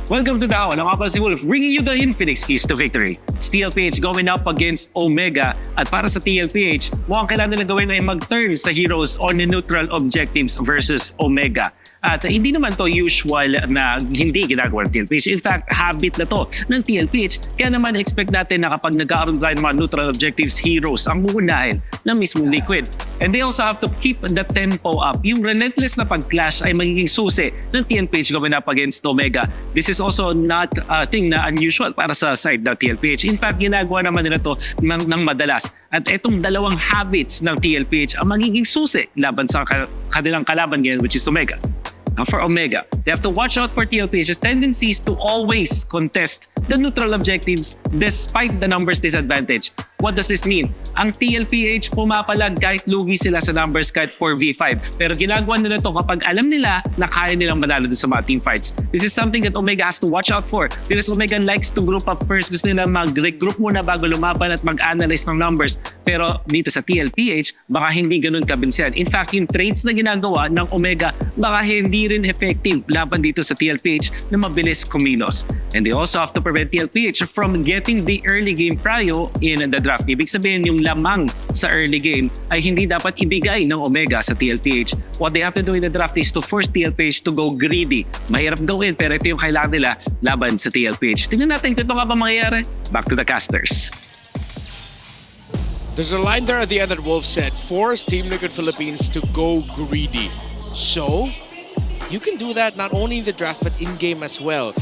Speaker 7: Welcome to the Hour. Ako pa si Wolf, bringing you the Infinix keys to victory. It's TLPH going up against Omega. At para sa TLPH, mukhang kailangan nila gawin ay mag-turn sa heroes on the neutral objectives versus Omega. At hindi naman to usual na hindi ginagawa ng TLPH. In fact, habit na to ng TLPH. Kaya naman expect natin na kapag nagkakaroon tayo ng mga neutral objectives, heroes ang uunahin ng mismong Liquid. And they also have to keep the tempo up. Yung relentless na pag-clash ay magiging susi ng TLPH going up against Omega. This is also not a thing na unusual para sa side ng TLPH. In fact, ginagawa naman nila to ng madalas. At itong dalawang habits ng TLPH ang magiging susi laban sa kanilang kalaban ngayon, which is Omega. Now for Omega, they have to watch out for TLPH's tendencies to always contest the neutral objectives despite the numbers disadvantage. What does this mean? Ang TLPH pumapalag kahit lugi sila sa numbers kahit 4v5. Pero ginagawa nila to kapag alam nila na kaya nilang manalo dun sa mga team fights. This is something that Omega has to watch out for. Because Omega likes to group up first. Gusto nila mag-regroup muna bago lumaban at mag-analyze ng numbers. Pero dito sa TLPH, baka hindi ganun kabinsihan. In fact, yung trades na ginagawa ng Omega, baka hindi rin effective laban dito sa TLPH na mabilis kumilos. And they also have to prevent TLPH from getting the early game prio in the draft. Ibig sabihin, yung lamang sa early game ay hindi dapat ibigay ng Omega sa TLPH. What they have to do in the draft is to force TLPH to go greedy. Mahirap gawin pero ito yung kailangan nila laban sa TLPH. Tingnan natin kung ito nga ba mangyayari. Back to the casters.
Speaker 14: There's a line there at the end that Wolf said, force Team Liquid Philippines to go greedy. So, you can do that not only in the draft but in-game as well.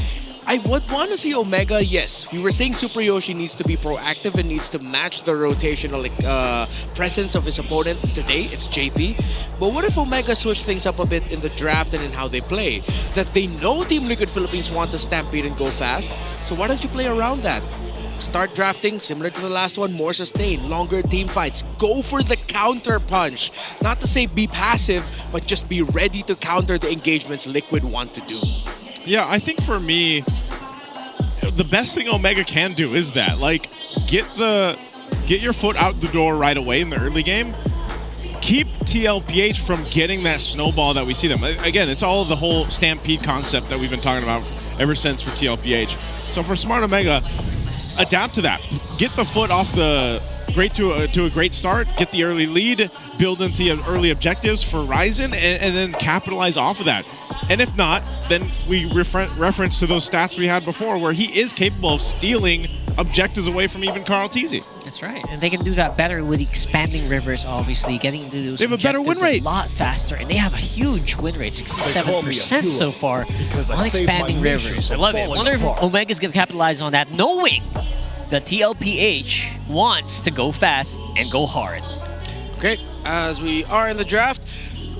Speaker 14: I would want to see Omega, yes. We were saying Super Yoshi needs to be proactive and needs to match the rotational presence of his opponent. Today, it's JP. But what if Omega switch things up a bit in the draft and in how they play? That they know Team Liquid Philippines want to stampede and go fast, so why don't you play around that? Start drafting, similar to the last one, more sustain, longer team fights. Go for the counter punch. Not to say be passive, but just be ready to counter the engagements Liquid want to do.
Speaker 12: Yeah, I think for me, the best thing Omega can do is that. Like, get your foot out the door right away in the early game. Keep TLPH from getting that snowball that we see them. Again, it's all the whole stampede concept that we've been talking about ever since for TLPH. So for Smart Omega, adapt to that. Get the foot off the to a great start, get the early lead, build into the early objectives for Ryzen, and then capitalize off of that. And if not, then we reference to those stats we had before where he is capable of stealing objectives away from even Carl Teasy.
Speaker 5: That's right. And they can do that better with expanding rivers, obviously, getting into those
Speaker 12: They have a better win rate.
Speaker 5: a lot faster, and they have a huge win rate, 67% so far on expanding rivers. I love it. I wonder if Omega's going to capitalize on that, knowing the TLPH wants to go fast and go hard.
Speaker 14: Okay, as we are in the draft,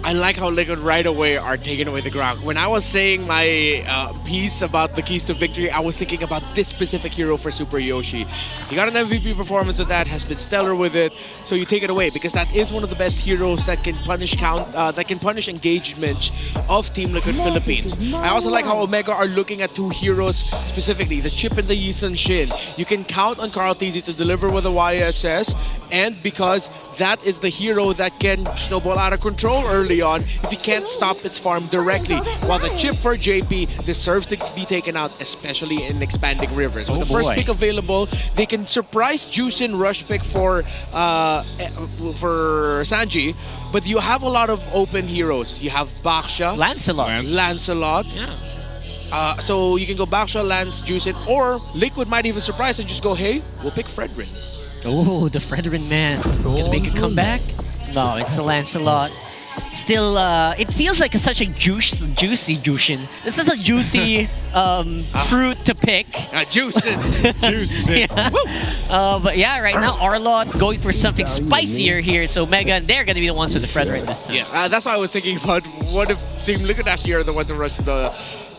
Speaker 14: I like how Liquid right away are taking away the ground. When I was saying my piece about the keys to victory, I was thinking about this specific hero for Super Yoshi. He got an MVP performance with that, has been stellar with it, so you take it away because that is one of the best heroes that can punish engagement of Team Liquid Philippines. I also like how Omega are looking at two heroes specifically, the Chip and the Yi Sun Shin. You can count on Carl Teasy to deliver with a YSS, and because that is the hero that can snowball out of control early on if he can't stop its farm directly. While the chip for JP deserves to be taken out, especially in expanding rivers. With the first pick available, they can surprise Juicin rush pick for Sanji, but you have a lot of open heroes. You have Baksha, Lancelot. Yeah. So you can go Baksha, Lance, Juicin, or Liquid might even surprise and just go, hey, we'll pick Fredrin.
Speaker 5: Oh, the Fredrin man. Gonna make a comeback? No, it's the Lancelot. Still, it feels like such a juicy Jushin. This is a juicy fruit to pick.
Speaker 14: Juicin.
Speaker 5: Yeah. But yeah, right now Arlot going for something spicier here. So Mega, they're gonna be the ones with the Fredrin this time.
Speaker 14: Yeah, that's why I was thinking about what if Team Liquid actually are the ones to rush the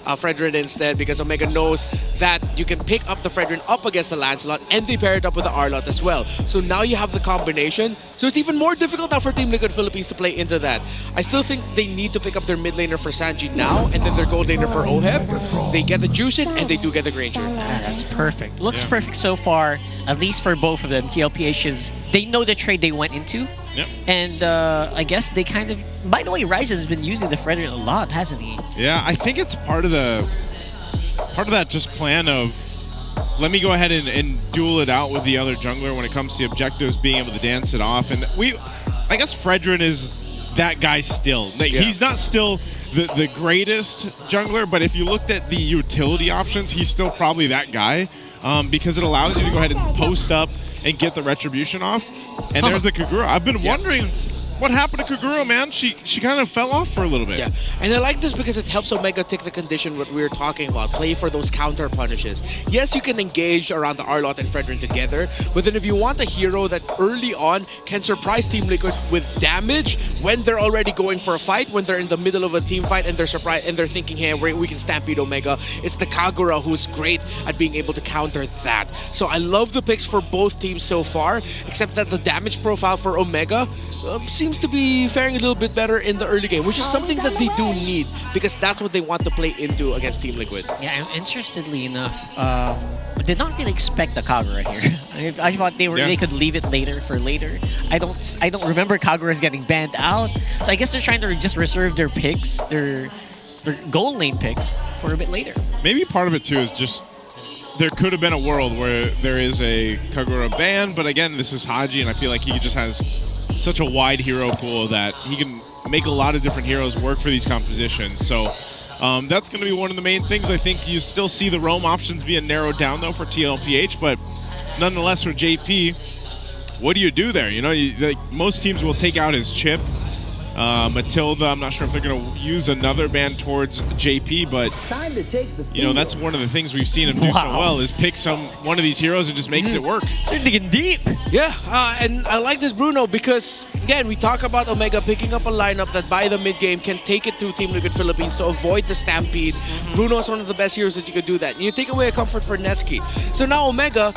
Speaker 14: Fredrin instead, because Omega knows that you can pick up the Fredrin up against the Lancelot and they pair it up with the Arlot as well. So now you have the combination. So it's even more difficult now for Team Liquid Philippines to play into that. I still think they need to pick up their mid laner for Sanji now and then their gold laner for Oheb. They get the Juicin and they do get the Granger.
Speaker 5: That's perfect. Looks perfect so far, at least for both of them. TLPH is, they know the trade they went into.
Speaker 12: Yep.
Speaker 5: And I guess they kind of... By the way, Ryzen has been using the Fredrin a lot, hasn't he?
Speaker 12: Yeah, I think it's part of the part of that just plan of, let me go ahead and duel it out with the other jungler when it comes to objectives, being able to dance it off. And I guess Fredrin is that guy still. Like, he's not still the greatest jungler, but if you looked at the utility options, he's still probably that guy because it allows you to go ahead and post up and get the retribution off. And there's the Kagura. I've been wondering what happened to Kagura, man. She kind of fell off for a little bit.
Speaker 14: Yeah, and I like this because it helps Omega take the condition what we were talking about, play for those counter punishes. Yes, you can engage around the Arlott and Fredrin together, but then if you want a hero that early on can surprise Team Liquid with damage when they're already going for a fight, when they're in the middle of a team fight and they're surprised and they're thinking, hey, we can stampede Omega, it's the Kagura who's great at being able to counter that. So I love the picks for both teams so far, except that the damage profile for Omega seems to be faring a little bit better in the early game, which is something that they do need because that's what they want to play into against Team Liquid.
Speaker 5: Yeah, and interestingly enough, I did not really expect the Kagura here. I thought they could leave it later for later. I don't remember Kagura's getting banned out, so I guess they're trying to just reserve their picks, their gold lane picks, for a bit later.
Speaker 12: Maybe part of it too is just there could have been a world where there is a Kagura ban, but again, this is Haji, and I feel like he just has such a wide hero pool that he can make a lot of different heroes work for these compositions. So that's going to be one of the main things. I think you still see the roam options being narrowed down though for TLPH, but nonetheless for JP, what do you do there? You know, like most teams will take out his chip. Matilda, I'm not sure if they're going to use another ban towards JP, but
Speaker 6: Time to take the
Speaker 12: you know, that's one of the things we've seen him do so well is pick one of these heroes and just makes it work.
Speaker 5: They're digging deep.
Speaker 14: Yeah, and I like this, Bruno, because again, we talk about Omega picking up a lineup that by the mid game can take it to Team Liquid Philippines to avoid the stampede. Bruno is one of the best heroes that you could do that. And you take away a comfort for Netsky. So now Omega,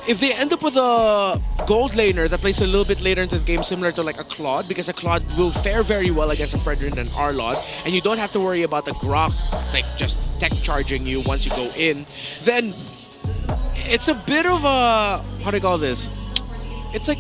Speaker 14: if they end up with a gold laner that plays a little bit later into the game, similar to like a Claude, because a Claude will fare very well against a Fredrin and Arlott, and you don't have to worry about the Grok like just tech charging you once you go in, then it's a bit of a, how do you call this? It's like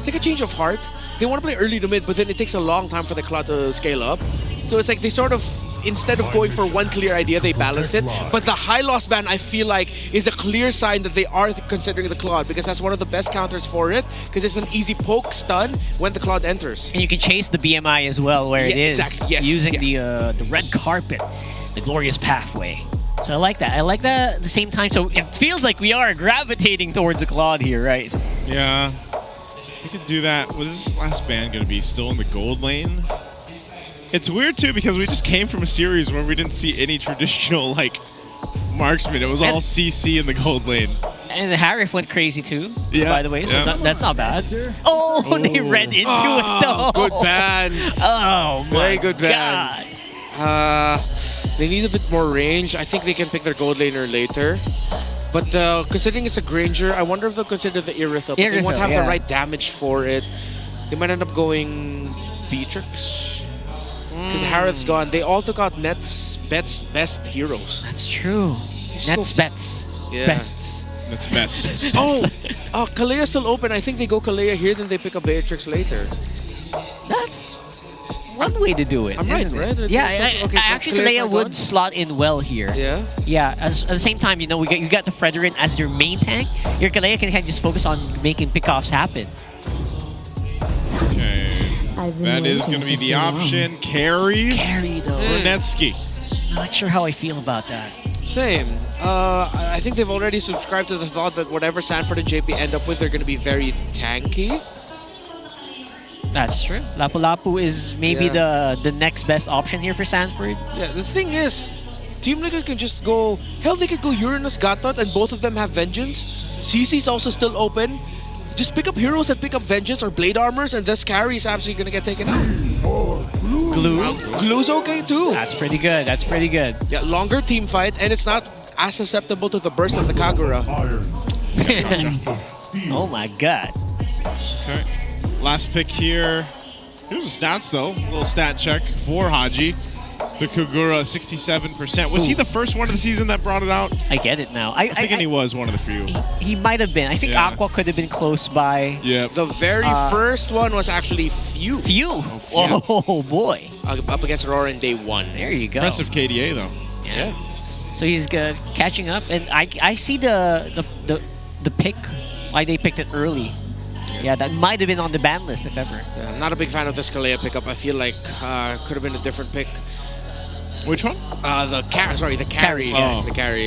Speaker 14: a change of heart. They want to play early to mid, but then it takes a long time for the Claude to scale up. So it's like they sort of, instead of going for one clear idea, they balanced it. But the high loss ban, I feel like, is a clear sign that they are considering the Claude, because that's one of the best counters for it, because it's an easy poke stun when the Claude enters.
Speaker 5: And you can chase the BMI as well, where it is,
Speaker 14: exactly. Yes.
Speaker 5: using the red carpet, the glorious pathway. So I like that. I like that at the same time. So it feels like we are gravitating towards a Claude here, right?
Speaker 12: Yeah. We could do that. Was this last ban going to be still in the gold lane? It's weird too because we just came from a series where we didn't see any traditional like marksman. It was all CC in the gold lane.
Speaker 5: And the Harif went crazy too,
Speaker 12: yeah,
Speaker 5: by the way, so that's not bad. Oh, they read into it though.
Speaker 14: Good ban.
Speaker 5: Oh my
Speaker 14: Very good ban.
Speaker 5: God.
Speaker 14: They need a bit more range. I think they can pick their gold laner later. But considering it's a Granger, I wonder if they'll consider the Irithyll. But they won't have the right damage for it. They might end up going Beatrix. Because Harith's gone. They all took out Net's best heroes.
Speaker 5: That's true. Net's bets.
Speaker 14: Yeah.
Speaker 5: Bests.
Speaker 12: Net's best.
Speaker 14: Oh, Kalea's still open. I think they go Kalea here, then they pick up Beatrix later.
Speaker 5: That's one way to do it.
Speaker 14: I'm right, right?
Speaker 5: Yeah,
Speaker 14: Okay,
Speaker 5: actually, Kalea would slot in well here.
Speaker 14: Yeah?
Speaker 5: Yeah, at the same time, you know, you got the Fredrin as your main tank. Your Kalea can kind of just focus on making pickoffs happen.
Speaker 12: Okay. That is going to be the option. Carry
Speaker 5: though.
Speaker 12: Renetsky.
Speaker 5: Not sure how I feel about that.
Speaker 14: Same. I think they've already subscribed to the thought that whatever Sanford and JP end up with, they're going to be very tanky.
Speaker 5: That's true. Lapu-Lapu is maybe the next best option here for Sanford.
Speaker 14: Yeah, the thing is, Team Liquid can just go... Hell, they could go Uranus, Gatot, and both of them have Vengeance. CC's also still open. Just pick up heroes that pick up Vengeance or Blade Armors, and this carry is absolutely going to get taken out.
Speaker 5: Glue?
Speaker 14: Glue's okay too.
Speaker 5: That's pretty good. That's pretty good.
Speaker 14: Yeah, longer team fight, and it's not as susceptible to the burst of the Kagura.
Speaker 5: Oh my god.
Speaker 12: Okay. Last pick here. Here's the stats though. A little stat check for Haji. The Kagura, 67%. Was he the first one of the season that brought it out?
Speaker 5: I get it now.
Speaker 12: I think he was one of the few.
Speaker 5: He might have been. I think Aqua could have been close by.
Speaker 12: Yeah.
Speaker 14: The very first one was actually Few.
Speaker 5: Oh boy.
Speaker 14: Up against Aurora in day 1.
Speaker 5: There you go.
Speaker 12: Impressive KDA though.
Speaker 5: Yeah. So he's catching up, and I see the pick, why they picked it early. Yeah, that might have been on the ban list if ever.
Speaker 14: Yeah, I'm not a big fan of this Kalea pickup. I feel like could have been a different pick.
Speaker 12: Which one?
Speaker 14: The carry. Yeah, the carry.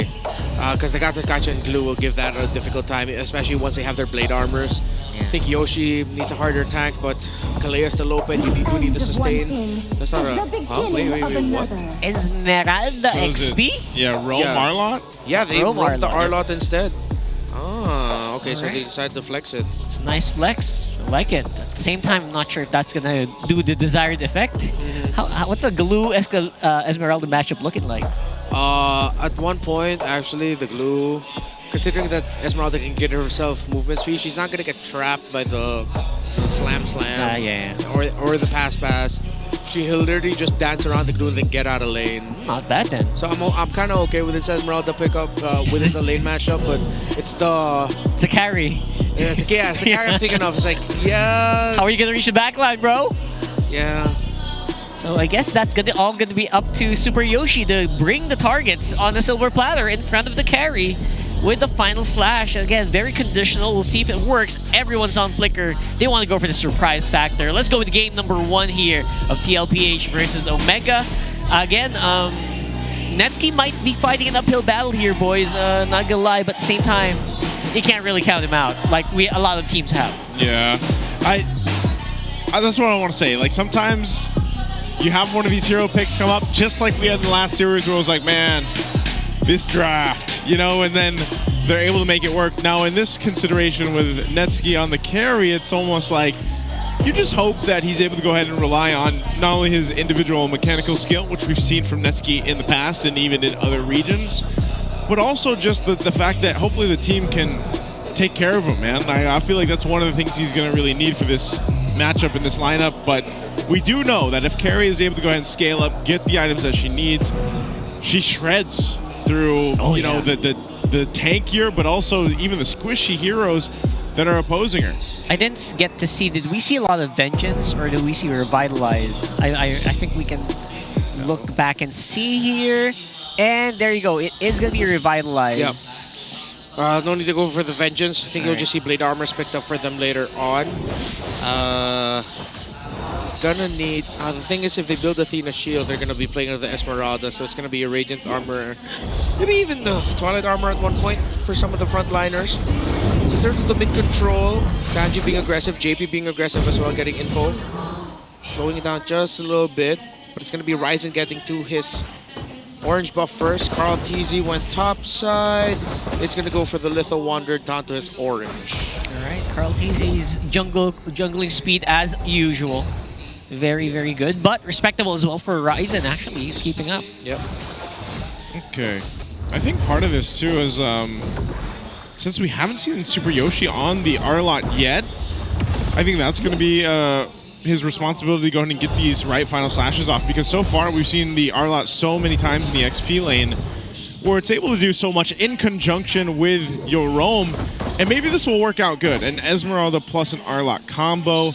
Speaker 14: Because the Gatakacha and Glue will give that a difficult time, especially once they have their blade armors. I think Yoshi needs a harder tank, but Kalea still open. You do need to sustain. That's not a... Huh? Wait, what?
Speaker 5: Esmeralda XP?
Speaker 12: Roam Arlot?
Speaker 14: Yeah, they roamed the
Speaker 5: Arlot.
Speaker 14: Arlot instead. Ah, okay, so they decided to flex it.
Speaker 5: It's a nice flex. I like it. At the same time, I'm not sure if that's gonna do the desired effect. What's a Glue Esmeralda matchup looking like?
Speaker 14: At one point, actually, the Glue, considering that Esmeralda can get herself movement speed, she's not gonna get trapped by the slam, or the pass. She'll literally just dance around the Glue and then get out of lane.
Speaker 5: Not bad then.
Speaker 14: So I'm kind of okay with this Esmeralda pickup within the lane matchup, but it's the
Speaker 5: carry.
Speaker 14: Yeah, it's the carry I'm thinking of. It's like, yeah.
Speaker 5: How are you gonna reach the backline, bro?
Speaker 14: Yeah.
Speaker 5: So I guess that's all gonna be up to Super Yoshi to bring the targets on a silver platter in front of the carry with the final slash. Again, very conditional. We'll see if it works. Everyone's on Flicker. They want to go for the surprise factor. Let's go with game number 1 here of TLPH versus Omega. Again, Netsky might be fighting an uphill battle here, boys. Not gonna lie, but at the same time, you can't really count him out like a lot of teams have.
Speaker 12: Yeah, that's what I want to say. Like, sometimes you have one of these hero picks come up, just like we had in the last series where it was like, man, this draft, and then they're able to make it work. Now, in this consideration with Netsky on the carry, it's almost like you just hope that he's able to go ahead and rely on not only his individual mechanical skill, which we've seen from Netsky in the past and even in other regions, but also just the fact that hopefully the team can take care of him, man. I feel like that's one of the things he's going to really need for this matchup in this lineup, but we do know that if Carrie is able to go ahead and scale up, get the items that she needs, she shreds through the tankier, but also even the squishy heroes that are opposing her.
Speaker 5: I didn't get to see, did we see a lot of Vengeance or did we see Revitalize? I think we can look back and see here. And there you go. It is going to be Revitalize.
Speaker 14: Yep. No need to go for the Vengeance. I think you'll just see Blade Armors picked up for them later on. Gonna need... the thing is, if they build Athena Shield, they're gonna be playing with the Esmeralda, so it's gonna be a Radiant Armor. Maybe even the Twilight Armor at one point for some of the frontliners. In terms of the mid-control, Sanji being aggressive, JP being aggressive as well, getting info. Slowing it down just a little bit, but it's gonna be Ryzen getting to his orange buff first. Carl TZ went top side. It's gonna go for the Litho Wander down to his orange.
Speaker 5: Alright, Carl TZ's jungling speed as usual. Very, very good, but respectable as well for Ryzen. Actually, he's keeping up.
Speaker 14: Yep.
Speaker 12: Okay. I think part of this too is since we haven't seen Super Yoshi on the Arlot yet, I think that's going to be his responsibility to go ahead and get these right final slashes off, because so far we've seen the Arlot so many times in the XP lane where it's able to do so much in conjunction with your roam, and maybe this will work out good. An Esmeralda plus an Arlot combo.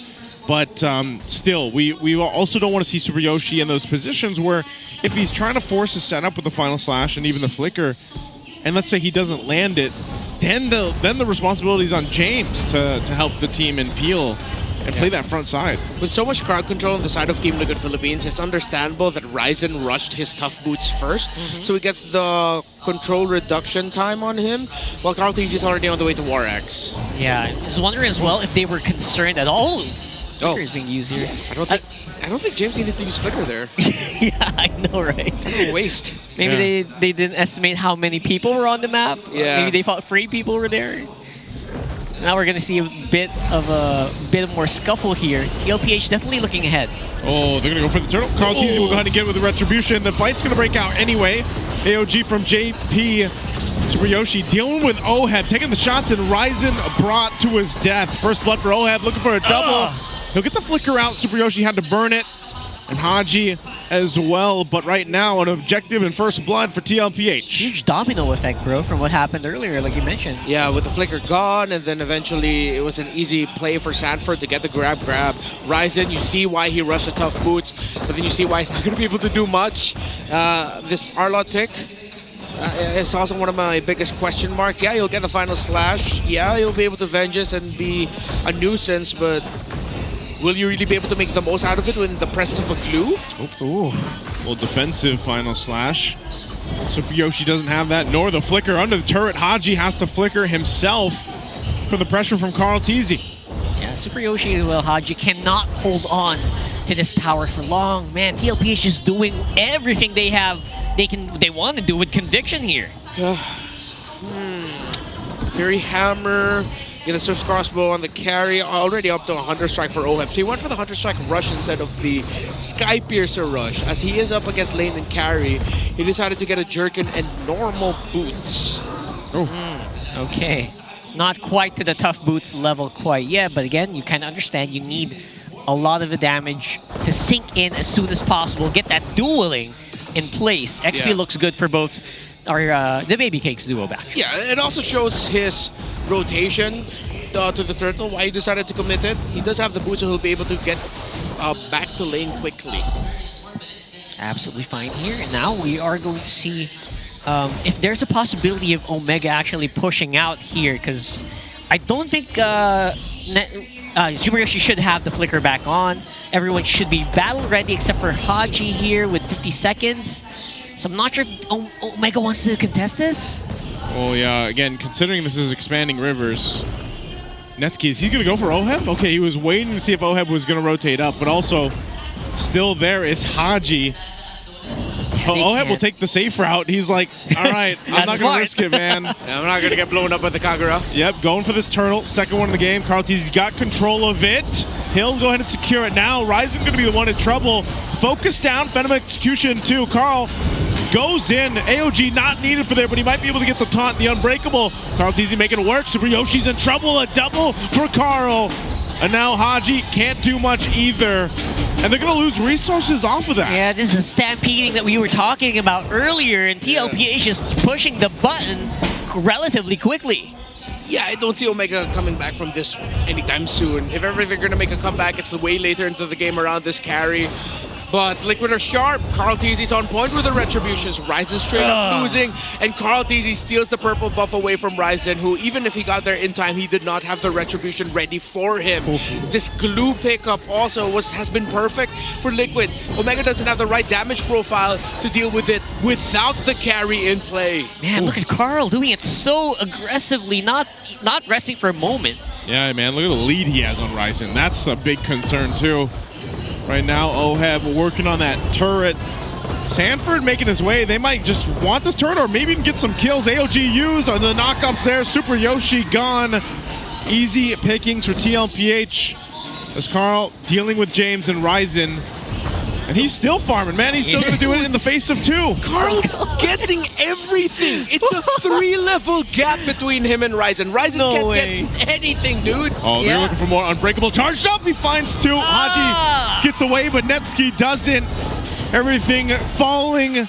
Speaker 12: But still, we also don't want to see Super Yoshi in those positions where if he's trying to force a setup with the final slash and even the flicker, and let's say he doesn't land it, then the responsibility is on James to help the team and peel and play that front side.
Speaker 14: With so much crowd control on the side of Team Liquid Philippines, it's understandable that Ryzen rushed his tough boots first, so he gets the control reduction time on him, while Carl TZ is already on the way to War Axe.
Speaker 5: Yeah, I was wondering as well if they were concerned at all. Flicker is being used here.
Speaker 14: I don't think James needed to use Flicker there.
Speaker 5: Yeah, I know, right?
Speaker 14: Waste.
Speaker 5: Maybe they didn't estimate how many people were on the map.
Speaker 14: Yeah.
Speaker 5: Maybe they thought 3 people were there. Now we're gonna see a bit more scuffle here. TLPH definitely looking ahead.
Speaker 12: Oh, they're gonna go for the turtle. Carl TZ will go ahead and get it with the retribution. The fight's gonna break out anyway. AOG from JP. Super Yoshi dealing with Oheb, taking the shots, and Ryzen brought to his death. First blood for Oheb, looking for a double. He'll get the flicker out. Super Yoshi had to burn it. And Haji as well. But right now, an objective and first blood for TLPH.
Speaker 5: Huge domino effect, bro, from what happened earlier, like you mentioned.
Speaker 14: Yeah, with the flicker gone, and then eventually it was an easy play for Sanford to get the grab. Ryzen, you see why he rushed the tough boots, but then you see why he's not going to be able to do much. This Arlot pick, It's also one of my biggest question mark. Yeah, you'll get the final slash. Yeah, you'll be able to vengeance and be a nuisance, but will you really be able to make the most out of it in the presence of a glue?
Speaker 12: Ooh. Well, defensive final slash. Super Yoshi doesn't have that, nor the flicker under the turret. Haji has to flicker himself for the pressure from Carl Teasy.
Speaker 5: Yeah, Super Yoshi as well. Haji cannot hold on to this tower for long. Man, TLPH is doing everything they have. They want to do with conviction here.
Speaker 14: Fury Hammer, get the Swift Crossbow on the carry, already up to a Hunter Strike for OHEB. So he went for the Hunter Strike rush instead of the Sky Piercer rush. As he is up against lane and carry, he decided to get a Jerkin and normal boots.
Speaker 5: Okay. Not quite to the tough boots level quite yet, but again, you kind of understand you need a lot of the damage to sink in as soon as possible, get that dueling in place. XP looks good for both the Baby Cakes duo back.
Speaker 14: Yeah, it also shows his rotation to the turtle, why he decided to commit it. He does have the boots, so he'll be able to get back to lane quickly.
Speaker 5: Absolutely fine here. And now we are going to see if there's a possibility of Omega actually pushing out here, because I don't think Super Yoshi should have the flicker back on. Everyone should be battle ready except for Haji here with 50 seconds. So I'm not sure if Omega wants to contest this.
Speaker 12: Oh yeah, again, considering this is expanding rivers, Netsky, is he going to go for OHEB? Okay, he was waiting to see if OHEB was going to rotate up, but also still there is Haji. OHEB will take the safe route. He's like, all right, I'm not going to risk it, man.
Speaker 14: I'm not going to get blown up by the Kagura.
Speaker 12: Yep, going for this turtle. Second one in the game. Carl Teasy's got control of it. He'll go ahead and secure it now. Ryzen's going to be the one in trouble. Focus down, Phantom Execution too. Carl goes in. AOG not needed for there, but he might be able to get the taunt, the Unbreakable. Carl Teasy making it work. Super Yoshi's in trouble. A double for Carl. And now Haji can't do much either. And they're going to lose resources off of that.
Speaker 5: Yeah, this is a stampeding that we were talking about earlier, and TLPH is pushing the button relatively quickly.
Speaker 14: Yeah, I don't see Omega coming back from this anytime soon. If ever they're going to make a comeback, it's way later into the game around this carry. But Liquid are sharp. Carl Teasy's on point with the Retributions. Ryzen straight up losing, and Carl Teasy steals the purple buff away from Ryzen, who even if he got there in time, he did not have the Retribution ready for him. This glue pickup also has been perfect for Liquid. Omega doesn't have the right damage profile to deal with it without the carry in play.
Speaker 5: Man, look at Carl doing it so aggressively, not resting for a moment.
Speaker 12: Yeah, man, look at the lead he has on Ryzen. That's a big concern too. Right now, OHEB working on that turret. Sanford making his way. They might just want this turret or maybe even get some kills. AOG used on the knockups there. Super Yoshi gone. Easy pickings for TLPH. As Carl dealing with James and Ryzen. And he's still farming, man. He's still going to do it in the face of two.
Speaker 14: Carl's getting everything. It's a 3-level gap between him and Ryzen. Ryzen can't get anything, dude.
Speaker 12: Oh, they're looking for more Unbreakable. Charged up, he finds two. Haji gets away, but Netsky doesn't. Everything falling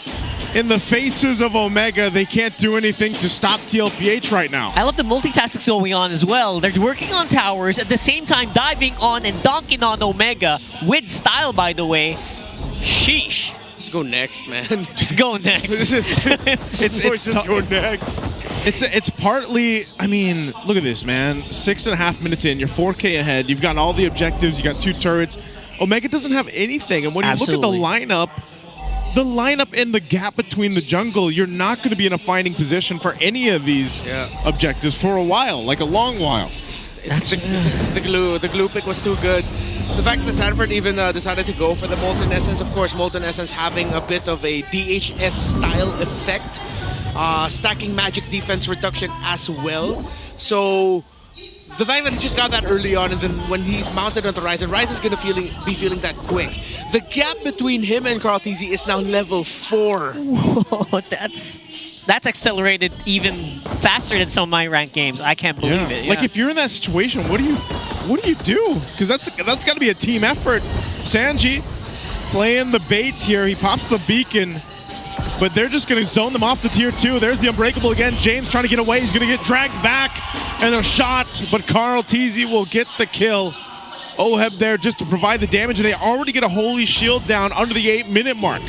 Speaker 12: in the faces of Omega. They can't do anything to stop TLPH right now.
Speaker 5: I love the multitasking going on as well. They're working on towers, at the same time diving on and dunking on Omega. With style, by the way. Sheesh.
Speaker 14: Just go next, man.
Speaker 5: Just go next.
Speaker 12: Just go next. It's partly, I mean, look at this, man. 6.5 minutes in, you're 4K ahead. You've got all the objectives. You got 2 turrets. Omega doesn't have anything. And when you look at the lineup and the gap between the jungle, you're not going to be in a fighting position for any of these objectives for a while, like a long while.
Speaker 14: The glue pick was too good. The fact that Sanford even decided to go for the Molten Essence, of course, Molten Essence having a bit of a DHS style effect, stacking magic defense reduction as well. So the fact that he just got that early on, and then when he's mounted onto Ryzen, Ryzen's going to be feeling that quick. The gap between him and Carl Teasy is now level 4.
Speaker 5: Whoa, that's accelerated even faster than some of my ranked games. I can't believe it. Yeah.
Speaker 12: Like if you're in that situation, what do you do? Because that's got to be a team effort. Sanji playing the bait here. He pops the beacon, but they're just going to zone them off the tier 2. There's the Unbreakable again. James trying to get away. He's going to get dragged back, and they're shot, but Carl Teasy will get the kill. OHEB there just to provide the damage, and they already get a Holy Shield down under the 8-minute mark.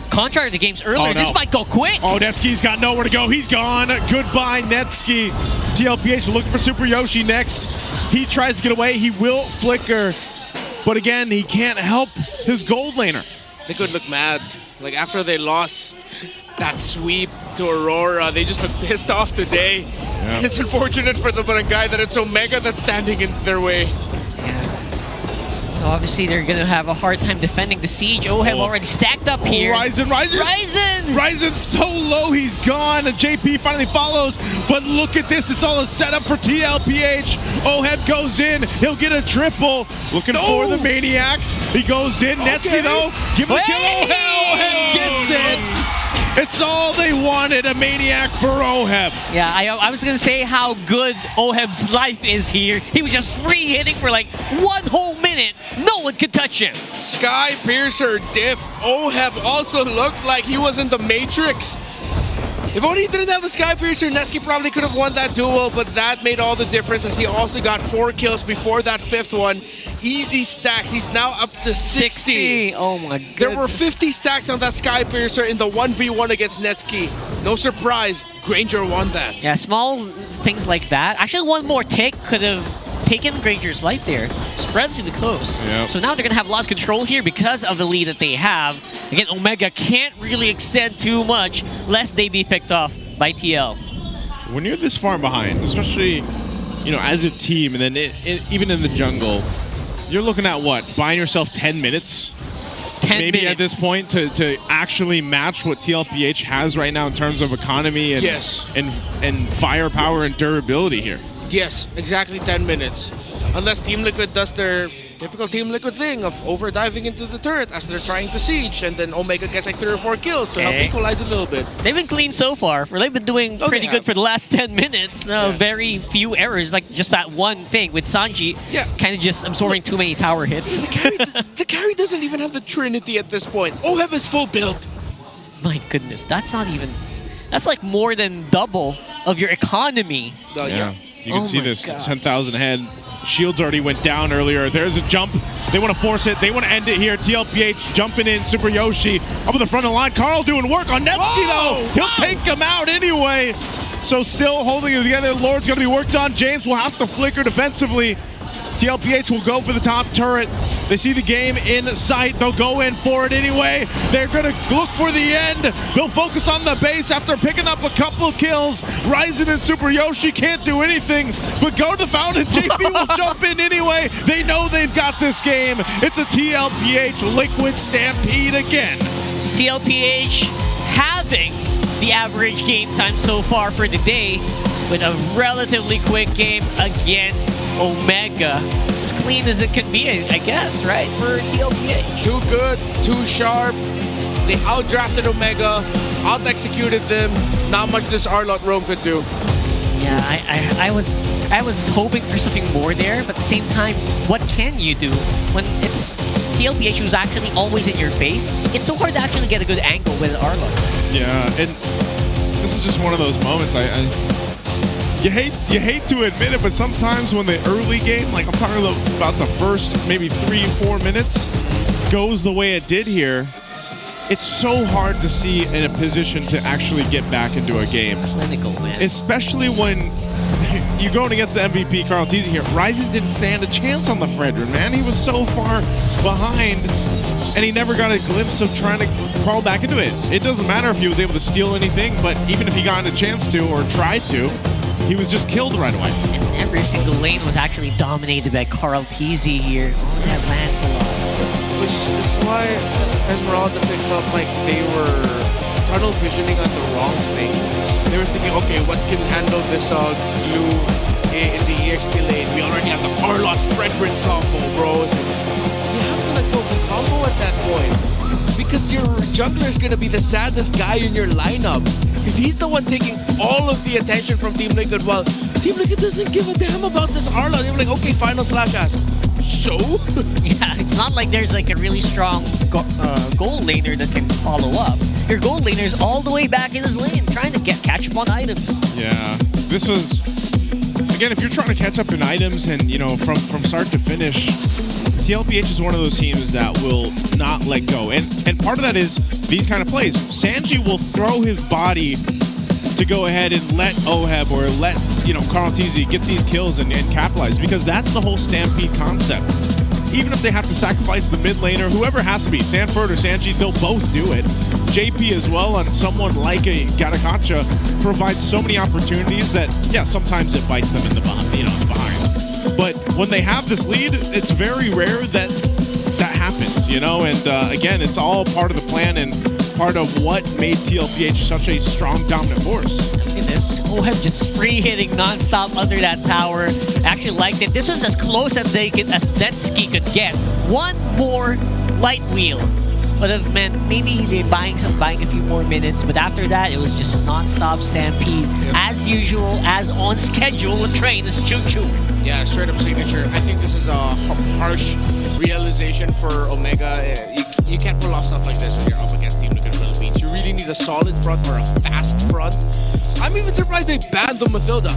Speaker 5: Contrary to games earlier,
Speaker 12: Oh, no.
Speaker 5: this might go quick.
Speaker 12: Oh, Netsky's got nowhere to go. He's gone. Goodbye, Netsky. TLPH looking for Super Yoshi next. He tries to get away. He will flicker. But again, he can't help his gold laner.
Speaker 14: They could look mad. Like, after they lost that sweep to Aurora, they just look pissed off today.
Speaker 12: Yeah.
Speaker 14: It's unfortunate for the guy that it's Omega that's standing in their way.
Speaker 5: Obviously, they're going to have a hard time defending the siege. OHEB already stacked up here.
Speaker 12: Ryzen's so low, he's gone. JP finally follows, but look at this. It's all a setup for TLPH. OHEB goes in. He'll get a triple. Looking for the Maniac. He goes in. Netsky, though, give it a kill. OHEB gets it. It's all they wanted, a Maniac for OHEB.
Speaker 5: Yeah, I was going to say how good OHEB's life is here. He was just free hitting for like 1 whole minute. No one could touch him.
Speaker 14: Sky Piercer diff. OHEB also looked like he was in the Matrix. If only he didn't have the Sky Piercer, Netsky probably could have won that duel, but that made all the difference as he also got 4 kills before that 5th one. Easy stacks. He's now up to 60.
Speaker 5: Oh my god.
Speaker 14: There were 50 stacks on that Sky Piercer in the 1v1 against Netsky. No surprise, Granger won that.
Speaker 5: Yeah, small things like that. Actually, one more tick could have taken Granger's life there. Spread really close.
Speaker 12: Yep.
Speaker 5: So now they're going to have a lot of control here because of the lead that they have. Again, Omega can't really extend too much lest they be picked off by TL.
Speaker 12: When you're this far behind, especially, you know, as a team, and then even in the jungle, you're looking at what? Buying yourself 10 minutes?
Speaker 5: 10
Speaker 12: Maybe
Speaker 5: minutes.
Speaker 12: at this point to actually match what TLPH has right now in terms of economy and and firepower and durability here.
Speaker 14: Yes, exactly 10 minutes. Unless Team Liquid does their typical Team Liquid thing of overdiving into the turret as they're trying to siege, and then Omega gets like 3 or 4 kills to help equalize a little bit.
Speaker 5: They've been clean so far. They've been doing pretty good for the last 10 minutes. Very few errors, like just that one thing with Sanji kind of just absorbing too many tower hits.
Speaker 14: The carry doesn't even have the Trinity at this point. OHEB is full build.
Speaker 5: My goodness, that's not even... That's like more than double of your economy.
Speaker 12: Yeah. You can see this 10,000 ahead. Shields already went down earlier. There's a jump. They want to force it. They want to end it here. TLPH jumping in. Super Yoshi up in the front of the line. Carl doing work on Netsky, though. He'll take him out anyway. So still holding it together. Lord's going to be worked on. James will have to flicker defensively. TLPH will go for the top turret. They see the game in sight. They'll go in for it anyway. They're going to look for the end. They'll focus on the base after picking up a couple kills. Ryzen and Super Yoshi can't do anything but go to the fountain. JP will jump in anyway. They know they've got this game. It's a TLPH Liquid Stampede again.
Speaker 5: It's TLPH having the average game time so far for the day with a relatively quick game against Omega. As clean as it can be, I guess, right? For TLPH.
Speaker 14: Too good, too sharp. They outdrafted Omega, out-executed them. Not much this Arlot Rome could do.
Speaker 5: Yeah, I was hoping for something more there, but at the same time, what can you do when it's TLPH who's actually always in your face? It's so hard to actually get a good angle with Arlot.
Speaker 12: Yeah, and this is just one of those moments. You hate to admit it, but sometimes when the early game, like I'm talking about the first maybe 3-4 minutes, goes the way it did here, it's so hard to see in a position to actually get back into a game.
Speaker 5: Clinical, man.
Speaker 12: Especially when you're going against the MVP, Carl Teasy here. Ryzen didn't stand a chance on the Fredrin, man. He was so far behind, and he never got a glimpse of trying to crawl back into it. It doesn't matter if he was able to steal anything, but even if he got a chance to or tried to, he was just killed right away.
Speaker 5: And every single lane was actually dominated by Carl Teasy here. Oh, that Lancelot.
Speaker 14: Which is why Esmeralda picked up like they were tunnel visioning on the wrong thing. They were thinking, okay, what can handle this glue in the EXP lane? We already have the Arlot Fredrin combo, bro. It's like, you have to let go of the combo at that point. Because your jungler is going to be the saddest guy in your lineup. Because he's the one taking all of the attention from Team Liquid, while Team Liquid doesn't give a damn about this Arlot. They're like, okay, final slash ass. So?
Speaker 5: Yeah, it's not like there's like a really strong gold laner that can follow up. Your gold laner is all the way back in his lane, trying to catch up on items.
Speaker 12: Yeah, this was, again, if you're trying to catch up in items and, you know, from start to finish, TLPH is one of those teams that will not let go. And part of that is these kind of plays. Sanji will throw his body to go ahead and let Oheb or let, Carl TZ get these kills and capitalize, because that's the whole Stampede concept. Even if they have to sacrifice the mid laner, whoever has to be, Sanford or Sanji, they'll both do it. JP as well, on someone like a Gatakacha, provides so many opportunities that, yeah, sometimes it bites them in the behind. But when they have this lead, it's very rare that that happens, And again, it's all part of the plan and part of what made TLPH such a strong, dominant force.
Speaker 5: Look at this. Oheb just free hitting nonstop under that tower. Actually liked it. This was as close as Netsky could get. One more light wheel would have meant maybe they buying a few more minutes, but after that it was just nonstop stampede. As usual, as on schedule, the train is choo-choo.
Speaker 14: Yeah, straight up signature. I think this is a harsh realization for Omega. You can't pull off stuff like this when you're up against Team Liquid Philippines. You really need a solid front or a fast front. I'm even surprised they banned the Mathilda.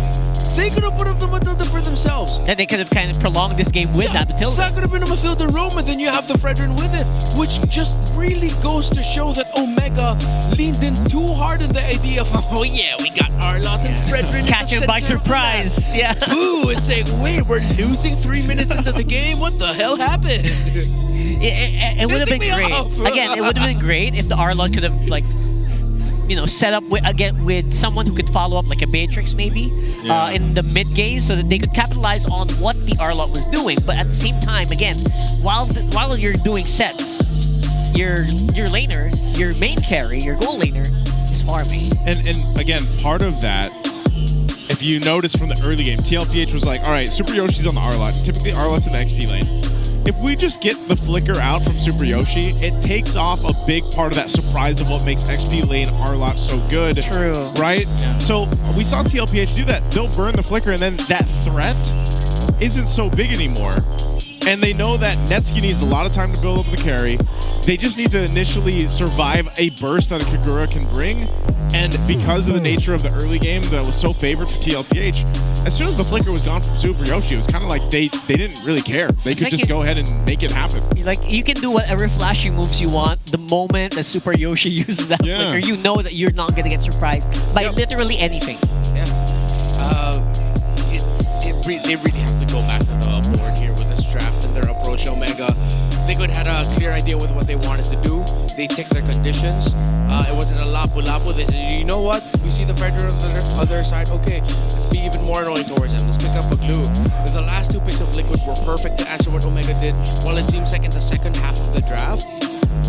Speaker 14: They could have put up the Mathilda for themselves.
Speaker 5: And they could have kind of prolonged this game with that Mathilda.
Speaker 14: That could have been a Mathilda roam, and then you have the Fredrin with it, which just really goes to show that Omega leaned in too hard in the idea of, oh yeah, we got Arlott and Fredrin.
Speaker 5: Catch him by surprise. Yeah.
Speaker 14: Ooh, it's like, wait, we're losing 3 minutes into the game? What the hell happened?
Speaker 5: It would have been great. Again, it would have been great if the Arlott could have, set up with someone who could follow up, like a Matrix maybe, in the mid game, so that they could capitalize on what the Arlott was doing. But at the same time, again, while you're doing sets, your laner, your main carry, your goal laner is farming.
Speaker 12: And again, part of that, if you notice from the early game, TLPH was like, all right, Super Yoshi's on the Arlott. Typically, Arlott's in the XP lane. If we just get the flicker out from Super Yoshi, it takes off a big part of that surprise of what makes XP lane Arlott so good.
Speaker 5: True.
Speaker 12: Right? Yeah. So we saw TLPH do that. They'll burn the flicker, and then that threat isn't so big anymore. And they know that Netsky needs a lot of time to build up the carry. They just need to initially survive a burst that a Kagura can bring. And because of the nature of the early game that was so favored for TLPH, as soon as the flicker was gone from Super Yoshi, it was kind of like they didn't really care. They could just go ahead and make it happen.
Speaker 5: Like, you can do whatever flashy moves you want. The moment that Super Yoshi uses that flicker, you know that you're not going to get surprised by literally anything.
Speaker 14: Yeah. They really have to go back to the board here with this draft and their approach. Omega, they could have had a clear idea with what they wanted to do. They take their conditions. It wasn't a lapu-lapu. They said, you know what? We see the Fredrin on the other side. Okay, let's be even more annoying towards them. Let's pick up a glue. The last 2 picks of Liquid were perfect to answer what Omega did. While it seems like in the second half of the draft,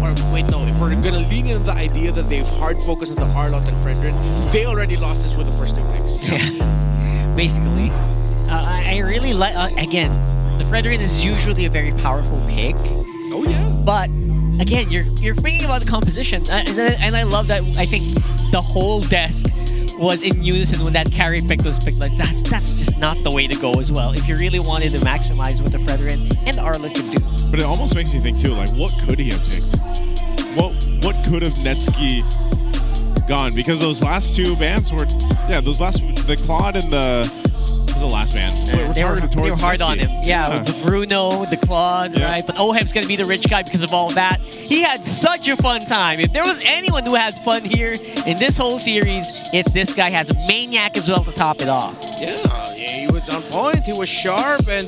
Speaker 14: or wait, no, if we're going to lean into the idea that they've hard focused on the Arlott and Fredrin, they already lost this with the first 2 picks.
Speaker 5: Yeah, basically. I really like, again, the Fredrin is usually a very powerful pick.
Speaker 14: Oh yeah.
Speaker 5: But again, you're thinking about the composition, and I love that. I think the whole desk was in unison when that carry pick was picked. Like that's just not the way to go as well. If you really wanted to maximize what the Fredrin and Arlott could do.
Speaker 12: But it almost makes you think too, like, what could he have picked? What could have Netsky gone? Because those last 2 bans were, the Claude and the last man.
Speaker 5: They were hard on him. Yeah, the Bruno, the Claude, right? But Oheb's going to be the rich guy because of all that. He had such a fun time. If there was anyone who had fun here in this whole series, it's this guy. Has a Maniac as well to top it off.
Speaker 14: Yeah, he was on point. He was sharp. And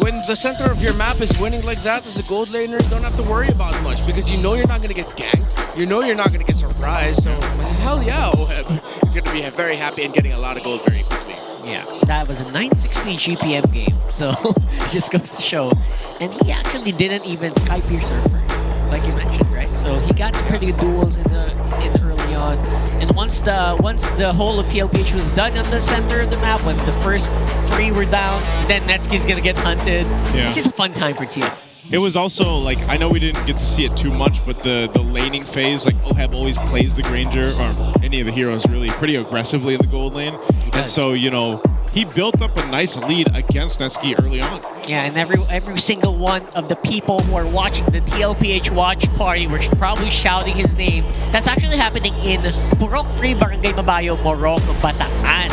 Speaker 14: when the center of your map is winning like that as a gold laner, you don't have to worry about much because you know you're not going to get ganked. You know you're not going to get surprised. So, hell yeah, Oheb is going to be very happy and getting a lot of gold very quickly.
Speaker 5: Yeah, that was a 916 GPM game, so it just goes to show. And he actually didn't even Sky Piercer first, like you mentioned, right? So he got some pretty good duels in early on. And once the whole of TLPH was done on the center of the map, when the first 3 were down, then Netsky's gonna get hunted. Yeah. It's just a fun time for TL.
Speaker 12: It was also, like, I know we didn't get to see it too much, but the laning phase, like, Oheb always plays the Granger, or any of the heroes really, pretty aggressively in the gold lane. And so, he built up a nice lead against Netsky early on.
Speaker 5: Yeah, and every single one of the people who are watching the TLPH watch party were probably shouting his name. That's actually happening in Purok Free Barangay Mabayo, Morocco, Bataan.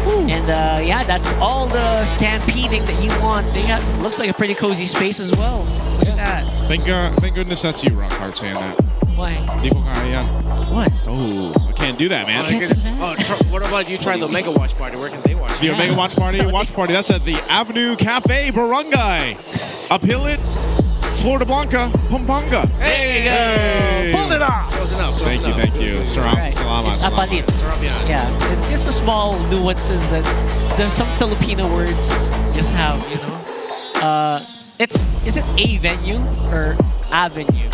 Speaker 5: And yeah, that's all the stampeding that you want. They got looks like a pretty cozy space as well. Look at that.
Speaker 12: Thank goodness that's you, Rockhard, saying that.
Speaker 5: Why?
Speaker 12: Di ko kaya yan.
Speaker 5: What?
Speaker 12: Oh, I can't do that, man.
Speaker 14: What about you try the Omega Watch Party? Where can they watch?
Speaker 12: The Omega Watch Party, that's at the Avenue Cafe Barangay. Uphill it, Florida Blanca, Pampanga.
Speaker 5: There you go.
Speaker 12: Hey.
Speaker 14: Pulled it off. Close enough.
Speaker 12: Thank you. Salamat.
Speaker 5: It's apalit. Yeah, it's just a small nuances that some Filipino words just have, you know. Is it a venue or avenue?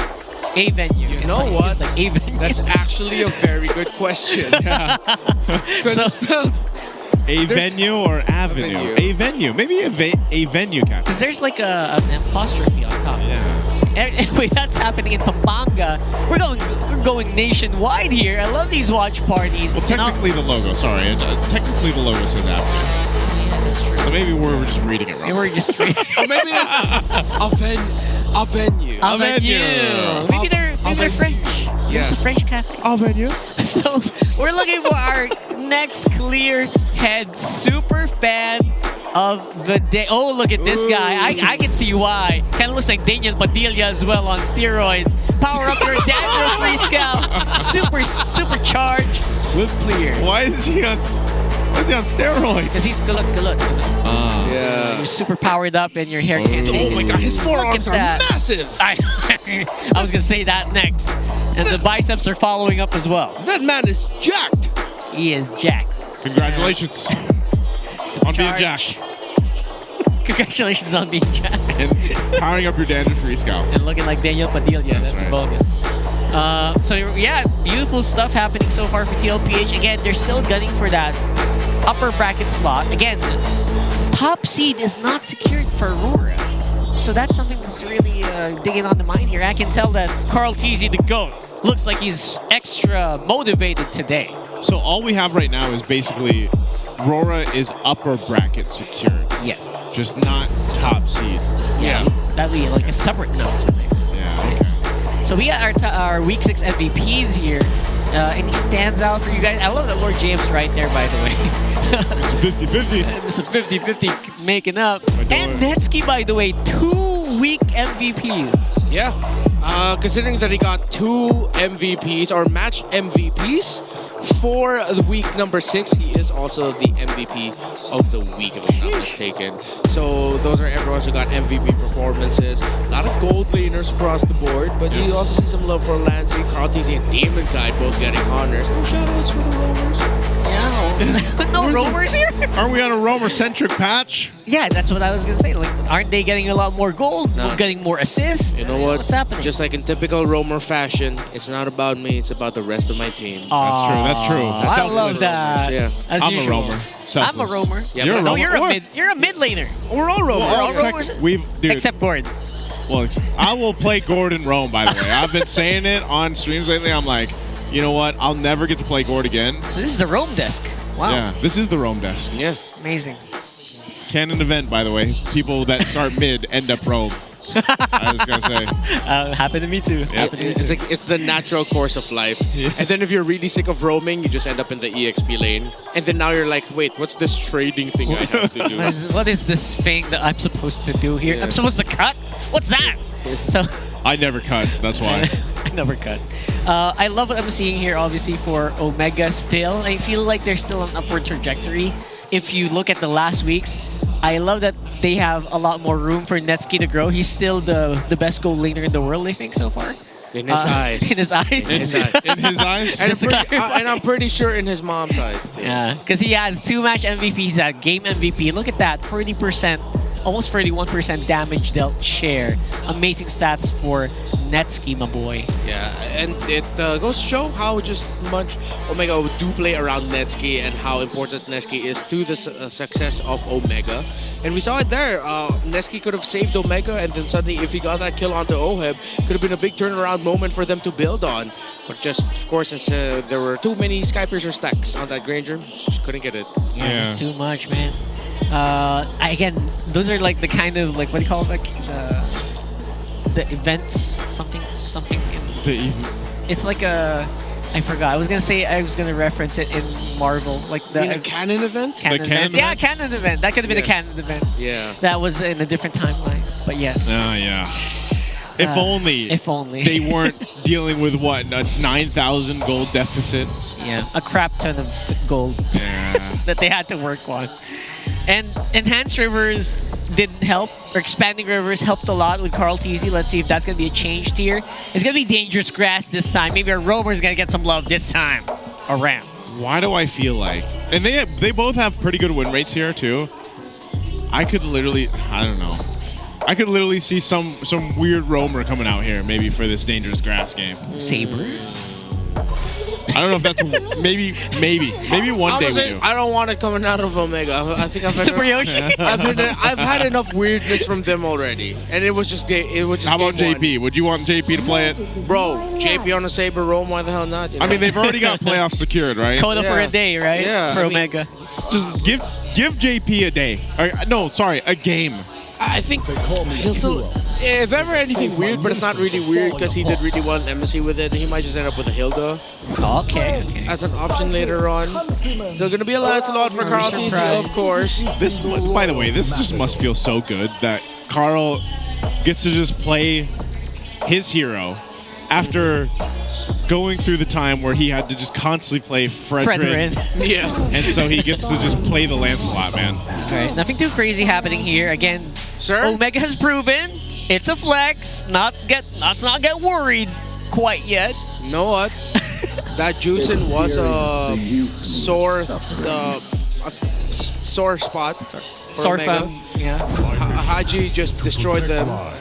Speaker 5: A venue.
Speaker 14: You know what?
Speaker 5: It's like a venue.
Speaker 14: That's actually a very good question. Yeah. Because it's spelled
Speaker 12: a venue or avenue? A venue. Maybe a venue cafe.
Speaker 5: Because there's like an apostrophe on top.
Speaker 12: Yeah.
Speaker 5: Anyway, that's happening in Pampanga. We're going nationwide here. I love these watch parties.
Speaker 12: Well, technically the logo. Sorry, technically the logo says avenue.
Speaker 5: Yeah, that's true.
Speaker 12: So maybe we're just reading it wrong.
Speaker 5: We're just reading.
Speaker 14: Or maybe it's a venue.
Speaker 5: A venue. Maybe they're French.
Speaker 14: Yeah.
Speaker 5: It's a French cafe.
Speaker 12: A venue.
Speaker 5: So we're looking for our next clear head super fan of the day. Oh, look at this guy. I can see why. Kind of looks like Daniel Padilla as well on steroids. Power up your Daniel Free Scout. Supercharged with clear.
Speaker 12: Why is he on steroids?
Speaker 5: Because he's kulot.
Speaker 14: Yeah.
Speaker 5: You're super powered up and your hair can't change.
Speaker 14: Oh my god, his forearms are massive.
Speaker 5: I was going to say that next. And the biceps are following up as well.
Speaker 14: That man is jacked.
Speaker 5: He is jacked.
Speaker 12: Congratulations on being jacked.
Speaker 5: Congratulations on being jacked.
Speaker 12: And powering up your Daniel Free Scout.
Speaker 5: And looking like Daniel Padilla. That's
Speaker 12: right.
Speaker 5: a bonus. So yeah, beautiful stuff happening so far for TLPH. Again, they're still gunning for that upper bracket slot. Again, top seed is not secured for Aurora. So that's something that's really digging on the mind here. I can tell that Carl Teasy, the GOAT, looks like he's extra motivated today.
Speaker 12: So all we have right now is basically Aurora is upper bracket secured.
Speaker 5: Yes.
Speaker 12: Just not top seed.
Speaker 5: Yeah. That'd be like a separate announcement, I think.
Speaker 12: Yeah, okay.
Speaker 5: So we got our Week 6 MVPs here. Any stands out for you guys? I love that Lord James right there, by the way.
Speaker 12: Mr. 50-50.
Speaker 5: Mr. 50-50 making up. And Netsky, by the way, 2 week MVPs.
Speaker 14: Yeah. Considering that he got 2 MVPs or match MVPs for the week number 6, he is also the MVP of the week, if I'm not mistaken. So those are everyone who got MVP performances. A lot of gold laners across the board, but you also see some love for Lancey, Carl Teasy, and Demon Guide both getting honors. No shoutouts for the Roamers.
Speaker 5: Yeah. No Roamers here?
Speaker 12: Aren't we on a Roamer-centric patch?
Speaker 5: Yeah, that's what I was going to say. Like, aren't they getting a lot more gold?
Speaker 14: No.
Speaker 5: Getting more assists?
Speaker 14: You know what?
Speaker 5: What's happening?
Speaker 14: Just like in typical Roamer fashion, it's not about me, it's about the rest of my team.
Speaker 12: That's true.
Speaker 5: I love that.
Speaker 14: Yeah.
Speaker 5: As
Speaker 12: I'm
Speaker 5: usual.
Speaker 12: a Roamer.
Speaker 5: I'm a Roamer.
Speaker 14: Yeah,
Speaker 12: you're a Roamer.
Speaker 5: You're a mid laner.
Speaker 14: We're all Roamers.
Speaker 12: Well,
Speaker 5: We're all Roamers.
Speaker 12: Dude,
Speaker 5: Except Gord.
Speaker 12: Well, I will play Gord and Roam, by the way. I've been saying it on streams lately. I'm like, you know what? I'll never get to play Gord again.
Speaker 5: So this is the Roam desk. Wow.
Speaker 12: Yeah, this is the Roam desk.
Speaker 14: Yeah.
Speaker 5: Amazing.
Speaker 12: Canon event, by the way. People that start mid end up Roam. I was going to say.
Speaker 5: Happened to me too.
Speaker 12: Yep.
Speaker 14: It's the natural course of life.
Speaker 12: Yeah.
Speaker 14: And then if you're really sick of roaming, you just end up in the EXP lane. And then now you're like, wait, what's this trading thing I have to do?
Speaker 5: What is this thing that I'm supposed to do here?
Speaker 14: Yeah.
Speaker 5: I'm supposed to cut? What's that? So
Speaker 12: I never cut. That's why.
Speaker 5: I never cut. I love what I'm seeing here, obviously, for Omega still. I feel like they're still on an upward trajectory. If you look at the last weeks, I love that they have a lot more room for Netsky to grow. He's still the best gold laner in the world, I think, so far.
Speaker 14: In his eyes.
Speaker 5: In his eyes.
Speaker 12: In his eyes?
Speaker 14: And I'm pretty sure in his mom's eyes, too.
Speaker 5: Yeah, because he has 2 match MVPs, that game MVP. Look at that, 40%, almost 31% damage dealt share. Amazing stats for Netsky, my boy.
Speaker 14: Yeah, and it goes to show how just much Omega do play around Netsky and how important Netsky is to the success of Omega. And we saw it there. Netsky could have saved Omega, and then suddenly, if he got that kill onto Oheb, could have been a big turnaround moment for them to build on. But just, of course, since there were too many Skypers or stacks on that Granger, just couldn't get it.
Speaker 5: Yeah, it's too much, man. Again, those are like the kind of, like, what do you call it? Like, the events, something.
Speaker 12: The
Speaker 5: It's like a I forgot. I was gonna reference it in Marvel, like the
Speaker 14: canon event.
Speaker 5: Canon event. Yeah, canon event. That could have been a canon event.
Speaker 14: Yeah.
Speaker 5: That was in a different timeline. But yes.
Speaker 12: Yeah. If only.
Speaker 5: If only.
Speaker 12: They weren't dealing with what, a 9,000 gold deficit.
Speaker 5: Yeah, a crap ton of gold that they had to work on. And Enhanced Rivers didn't help, or Expanding Rivers helped a lot with Carl Teasy. Let's see if that's going to be a change here. It's going to be Dangerous Grass this time. Maybe our Roamer's going to get some love this time around.
Speaker 12: Why do I feel like... And they both have pretty good win rates here, too. I could literally... I don't know. I could literally see some weird roamer coming out here, maybe for this Dangerous Grass game.
Speaker 5: Saber?
Speaker 12: I don't know if that's maybe one day we do.
Speaker 14: I don't want it coming out of Omega. I think I've had
Speaker 5: Super Yoshi.
Speaker 14: I've had enough weirdness from them already, and it was just
Speaker 12: How about JP? Would you want JP to play it?
Speaker 14: Bro, JP on a Saber roam, why the hell not? You know?
Speaker 12: I mean, they've already got playoffs secured, right?
Speaker 5: Coda for a day, right?
Speaker 14: Yeah.
Speaker 5: For Omega.
Speaker 12: Just give JP a day. No, sorry, a game.
Speaker 14: I think he'll still, if ever anything weird, but it's not really weird because he did really well in Embassy with it, he might just end up with a Hilda.
Speaker 5: Okay.
Speaker 14: As an option later on. Still going to be a Lancelot for Carl Teasy, of course.
Speaker 12: This, by the way, this just must feel so good that Carl gets to just play his hero after going through the time where he had to just constantly play Fredrin.
Speaker 14: Yeah.
Speaker 12: And so he gets to just play the Lancelot, man.
Speaker 5: All right, nothing too crazy happening here. Again,
Speaker 14: sir,
Speaker 5: Omega has proven it's a flex. Let's not get worried quite yet.
Speaker 14: You know what? That juicing was a sore spot.
Speaker 5: Sore
Speaker 14: Omega.
Speaker 5: fam. Yeah.
Speaker 14: Haji just destroyed them.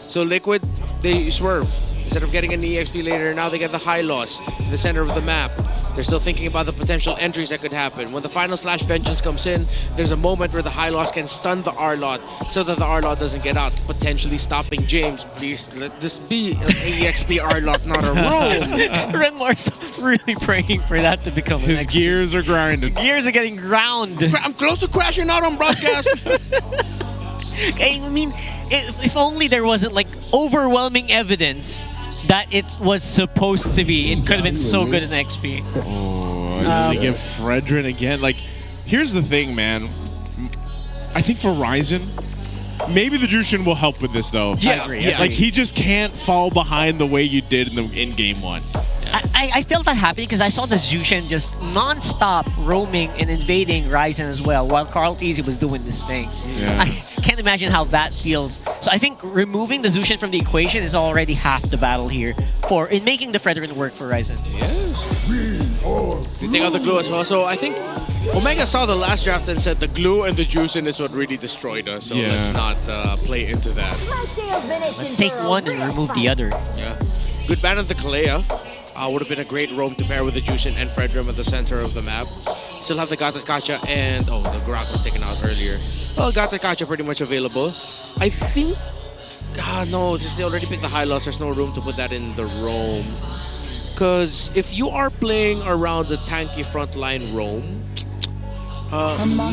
Speaker 14: So Liquid, they swerve. Instead of getting an EXP later, now they get the high loss in the center of the map. They're still thinking about the potential entries that could happen. When the final slash vengeance comes in, there's a moment where the high loss can stun the R-Lot so that the R-Lot doesn't get out, potentially stopping James. Please let this be an EXP R-Lot, not a roam.
Speaker 5: Renmar's really praying for that to become
Speaker 12: His gears are grinding.
Speaker 5: Gears are getting ground.
Speaker 14: I'm close to crashing out on broadcast.
Speaker 5: I mean, if only there wasn't like overwhelming evidence that it was supposed to be. It could have been so good in XP.
Speaker 12: Oh, they give Fredrin again. Like, here's the thing, man. I think for Ryzen, maybe the Jushin will help with this, though.
Speaker 5: Yeah, I agree.
Speaker 12: Like, he just can't fall behind the way you did in game one.
Speaker 5: I felt that happening because I saw the Jushin just non-stop roaming and invading Ryzen as well while Carl Teasy was doing this thing.
Speaker 12: Yeah.
Speaker 5: I can't imagine how that feels. So I think removing the Jushin from the equation is already half the battle here in making the Fredrin work for Ryzen.
Speaker 14: Yes. They take out the glue as well. So I think Omega saw the last draft and said the glue and the juicing is what really destroyed us. So let's not play into that.
Speaker 5: Let's take one and remove the other.
Speaker 14: Yeah. Good ban of the Kalea. Would have been a great roam to pair with the Jushin and Fredrim at the center of the map. Still have the Gatakacha and... Oh, the Gorak was taken out earlier. Well, Gatakacha pretty much available. I think... no, since they already picked the high loss, there's no room to put that in the roam. Because if you are playing around the tanky frontline roam,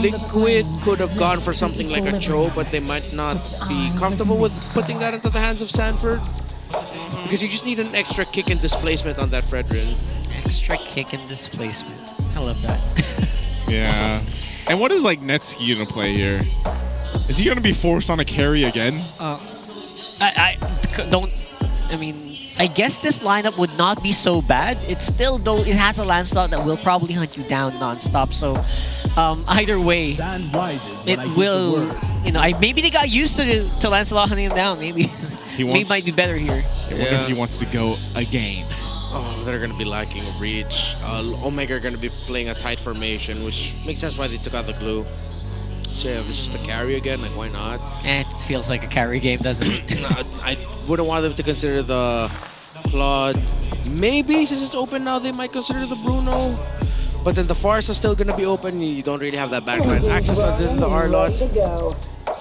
Speaker 14: Liquid could have gone for something like a Cho, but they might not be comfortable with putting that into the hands of Sanford. Because you just need an extra kick and displacement on that Fredrin.
Speaker 5: Extra kick and displacement. I love that.
Speaker 12: Yeah. And what is like Netsky gonna play here? Is he gonna be forced on a carry again?
Speaker 5: I guess this lineup would not be so bad. It's still, though, it has a Lancelot that will probably hunt you down non-stop. So either way, it will, maybe they got used to Lancelot hunting him down. Maybe he might be better here.
Speaker 12: I wonder if he wants to go again.
Speaker 14: Oh, they're going to be lacking reach. Omega are going to be playing a tight formation, which makes sense why they took out the glue. So yeah, if it's just a carry again, like why not?
Speaker 5: It feels like a carry game, doesn't it?
Speaker 14: No, I wouldn't want them to consider the Claude. Maybe since it's open now, they might consider the Bruno. But then the Forest is still going to be open. You don't really have that backline access other than the R-Lot.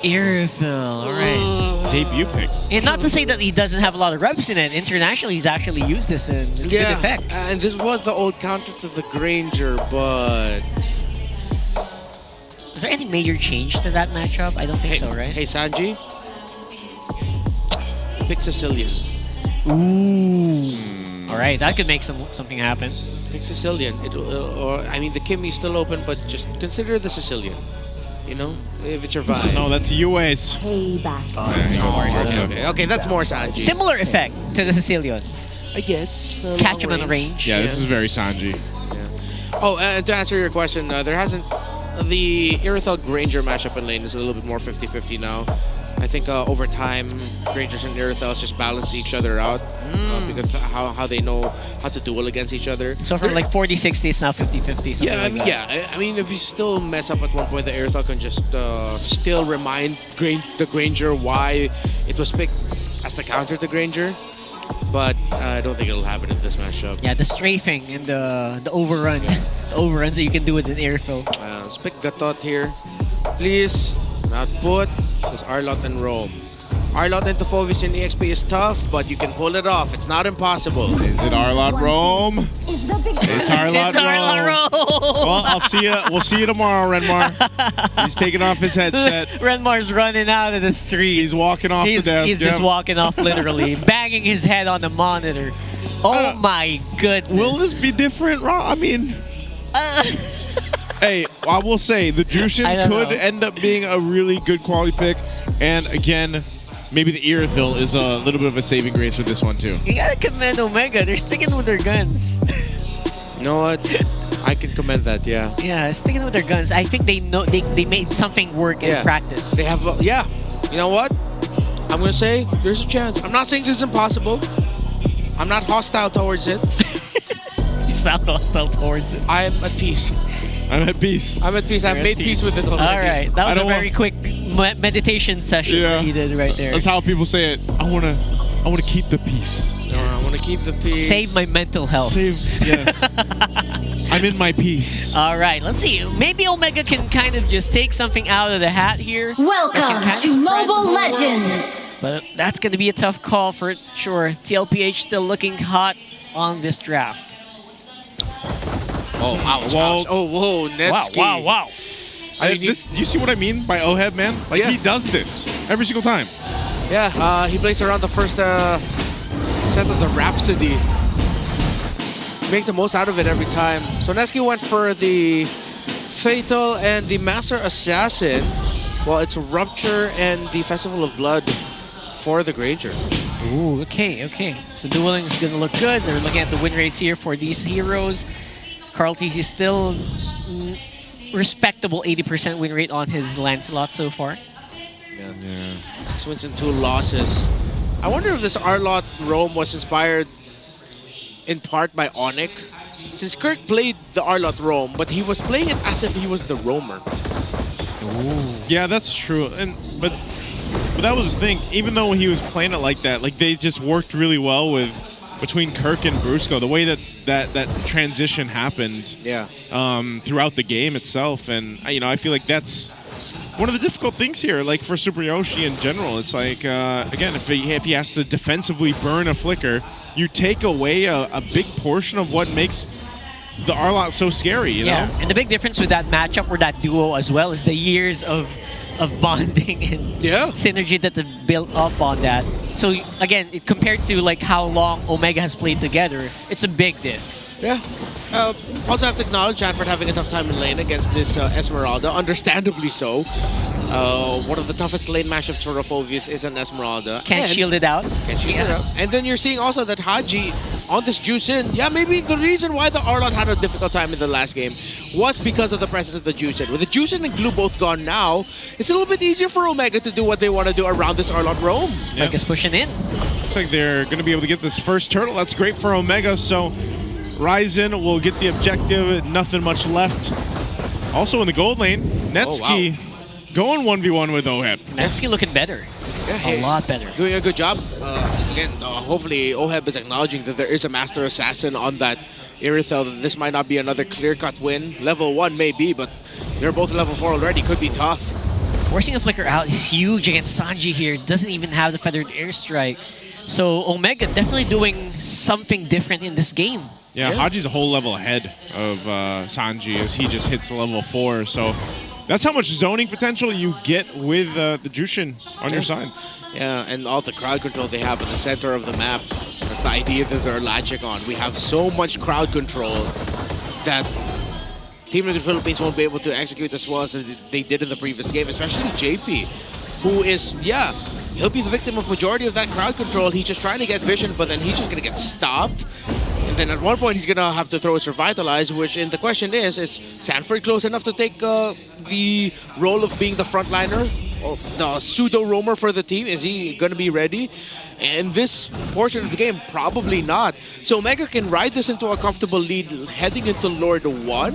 Speaker 5: Airfill, alright.
Speaker 12: Debut pick.
Speaker 5: And not to say that he doesn't have a lot of reps in it. Internationally, he's actually used this in good effect.
Speaker 14: And this was the old counter to the Granger, but...
Speaker 5: Is there any major change to that matchup? I don't think so, right?
Speaker 14: Hey, Sanji. Pick Sicilian.
Speaker 5: Ooh. All right, that could make something happen.
Speaker 14: Think Sicilian. Or I mean, the Kimmy's still open, but just consider the Sicilian. You know, if it's your vibe.
Speaker 12: No, that's UA's.
Speaker 14: Okay, that's more Sanji.
Speaker 5: Similar effect to the Sicilian.
Speaker 14: I guess.
Speaker 5: Catch him on the range.
Speaker 12: Yeah, this is very Sanji.
Speaker 14: Oh, and to answer your question, there hasn't... The Irithel Granger matchup in lane is a little bit more 50-50 now. I think over time, Grangers and Irithels just balance each other out because how they know how to duel against each other.
Speaker 5: So from like 40-60, it's now 50-50.
Speaker 14: Yeah, I mean, if you still mess up at one point, the Irithel can just still remind the Granger why it was picked as the counter to Granger. But I don't think it'll happen in this matchup.
Speaker 5: Yeah, the strafing and the overrun. The overruns that you can do with an Irithel.
Speaker 14: Let's pick Gatot here. Please, not put. There's Arlot and Rome. Arlot into Fovis in EXP is tough, but you can pull it off. It's not impossible.
Speaker 12: Is it Arlot Rome? It's Arlot Rome. Well, I'll see you. We'll see you tomorrow, Renmar. He's taking off his headset.
Speaker 5: Renmar's running out of the street.
Speaker 12: He's walking off the desk.
Speaker 5: He's just walking off, literally, banging his head on the monitor. Oh my goodness.
Speaker 12: Will this be different, Rob? I mean, hey, I will say the Jushins could end up being a really good quality pick, and again, maybe the Irithel is a little bit of a saving grace with this one too.
Speaker 5: You gotta commend Omega. They're sticking with their guns.
Speaker 14: You know what? I can commend that. Yeah.
Speaker 5: Yeah, sticking with their guns. I think they know they made something work in practice.
Speaker 14: They have. You know what? I'm gonna say there's a chance. I'm not saying this is impossible. I'm not hostile towards it.
Speaker 5: You sound hostile towards it.
Speaker 14: I am at peace.
Speaker 12: I'm at peace.
Speaker 14: I'm at peace. I've made peace with it already.
Speaker 5: All right, that was a very quick meditation session that you did right there.
Speaker 12: That's how people say it. I wanna keep the peace.
Speaker 14: I want to keep the peace.
Speaker 5: Save my mental health.
Speaker 12: Yes. I'm in my peace.
Speaker 5: All right, let's see. Maybe Omega can kind of just take something out of the hat here.
Speaker 8: Welcome to Mobile Legends.
Speaker 5: But that's going to be a tough call for it, sure. TLPH still looking hot on this draft.
Speaker 14: Oh, ouch. Oh, whoa, Netsky.
Speaker 5: Wow.
Speaker 12: You see what I mean by Oheb, man? Like, he does this every single time.
Speaker 14: Yeah, he plays around the first set of the Rhapsody. Makes the most out of it every time. So Netsky went for the Fatal and the Master Assassin. Well, it's Rupture and the Festival of Blood for the Granger.
Speaker 5: Ooh, okay. So dueling is going to look good. They're looking at the win rates here for these heroes. Carl TC is still respectable 80% win rate on his Lancelot so far.
Speaker 14: Yeah. 6 wins and 2 losses. I wonder if this Arlot Rome was inspired in part by ONIC. Since Kirk played the Arlot Rome, but he was playing it as if he was the roamer.
Speaker 12: Ooh. Yeah, that's true. But that was the thing. Even though he was playing it like that, like they just worked really well between Kirk and Brusco. The way that transition happened. Throughout the game itself, and I feel like that's one of the difficult things here. Like for Super Yoshi in general, it's like again, if he has to defensively burn a flicker, you take away a big portion of what makes the Arlot so scary, you know?
Speaker 5: And the big difference with that matchup or that duo as well is the years of bonding and synergy that they've built up on that. So again, compared to like how long Omega has played together, it's a big diff.
Speaker 14: Yeah. Also have to acknowledge Janford having a tough time in lane against this Esmeralda, understandably so. One of the toughest lane matchups for Rofobis is an Esmeralda.
Speaker 5: Can't shield it out.
Speaker 14: And then you're seeing also that Haji on this Juicin, maybe the reason why the Arlot had a difficult time in the last game was because of the presence of the Juicin. With the Juicin and Glue both gone now, it's a little bit easier for Omega to do what they want to do around this Arlot Rome.
Speaker 5: Omega's pushing in.
Speaker 12: Looks like they're going to be able to get this first turtle. That's great for Omega, so Ryzen will get the objective, nothing much left. Also in the gold lane, Netsky going 1v1 with Oheb.
Speaker 5: Netsky looking better. A lot better.
Speaker 14: Doing a good job. Again, hopefully Oheb is acknowledging that there is a Master Assassin on that Irithel. This might not be another clear-cut win. Level 1 maybe, but they're both level 4 already. Could be tough.
Speaker 5: Forcing a flicker out is huge against Sanji here. Doesn't even have the Feathered Airstrike. So Omega definitely doing something different in this game.
Speaker 12: Yeah, Haji's a whole level ahead of Sanji as he just hits level 4. So That's how much zoning potential you get with the Jushin on your side.
Speaker 14: Yeah, and all the crowd control they have in the center of the map. That's the idea that they're latching on. We have so much crowd control that Team Liquid Philippines won't be able to execute as well as they did in the previous game, especially JP, who is, yeah, he'll be the victim of majority of that crowd control. He's just trying to get vision, but then he's just going to get stopped. And then at one point, he's going to have to throw his Revitalize, which, and the question is Sanford close enough to take the role of being the frontliner, or the pseudo-roamer for the team? Is he going to be ready? And this portion of the game, probably not. So Omega can ride this into a comfortable lead heading into Lord 1.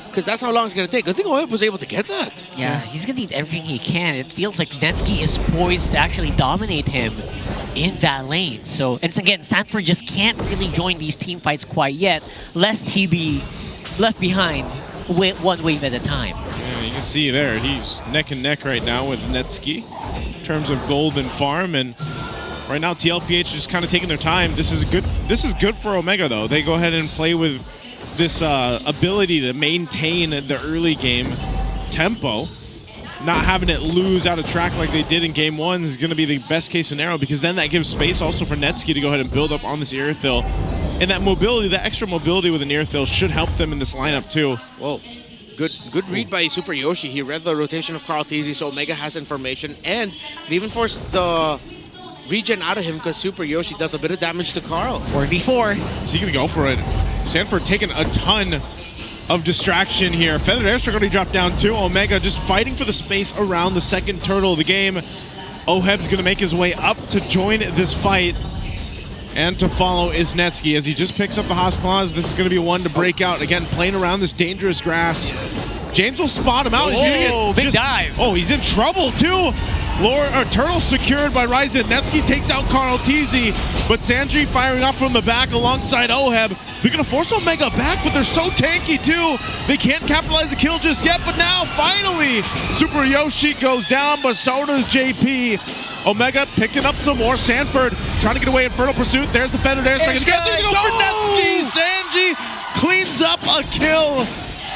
Speaker 14: Because that's how long it's going to take. I think Oheb was able to get that.
Speaker 5: Yeah, he's going to need everything he can. It feels like Netsky is poised to actually dominate him in that lane. So, and again, Sanford just can't really join these team fights quite yet, lest he be left behind one wave at a time.
Speaker 12: Yeah, you can see there, he's neck and neck right now with Netsky in terms of gold and farm. And right now, TLPH is kind of taking their time. This is good for Omega, though. They go ahead and play with this ability to maintain the early game tempo. Not having it lose out of track like they did in game 1 is going to be the best case scenario, because then that gives space also for Netsky to go ahead and build up on this Irithyll. And that mobility, that extra mobility with an Irithyll should help them in this lineup too.
Speaker 14: Whoa. Good read by Super Yoshi. He read the rotation of Carl Teasy, so Omega has information. And they even forced the regen out of him because Super Yoshi dealt a bit of damage to Carl.
Speaker 5: 4v4.
Speaker 12: Is he going to go for it? Sanford taking a ton of distraction here. Feathered Airstrike already dropped down too. Omega just fighting for the space around the second turtle of the game. Oheb's going to make his way up to join this fight. And to follow is Netsky as he just picks up the Haas Claws. This is going to be one to break out. Again, playing around this dangerous grass. James will spot him out. He's gonna get
Speaker 5: big dive.
Speaker 12: Oh, he's in trouble too. Turtle secured by Ryzen. Netsky takes out Carl Teasy, but Sanji firing off from the back alongside Oheb. They're going to force Omega back, but they're so tanky too. They can't capitalize the kill just yet, but now finally Super Yoshi goes down, but so does JP. Omega picking up some more. Sanford trying to get away. Infernal Pursuit. There's the Feathered Airstrike. Again, they're going to go for Netsky. Sanji cleans up a kill.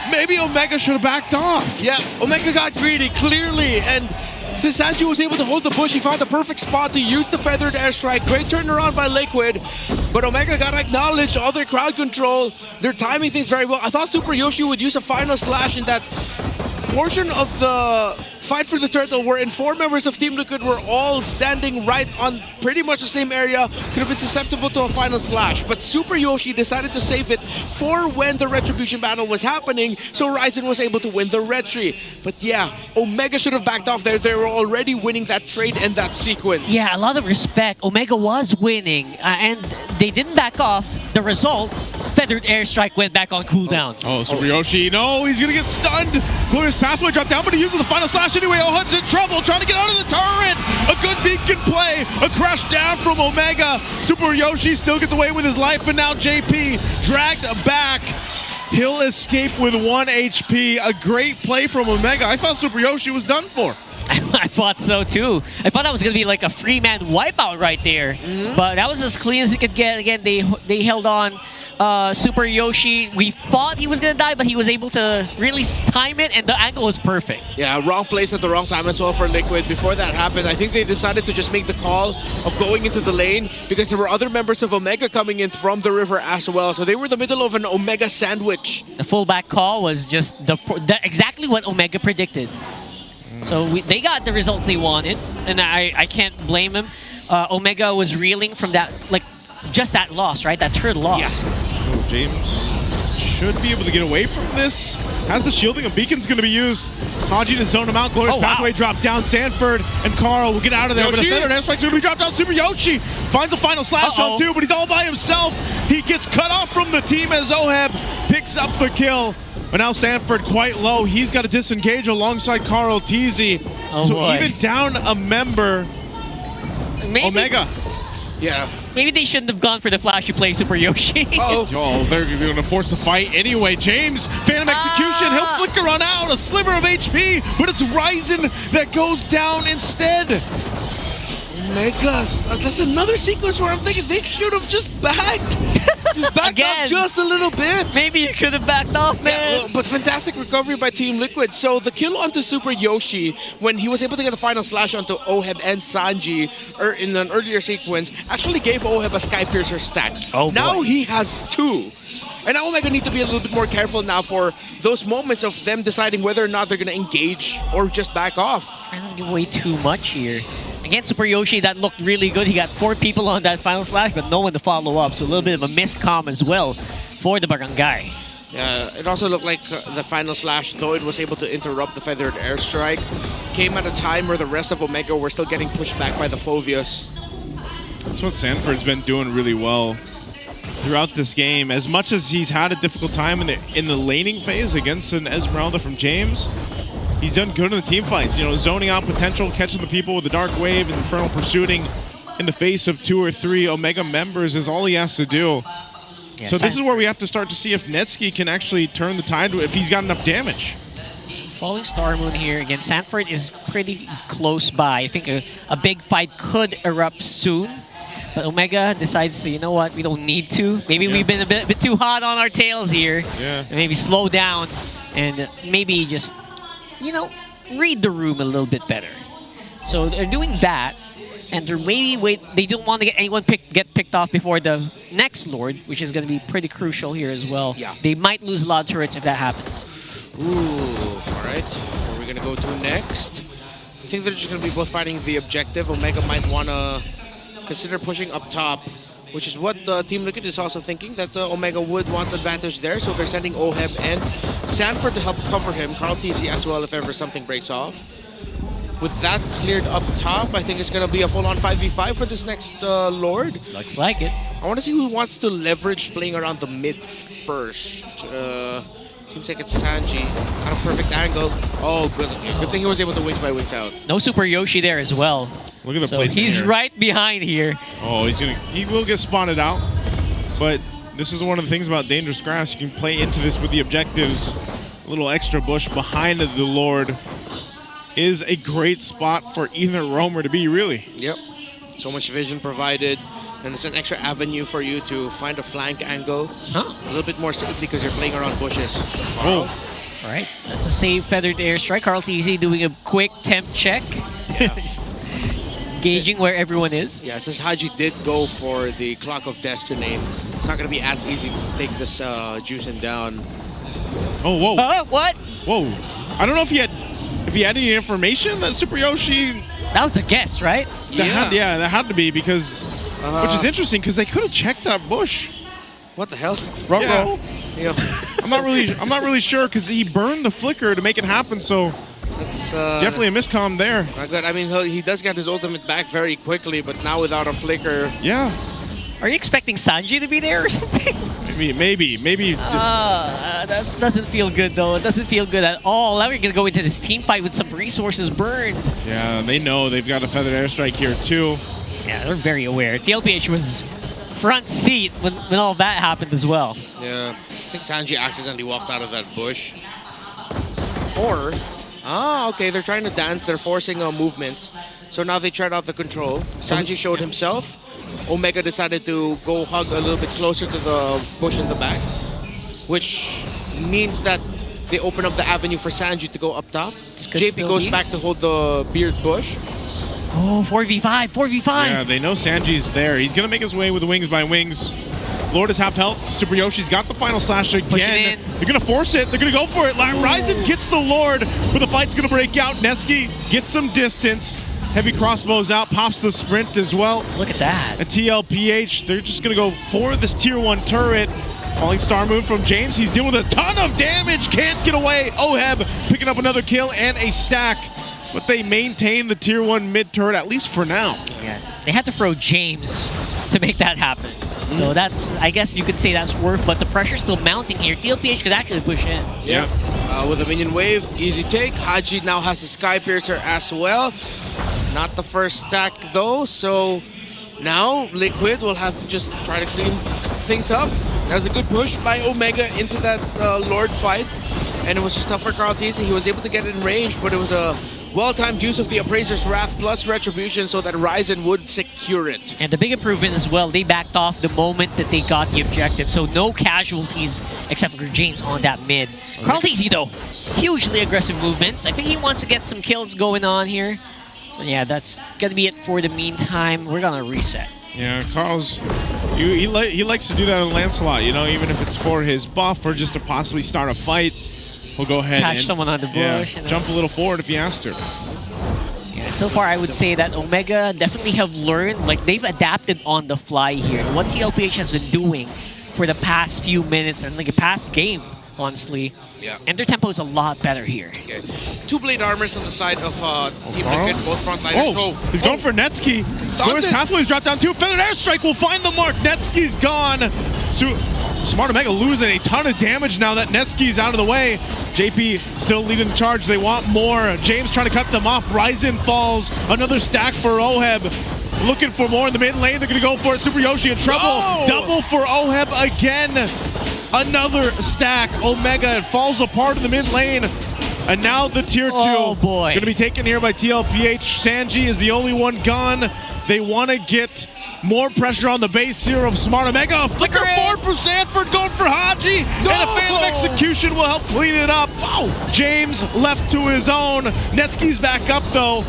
Speaker 12: Maybe Omega should have backed off.
Speaker 14: Yeah, Omega got greedy, clearly. And since Sanji was able to hold the bush, he found the perfect spot to use the Feathered Airstrike. Great turnaround by Liquid. But Omega got to acknowledge all their crowd control. They're timing things very well. I thought Super Yoshi would use a final slash in that portion of the fight for the turtle wherein 4 members of Team Liquid were all standing right on pretty much the same area. Could have been susceptible to a final slash. But Super Yoshi decided to save it for when the Retribution battle was happening, so Ryzen was able to win the Retri. But yeah, Omega should have backed off there. They were already winning that trade and that sequence.
Speaker 5: Yeah, a lot of respect. Omega was winning, and they didn't back off. The result, Feathered Airstrike went back on cooldown.
Speaker 12: Oh, Super Yoshi, no, he's gonna get stunned. Glorious Pathway dropped down, but he uses the final slash anyway. Oheb's in trouble, trying to get out of the turret. A good beacon play, a crash down from Omega. Super Yoshi still gets away with his life, and now JP dragged back. He'll escape with 1 HP. A great play from Omega. I thought Super Yoshi was done for.
Speaker 5: I thought so too. I thought that was going to be like a free man wipeout right there. But that was as clean as it could get. Again, they held on. Super Yoshi, we thought he was going to die, but he was able to really time it, and the angle was perfect.
Speaker 14: Yeah, wrong place at the wrong time as well for Liquid. Before that happened, I think they decided to just make the call of going into the lane because there were other members of Omega coming in from the river as well. So they were in the middle of an Omega sandwich.
Speaker 5: The fullback call was just exactly what Omega predicted. So they got the results they wanted, and I can't blame him. Omega was reeling from that, like, just that loss, right? That third loss.
Speaker 12: Yeah. So James should be able to get away from this. Has the shielding, a beacon's going to be used. Haji to zone him out. Glorious Pathway dropped down. Sanford and Carl will get out of there. Yoshi. But a Feathered Airstrike's going to be dropped down. Super Yoshi finds a final slash on 2, but he's all by himself. He gets cut off from the team as Oheb picks up the kill. But now Sanford quite low. He's got to disengage alongside Carl Teasy. Even down a member, Omega.
Speaker 14: Yeah.
Speaker 5: Maybe they shouldn't have gone for the flashy play, Super Yoshi.
Speaker 12: Oh, they're going to force the fight anyway. James, Phantom Execution. He'll flicker on out. A sliver of HP, but it's Ryzen that goes down instead.
Speaker 14: Omegas. That's another sequence where I'm thinking they should have just backed. Just backed
Speaker 5: Again.
Speaker 14: off just a little bit.
Speaker 5: Maybe you could have backed off, man.
Speaker 14: Yeah, well, but fantastic recovery by Team Liquid. So the kill onto Super Yoshi, when he was able to get the final slash onto Oheb and Sanji in an earlier sequence, actually gave Oheb a Sky Piercer stack.
Speaker 5: Oh,
Speaker 14: now
Speaker 5: boy.
Speaker 14: he has 2. And now Omega need to be a little bit more careful now for those moments of them deciding whether or not they're going to engage or just back off.
Speaker 5: Trying to give away too much here. Again, Super Yoshi, that looked really good. He got 4 people on that final slash, but no one to follow up. So a little bit of a miscomm as well for the Barangay.
Speaker 14: Yeah, it also looked like the final slash, though it was able to interrupt the feathered airstrike, came at a time where the rest of Omega were still getting pushed back by the Phobius.
Speaker 12: That's what Sanford's been doing really well throughout this game. As much as he's had a difficult time in the laning phase against an Esmeralda from James, he's done good in the team fights. You know, zoning out potential, catching the people with the Dark Wave, and Infernal Pursuing in the face of 2 or 3 Omega members is all he has to do.
Speaker 5: Yeah,
Speaker 12: so this is where we have to start to see if Netsky can actually turn the tide, if he's got enough damage.
Speaker 5: Falling Star Moon here. Again, Sanford is pretty close by. I think a big fight could erupt soon. But Omega decides to, you know what, we don't need to. Maybe we've been a bit too hot on our tails here.
Speaker 12: Yeah.
Speaker 5: And maybe slow down and maybe just, you know, read the room a little bit better. So they're doing that, and they're maybe they don't want to get anyone get picked off before the next Lord, which is going to be pretty crucial here as well.
Speaker 14: Yeah.
Speaker 5: They might lose a lot of turrets if that happens.
Speaker 14: Ooh, all right. What are we going to go to next? I think they're just going to be both fighting the objective. Omega might want to consider pushing up top, which is what Team Liquid is also thinking, that Omega would want advantage there. So they're sending Oheb and Sanford to help cover him. Carl TC as well if ever something breaks off. With that cleared up top, I think it's going to be a full-on 5v5 for this next Lord.
Speaker 5: Looks like it.
Speaker 14: I want to see who wants to leverage playing around the mid first. Seems like it's Sanji. At a perfect angle. Oh, good. Good thing he was able to wings by wings out.
Speaker 5: No Super Yoshi there as well.
Speaker 12: Look at the
Speaker 5: so
Speaker 12: placement
Speaker 5: he's
Speaker 12: here.
Speaker 5: right behind here.
Speaker 12: Oh, he will get spotted out. But this is one of the things about Dangerous Grass. You can play into this with the objectives. A little extra bush behind the Lord is a great spot for either roamer to be, really.
Speaker 14: Yep. So much vision provided. And it's an extra avenue for you to find a flank angle. A little bit more safely because you're playing around bushes.
Speaker 5: Oh. All right. That's a safe feathered airstrike. Carl TZ doing a quick temp check.
Speaker 14: Yeah.
Speaker 5: Gauging where everyone is.
Speaker 14: Yeah, since Haji did go for the Clock of Destiny, it's not going to be as easy to take this juicing down.
Speaker 12: Oh, whoa.
Speaker 5: What?
Speaker 12: Whoa. I don't know if he had any information that Super Yoshi...
Speaker 5: That was a guess, right?
Speaker 12: That had to be because... which is interesting because they could have checked that bush.
Speaker 14: What the hell?
Speaker 12: Yeah. I'm not really sure because he burned the flicker to make it happen, so...
Speaker 14: That's
Speaker 12: definitely a miscomm there.
Speaker 14: Not good. I mean, he does get his ultimate back very quickly, but now without a flicker.
Speaker 12: Yeah.
Speaker 5: Are you expecting Sanji to be there or something?
Speaker 12: Maybe.
Speaker 5: That doesn't feel good, though. It doesn't feel good at all. Now we're going to go into this team fight with some resources burned.
Speaker 12: Yeah, they know they've got a feathered airstrike here, too.
Speaker 5: Yeah, they're very aware. TLPH was front seat when all that happened as well.
Speaker 14: Yeah. I think Sanji accidentally walked out of that bush. Or... okay, they're trying to dance. They're forcing a movement. So now they tried out the control. Sanji showed himself. Omega decided to go hug a little bit closer to the bush in the back, which means that they open up the avenue for Sanji to go up top. JP goes back to hold the beard bush.
Speaker 5: Oh, 4v5, 4v5.
Speaker 12: Yeah, they know Sanji's there. He's going to make his way with the wings by wings. Lord is half health. Super Yoshi's got the final slash again. They're going to force it. They're going to go for it. Ryzen gets the Lord, but the fight's going to break out. Neski gets some distance. Heavy crossbows out, pops the sprint as well.
Speaker 5: Look at that.
Speaker 12: A TLPH, they're just going to go for this tier 1 turret. Falling Star Moon from James. He's dealing with a ton of damage. Can't get away. Oheb picking up another kill and a stack. But they maintain the tier 1 mid turret, at least for now.
Speaker 5: Yeah, they had to throw James to make that happen. So that's, I guess you could say that's worth, but the pressure's still mounting here. TLPH could actually push in.
Speaker 14: Yeah. With a minion wave, easy take. Haji now has a Sky Piercer as well. Not the first stack though, so now Liquid will have to just try to clean things up. That was a good push by Omega into that Lord fight, and it was just tough for Carl TC. He was able to get in range, but it was a Well-timed use of the Appraiser's Wrath plus Retribution so that Ryzen would secure it.
Speaker 5: And the big improvement as well, they backed off the moment that they got the objective. So no casualties except for James on that mid. Carl TZ though, hugely aggressive movements. I think he wants to get some kills going on here. But yeah, that's gonna be it for the meantime. We're gonna reset.
Speaker 12: Yeah, Carl's, he likes to do that on Lancelot, you know, even if it's for his buff or just to possibly start a fight. We'll go ahead
Speaker 5: Catch
Speaker 12: and
Speaker 5: someone on the bush.
Speaker 12: Yeah, jump a little forward if he has to.
Speaker 5: Yeah, and so far I would say that Omega definitely have learned, like they've adapted on the fly here. What TLPH has been doing for the past few minutes and like the past game, honestly.
Speaker 14: Yeah.
Speaker 5: And their tempo is a lot better here.
Speaker 14: Okay. Two blade armors on the side of Team
Speaker 12: Carl?
Speaker 14: Liquid, both frontliners.
Speaker 12: Oh, he's going for Netsky. His pathway's dropped down too. Feathered Airstrike will find the mark. Netsky's gone. So Smart Omega losing a ton of damage now that Netsky's out of the way. JP still leading the charge. They want more. James trying to cut them off. Ryzen falls. Another stack for Oheb. Looking for more in the mid lane. They're going to go for it. Super Yoshi in trouble.
Speaker 14: Oh!
Speaker 12: Double for Oheb again. Another stack. Omega falls apart in the mid lane. And now the tier 2
Speaker 5: boy.
Speaker 12: going to be taken here by TLPH. Sanji is the only one gone. They want to get more pressure on the base here of Smart Omega. A flicker forward from Sanford going for Haji.
Speaker 14: No!
Speaker 12: And a Phantom Execution will help clean it up. Wow. James left to his own. Netsky's back up though.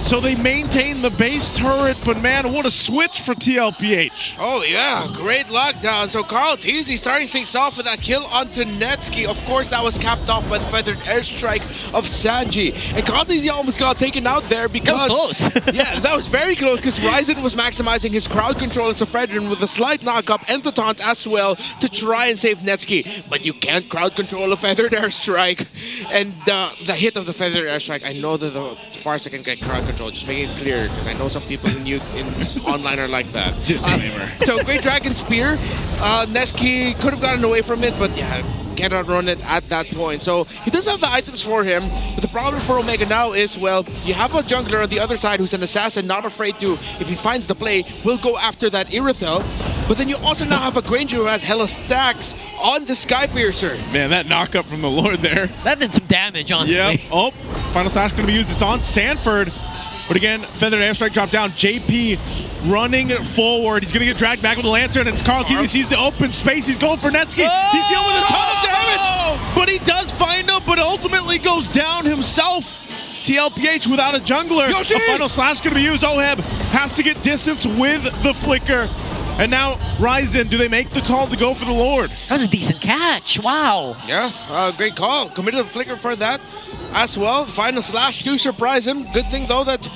Speaker 12: So they maintain the base turret, but man, what a switch for TLPH.
Speaker 14: Oh yeah, great lockdown. So Carl TZ starting things off with that kill onto Netsky. Of course, that was capped off by the feathered airstrike of Sanji. And Carl TZ almost got taken out there because...
Speaker 5: That was close.
Speaker 14: Yeah, that was very close because Ryzen was maximizing his crowd control as a Fredrin with a slight knock-up and the taunt as well to try and save Netsky. But you can't crowd control a feathered airstrike. And the hit of the feathered airstrike, I know that the farce can get crowd control. Just making it clear, because I know some people in online are like that.
Speaker 12: Disclaimer.
Speaker 14: So great Dragon Spear. Netsky could have gotten away from it, but yeah, can't outrun it at that point. So he does have the items for him, but the problem for Omega now is, well, you have a jungler on the other side who's an assassin, not afraid to, if he finds the play, will go after that Irithel. But then you also now have a Granger who has hella stacks on the Skypiercer.
Speaker 12: Man, that knockup from the Lord there.
Speaker 5: That did some damage, honestly.
Speaker 12: Yep. Oh, Final Slash going to be used. It's on Sanford. But again, Feathered Airstrike dropped down. JP running forward. He's going to get dragged back with the Lantern, and Carl TZ sees the open space. He's going for Netsky. He's dealing with a ton of damage, but he does find him, but ultimately goes down himself. TLPH without a jungler.
Speaker 14: Yoshi!
Speaker 12: A Final Slash going to be used. Oheb has to get distance with the flicker. And now Ryzen, do they make the call to go for the Lord?
Speaker 5: That was a decent catch. Wow.
Speaker 14: Yeah, great call. Committed the flicker for that as well. Final Slash to surprise him. Good thing though that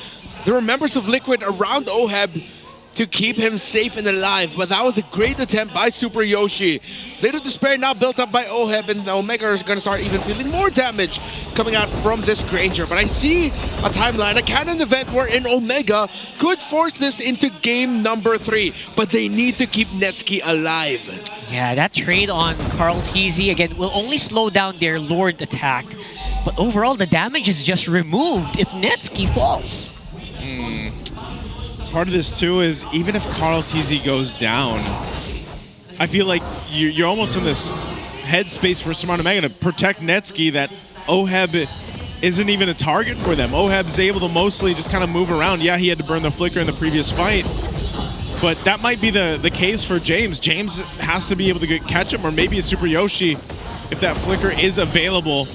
Speaker 14: there were members of Liquid around Oheb to keep him safe and alive. But that was a great attempt by Super Yoshi. Little Despair now built up by Oheb, and Omega is going to start even feeling more damage coming out from this Granger. But I see a timeline, a canon event wherein Omega could force this into game number 3. But they need to keep Netsky alive.
Speaker 5: Yeah, that trade on Carl TZ, again, will only slow down their Lord attack. But overall, the damage is just removed if Netsky falls.
Speaker 12: Part of this too is even if Carl TZ goes down, I feel like you're almost in this headspace for Smart Omega to protect Netsky that Oheb isn't even a target for them. Oheb's able to mostly just kind of move around. Yeah, he had to burn the flicker in the previous fight, but that might be the case for James. James has to be able to catch him, or maybe a Super Yoshi if that flicker is available.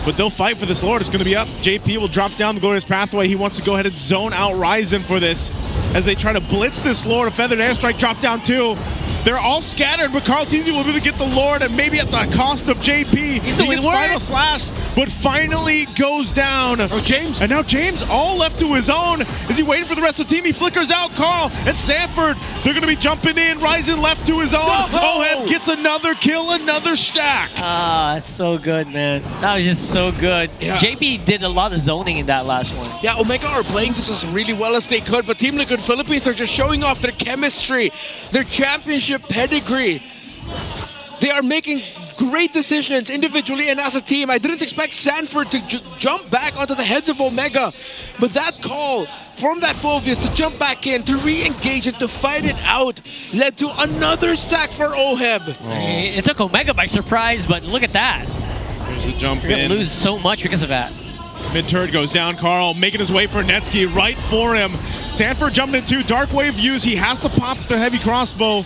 Speaker 12: But they'll fight for this Lord. It's going to be up. JP will drop down the glorious pathway. He wants to go ahead and zone out Ryzen for this as they try to blitz this Lord. A feathered airstrike drop down too. They're all scattered, but Carl TZ will be able to get the Lord, and maybe at the cost of JP.
Speaker 5: He's doing
Speaker 12: gets Final Slash, but finally goes down.
Speaker 14: Oh, James.
Speaker 12: And now James all left to his own. Is he waiting for the rest of the team? He flickers out. Carl and Sanford, they're going to be jumping in. Ryzen left to his own. Oheb gets another kill, another stack.
Speaker 5: Ah, it's so good, man. That was just so good.
Speaker 14: Yeah.
Speaker 5: JP did a lot of zoning in that last one.
Speaker 14: Yeah, Omega are playing this as really well as they could, but Team Liquid Philippines are just showing off their chemistry, their championship pedigree. They are making great decisions individually and as a team. I didn't expect Sanford to jump back onto the heads of Omega, but that call from that Phobius to jump back in, to re-engage and to fight it out led to another stack for Oheb.
Speaker 5: It took Omega by surprise, but look at that.
Speaker 12: There's a jump
Speaker 5: You're
Speaker 12: in.
Speaker 5: gonna lose so much because of that.
Speaker 12: Mid turret goes down. Carl making his way for Netsky right for him. Sanford jumping into Dark Wave use. He has to pop the heavy crossbow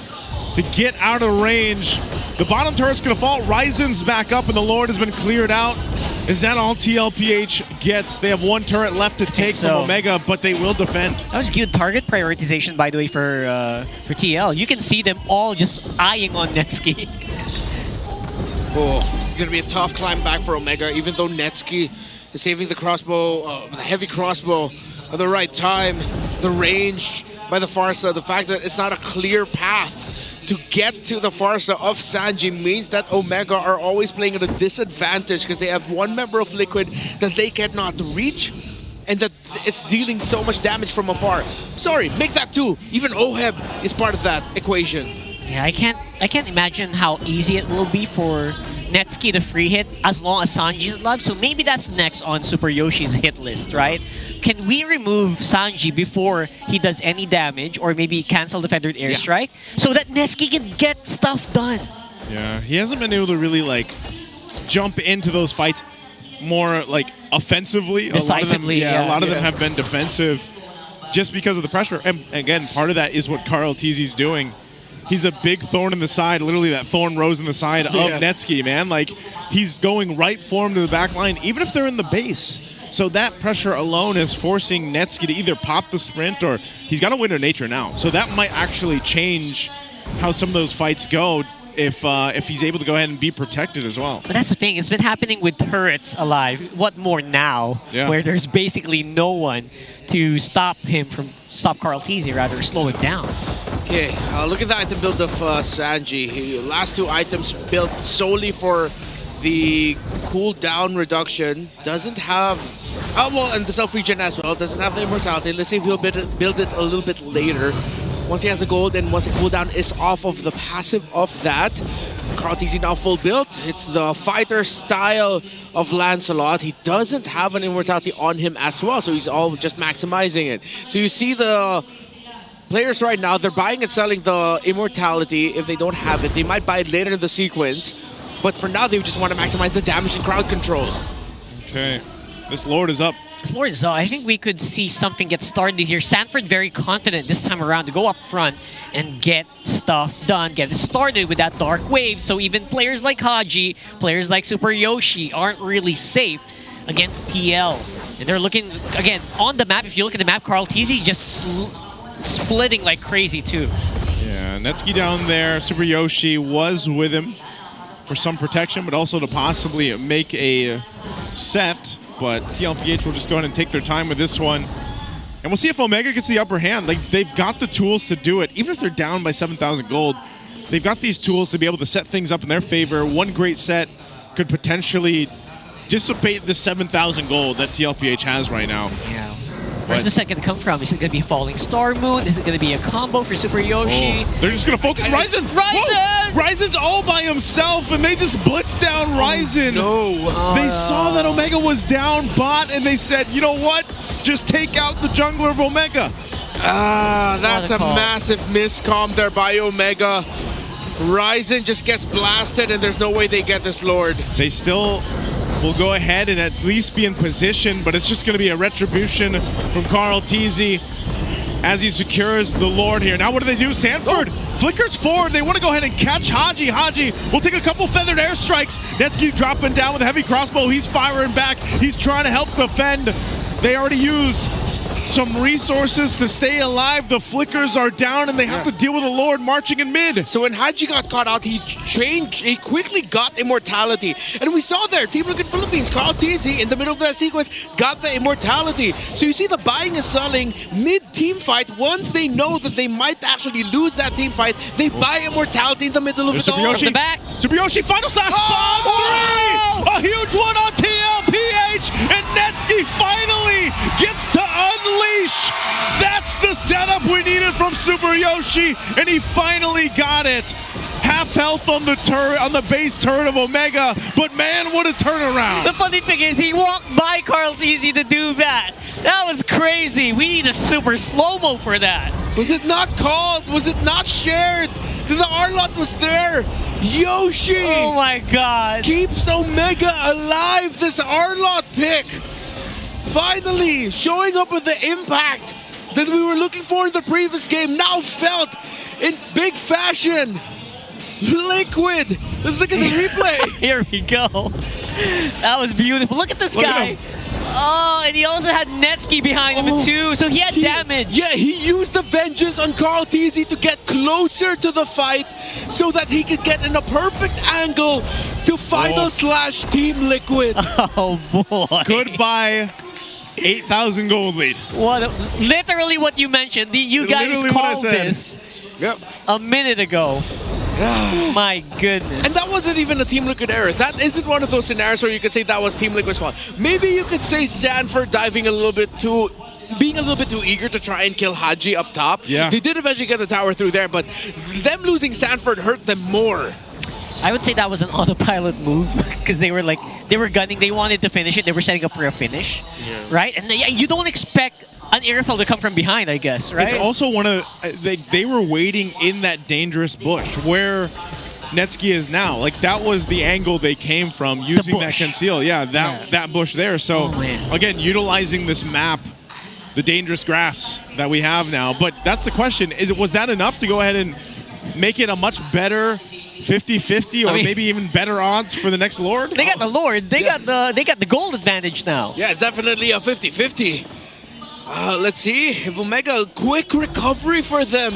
Speaker 12: to get out of range. The bottom turret's gonna fall. Ryzen's back up and the Lord has been cleared out. Is that all TLPH gets? They have one turret left to take from Omega, but they will defend.
Speaker 5: That was good target prioritization, by the way, for TL. You can see them all just eyeing on Netsky.
Speaker 14: Oh, it's gonna be a tough climb back for Omega, even though Netsky is saving the crossbow, the heavy crossbow at the right time. The range by the Farsa, the fact that it's not a clear path to get to the Farsa of Sanji means that Omega are always playing at a disadvantage because they have one member of Liquid that they cannot reach, and that it's dealing so much damage from afar. Sorry, make that two. Even Oheb is part of that equation.
Speaker 5: Yeah, I can't imagine how easy it will be for Netsky to free hit as long as Sanji is alive. So maybe that's next on Super Yoshi's hit list, right? Can we remove Sanji before he does any damage, or maybe cancel the Feathered Airstrike, so that Netsky can get stuff done?
Speaker 12: Yeah, he hasn't been able to really like jump into those fights more like offensively.
Speaker 5: Decisively,
Speaker 12: a lot of them have been defensive just because of the pressure. And again, part of that is what Carl Tizzi's doing. He's a big thorn in the side, literally that thorn rose in the side of Netsky, man. Like, he's going right for him to the back line, even if they're in the base. So that pressure alone is forcing Netsky to either pop the sprint or he's got to win to nature now. So that might actually change how some of those fights go if he's able to go ahead and be protected as well.
Speaker 5: But that's the thing, it's been happening with turrets alive. What more now, where there's basically no one to stop Carl Tizzi, rather slow him down.
Speaker 14: Okay, look at the item build of Sanji. Last two items built solely for the cooldown reduction. Doesn't have, and the self-regen as well. Doesn't have the immortality. Let's see if he'll build it a little bit later. Once he has the gold and once the cooldown is off of the passive of that, Carl Tizzi now full built. It's the fighter style of Lancelot. He doesn't have an immortality on him as well, so he's all just maximizing it. So you see the players right now, they're buying and selling the immortality. If they don't have it, they might buy it later in the sequence. But for now, they just want to maximize the damage and crowd control.
Speaker 12: Okay, this Lord is up.
Speaker 5: This Lord is up. I think we could see something get started here. Sanford very confident this time around to go up front and get stuff done, get it started with that Dark Wave. So even players like Haji, players like Super Yoshi aren't really safe against TL. And they're looking, again, on the map. If you look at the map, Carl Tizzi just splitting like crazy too.
Speaker 12: Yeah, Netsky down there. Super Yoshi was with him for some protection, but also to possibly make a set. But TLPH will just go ahead and take their time with this one. And we'll see if Omega gets the upper hand. Like, they've got the tools to do it. Even if they're down by 7,000 gold, they've got these tools to be able to set things up in their favor. One great set could potentially dissipate the 7,000 gold that TLPH has right now.
Speaker 5: Yeah. Where's the set going to come from? Is it going to be Falling Star Moon? Is it going to be a combo for Super Yoshi?
Speaker 12: Oh, they're just going to focus Ryzen!
Speaker 5: Ryzen!
Speaker 12: Ryzen's all by himself, and they just blitzed down Ryzen.
Speaker 14: No.
Speaker 12: They saw that Omega was down bot, and they said, you know what? Just take out the jungler of Omega.
Speaker 14: That's a massive miscomm there by Omega. Ryzen just gets blasted, and there's no way they get this Lord.
Speaker 12: They still will go ahead and at least be in position, but it's just going to be a retribution from Carl Tizzi as he secures the Lord here. Now what do? Sanford flickers forward. They want to go ahead and catch Haji. Haji will take a couple feathered airstrikes. Netsky dropping down with a heavy crossbow. He's firing back. He's trying to help defend. They already used some resources to stay alive. The flickers are down and they have to deal with the Lord marching in mid.
Speaker 14: So when Haji got caught out, he quickly got immortality. And we saw there, Team Liquid Philippines, Carl Tizzi in the middle of that sequence got the immortality. So you see the buying and selling mid-team fight. Once they know that they might actually lose that team fight, they buy immortality in the middle of it all.
Speaker 12: Super Yoshi, Super Yoshi, final slash spawn 3! A huge one on TLPH, and Netsky finally gets to unleash. That's the setup we needed from Super Yoshi, and he finally got it. Half health on the turret, on the base turret of Omega, but man, what a turnaround.
Speaker 5: The funny thing is, he walked by Carl Tizzi to do that. That was crazy. We need a super slow-mo for that.
Speaker 14: Was it not called? Was it not shared? The Arlot was there. Yoshi!
Speaker 5: Oh my god.
Speaker 14: Keeps Omega alive, this Arlot pick. finally showing up with the impact that we were looking for in the previous game, now felt in big fashion. Liquid. Let's look at the replay.
Speaker 5: Here we go. That was beautiful. Look at this guy. Oh, and he also had Netsky behind him too, so he had damage.
Speaker 14: Yeah, he used the vengeance on Carl TZ to get closer to the fight so that he could get in a perfect angle to final slash Team Liquid.
Speaker 5: Oh boy.
Speaker 12: Goodbye. 8,000 gold lead.
Speaker 5: Literally what you mentioned. You guys called this a minute ago. My goodness.
Speaker 14: And that wasn't even a Team Liquid error. That isn't one of those scenarios where you could say that was Team Liquid's fault. Maybe you could say Sanford being a little bit too eager to try and kill Haji up top.
Speaker 12: Yeah.
Speaker 14: They did eventually get the tower through there, but them losing Sanford hurt them more.
Speaker 5: I would say that was an autopilot move because they were gunning, they wanted to finish it, they were setting up for a finish, right? And you don't expect an airfill to come from behind, I guess, right?
Speaker 12: It's also one of they were waiting in that dangerous bush where Netsky is now. Like that was the angle they came from using that conceal. Yeah, that bush there. So again, utilizing this map, the dangerous grass that we have now. But that's the question: was that enough to go ahead and make it a much better 50-50 or maybe even better odds for the next Lord?
Speaker 5: They got the Lord. They got the gold advantage now.
Speaker 14: Yeah, it's definitely a 50-50. Let's see if Omega, quick recovery for them.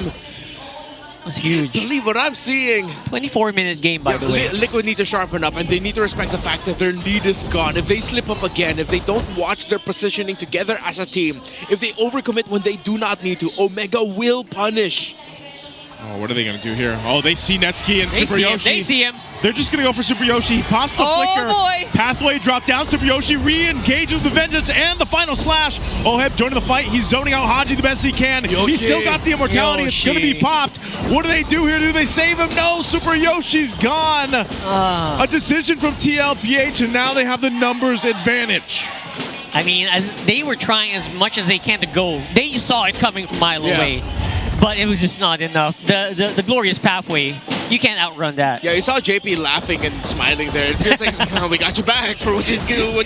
Speaker 5: That's huge.
Speaker 14: Believe what I'm seeing.
Speaker 5: 24-minute game, by the way.
Speaker 14: Liquid need to sharpen up, and they need to respect the fact that their lead is gone. If they slip up again, if they don't watch their positioning together as a team, if they overcommit when they do not need to, Omega will punish.
Speaker 12: Oh, what are they going to do here? Oh, they see Netsky and Super Yoshi.
Speaker 5: They see him.
Speaker 12: They're just going to go for Super Yoshi. He pops the flicker.
Speaker 5: Boy.
Speaker 12: Pathway drop down. Super Yoshi re-engages with the vengeance and the final slash. Oheb joining the fight. He's zoning out Haji the best he can. He's still got the immortality. It's going to be popped. What do they do here? Do they save him? No, Super Yoshi's gone. A decision from TLPH, and now they have the numbers advantage.
Speaker 5: I mean, they were trying as much as they can to go. They saw it coming from a mile away. But it was just not enough. The glorious pathway, you can't outrun that.
Speaker 14: Yeah, you saw JP laughing and smiling there. It feels like, oh, we got you back for what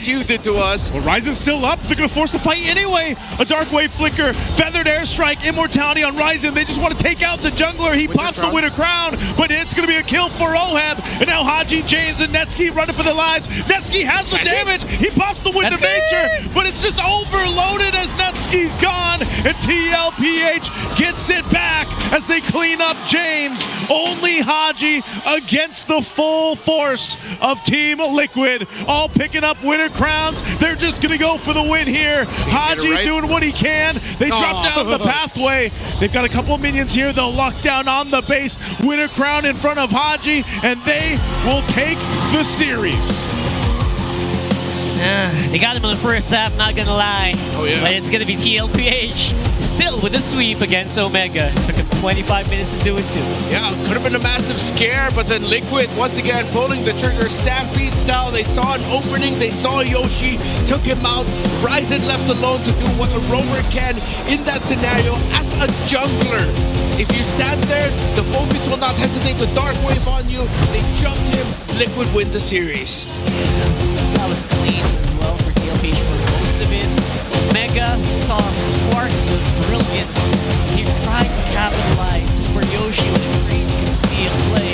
Speaker 14: you did to us.
Speaker 12: Well, Ryzen's still up. They're going to force the fight anyway. A Dark Wave Flicker, Feathered Airstrike, Immortality on Ryzen. They just want to take out the jungler. He pops the Winter Crown, but it's going to be a kill for Oheb. And now Haji, James, and Netsky running for their lives. Netsky has the damage. He pops the Wind of Nature, but it's just overloaded as Netsky's gone. And TLPH gets it back as they clean up James. Only Haji against the full force of Team Liquid, all picking up Winter Crowns. They're just gonna go for the win here. Haji doing what he can. They drop down the pathway. They've got a couple of minions here. They'll lock down on the base. Winter Crown in front of Haji, and they will take the series.
Speaker 5: They got him in the first half, not gonna lie. But it's gonna be TLPH still with the sweep against Omega. Took him 25 minutes to do it too.
Speaker 14: Yeah, could have been a massive scare, but then Liquid once again pulling the trigger. Stampede style. They saw an opening, they saw Yoshi, took him out. Ryzen left alone to do what a roamer can in that scenario as a jungler. If you stand there, the focus will not hesitate to Dark Wave on you. They jumped him. Liquid win the series.
Speaker 5: That was clean as well for TLPH for most of it. Omega saw sparks of brilliance. He tried to capitalize. Super Yoshi with a great conceal play.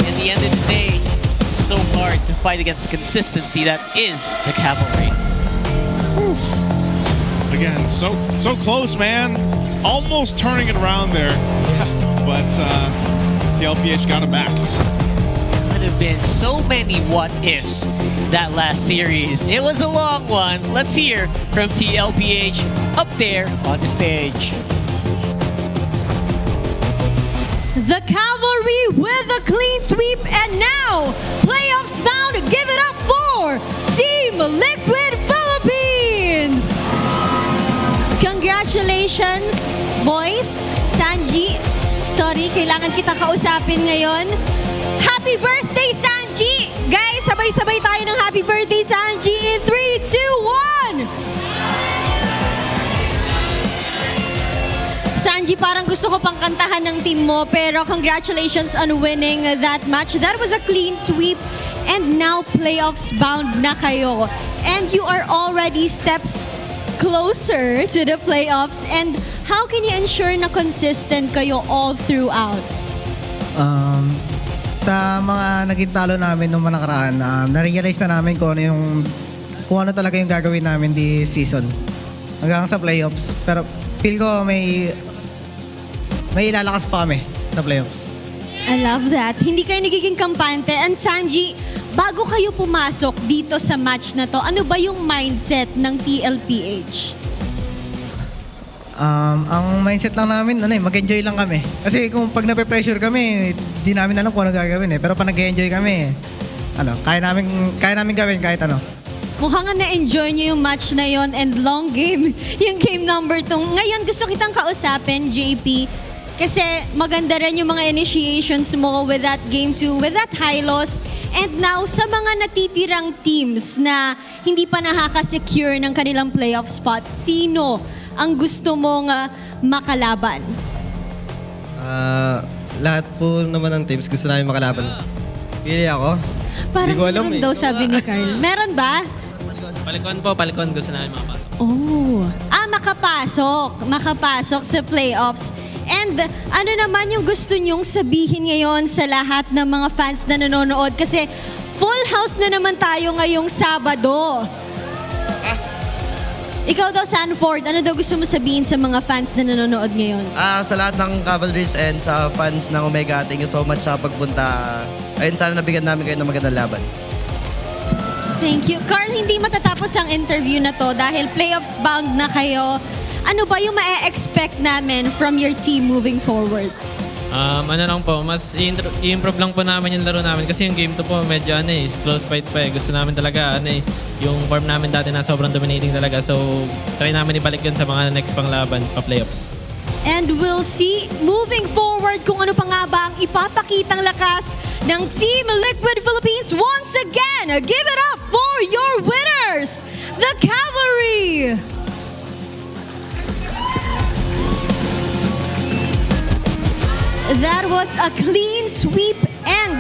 Speaker 5: At the end of the day, it's so hard to fight against the consistency that is the Cavalry.
Speaker 12: Again, so close, man. Almost turning it around there. But TLPH got it back.
Speaker 5: Have been so many what-ifs that last series. It was a long one. Let's hear from TLPH up there on the stage.
Speaker 18: The Cavalry with a clean sweep, and now playoffs bound. Give it up for Team Liquid Philippines. Congratulations, boys. Sanji, sorry, kailangan kita kausapin ngayon. Happy birthday, Sanji! Guys, sabay-sabay tayo ng happy birthday, Sanji, in 3, 2, 1! Sanji, parang gusto ko pang kantahan ng team mo, pero congratulations on winning that match. That was a clean sweep, and now playoffs bound na kayo. and you are already steps closer to the playoffs. And how can you ensure na consistent kayo all throughout?
Speaker 19: Sa mga naging talo namin nung mga nakaraan, na-realize na namin kung ano talaga yung gagawin namin this season. Hanggang sa playoffs. Pero feel ko may ilalakas pa kami sa playoffs.
Speaker 18: I love that. Hindi kayo nagiging kampante. And Sanji, bago kayo pumasok dito sa match na to, ano ba yung mindset ng TLPH?
Speaker 19: Ang mindset lang namin, mag-enjoy lang kami. Kasi kung pag nape-pressure kami, di namin alam kung ano gagawin eh. Pero pag nag-enjoy kami, kaya namin gawin kahit ano.
Speaker 18: Mukhang nga na-enjoy nyo yung match na yon and long game, yung game number 2. Ngayon, gusto kitang kausapin, JP, kasi maganda rin yung mga initiations mo with that game 2, with that high loss. And now, sa mga natitirang teams na hindi pa nakaka-secure ng kanilang playoff spot, sino ang gusto mong makalaban?
Speaker 20: Lahat po naman ng teams gusto namin makalaban. Pili ako.
Speaker 18: Parang
Speaker 20: hindi ko alam
Speaker 18: meron daw, sabi ni Carl. Meron ba?
Speaker 10: Palikon gusto namin makapasok.
Speaker 18: Oh. Makapasok sa playoffs. And ano naman yung gusto nyong sabihin ngayon sa lahat ng mga fans na nanonood? Kasi full house na naman tayo ngayong Sabado. Ikaw daw, Sanford, ano daw gusto mo sabihin sa mga fans na nanonood ngayon?
Speaker 13: Sa lahat ng Cavalries and sa fans ng Omega, thank you so much sa pagpunta. Ayun, sana nabigyan namin kayo ng magandang laban.
Speaker 18: Thank you. Carl, hindi matatapos ang interview na to dahil playoffs bound na kayo. Ano ba yung ma-expect namin from your team moving forward?
Speaker 21: Ano lang po, mas i-improve lang po namin yung laro namin kasi yung game 2 po medyo close fight pa eh. Gusto namin talaga yung form namin dati na sobrang dominating talaga. So, try namin ibalik yun sa mga next pang laban, pa-playoffs.
Speaker 18: And we'll see moving forward kung ano pa nga ba ang ipapakitang lakas ng Team Liquid Philippines. Once again, give it up for your winners, the Cavalry! That was a clean sweep and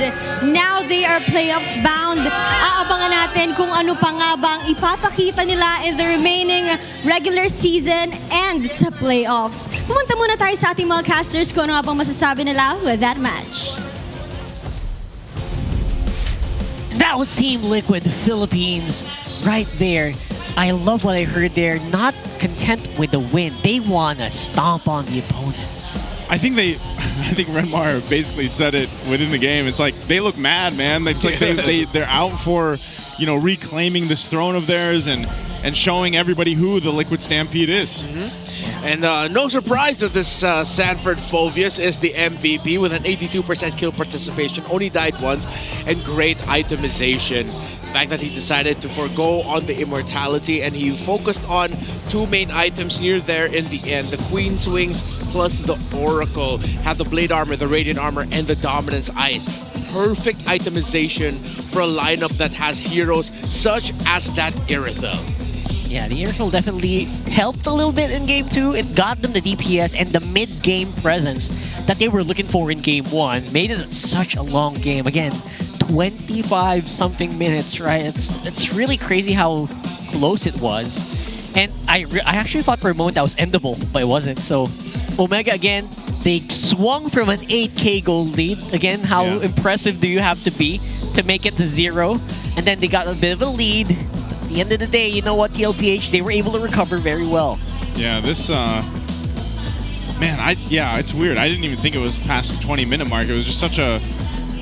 Speaker 18: now they are playoffs bound. Aabangan natin kung ano pa nga ba ang ipapakita nila in the remaining regular season and sa playoffs. Pumunta muna tayo sa ating mga casters kung ano nga bang masasabi nila with that match.
Speaker 5: That was Team Liquid Philippines right there. I love what I heard there. Not content with the win. They want to stomp on the opponents.
Speaker 12: I think Renmar basically said it within the game. It's like they look mad, man. It's like they're out for, reclaiming this throne of theirs and showing everybody who the Liquid Stampede is.
Speaker 14: And no surprise that this Sanford Phovius is the MVP with an 82% kill participation, only died once, and great itemization. The fact that he decided to forego on the immortality and he focused on 2 main items near there in the end. The Queen's Wings plus the Oracle. Had the Blade Armor, the Radiant Armor, and the Dominance Ice. Perfect itemization for a lineup that has heroes such as that Irithel.
Speaker 5: Yeah, the Airfill definitely helped a little bit in Game 2. It got them the DPS and the mid-game presence that they were looking for in Game 1. Made it such a long game. Again, 25-something minutes, right? It's really crazy how close it was. And I actually thought for a moment that was endable, but it wasn't. So Omega, again, they swung from an 8k gold lead. Again, how impressive do you have to be to make it to 0? And then they got a bit of a lead. At the end of the day, you know what, TLPH, they were able to recover very well.
Speaker 12: Yeah, this, it's weird. I didn't even think it was past the 20-minute mark. It was just such a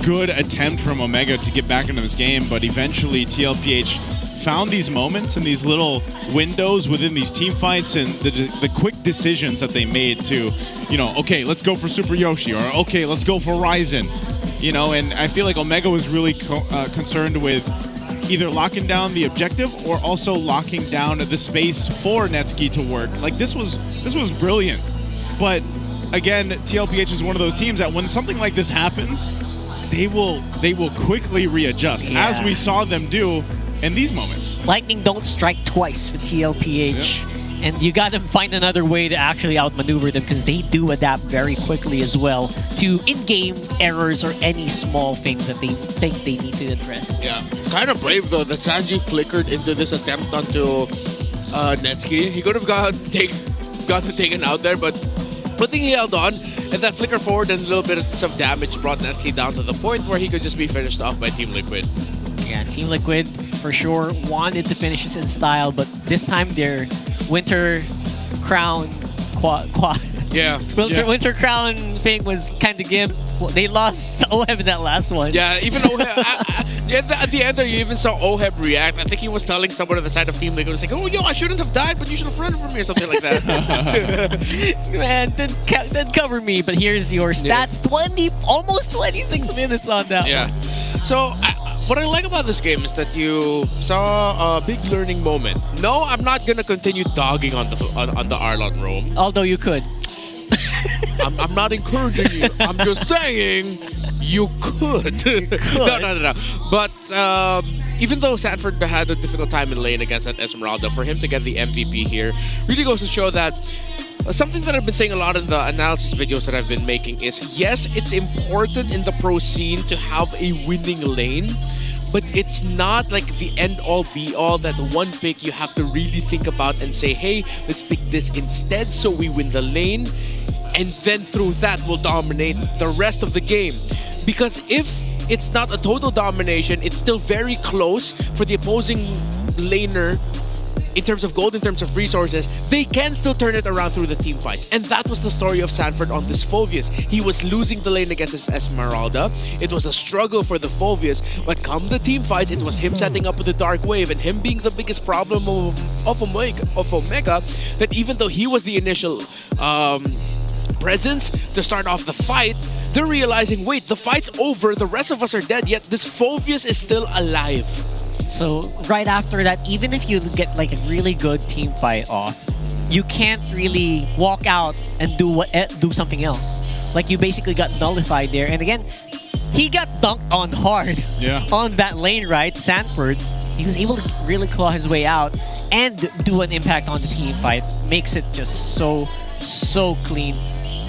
Speaker 12: good attempt from Omega to get back into this game, but eventually TLPH found these moments and these little windows within these team fights and the quick decisions that they made to, okay, let's go for Super Yoshi, or okay, let's go for Ryzen, and I feel like Omega was really concerned with either locking down the objective or also locking down the space for Netsuki to work. Like this was brilliant, but again, TLPH is one of those teams that when something like this happens, they will quickly readjust, as we saw them do in these moments.
Speaker 5: Lightning don't strike twice for TLPH. And you got to find another way to actually outmaneuver them because they do adapt very quickly as well to in-game errors or any small things that they think they need to address.
Speaker 14: Yeah, kind of brave though that Sanji flickered into this attempt onto Netsky. He could have gotten taken out there, but good thing he held on. And that flicker forward and a little bit of damage brought Netsky down to the point where he could just be finished off by Team Liquid.
Speaker 5: Yeah, Team Liquid for sure wanted to finish this in style, but this time their Winter Crown
Speaker 14: Yeah.
Speaker 5: Winter Crown thing was kind of give. They lost Oheb in that last one.
Speaker 14: Yeah, even Oheb. At the end there, you even saw Oheb react. I think he was telling someone at the side of Team Liquid, like, "Oh, yo, I shouldn't have died, but you should have run from me," or something like that.
Speaker 5: Man, then cover me. But here's your stats: 20, almost 26 minutes on that
Speaker 14: Yeah.
Speaker 5: one.
Speaker 14: So what I like about this game is that you saw a big learning moment. No, I'm not gonna continue dogging on the Arlon roam.
Speaker 5: Although you could.
Speaker 14: I'm not encouraging you. I'm just saying you could. No. But even though Sanford had a difficult time in lane against that Esmeralda, for him to get the MVP here really goes to show that something that I've been saying a lot in the analysis videos that I've been making is, yes, it's important in the pro scene to have a winning lane, but it's not like the end-all be-all that one pick you have to really think about and say, hey, let's pick this instead so we win the lane, and then through that we'll dominate the rest of the game. Because if it's not a total domination, it's still very close for the opposing laner in terms of gold, in terms of resources, they can still turn it around through the team fights. And that was the story of Sanford on this Phoveus. He was losing the lane against his Esmeralda. It was a struggle for the Phoveus, but come the team fights, it was him setting up the Dark Wave and him being the biggest problem of Omega, that even though he was the initial presence to start off the fight, they're realizing, wait, the fight's over, the rest of us are dead, yet this Phoveus is still alive.
Speaker 5: So right after that, even if you get like a really good team fight off, you can't really walk out and do something else. Like you basically got nullified there. And again, he got dunked on hard on that lane, right? Sanford, he was able to really claw his way out and do an impact on the team fight. Makes it just so clean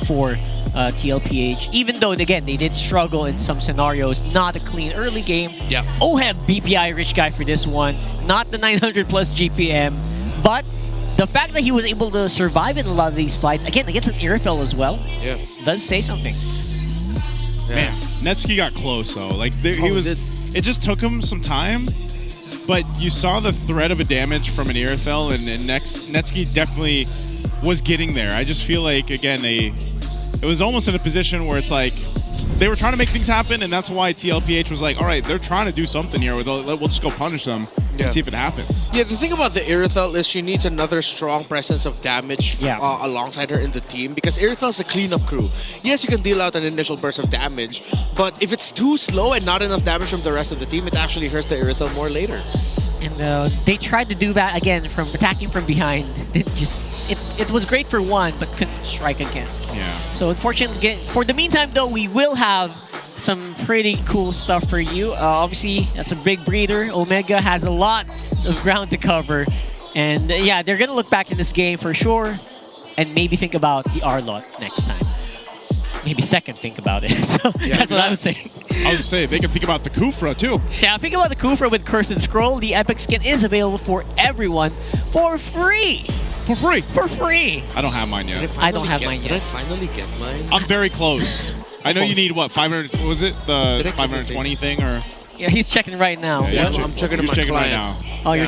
Speaker 5: for TLPH, even though again they did struggle in some scenarios. Not a clean early game.
Speaker 14: Yeah.
Speaker 5: Oheb BPI rich guy for this one, not the 900 plus GPM, but the fact that he was able to survive in a lot of these fights, again against an Irithel as well, does say something.
Speaker 12: Man, Netsky got close though. Like it just took him some time, but you saw the threat of a damage from an Irithel, and Netsky definitely was getting there. I just feel like again it was almost in a position where it's like they were trying to make things happen, and that's why TLPH was like, all right, they're trying to do something here. We'll just go punish them and see if it happens.
Speaker 14: Yeah, the thing about the Irithel is she needs another strong presence of damage alongside her in the team, because Irithel's a cleanup crew. Yes, you can deal out an initial burst of damage, but if it's too slow and not enough damage from the rest of the team, it actually hurts the Irithel more later.
Speaker 5: And they tried to do that again from attacking from behind. It was great for one, but couldn't strike again.
Speaker 12: Yeah.
Speaker 5: So unfortunately, for the meantime though, we will have some pretty cool stuff for you. Obviously, that's a big breeder. Omega has a lot of ground to cover. And yeah, they're going to look back in this game for sure and maybe think about the R-Lot next time. Maybe second think about it. So that's what I was saying.
Speaker 12: I was saying, they can think about the Kufra too.
Speaker 5: Yeah, think about the Kufra with Curse and Scroll. The Epic skin is available for everyone for free.
Speaker 12: For free?
Speaker 5: For free.
Speaker 12: I don't have mine yet.
Speaker 5: I don't have mine yet.
Speaker 14: Did I finally get mine?
Speaker 12: I'm very close. I know you need, what, 500, what was it? The 520 thing, or?
Speaker 5: Yeah, he's checking right now.
Speaker 14: Yeah, I'm checking on my client.
Speaker 12: Right now.
Speaker 5: Oh, you're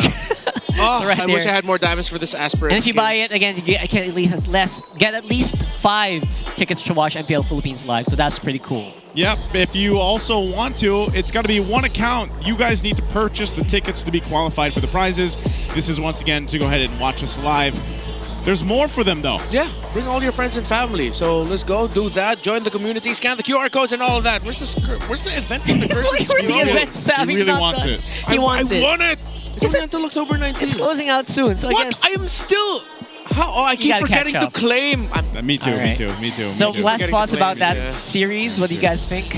Speaker 14: Oh,
Speaker 5: right
Speaker 14: I
Speaker 5: there.
Speaker 14: wish I had more diamonds for this aspirant.
Speaker 5: And if you buy it, again, you get at least 5 tickets to watch MPL Philippines live, so that's pretty cool.
Speaker 12: Yep, if you also want to, it's got to be one account. You guys need to purchase the tickets to be qualified for the prizes. This is once again to go ahead and watch us live. There's more for them though.
Speaker 14: Yeah, bring all your friends and family. So let's go do that. Join the community, scan the QR codes and all of that. Where's the event?
Speaker 5: Where's the event staff?
Speaker 12: He really wants it.
Speaker 5: He wants it.
Speaker 14: I want it. It's only until October 19th.
Speaker 5: It's closing out soon, so
Speaker 14: what?
Speaker 5: I guess...
Speaker 14: I am still... I keep forgetting to claim.
Speaker 12: Me too,
Speaker 5: right.
Speaker 12: me too.
Speaker 5: So last thoughts about that series, what do you guys think?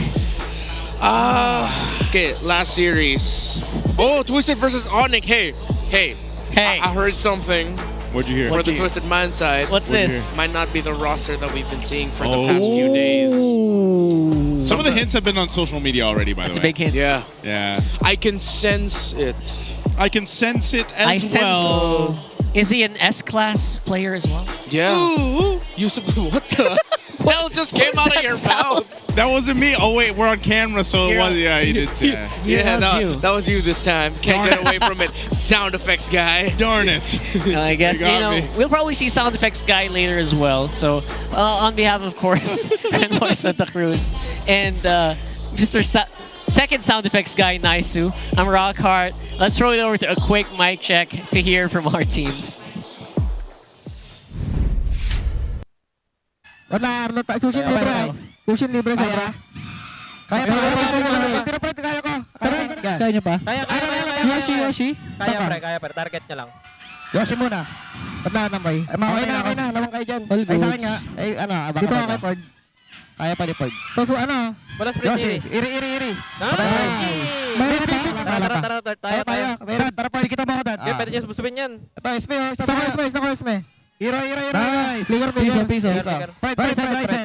Speaker 14: Okay, last series. Oh, Twisted versus ONIC. Hey. I heard something.
Speaker 12: What'd you hear?
Speaker 14: For the Twisted Mind side,
Speaker 5: What's this?
Speaker 14: Might not be the roster that we've been seeing for the past few days.
Speaker 12: Some of the hints have been on social media already, by the way.
Speaker 5: That's a big hint.
Speaker 14: Yeah.
Speaker 12: Yeah.
Speaker 14: I can sense it.
Speaker 12: I can sense it as well.
Speaker 5: Is he an S-class player as well?
Speaker 14: Yeah. What the hell just came out of your mouth?
Speaker 12: That wasn't me. Oh wait, we're on camera, so it was. Yeah, he did say.
Speaker 14: Yeah, that was you this time. Can't get away from it. Sound effects guy.
Speaker 12: Darn it.
Speaker 5: I guess, we'll probably see sound effects guy later as well. So, on behalf, of course, Renboy Santa Cruz and Mr. Second sound effects guy, Naisu, I'm Rockhart. Let's throw it over to a quick mic check to hear from our teams.
Speaker 9: Wala, Arnold pa. Sushin libre. Sushin libre sobra. Kaya ko. Kaya niyo pa? Yoshi.
Speaker 10: Kaya pre. Target niya lang.
Speaker 9: Yoshi muna. Ba't lahat ng bay? Okay na. Lamang kayo dyan. Ay, sa akin nga. Ay, abang dito ka kay Ford. Kaya pa ni Ford. So,
Speaker 10: Balas pre.
Speaker 9: Yoshi. Iri.
Speaker 10: Tara.
Speaker 9: Tara, Ford. Kita mo ako, Dad.
Speaker 10: Pwede niya subusubin yan.
Speaker 9: Ito, SP. Isa ko, SP. Hero. Nice. Piso.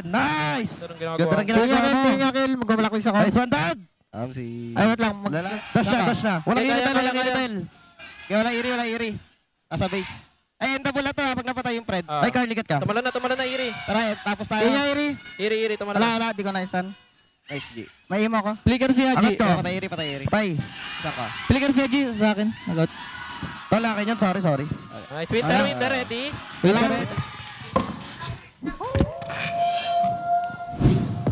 Speaker 9: Nice. Ganda ng ginagawa mo. Kill. Magbabalak ko isa ko. Nice one, Dad. Ay, wait lang. Dash na. Walang iri. Wala iri. Asa base. Ay, endable na to ha. Pag napatay yung Fred. Ay, Carl, ligat ka.
Speaker 10: Tumalan na, Iri.
Speaker 9: Tara, tapos tayo.
Speaker 10: Iri, tumalan.
Speaker 9: Wala. Di ko na-stun. Nice, G. May imo ko. Flicker si Haji. Patay, Iri. Isa ka. Flicker si Haji. Sa akin. Nagot. Wala kayo yun. Sorry.
Speaker 10: Nice. Winter, ready?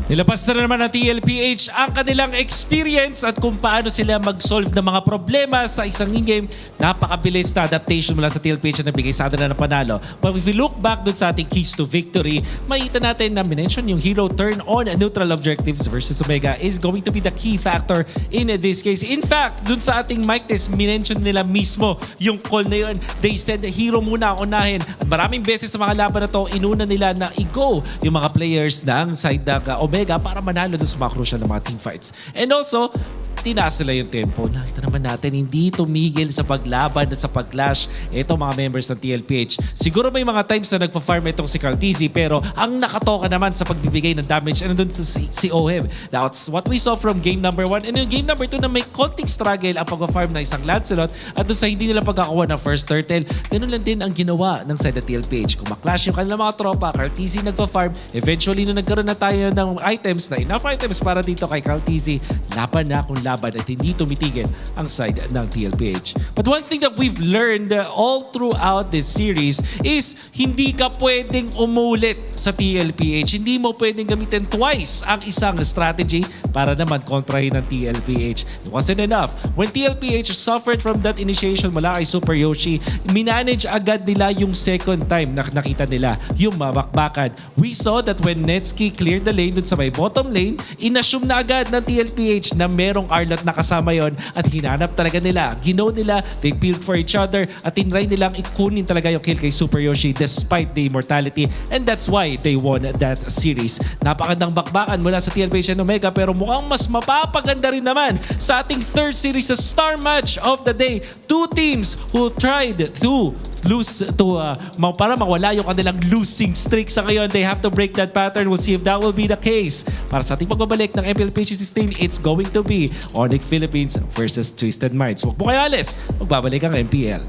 Speaker 1: Nilabas na naman ng TLPH ang kanilang experience at kung paano sila mag-solve ng mga problema sa isang in-game. Napakabilis na adaptation mula sa TLPH na nabigay sa atin na panalo. But if we look back dun sa ating keys to victory, makita natin na minention yung hero turn on neutral objectives versus Omega is going to be the key factor in this case. In fact, dun sa ating mic test, minention nila mismo yung call na yun. They said hero muna ang unahin. At maraming beses sa mga laban na to, inuna nila na i-go yung mga players ng side ng Omega para manalo dun sa mga crucial na mga teamfights. And also, tinaas nila yung tempo. Nakita naman natin, hindi tumigil sa paglaban at sa pag-clash ito mga members ng TLPH. Siguro may mga times na nagpa-farm itong si Cartesi, pero ang nakatoka naman sa pagbibigay ng damage ano dun si Oheb. That's what we saw from game number 1. And yung game number 2 na may konting struggle ang pag-farm ng isang Lancelot at dun sa hindi nila pagkakakuha ng first turtle, ganun lang din ang ginawa ng side ng TLPH. Kung maklash yung kanilang mga tropa, Cartesi nagpa-farm. Eventually, nung nagkaroon na tayo ng items na enough items para dito kay Cartesi, laban na kung laban at hindi tumitigil ang side ng TLPH. But one thing that we've learned all throughout this series is hindi ka pwedeng umulit sa TLPH. Hindi mo pwedeng gamitin twice ang isang strategy para naman kontrahin ng TLPH. It wasn't enough. When TLPH suffered from that initiation mula kay Super Yoshi, minanage agad nila yung second time na nakita nila yung mabakbakan. We saw that when Netsky cleared the lane dun sa may bottom lane, inassume na agad ng TLPH na merong Arlot na kasama yon at hinanap talaga nila. Ginaw nila, they peeled for each other at tinry nilang ikunin talaga yung kill kay Super Yoshi despite the immortality, and that's why they won that series. Napakandang bakbakan mula sa TLPH and Omega, pero mukhang mas mapapaganda rin naman sa ating third series, sa star match of the day. Two teams who tried to para mawala yung kanilang losing streak sa ngayon. They have to break that pattern. We'll see if that will be the case. Para sa ating pagbabalik ng MPLPH 16, it's going to be ONIC Philippines versus Twisted Minds. Huwag mo kayo alis. Magbabalik ang MPL.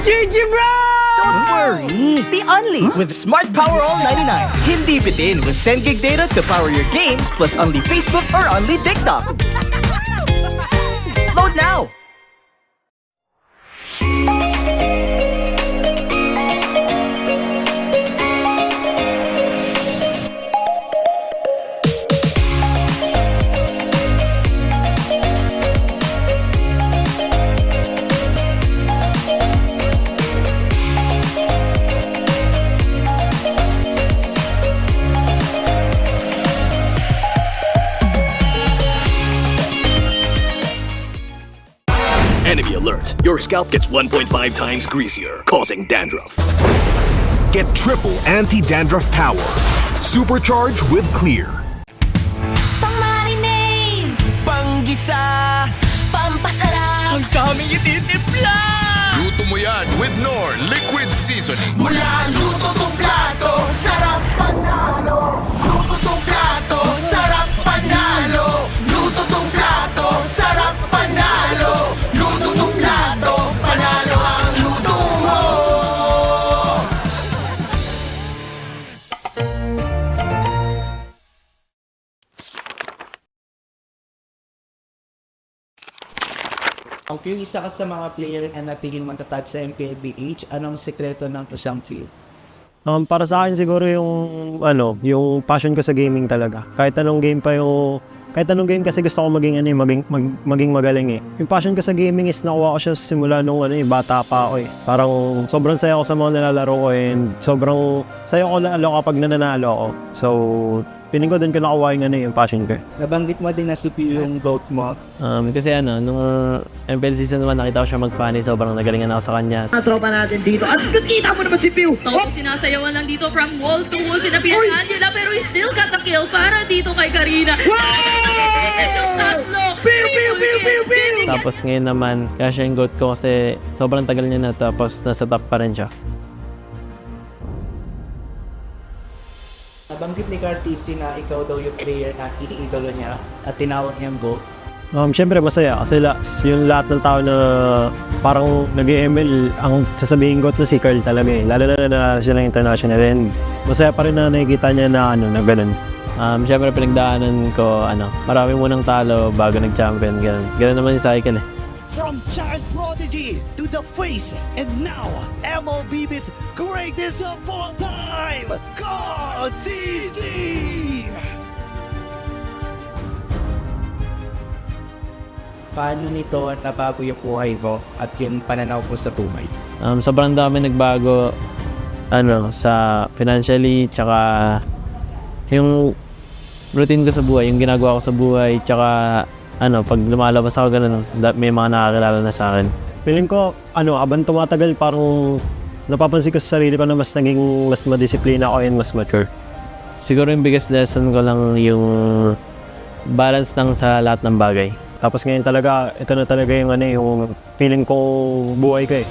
Speaker 6: GG bro! Don't worry, be only with Smart Power All 99. Hindi bitin with 10 gig data to power your games plus only Facebook or only TikTok. Load now!
Speaker 2: Enemy alert. Your scalp gets 1.5 times greasier, causing dandruff. Get triple anti-dandruff power. Supercharged with Clear.
Speaker 6: Pang-marinade, panggisa, pampasarap. Ang daming ititimpla.
Speaker 22: Luto mo yan with Knorr Liquid Seasoning.
Speaker 6: Mula luto tong plato, sarap panalo. Luto tong plato, sarap panalo. Luto tong plato, sarap panalo. Luto tong plato, panalo ang luto mo.
Speaker 23: Kung isa ka sa mga player na natigil magtatag sa MLBB, anong sekreto ng isang field?
Speaker 24: Para sa akin siguro yung passion ko sa gaming talaga. Kahit anong game kasi gusto ko maging magaling eh. Yung passion ko sa gaming is nakuha ko siya simula nung bata pa ako eh. Parang sobrang saya ko sa mga nilalaro ko and sobrang saya ko lalo kapag nananalo ako. So, piling ko din ko nakuha yung passion ko.
Speaker 23: Nabanggit mo din na CPU yung vote mo.
Speaker 21: Kasi nung MPL season 1 nakita ko siya mag-funny, sobrang nagalingan ako sa kanya.
Speaker 23: Tropa natin dito. At kita mo naman si Pew!
Speaker 25: Tapos sinasayawan lang dito from wall to wall sinabihan ni Angela pero he still got the kill para dito kay Karina.
Speaker 21: Tapos ngayon naman, kaya siya yung goat ko kasi sobrang tagal niya na tapos nasa top pa rin siya.
Speaker 23: Nabanggit ni Cartesi na ikaw daw yung player na iniidolo niya at tinawag niyang GOAT.
Speaker 24: Siyempre masaya kasi yung lahat ng tao na parang nag-ML ang sasabihin GOAT na si Carl talaga eh. Lalo na siya ng international and masaya pa rin na nakikita niya na ganun.
Speaker 21: Siyempre pinagdaanan ko, marami munang talo bago nag-champion, ganun. Ganun naman yung cycle eh.
Speaker 6: From child prodigy to the face, and now MLBB's greatest of all time, God TZ!
Speaker 23: Paano nito nabago yung buhay mo at yung pananaw mo sa tumay?
Speaker 21: Sobrang dami nagbago sa financially, tsaka yung routine ko sa buhay, yung ginagawa ko sa buhay, tsaka pag lumalabas ako ganun, may mga nakakilala na sa akin.
Speaker 24: Feeling ko, abang tumatagal, parang napapansin ko sa sarili ko na mas madisiplina ako and mas mature.
Speaker 21: Siguro yung biggest lesson ko lang yung balance lang sa lahat ng bagay.
Speaker 24: Tapos ngayon talaga, ito na talaga yung feeling ko buhay ko eh.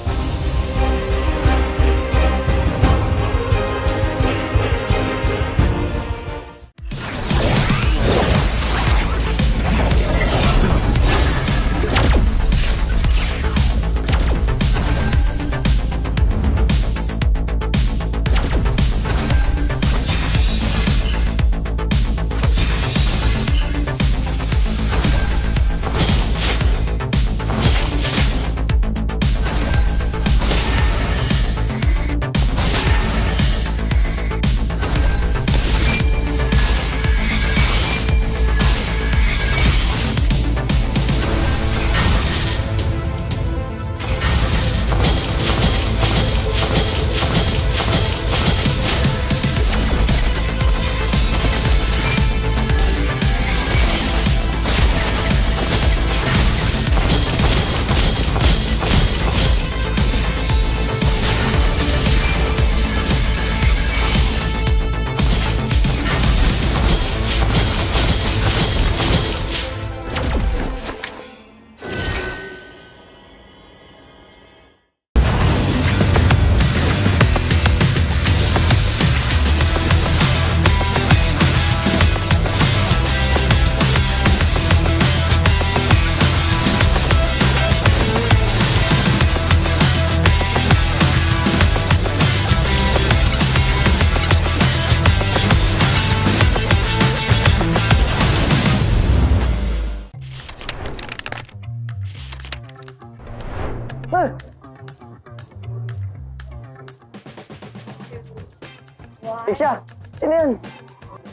Speaker 9: Siya, sino yun?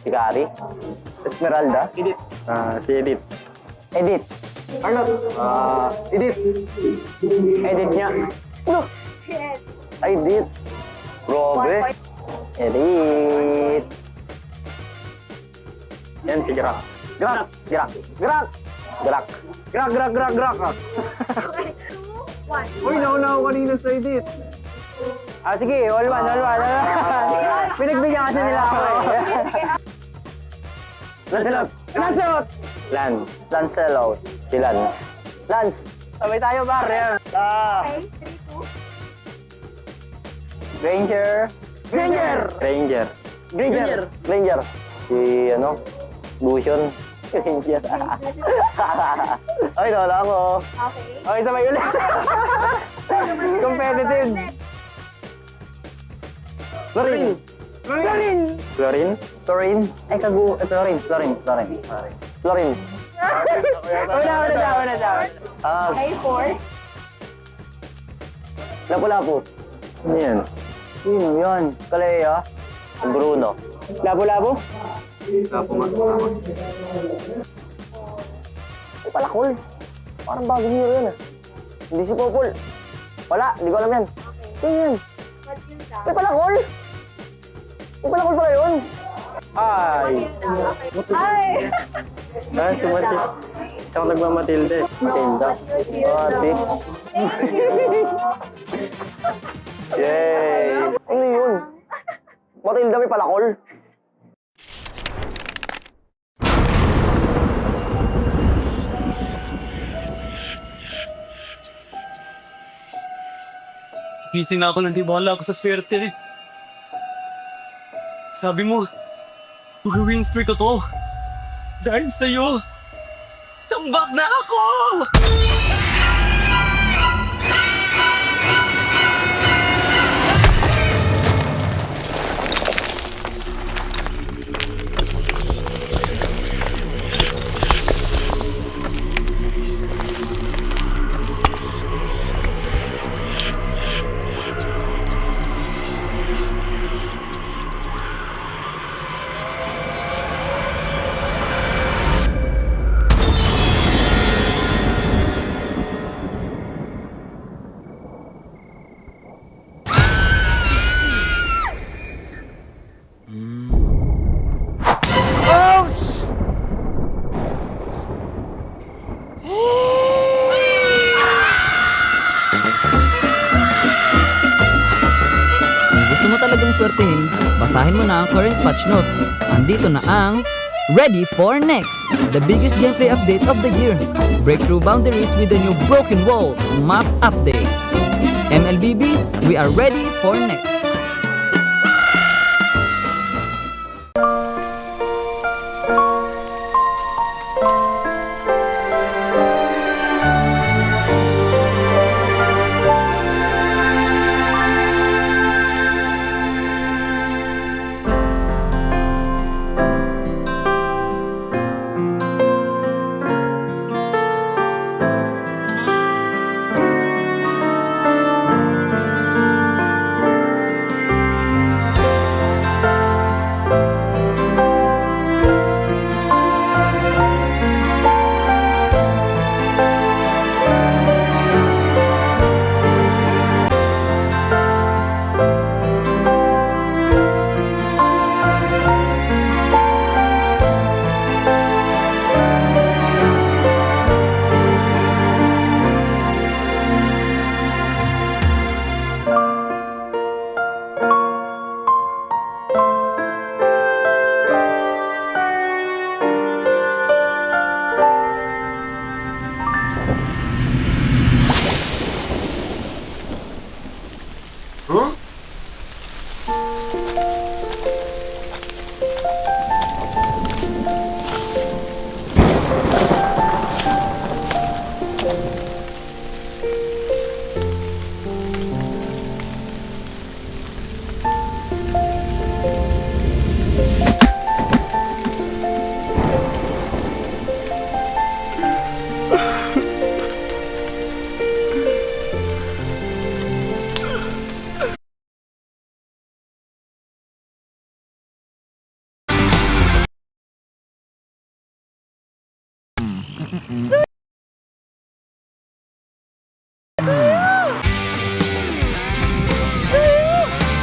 Speaker 9: Si Gary? Esmeralda? Edith. Si Edith. Edith. Arnold. Edith. Edith niya. Ano? Edith. Robe. Edith. Yan si Gerak. Gerak. Gerak. Gerak. Gerak. Grak. Uy, nauna ako kanina sa edit. Sige, all one. Pinagbigyan kasi nila ako eh. Lancelot! Lancelot. Si Lance. Lance! Sabay tayo, bar. Yan. Ranger. Si, Gusion. Ranger. Ay, nawala ako. Okay, sabay ulit. Competitive. Florin. Ay, Florin. Wala daw. Lapu-lapu. Ano yan? Sino yun? Kalea. Bruno. Lapu-lapu? Lapu nga. Ay, palakol. Parang bagong hero yun ah. Hindi si Popol. Wala, hindi ko alam yan. Sino yun? Ay, palakol! Ay, palakol pala yun. Ay! Si Matilda. Siya ako nagmamatilda eh. Matilda. Ate. Yay! Ano yun? Matilda may palakol?
Speaker 10: Gising na ako nang di bahala ako sa swerte. Sabi mo, mag-win streak ko to. Dahil sa'yo, tambak na ako!
Speaker 3: Talagang swertehin, basahin mo na ang current patch notes. Andito na ang Ready for Next, the biggest gameplay update of the year. Break through boundaries with the new Broken Walls map update. MLBB, we are ready for next.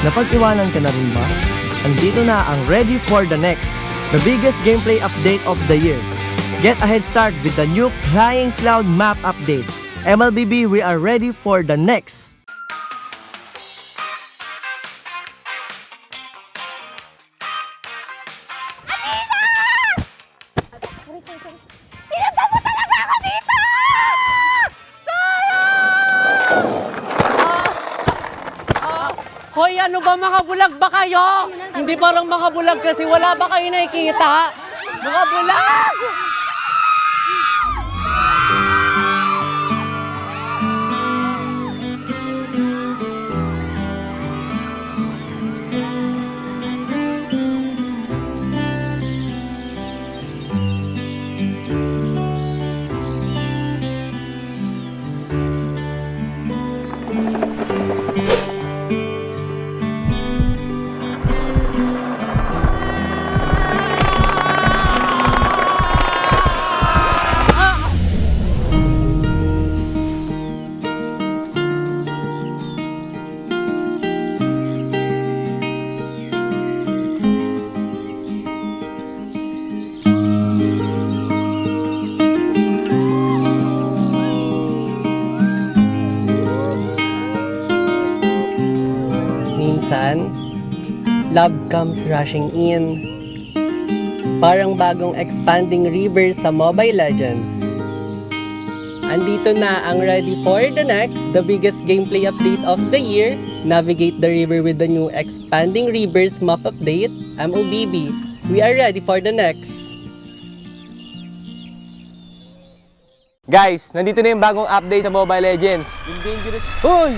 Speaker 11: Napag-iwanan ka na rin ba? Andito na ang Ready for the Next, the biggest gameplay update of the year.
Speaker 4: Get a head start with the new Crying Cloud map update. MLBB, we are ready for the next.
Speaker 11: Hoy, ano ba, mga bulag ba kayo? Hindi parang mga bulag kasi wala ba kayo nakikita? Mga bulag!
Speaker 4: Minsan, love comes rushing in. Parang bagong expanding river sa Mobile Legends. Andito na ang ready for the next, the biggest gameplay update of the year. Navigate the river with the new expanding rivers map update, MLBB. We are ready for the next.
Speaker 15: Guys, nandito na yung bagong update sa Mobile Legends. Yung dangerous... Hoy!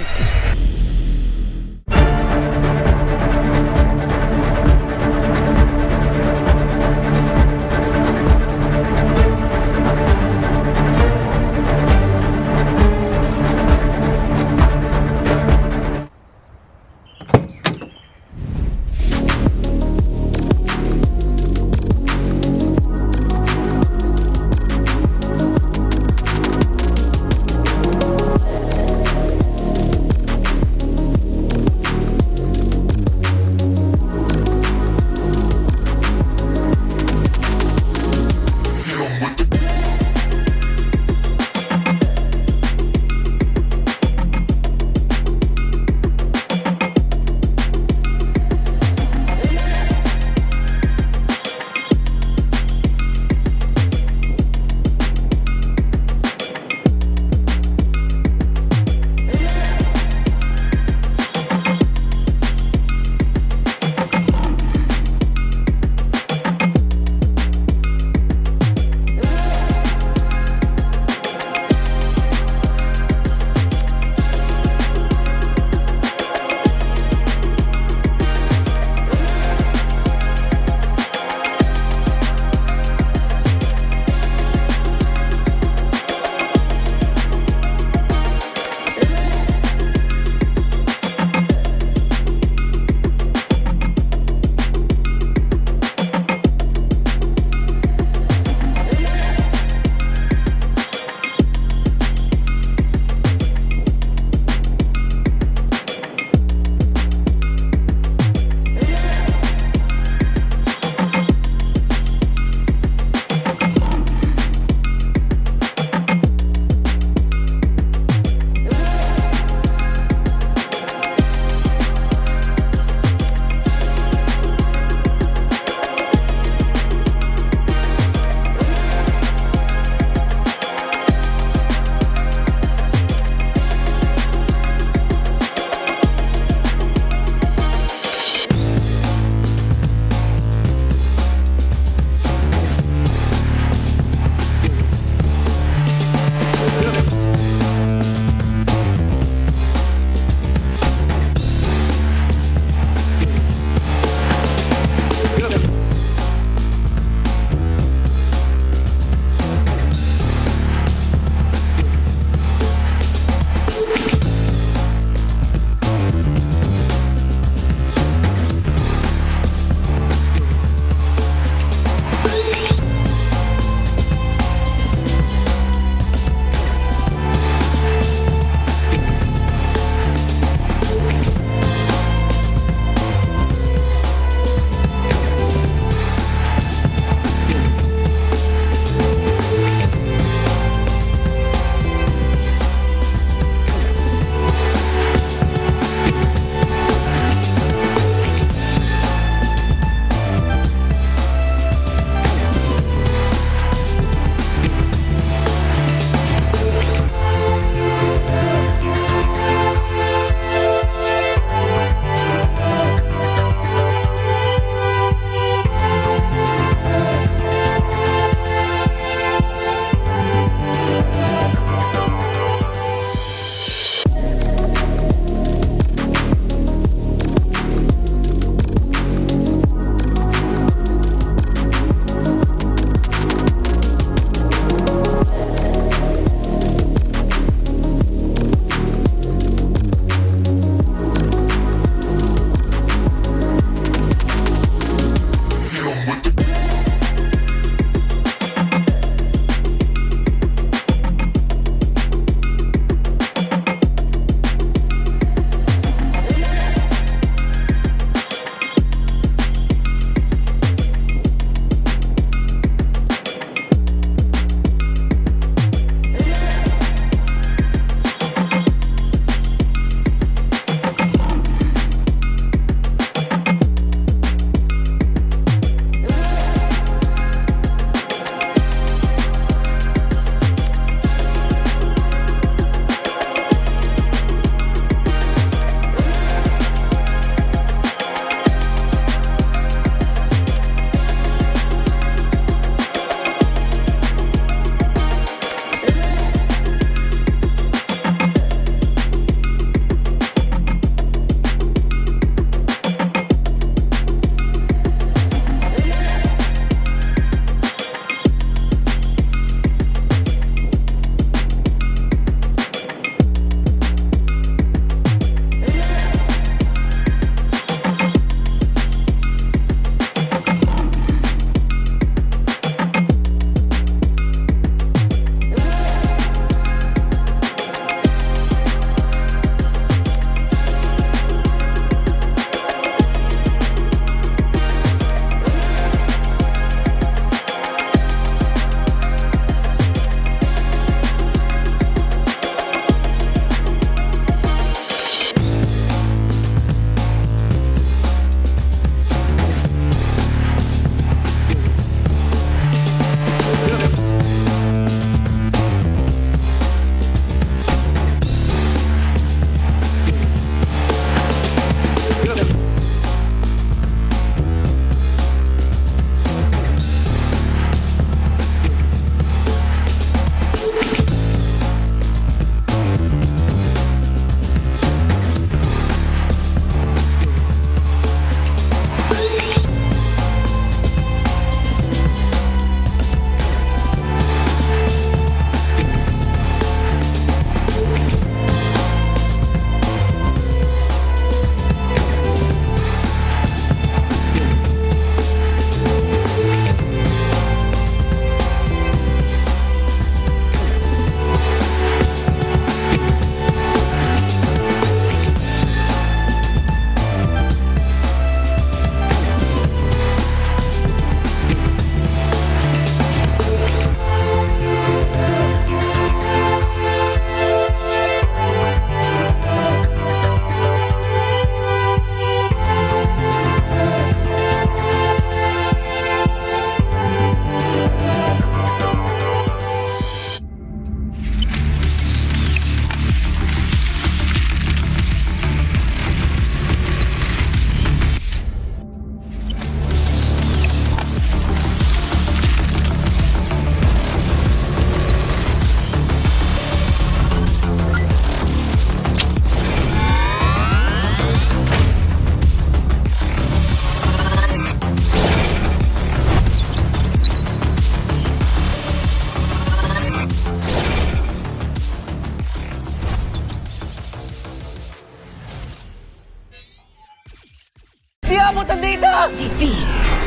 Speaker 6: dito!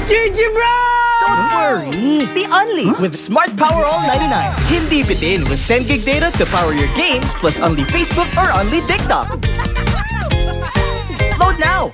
Speaker 6: GG bro! Don't worry, the Only with Smart Power All 99. Hindi bitin with 10 gig data to power your games plus Only Facebook or Only TikTok. Load now!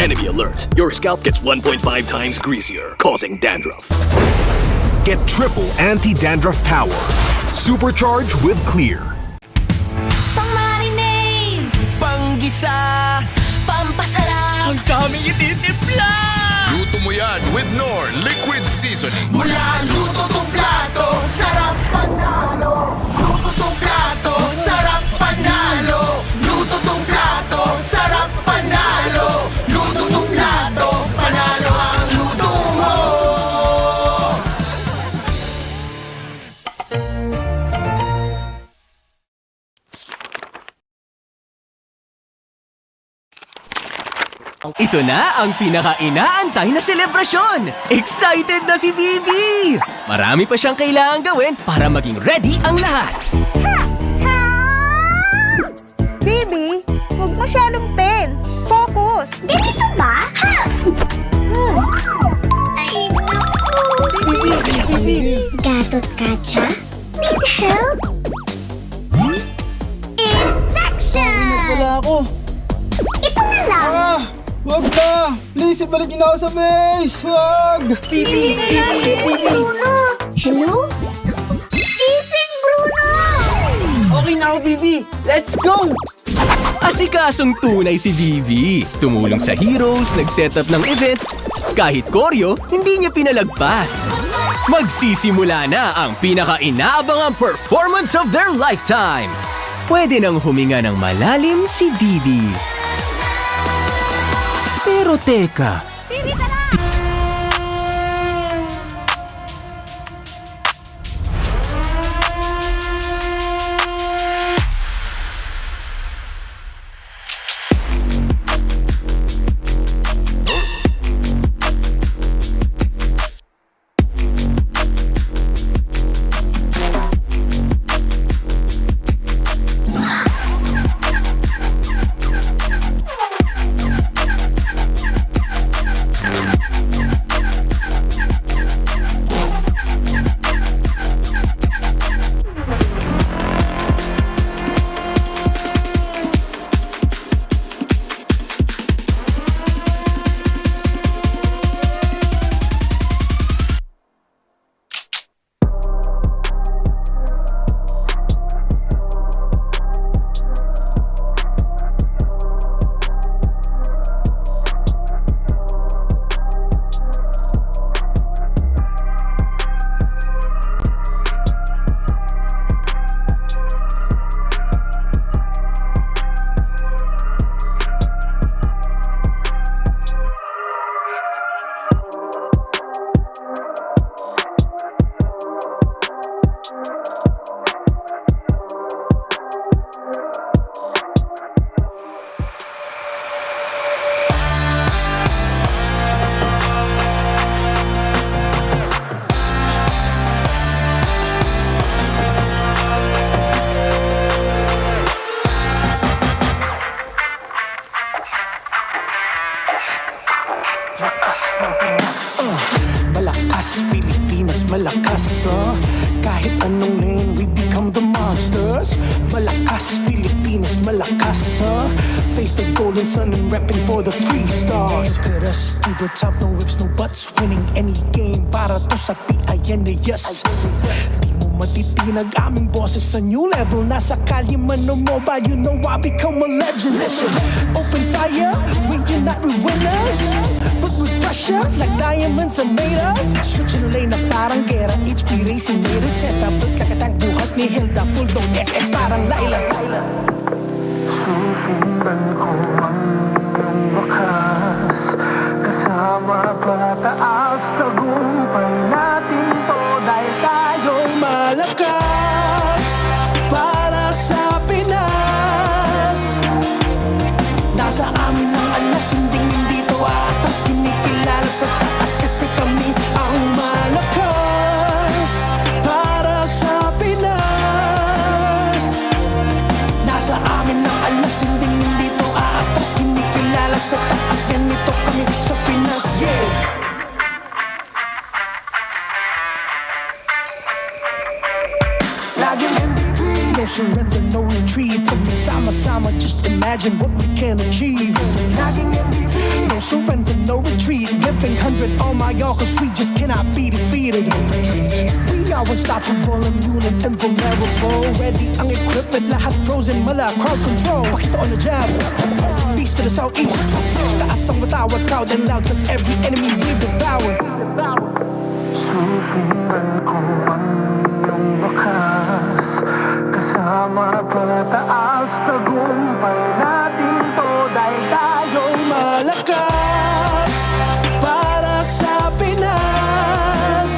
Speaker 2: Enemy alert. Your scalp gets 1.5 times greasier, causing dandruff. Get triple anti-dandruff power. Supercharged with Clear.
Speaker 6: Pang-marinade! Panggisa! Pampasarap! Ang daming ititimpla!
Speaker 22: Luto mo yan with Knorr Liquid Seasoning.
Speaker 6: Mula luto tong plato, sarap panalo! Luto tong plato, sarap panalo! Luto tong plato, sarap panalo! Luto tong plato, panalo ang luto mo!
Speaker 7: Ito na ang pinaka-inaantay na selebrasyon! Excited na si Bibi! Marami pa siyang kailangan gawin para maging ready ang lahat.
Speaker 8: Bibi, huwag masyadong pen. Focus! Ganito ba? Ha! Ay, naku! Bibi! Gatot kacha? Need help? Injection!
Speaker 15: Wala ako.
Speaker 8: Ito na lang!
Speaker 15: Wag na! Please, ibalik niyo na ako sa base! Wag!
Speaker 8: Bibi! Bruno! Hello? Gising, Bruno!
Speaker 15: Okay na ako, Bibi! Let's go!
Speaker 7: Asikasong tunay si Bibi. Tumulong sa heroes, nag-set up ng event. Kahit koryo, hindi niya pinalagpas. Magsisimula na ang pinaka-inaabangang performance of their lifetime. Pwede nang huminga ng malalim si Bibi. Pero teka,
Speaker 6: Malakas, Pilipinas, malakas, kahit anong lane, we become the monsters. Malakas, Pilipinas, malakas, face the golden sun and repping for the 3 stars. Look at us, to the top, no ifs, no buts, winning any game, para to sa PINAS. Di mo matitinag aming boses sa new level, nasa kalye man o mobile, you know I become a legend. Listen, open fire, we unite, we winners. But with pressure, like diamonds are made of. Switching lane na parang gera, HP racing may reset up. Pagkakatang buhat ni Hilda, full dome SS parang Laila. Susundan ko ang wakas, kasama sa taas, ganito kami sa Pinas. Laging MVP, no surrender, no retreat. Pag nagsama-sama, just imagine what we can achieve. Laging MVP, no surrender, no retreat. Giving 100 on my all, cause we just cannot be defeated. We are unstoppable, immune and invulnerable. Ready ang equipment, lahat frozen, mala, crowd control. Pakita on the jab, east to the southeast. Taas ang matawa, proud and loud, cause every enemy we devour. Susundan ko ang iyong wakas, kasama pataas, tagumpay natin to dahil tayo'y malakas. Para sa Pinas,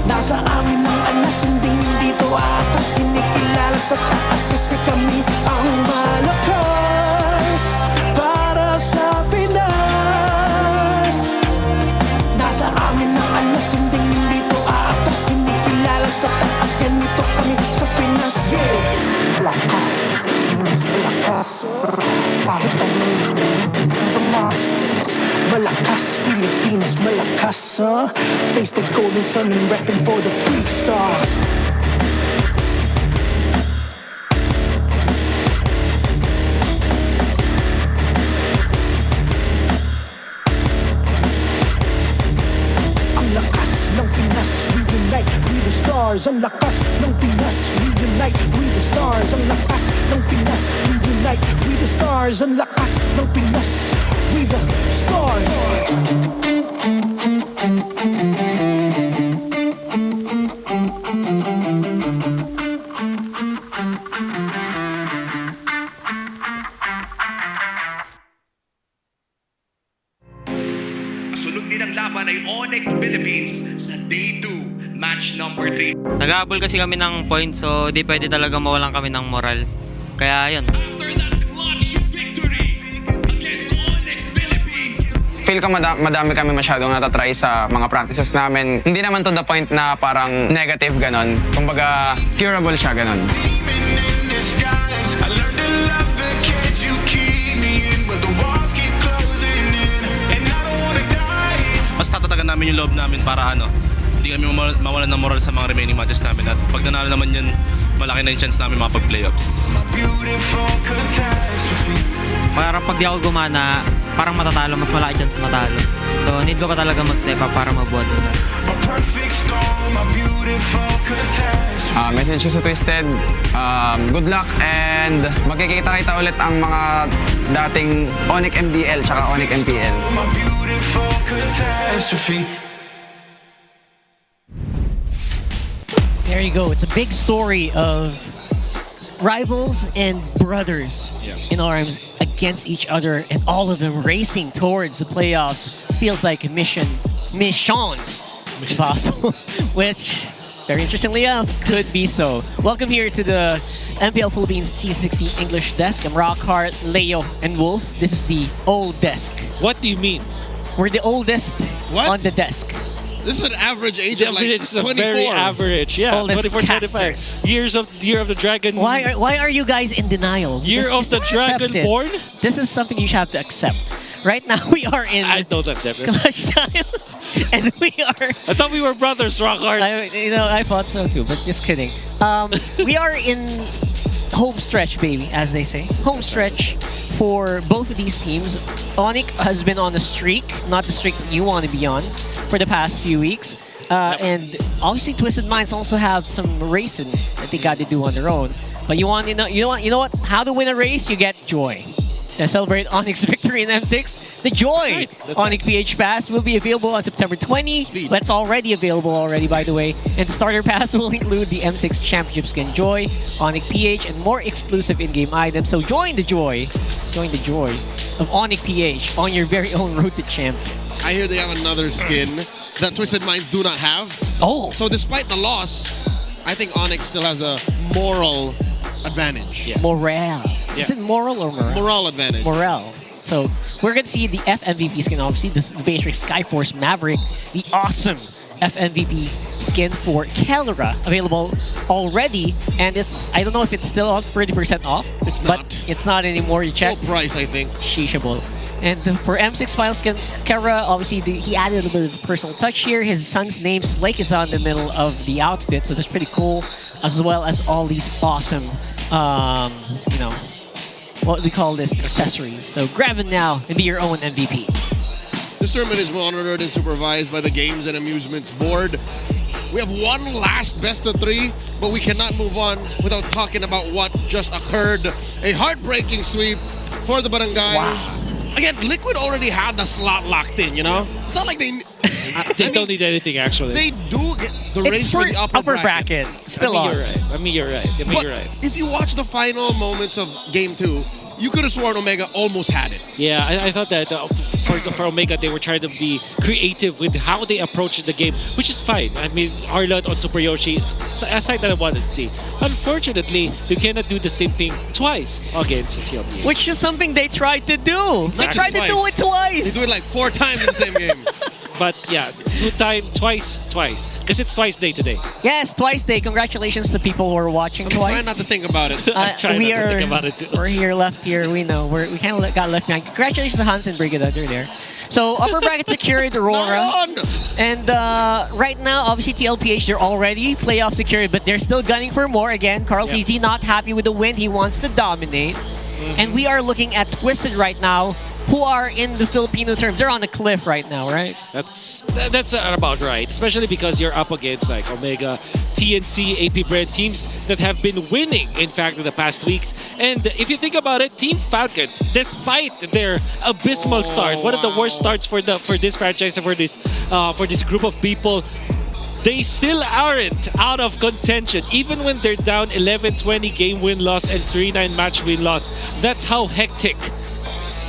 Speaker 6: nasa amin ang alas, hindi to atas. Kinikilala sa taas kasi kami ang malakas. Para sa Pinas, nasa amin ang alas, hindi to atas. Kinikilala sa taas, ganito kami sa Pinas. Lakas, Pinas malakas. Kahit anong tumas, malakas, Pilipinas malakas. Face the golden sun and repping for the free stars. Ang lakas ng Pinas, reunite with the stars. Ang lakas ng Pinas, reunite with the stars. Ang lakas ng Pinas, reunite with the stars. Ang lakas ng Pinas, with the stars.
Speaker 13: Sunod din ang laban ay ONIC Philippines sa Day 2, match number 3.
Speaker 16: Nag-aabol kasi kami ng points, so di pwede talaga mawalan kami ng moral. Kaya yun.
Speaker 17: Feel ko madami kami masyadong natatry sa mga practices namin. Hindi naman to the point na parang negative ganon. Kumbaga, curable siya ganon.
Speaker 19: Mas tatatagan namin yung loob namin para hindi kami mawalan ng moral sa mga remaining matches namin. At pag nanalo naman yun, malaki na yung chance namin makapag-playoffs.
Speaker 16: Parang pag di ako gumana, parang matatalo, mas malaki chance matalo. So need ko pa talaga mag-step up para mabuhat yun.
Speaker 17: Message ko sa Twisted, good luck and magkikita-kita ulit ang mga dating ONIC MDL tsaka ONIC MPL.
Speaker 5: There you go. It's a big story of rivals and brothers in arms against each other, and all of them racing towards the playoffs. Feels like a mission impossible, which, very interestingly enough, could be so. Welcome here to the MPL Philippines C16 English desk. I'm Rockhart, Leo, and Wolf. This is the old desk.
Speaker 1: What do you mean?
Speaker 5: We're the oldest on the desk.
Speaker 14: This is an average age of like 24.
Speaker 1: It's a very average, yeah.
Speaker 5: Oldest
Speaker 1: 24, 25.
Speaker 5: casters.
Speaker 1: Year of the Dragon.
Speaker 5: Why are you guys in denial?
Speaker 1: Year of the Dragon born?
Speaker 5: This is something you have to accept. Right now we are in
Speaker 1: I don't accept it.
Speaker 5: clutch time, and we are.
Speaker 1: I thought we were brothers, Rockhart.
Speaker 5: I thought so too, but just kidding. We are in home stretch, baby, as they say. Home stretch for both of these teams. ONIC has been on a streak, not the streak that you want to be on, for the past few weeks. And obviously Twisted Minds also have some racing that they got to do on their own. But you know what? How to win a race? You get joy. To celebrate ONIC's victory in M6, the Joy ONIC PH Pass will be available on September 20. That's already available by the way. And the starter pass will include the M6 Championship Skin Joy, ONIC PH, and more exclusive in-game items. So join the joy of ONIC PH on your very own road to champion.
Speaker 14: I hear they have another skin that Twisted Minds do not have.
Speaker 5: Oh.
Speaker 14: So despite the loss, I think ONIC still has a moral advantage.
Speaker 5: Yeah. Morale. Yeah. Is it moral or morale?
Speaker 14: Moral advantage.
Speaker 5: Morale. So we're going to see the FMVP skin, obviously, the Matrix Skyforce Maverick, the awesome FMVP skin for Kelra available already, and I don't know if it's still on 30% off. It's not anymore. You check.
Speaker 14: Full price, I think.
Speaker 5: Sheeshable. And for M6 final skin, Kelra, obviously, he added a little bit of personal touch here. His son's name, Slake, is on the middle of the outfit, so that's pretty cool, as well as all these awesome, what we call this, accessories. So grab it now and be your own MVP.
Speaker 14: This tournament is monitored and supervised by the Games and Amusements Board. We have one last best of 3, but we cannot move on without talking about what just occurred. A heartbreaking sweep for the Barangay.
Speaker 5: Wow.
Speaker 14: Again, Liquid already had the slot locked in, you know? It's not like they
Speaker 1: don't need anything, actually.
Speaker 14: They do get the race for the upper bracket.
Speaker 5: Still
Speaker 1: You're right. You're right.
Speaker 14: If you watch the final moments of Game 2, you could have sworn Omega almost had it.
Speaker 1: Yeah, I thought that for Omega, they were trying to be creative with how they approached the game, which is fine. I mean, Harlot on Super Yoshi, aside that I wanted to see. Unfortunately, you cannot do the same thing twice against TLPH.
Speaker 5: Which is something they tried to do.
Speaker 14: Exactly.
Speaker 5: They tried to do it twice.
Speaker 14: They do it like 4 times in the same game.
Speaker 1: But yeah, twice. Because it's twice day today.
Speaker 5: Yes, twice day. Congratulations to people who are watching twice.
Speaker 14: I'm trying not to think about it.
Speaker 1: I'm trying not to think about it too.
Speaker 5: We're here, left here. We know. We kind of got left behind. Congratulations to Hans and Brigida. They're there. So upper bracket secured, Aurora. And right now, obviously TLPH, they're already playoff secured, but they're still gunning for more. Again, Carl TZ not happy with the win. He wants to dominate. And we are looking at Twisted right now, who are in the Filipino terms. They're on a cliff right now, right?
Speaker 1: That's about right, especially because you're up against like Omega, TNC, APBR teams that have been winning, in fact, in the past weeks. And if you think about it, Team Falcons, despite their abysmal start, one of the worst starts for this franchise and for this group of people, they still aren't out of contention, even when they're down 11-20 game win-loss and 3-9 match win-loss. That's how hectic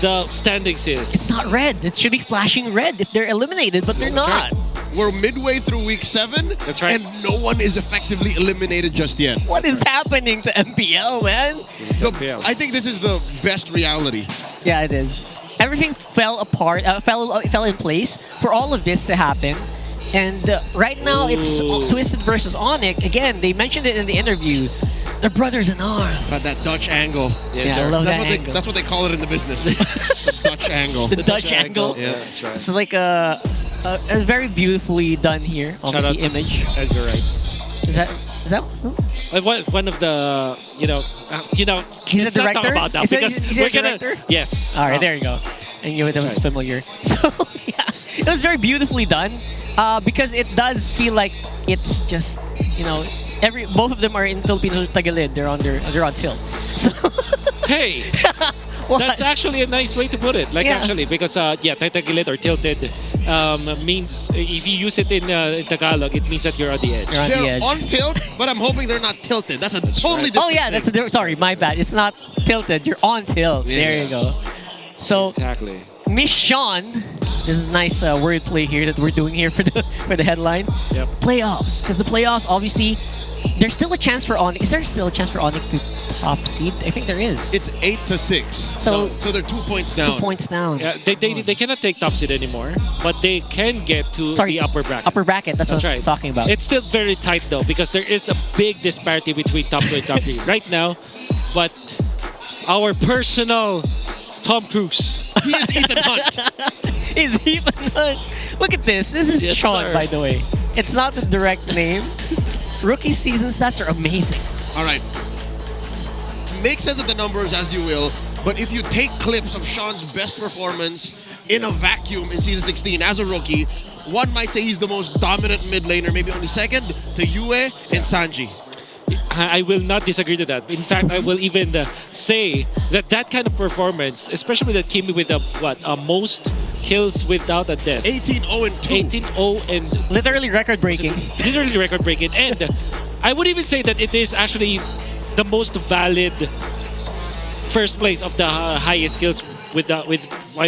Speaker 1: the standings is.
Speaker 5: It's not red. It should be flashing red if they're eliminated, but they're not.
Speaker 14: Right. We're midway through week 7.
Speaker 1: That's right.
Speaker 14: And no one is effectively eliminated just yet.
Speaker 5: What is happening to MPL, man?
Speaker 14: I think this is the best reality.
Speaker 5: Yeah, it is. Everything fell apart, fell in place for all of this to happen. And right now, it's Twisted versus ONIC. Again, they mentioned it in the interviews. They're brothers in arms.
Speaker 14: But that Dutch angle.
Speaker 1: Yes,
Speaker 5: I love that angle.
Speaker 14: That's what they call it in the business. The Dutch angle.
Speaker 5: The Dutch angle.
Speaker 14: Yeah, that's right.
Speaker 5: It's like a very beautifully done here. Obviously, image.
Speaker 1: Edgar Wright.
Speaker 5: Is that
Speaker 1: one of the
Speaker 5: He's
Speaker 1: let's
Speaker 5: the
Speaker 1: not
Speaker 5: director?
Speaker 1: talk about that because we're gonna. Yes.
Speaker 5: All right, there you go. And you know that was familiar. So yeah, it was very beautifully done. Because it does feel like it's just, both of them are in Filipino Tagalog. They're on tilt. So
Speaker 1: hey, that's actually a nice way to put it. Actually, because Tagalog or tilted means if you use it in Tagalog, it means that you're on the edge.
Speaker 14: They're on tilt, but I'm hoping they're not tilted. That's a totally different.
Speaker 5: Oh yeah, sorry, my bad. It's not tilted. You're on tilt. Yes. There you go. So
Speaker 1: exactly.
Speaker 5: Miss Sean. This is a nice wordplay here that we're doing here for the headline.
Speaker 1: Yep.
Speaker 5: Playoffs, because the playoffs, obviously, there's still a chance for ONIC. Is there still a chance for ONIC to top seed? I think there is.
Speaker 14: It's 8-6.
Speaker 5: So
Speaker 14: they're 2 points down.
Speaker 5: 2 points down.
Speaker 1: Yeah, they cannot take top seed anymore, but they can get to the upper bracket.
Speaker 5: Upper bracket, that's what I'm talking about.
Speaker 1: It's still very tight though, because there is a big disparity between top 2 and top 3 right now. But our personal Tom Cruise.
Speaker 14: He is Ethan Hunt.
Speaker 5: Is Ethan Hunt. Look at this. This is
Speaker 1: Yes,
Speaker 5: Sean,
Speaker 1: sir.
Speaker 5: by the way. It's not the direct name. Rookie season stats are amazing.
Speaker 14: All right. Make sense of the numbers as you will, but if you take clips of Sean's best performance in a vacuum in Season 16 as a rookie, one might say he's the most dominant mid laner, maybe only second to Yue and Sanji.
Speaker 1: I will not disagree to that. In fact, I will even say that kind of performance, especially that came with most kills without a death.
Speaker 14: 18-0-2.
Speaker 1: 18-0 and
Speaker 5: literally record-breaking.
Speaker 1: Literally record-breaking. And I would even say that it is actually the most valid first place of the highest kills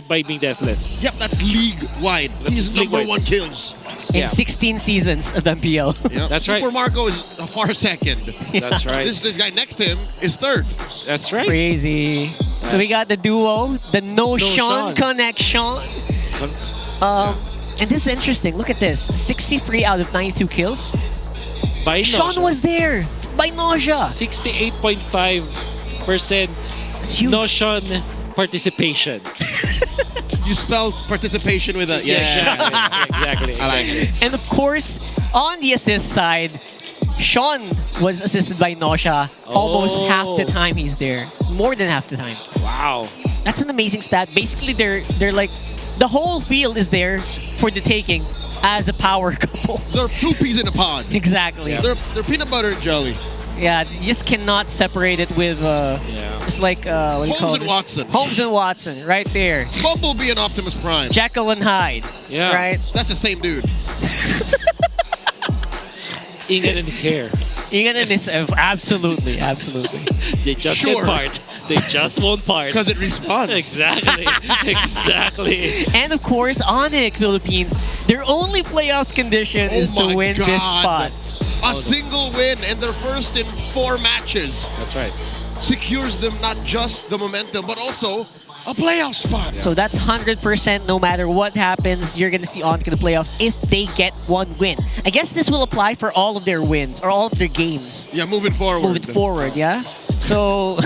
Speaker 1: by being deathless.
Speaker 14: Yep, that's league-wide. He's number one kills.
Speaker 5: In 16 seasons of MPL.
Speaker 14: Yep.
Speaker 1: That's right.
Speaker 14: Super Marco is a far second.
Speaker 1: That's right.
Speaker 14: This guy next to him is third.
Speaker 1: That's right.
Speaker 5: Crazy. So we got the duo, the No Sean connection. And this is interesting. Look at this. 63 out of 92 kills.
Speaker 1: By
Speaker 5: Sean
Speaker 1: Nausea.
Speaker 5: was there. By Nausea.
Speaker 1: 68.5%
Speaker 5: huge.
Speaker 1: Notion participation.
Speaker 12: You spelled participation with a
Speaker 1: Exactly.
Speaker 12: I like it.
Speaker 5: And of course, on the assist side, Sean was assisted by Nausea almost half the time he's there. More than half the time.
Speaker 1: Wow.
Speaker 5: That's an amazing stat. Basically, they're like, the whole field is theirs for the taking as a power couple.
Speaker 12: They're two peas in a pod.
Speaker 5: Exactly.
Speaker 12: They're peanut butter and jelly.
Speaker 5: Yeah, you just cannot separate it with, it's like, what do you call
Speaker 12: Holmes and
Speaker 5: it?
Speaker 12: Watson.
Speaker 5: Holmes and Watson, right there.
Speaker 12: Bumblebee and Optimus Prime.
Speaker 5: Jekyll and Hyde.
Speaker 1: Yeah.
Speaker 5: Right?
Speaker 12: That's the same dude.
Speaker 1: Ingan and his hair.
Speaker 5: Ingan and his, absolutely.
Speaker 1: They just
Speaker 12: Sure.
Speaker 1: get part. They just won't part.
Speaker 12: Because it responds.
Speaker 1: Exactly. Exactly.
Speaker 5: And of course, ONIC Philippines, their only playoffs condition is to win this spot.
Speaker 12: A single win and their first in 4 matches.
Speaker 1: That's right.
Speaker 12: Secures them not just the momentum, but also a playoff spot.
Speaker 5: So that's 100%. No matter what happens, you're going to see ONIC in the playoffs if they get one win. I guess this will apply for all of their wins or all of their games.
Speaker 12: Yeah, moving forward.
Speaker 5: Yeah? So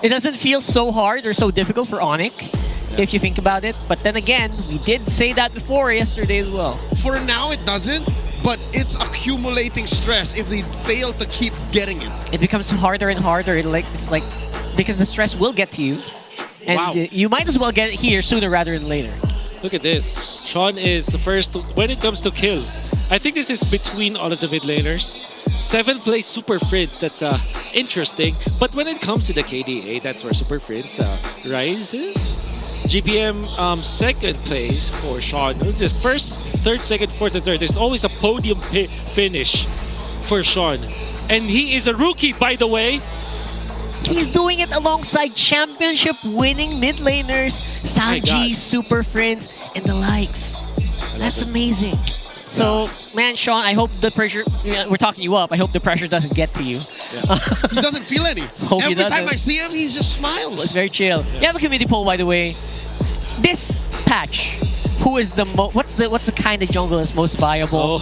Speaker 5: it doesn't feel so hard or so difficult for ONIC if you think about it. But then again, we did say that before yesterday as well.
Speaker 12: For now, it doesn't. But it's accumulating stress if they fail to keep getting it.
Speaker 5: It becomes harder and harder. It's like because the stress will get to you. And
Speaker 1: Wow.
Speaker 5: you might as well get it here sooner rather than later.
Speaker 1: Look at this. Sean is the first when it comes to kills. I think this is between all of the mid laners. 7th place Super Fritz, that's interesting. But when it comes to the KDA, that's where Super Fritz rises. GPM 2nd place for Sean. It's the 1st, 3rd, 2nd, 4th, and 3rd. There's always a podium finish for Sean. And he is a rookie, by the way.
Speaker 5: He's doing it alongside championship-winning mid laners, Sanji, Super Friends, and the likes. That's amazing. So, man, Sean, I hope the pressure, we're talking you up, I hope the pressure doesn't get to you.
Speaker 12: He doesn't feel any.
Speaker 5: Hope he
Speaker 12: Every time
Speaker 5: doesn't.
Speaker 12: I see him, he just smiles.
Speaker 5: It's very chill. You have a committee poll, by the way. This patch, who is the what's the kind of jungle that's most viable?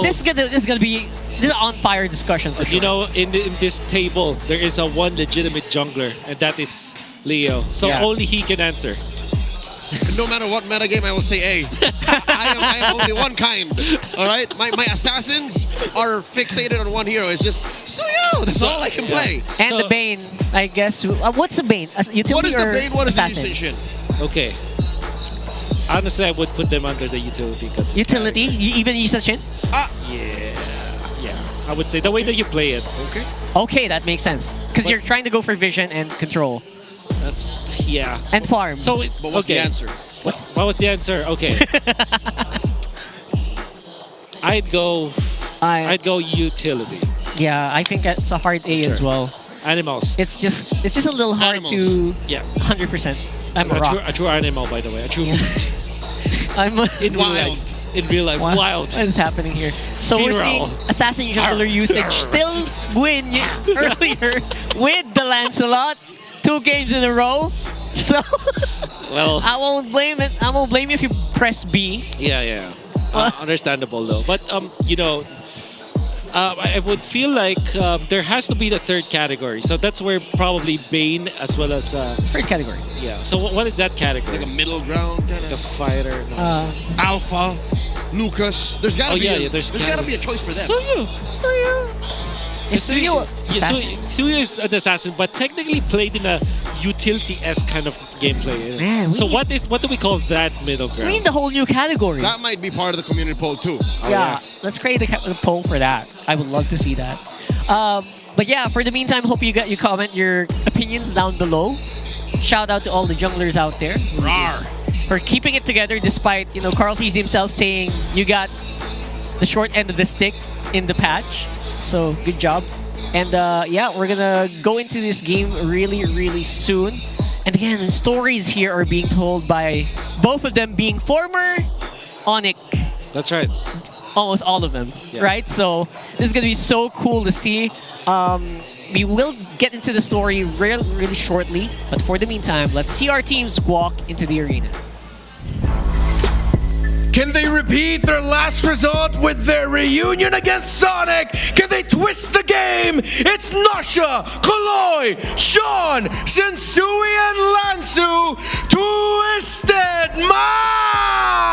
Speaker 5: This is gonna be an on fire discussion for sure.
Speaker 1: You know, in this table, there is a one legitimate jungler, and that is Leo. So
Speaker 12: Yeah.
Speaker 1: only he can answer.
Speaker 12: No matter what metagame, I will say, hey, I am only one kind. All right? My assassins are fixated on one hero. It's just, Suyo! That's all I can play.
Speaker 5: And the Bane, I guess. What's the Bane? Utility
Speaker 12: What is the
Speaker 5: or
Speaker 12: Bane? What is the
Speaker 5: assassin?
Speaker 12: musician?
Speaker 1: Okay. Honestly, I would put them under the utility.
Speaker 5: Utility? Even Yisachin?
Speaker 1: Yeah. I would say the way that you play it.
Speaker 12: Okay.
Speaker 5: Okay, that makes sense. Because you're trying to go for vision and control.
Speaker 1: That's, yeah.
Speaker 5: And farm.
Speaker 1: So,
Speaker 12: But what's the answer?
Speaker 1: What was the answer? Okay. I'd go utility.
Speaker 5: Yeah, I think that's a hard A as well.
Speaker 1: Animals.
Speaker 5: It's just a little hard to 100%. I'm a rock.
Speaker 1: A true animal, by the way. A true beast.
Speaker 5: I'm
Speaker 1: in real life. In real life, wild.
Speaker 5: What is happening here? So we're seeing Assassin Jungler usage still win earlier with the Lancelot. 2 games in a row. So
Speaker 1: well,
Speaker 5: I won't blame it. I won't blame you if you press B.
Speaker 1: Yeah. Understandable though. But you know, I would feel like there has to be the 3rd category. So that's where probably Bane as well as
Speaker 5: 3rd category.
Speaker 1: Yeah. So what is that category?
Speaker 12: Like a middle ground kind of.
Speaker 1: The fighter. No,
Speaker 12: Alpha, Lucas. There's gotta be
Speaker 1: there's
Speaker 12: gotta be a choice for them.
Speaker 1: Suyo.
Speaker 5: Is Suyo
Speaker 1: Suyo is an assassin, but technically played in a utility-esque kind of gameplay.
Speaker 5: Man,
Speaker 1: so what do we call that middle ground?
Speaker 5: We need the whole new category.
Speaker 12: That might be part of the community poll too.
Speaker 5: Yeah, let's create a poll for that. I would love to see that. But yeah, for the meantime, hope you comment your opinions down below. Shout out to all the junglers out there for keeping it together, despite Carl Tease himself saying you got the short end of the stick in the patch. So good job. And yeah, we're gonna go into this game really soon. And again, the stories here are being told by both of them being former ONIC.
Speaker 1: That's right.
Speaker 5: Almost all of them, right? So this is gonna be so cool to see. We will get into the story really shortly, but for the meantime, let's see our teams walk into the arena.
Speaker 14: Can they repeat their last result with their reunion against Sonic? Can they twist the game? It's Nasha, Kaloy, Sean, Sensui, and Lansu, Twisted Minds!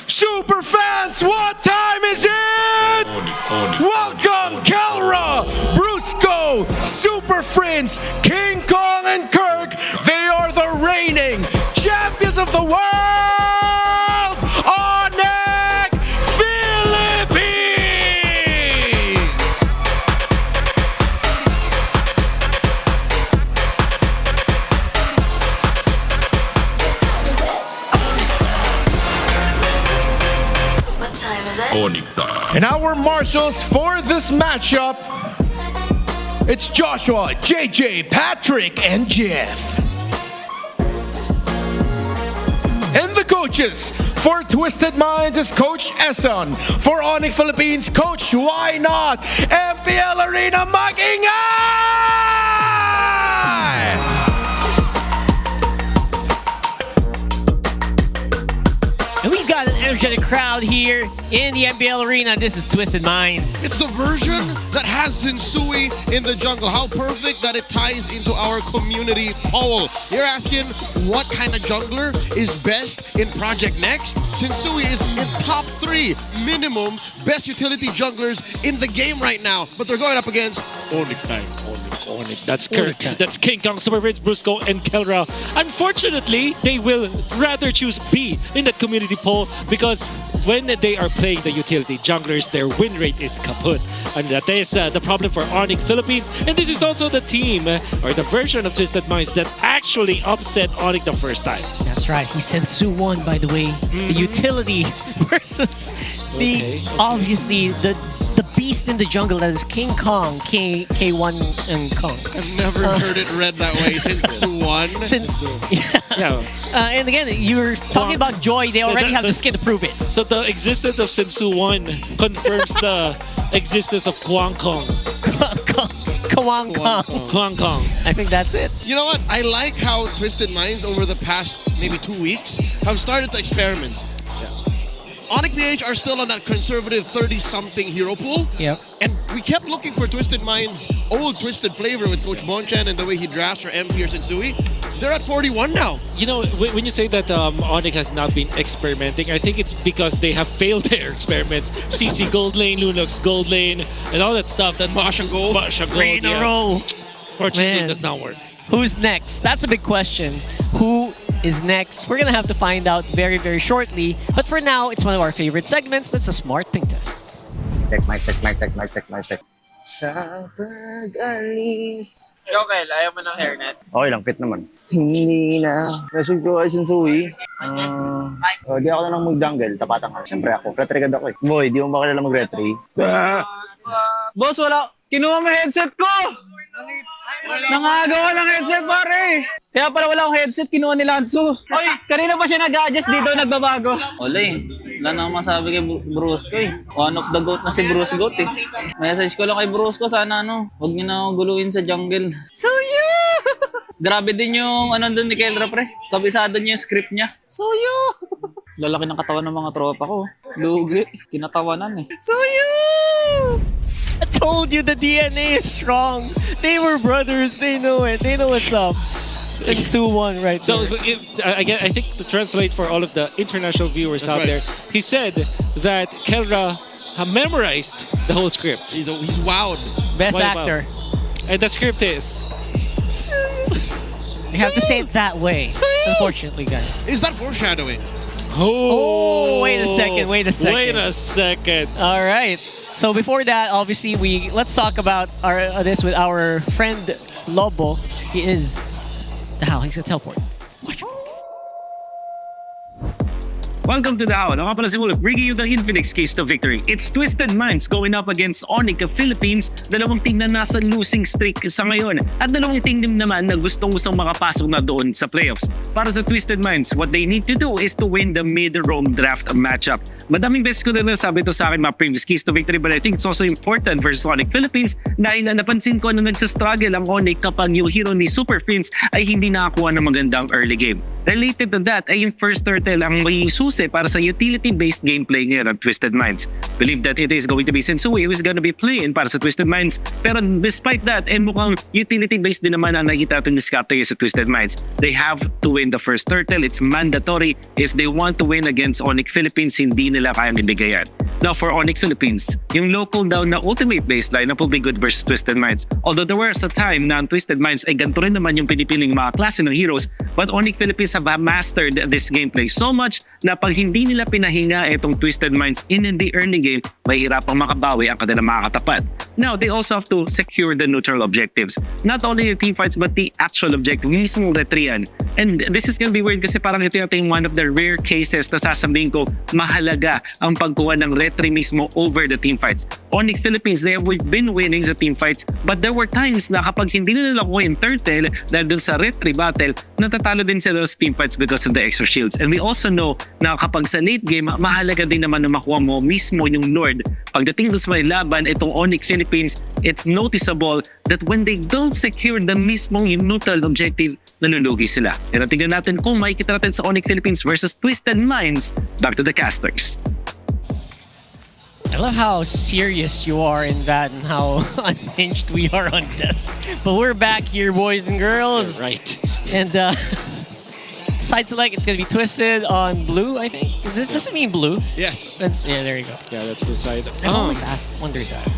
Speaker 14: Super fans, what time is it? Welcome, Kelra, Brusco, Super Friends, King Kong, and Kirk. They are the reigning champions of the world, ONIC Philippines!
Speaker 8: What time is it?
Speaker 14: And our marshals for this matchup, it's Joshua, JJ, Patrick, and Jeff. And the coaches for Twisted Minds is Coach Eson. For ONIC Philippines, Coach Why Not? MPL Arena Mag-ingay!
Speaker 5: And we've got an energetic crowd here in the MPL Arena. This is Twisted Minds.
Speaker 12: It's the version that has Sensui in the jungle. How perfect that it ties into our community poll. You're asking what kind of jungler is best in Project Next? Sensui is in top 3 minimum best utility junglers in the game right now. But they're going up against ONIC time.
Speaker 1: ONIC. That's Kirk. That's King Kong, Super Friends, Brusco, and Kelra. Unfortunately, they will rather choose B in that community poll because when they are playing the utility junglers, their win rate is kaput. And that is the problem for ONIC Philippines. And this is also the team or the version of Twisted Minds that actually upset ONIC the first time.
Speaker 5: That's right. He Sensu won, by the way. The utility versus the obviously the beast in the jungle that is King Kong, K1 and Kong.
Speaker 12: I've never heard it read that way. Sensu won.
Speaker 5: And again, you're talking about Joy. They already have the skin to prove it.
Speaker 1: So the existence of Sensu 1 confirms the existence of Kwang Kong.
Speaker 5: Kwang Kong.
Speaker 1: Kwang Kong.
Speaker 5: I think that's it.
Speaker 12: You know what? I like how Twisted Minds over the past maybe 2 weeks have started to experiment. ONIC PH are still on that conservative 30-something hero pool.
Speaker 5: Yep.
Speaker 12: And we kept looking for Twisted Minds' old Twisted flavor with Coach Bonchan and the way he drafts for MP or Sensui. They're at 41 now.
Speaker 1: You know, when you say that ONIC has not been experimenting, I think it's because they have failed their experiments. CC Gold Lane, Lunox Gold Lane, and all that stuff. That
Speaker 12: Masha Gold.
Speaker 5: Three in a row.
Speaker 1: Fortunately,
Speaker 5: Man.
Speaker 1: it does not work.
Speaker 5: Who's next? That's a big question. Who is next? We're gonna have to find out very, very shortly. But for now, it's one of our favorite segments. That's a smart ping test.
Speaker 9: Check my. Sa pag-alis.
Speaker 16: Okay, ayaw mo ng hairnet.
Speaker 9: Okay lang, fit naman. Hindi na. Message ko kay Sensui. Di ako na lang mag-jungle, tapatan ka. Siyempre ako, retrigad ako eh. Boy, di mo ba kilala mag-retry?
Speaker 16: Boss, wala. Kinuha mo headset ko! Nangagawa ng headset, pare! Kaya pala wala akong headset, kinuha ni Lansu. Oy, kanina pa siya nag-adjust dito, nagbabago.
Speaker 18: Wala eh. Wala na akong masabi kay Brusco eh. One of the goat na si Bruce Goat eh. Message ko lang kay Brusco, sana huwag niyo na ako guluhin sa jungle.
Speaker 5: Suyo!
Speaker 18: Grabe din yung doon ni Kelra, pre. Kabisado niya yung script niya.
Speaker 5: Suyo!
Speaker 18: Lalaki ng katawan ng mga tropa ko. Lugi. Kinatawanan eh.
Speaker 5: Suyo! I told you the DNA is strong. They were brothers. They know it. They know what's up. Sensu won right
Speaker 1: So
Speaker 5: there.
Speaker 1: I think to translate for all of the international viewers out there, he said that Kelra memorized the whole script.
Speaker 12: He's wowed.
Speaker 5: Best actor.
Speaker 1: And the script is...
Speaker 5: You have to say it that way, unfortunately, guys.
Speaker 12: Is that foreshadowing?
Speaker 5: Oh, wait a second.
Speaker 1: Wait a second.
Speaker 5: All right. So before that, obviously, let's talk about this with our friend Lobo. He is he's a teleport. Watch.
Speaker 20: Welcome to the hour. Ako pala si Wolf, bringing you the Infinix keys to victory. It's Twisted Minds going up against ONIC of Philippines. Dalawang team na nasa losing streak sa ngayon. At dalawang team naman na gustong-gustong makapasok na doon sa playoffs. Para sa Twisted Minds, what they need to do is to win the mid-roam draft matchup. Madaming beses ko na sabi ito sa akin mga previous keys to victory, but I think it's also important versus ONIC Philippines dahil napansin ko na nagsastruggle ang ONIC kapag yung hero ni Super Fins ay hindi nakakuha ng magandang early game. Related to that ay yung first turtle ang magiging susi para sa utility-based gameplay ngayon ng Twisted Minds. Believe that it is going to be Sensui who is going to be playing para sa Twisted Minds. Pero despite that, mukhang utility-based din naman ang nakikita natin ni Scott sa Twisted Minds. They have to win the first turtle. It's mandatory if they want to win against ONIC Philippines. Hindi nila kayang ibigay yan. Now for ONIC Philippines, yung local down na ultimate-based lineup will be good versus Twisted Minds. Although there was a time na ang Twisted Minds ay ganito rin naman yung pinipiling mga klase ng heroes, but ONIC Philippines have mastered this gameplay so much na pag hindi nila pinahinga itong Twisted Minds in the early game, mahirapang makabawi ang kanilang mga katapat. Now, they also have to secure the neutral objectives. Not only the team fights, but the actual objective, yung mismong retrian. And this is gonna be weird kasi parang ito yung one of the rare cases na sasabihin ko mahalaga ang pagkuha ng retri mismo over the team fights. ONIC Philippines, they have been winning sa team fights, but there were times na kapag hindi nila nakuha yung turtle dahil dun sa retri battle, natatalo din sila sa team fights because of the extra shields. And we also know na kapag sa late game, mahalaga din naman na makuha mo mismo yung Lord. Pagdating sa may laban, itong ONIC Philippines, it's noticeable that when they don't secure the mismong neutral objective, nalulugi sila. Pero tingnan natin kung makikita natin sa ONIC Philippines versus Twisted Minds. Back to the casters.
Speaker 5: I love how serious you are in that and how unhinged we are on this. But we're back here, boys and girls.
Speaker 1: Yeah, right.
Speaker 5: And side select, it's going to be Twisted on blue, I think. Does it mean blue?
Speaker 12: Yes.
Speaker 5: Yeah, there you go.
Speaker 1: Yeah, that's blue side.
Speaker 5: I've always wondered that.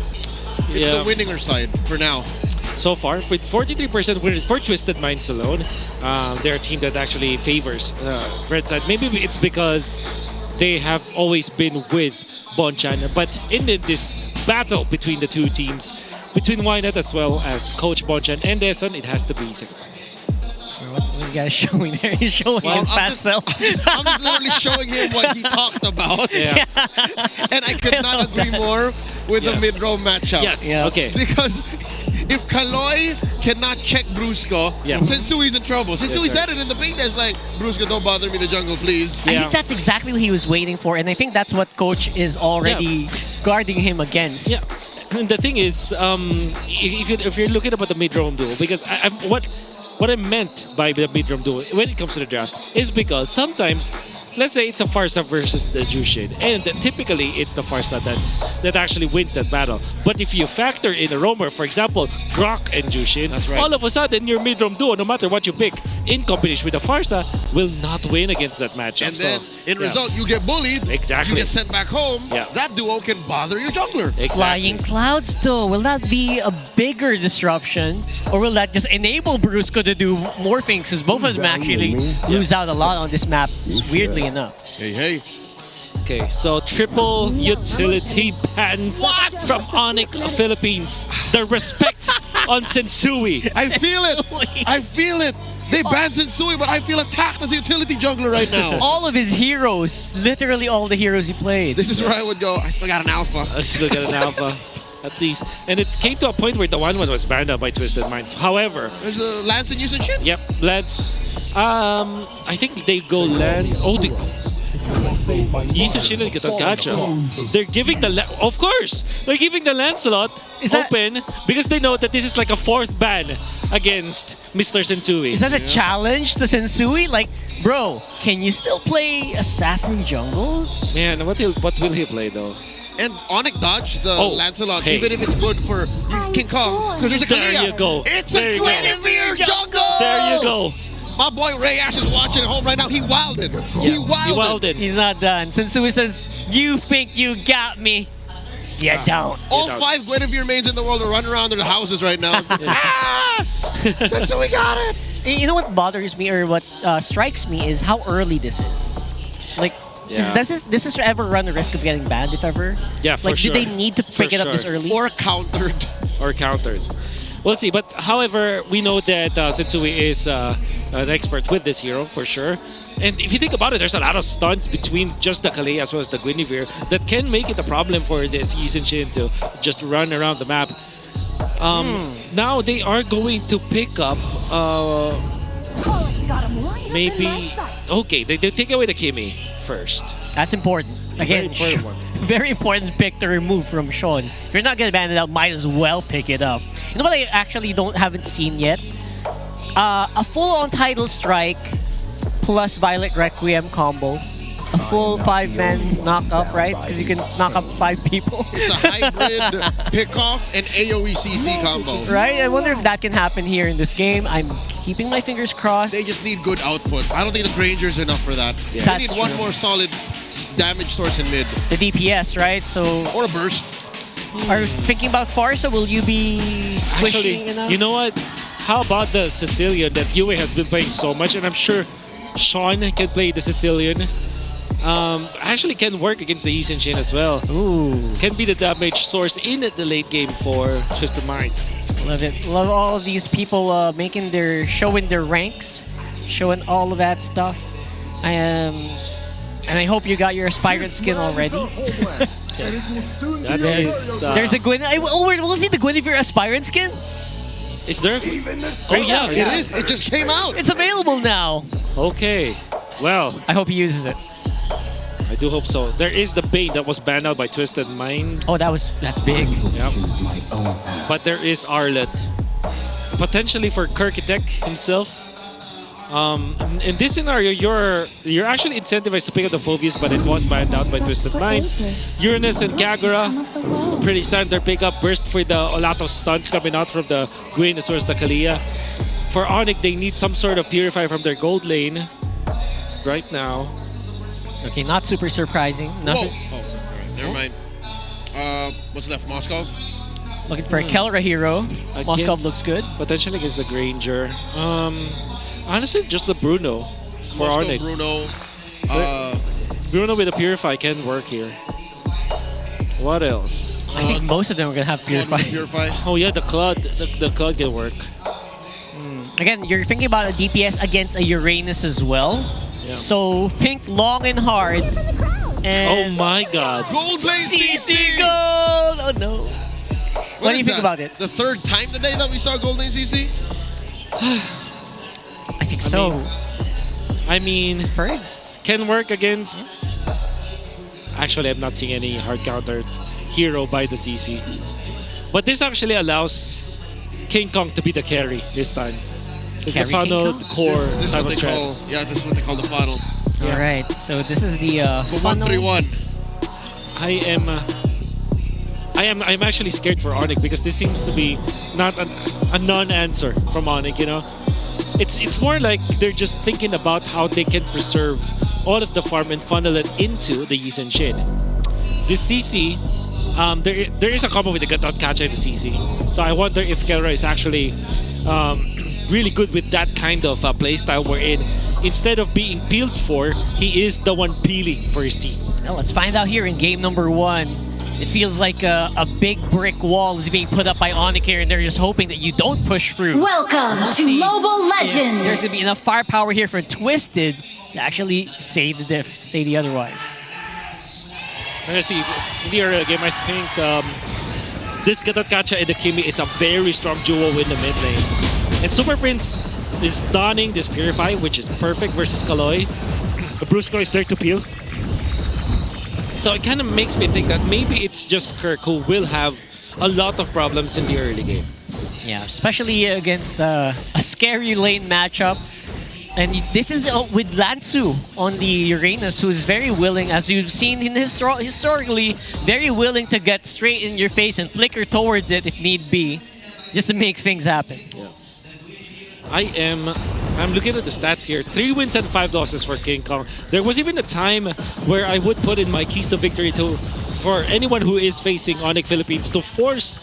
Speaker 12: It's the winninger side for now.
Speaker 1: So far, with 43% winners for Twisted Minds alone, they're a team that actually favors red side. Maybe it's because they have always been with Bonchan, but in this battle between the two teams, between Wynette as well as Coach Bonchan and Deson, it has to be second place.
Speaker 5: What are you guys showing there? He's showing his fast self.
Speaker 12: I'm just literally showing him what he talked about.
Speaker 1: Yeah.
Speaker 12: And I could not agree more with the mid-row matchup.
Speaker 1: Yes, okay.
Speaker 12: Because if Kaloy cannot check Brusco, Sensui's in trouble. Sensui said it in the big days, like, Brusco, don't bother me in the jungle, please.
Speaker 5: I think that's exactly what he was waiting for, and I think that's what Coach is already guarding him against.
Speaker 1: Yeah. And the thing is, if you're looking about the mid-roam duel, because what I meant by the mid-roam duel when it comes to the draft is because sometimes, let's say it's a Farsa versus the Jushin, and typically it's the Farsa that actually wins that battle. But if you factor in a roamer, for example, Grok and Jushin, all of a sudden your mid-roam duo, no matter what you pick, in combination with a Farsa, will not win against that matchup.
Speaker 12: And then, in result, you get bullied.
Speaker 1: Exactly.
Speaker 12: You get sent back home. That duo can bother your jungler.
Speaker 1: Exactly.
Speaker 5: Flying Clouds, though, will that be a bigger disruption, or will that just enable Brusco to do more things? Because both of them actually lose out a lot on this map, weirdly enough.
Speaker 12: Hey.
Speaker 1: Okay, so triple utility bans from ONIC Philippines. The respect on Sensui.
Speaker 12: I feel it. They banned Sensui, but I feel attacked as a utility jungler right now.
Speaker 5: All of his heroes, literally all the heroes he played.
Speaker 12: This is where I would go, I still got an alpha.
Speaker 1: At least. And it came to a point where the 1-1 was banned out by Twisted Minds. However,
Speaker 12: there's a Lance and Yusen shit?
Speaker 1: Yep, Lance. I think they go Lance. Oh, they Yusen Shin and Katagacha. They're giving of course, they're giving the Lancelot open because they know that this is like a fourth ban against Mr. Sensui.
Speaker 5: Is that a challenge to Sensui? Like, bro, can you still play Assassin jungles?
Speaker 1: Man, what will he play though?
Speaker 12: And ONIC dodge the Lancelot, even if it's good for King Kong. Because there's a Kalia.
Speaker 1: There you go.
Speaker 12: It's a Guinevere jungle!
Speaker 1: There you go.
Speaker 12: My boy Ray Ash is watching at home right now. He wilded. He wilded.
Speaker 5: He's not done. Sensui says, you think you got me. You don't.
Speaker 12: All 5 Guinevere mains in the world are running around their houses right now. Sensui got it.
Speaker 5: You know what bothers me, or what strikes me, is how early this is. Like, does this ever run the risk of getting banned, if ever?
Speaker 1: Yeah, for
Speaker 5: sure. Do they need to pick it up this early?
Speaker 12: Or countered.
Speaker 1: we'll see. But however, we know that Sensui is an expert with this hero for sure. And if you think about it, there's a lot of stunts between just the Kalei as well as the Guinevere that can make it a problem for this Yi Shin to just run around the map. Now they are going to pick up maybe... Okay, they take away the Kimi first.
Speaker 5: That's important. Again, very important pick to remove from Sean. If you're not going to ban it out, might as well pick it up. You know what I actually haven't seen yet? A full Untitled Strike plus Violet Requiem combo. A full 5-man knock-up, right? Because you can knock up 5 people.
Speaker 12: It's a hybrid pick-off and AoE CC combo.
Speaker 5: Right? I wonder if that can happen here in this game. I'm keeping my fingers crossed.
Speaker 12: They just need good output. I don't think the Granger's enough for that.
Speaker 5: Yeah.
Speaker 12: They need one more solid damage source in mid.
Speaker 5: The DPS, right? So
Speaker 12: or a burst.
Speaker 5: Are you thinking about Farsa? Will you be squishing
Speaker 1: Actually,
Speaker 5: enough?
Speaker 1: you know what? How about the Sicilian that Yue has been playing so much, and I'm sure Sean can play the Sicilian. Actually can work against the Yi Shin as well.
Speaker 5: Ooh.
Speaker 1: Can be the damage source in the late game for Twisted Mind.
Speaker 5: Love it. Love all of these people showing their ranks, showing all of that stuff. And I hope you got your Aspirant skin already.
Speaker 1: That is...
Speaker 5: There's a we'll see the Guinevere Aspirant skin?
Speaker 1: Is there? Oh yeah,
Speaker 12: It is. It just came out.
Speaker 5: It's available now.
Speaker 1: Okay. Well,
Speaker 5: I hope he uses it.
Speaker 1: I do hope so. There is the Bane that was banned out by Twisted Mind.
Speaker 5: Oh, that's big.
Speaker 1: Yep. But there is Arlet. Potentially for Kirkitek himself. In this scenario, you're actually incentivized to pick up the Phobius, but it was banned out by Twisted Minds. Uranus and Kagura, pretty standard pickup. Burst for a lot of stunts coming out from the Gwyn as well as the Kalia. For ONIC, they need some sort of Purify from their gold lane right now.
Speaker 5: Okay, not super surprising. Nothing.
Speaker 12: Whoa. Oh, right, never mind. What's left? Moskov?
Speaker 5: Looking for a Kelra hero. Moskov looks good.
Speaker 1: Potentially against the Granger. Honestly, just the Bruno for
Speaker 12: Moskov,
Speaker 1: ONIC.
Speaker 12: Bruno.
Speaker 1: Bruno with a Purify can work here. What else?
Speaker 5: I think most of them are going to have Purify.
Speaker 1: Oh yeah, the Claude. The Claude can work.
Speaker 5: Again, you're thinking about a DPS against a Uranus as well.
Speaker 1: Yeah.
Speaker 5: So think long and hard. And
Speaker 1: Oh my god.
Speaker 12: Gold lane CC!
Speaker 5: Gold! Oh no. What do you think
Speaker 12: that?
Speaker 5: about it?
Speaker 12: The third time today that we saw gold lane CC?
Speaker 5: I think so.
Speaker 1: I mean,
Speaker 5: Ferg
Speaker 1: can work against... Actually, I'm not seeing any hard counter hero by the CC. But this actually allows King Kong to be the carry this time. It's
Speaker 5: Carry
Speaker 1: a funnel
Speaker 5: King Kong?
Speaker 1: core
Speaker 12: This is
Speaker 1: type
Speaker 12: what
Speaker 1: of
Speaker 12: they
Speaker 1: strat.
Speaker 12: call. Yeah, this is what they call the funnel.
Speaker 1: Yeah.
Speaker 5: All right. So this is the
Speaker 12: The
Speaker 5: funnel.
Speaker 12: 1-3-1.
Speaker 1: I'm actually scared for ONIC because this seems to be not a non-answer from ONIC, you know? It's more like they're just thinking about how they can preserve all of the farm and funnel it into the Yi Shin. This CC, there is a combo with the Gatot Kacha and the CC. So I wonder if Kelra is actually really good with that kind of playstyle wherein instead of being peeled for, he is the one peeling for his team.
Speaker 5: Well, let's find out here in game number 1. It feels like a big brick wall is being put up by ONIC here, and they're just hoping that you don't push through.
Speaker 8: Welcome to Mobile Legends.
Speaker 5: There's going to be enough firepower here for Twisted to actually say the otherwise.
Speaker 1: Let's see, in the earlier game, I think this Gatot Kacha and the Kimi is a very strong duo in the mid lane. And Super Prince is donning this Purify, which is perfect versus Kaloy. The Brusco is there to peel. So it kind of makes me think that maybe it's just Kirk who will have a lot of problems in the early game.
Speaker 5: Yeah, especially against a scary lane matchup. And this is with Lansu on the Uranus, who's very willing, as you've seen in historically, very willing to get straight in your face and flicker towards it if need be, just to make things happen.
Speaker 1: Yeah. I'm looking at the stats here. 3 wins and 5 losses for King Kong. There was even a time where I would put in my keys to victory for anyone who is facing ONIC Philippines to force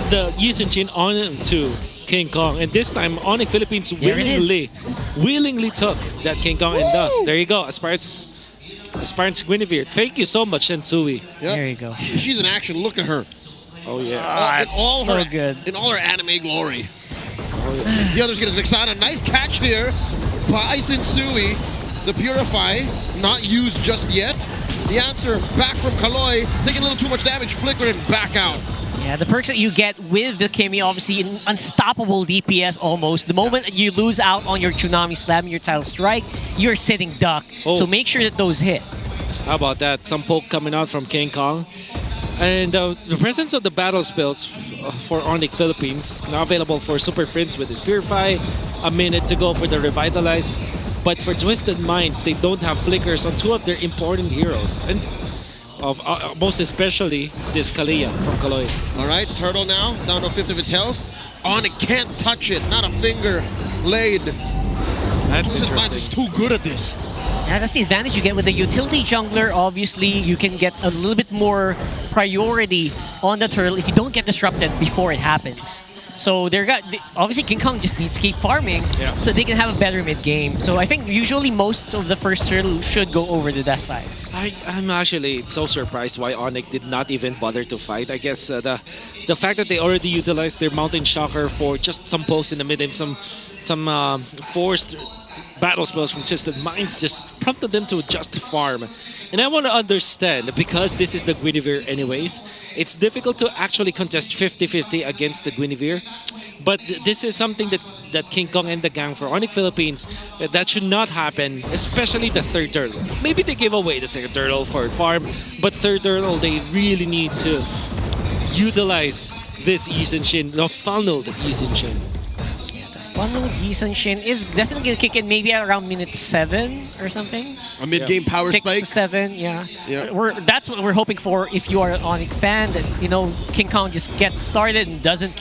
Speaker 1: the Yi Shin onto King Kong. And this time, ONIC Philippines willingly took that King Kong. And there you go, Aspirant's Guinevere. Thank you so much, Sensui.
Speaker 12: Yep.
Speaker 5: There you go.
Speaker 12: She's in action. Look at her.
Speaker 1: Oh yeah.
Speaker 12: In all her anime glory. The other's gonna Vixana. Nice catch here by Sensui. The Purify, not used just yet. The answer back from Kaloy, taking a little too much damage, flicker and back out.
Speaker 5: Yeah, the perks that you get with the Kimi, obviously an unstoppable DPS almost. The moment you lose out on your Tsunami Slam, your Tile Strike, you're sitting duck. So make sure that those hit.
Speaker 1: How about that? Some poke coming out from King Kong. And the presence of the battle spells for ONIC Philippines, now available for Super Prince with his Purify, a minute to go for the Revitalize. But for Twisted Minds, they don't have flickers on two of their important heroes. And most especially this Kalia from Kaloy.
Speaker 12: All right, Turtle now, down to a fifth of its health. ONIC can't touch it, not a finger laid.
Speaker 1: That's
Speaker 12: Twisted Minds is too good at this.
Speaker 5: Yeah, that's the advantage you get with the utility jungler. Obviously, you can get a little bit more priority on the turtle if you don't get disrupted before it happens. So obviously King Kong just needs to keep farming so they can have a better mid-game. So I think usually most of the first turtle should go over the death side.
Speaker 1: I'm actually so surprised why ONIC did not even bother to fight. I guess the fact that they already utilized their Mountain Shocker for just some pokes in the mid and some forced battle spells from Twisted Minds just prompted them to just farm. And I want to understand, because this is the Guinevere anyways, it's difficult to actually contest 50-50 against the Guinevere. But this is something that King Kong and the gang for ONIC Philippines, that should not happen, especially the third turtle. Maybe they give away the second turtle for farm, but third turtle, they really need to utilize this Yi Shin, the funneled Yi Shin.
Speaker 5: Funnel Yi Shin is definitely going to kick in maybe at around minute 7 or something.
Speaker 12: A mid-game power
Speaker 5: 6
Speaker 12: spike.
Speaker 5: to 7, yeah. That's what we're hoping for if you are an ONIC fan, that King Kong just gets started and doesn't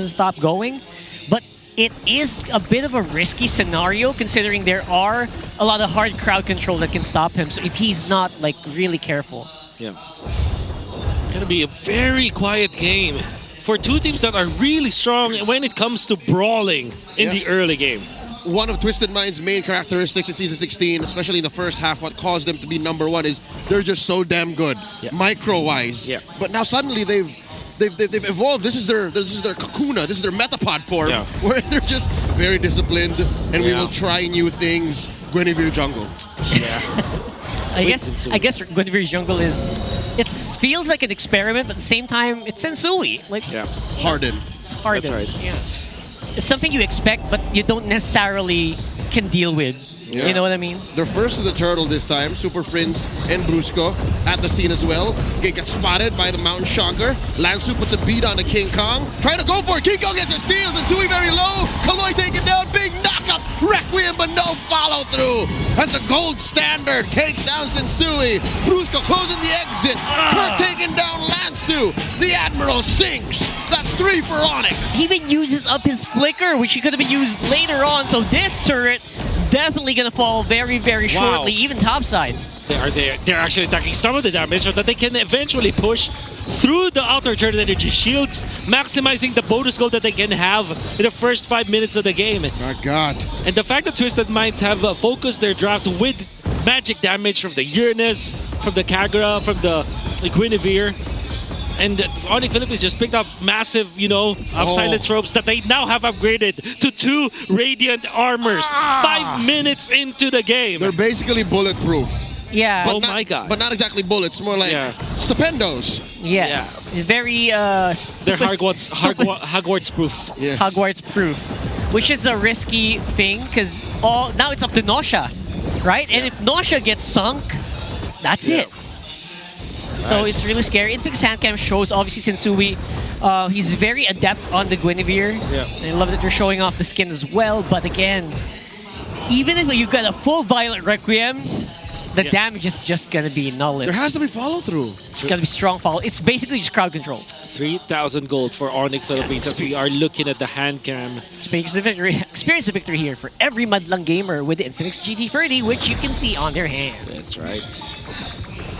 Speaker 5: stop going. But it is a bit of a risky scenario considering there are a lot of hard crowd control that can stop him. So if he's not really careful.
Speaker 1: Yeah. It's going to be a very quiet game for two teams that are really strong when it comes to brawling in the early game.
Speaker 12: One of Twisted Mind's main characteristics in Season 16, especially in the first half, what caused them to be #1 is they're just so damn good, micro-wise.
Speaker 1: Yeah.
Speaker 12: But now suddenly they've evolved. This is their Kakuna, this is their Metapod form, where they're just very disciplined, and we will try new things. Guinevere jungle.
Speaker 1: Yeah.
Speaker 5: I guess Guinevere's jungle it feels like an experiment, but at the same time, it's Sensui.
Speaker 12: Harden.
Speaker 5: Harden.
Speaker 1: That's right.
Speaker 5: Yeah. It's something you expect, but you don't necessarily can deal with. You know what I mean?
Speaker 12: They're first to the turtle this time. Super Prince and Brusco at the scene as well. Get spotted by the Mountain Shocker. Lansu puts a beat on the King Kong. Trying to go for it. King Kong gets a steal. Sensui very low. Kaloy taken down. Big knockup. Requiem, but no follow through. That's a gold standard. Takes down Sensui. Brusco closing the exit. Kurt taking down Lansu. The Admiral sinks. That's 3 for ONIC.
Speaker 5: He even uses up his flicker, which he could have been used later on. So this turret definitely going to fall very, very shortly, even topside.
Speaker 1: They're actually attacking some of the damage so that they can eventually push through the outer turret energy shields, maximizing the bonus gold that they can have in the first 5 minutes of the game.
Speaker 12: My God.
Speaker 1: And the fact that Twisted Minds have focused their draft with magic damage from the Uranus, from the Kagura, from the Guinevere, and ONIC Philippines just picked up massive, silence ropes that they now have upgraded to 2 radiant armors 5 minutes into the game.
Speaker 12: They're basically bulletproof.
Speaker 5: Yeah.
Speaker 12: But
Speaker 1: my God.
Speaker 12: But not exactly bullets, more like stupendos.
Speaker 5: Yes. Very
Speaker 1: they're Hogwarts proof.
Speaker 12: Yes.
Speaker 5: Hogwarts proof. Which is a risky thing because now it's up to Nosha, right? And if Nosha gets sunk, that's it. So it's really scary. Infinix Handcam shows obviously Sensui. He's very adept on the Guinevere. And I love that they're showing off the skin as well. But again, even if you got a full Violet Requiem, the damage is just going to be null.
Speaker 12: There has to be follow-through.
Speaker 5: It's going to be strong follow. It's basically just crowd control.
Speaker 1: 3,000 gold for ONIC Philippines as we are looking at the hand cam.
Speaker 5: Experience the victory here for every Madlang gamer with the Infinix GT30, which you can see on their hands.
Speaker 1: That's right.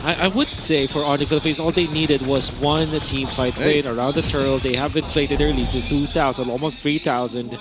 Speaker 1: I would say for ONIC Philippines, all they needed was one team fight win around the turtle. They have inflated early to 2,000, almost 3,000.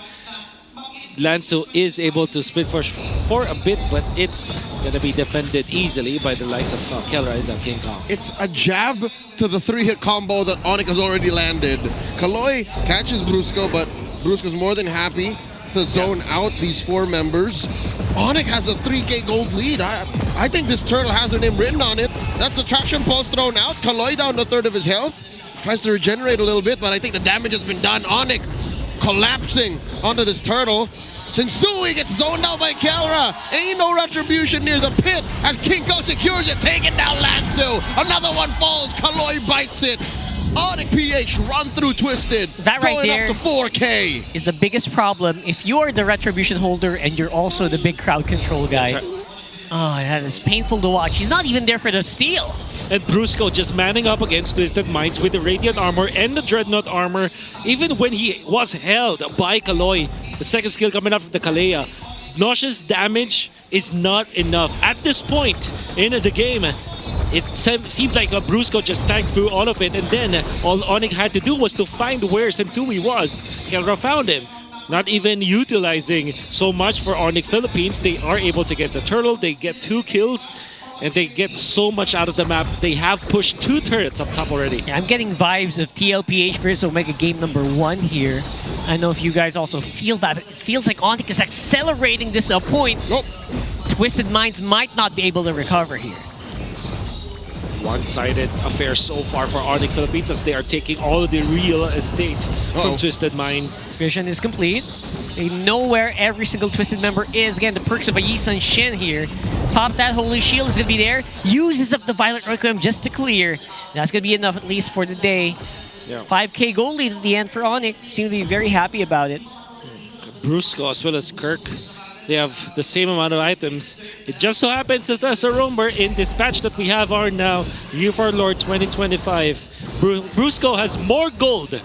Speaker 1: Lanzo is able to split for a bit, but it's gonna be defended easily by the likes of Kelra and King Kong.
Speaker 12: It's a jab to the 3-hit combo that ONIC has already landed. Kaloy catches Brusco, but Brusco's more than happy to zone out these 4 members. ONIC has a 3K gold lead. I think this turtle has their name written on it. That's the traction pulse thrown out. Kaloy down to 1/3 of his health. Tries to regenerate a little bit, but I think the damage has been done. ONIC collapsing onto this turtle. Shinsui gets zoned out by Kelra. Ain't no retribution near the pit as Kinko secures it, taking down Lansu. Another one falls. Kaloy bites it. ONIC PH run through Twisted.
Speaker 5: That right
Speaker 12: going
Speaker 5: there
Speaker 12: up to 4K.
Speaker 5: is the biggest problem. If you're the retribution holder and you're also the big crowd control guy.
Speaker 1: That's right.
Speaker 5: Oh, that is painful to watch. He's not even there for the steal.
Speaker 1: And Brusco just manning up against Twisted Minds with the Radiant armor and the Dreadnought armor. Even when he was held by Kaloy, the second skill coming out from the Kalea, nauseous damage is not enough. At this point in the game, it seemed like Brusco just tanked through all of it, and then all ONIC had to do was to find where Sensui was. Kelra found him. Not even utilizing so much for ONIC Philippines, they are able to get the turtle, they get 2 kills, and they get so much out of the map. They have pushed 2 turrets up top already.
Speaker 5: Yeah, I'm getting vibes of TLPH versus Omega game number 1 here. I know if you guys also feel that. It feels like ONIC is accelerating this to a point.
Speaker 12: Nope.
Speaker 5: Twisted Minds might not be able to recover here.
Speaker 1: One-sided affair so far for ONIC Philippines as they are taking all of the real estate from Twisted Minds.
Speaker 5: Vision is complete. They know where every single Twisted member is. Again, the perks of a Yisun Shin here. Pop that Holy Shield is going to be there. Uses up the Violet Requiem just to clear. That's going to be enough at least for the day.
Speaker 1: Yeah.
Speaker 5: 5K gold lead at the end for ONIC. Seem to be very happy about it.
Speaker 1: Brusco as well as Kirk, they have the same amount of items. It just so happens that as a rumor in this patch that we have are now Year for Lord 2025. Brusco has more gold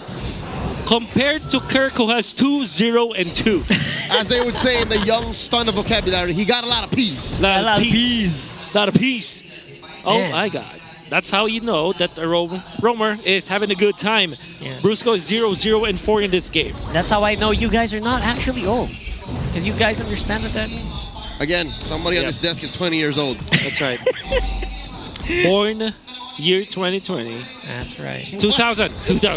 Speaker 1: compared to Kirk, who has 2, 0, and 2.
Speaker 12: As they would say in the young stun of vocabulary, he got a lot of peas.
Speaker 1: Lot of peas. Lot of peas. Oh
Speaker 5: Man.
Speaker 1: my god. That's how you know that a roamer is having a good time.
Speaker 5: Yeah.
Speaker 1: Brusco is 0, 0, and 4 in this game.
Speaker 5: That's how I know you guys are not actually old. Because you guys understand what that means.
Speaker 12: Again, somebody on this desk is 20 years old.
Speaker 1: That's right. Born year 2020.
Speaker 5: That's right.
Speaker 1: 2000.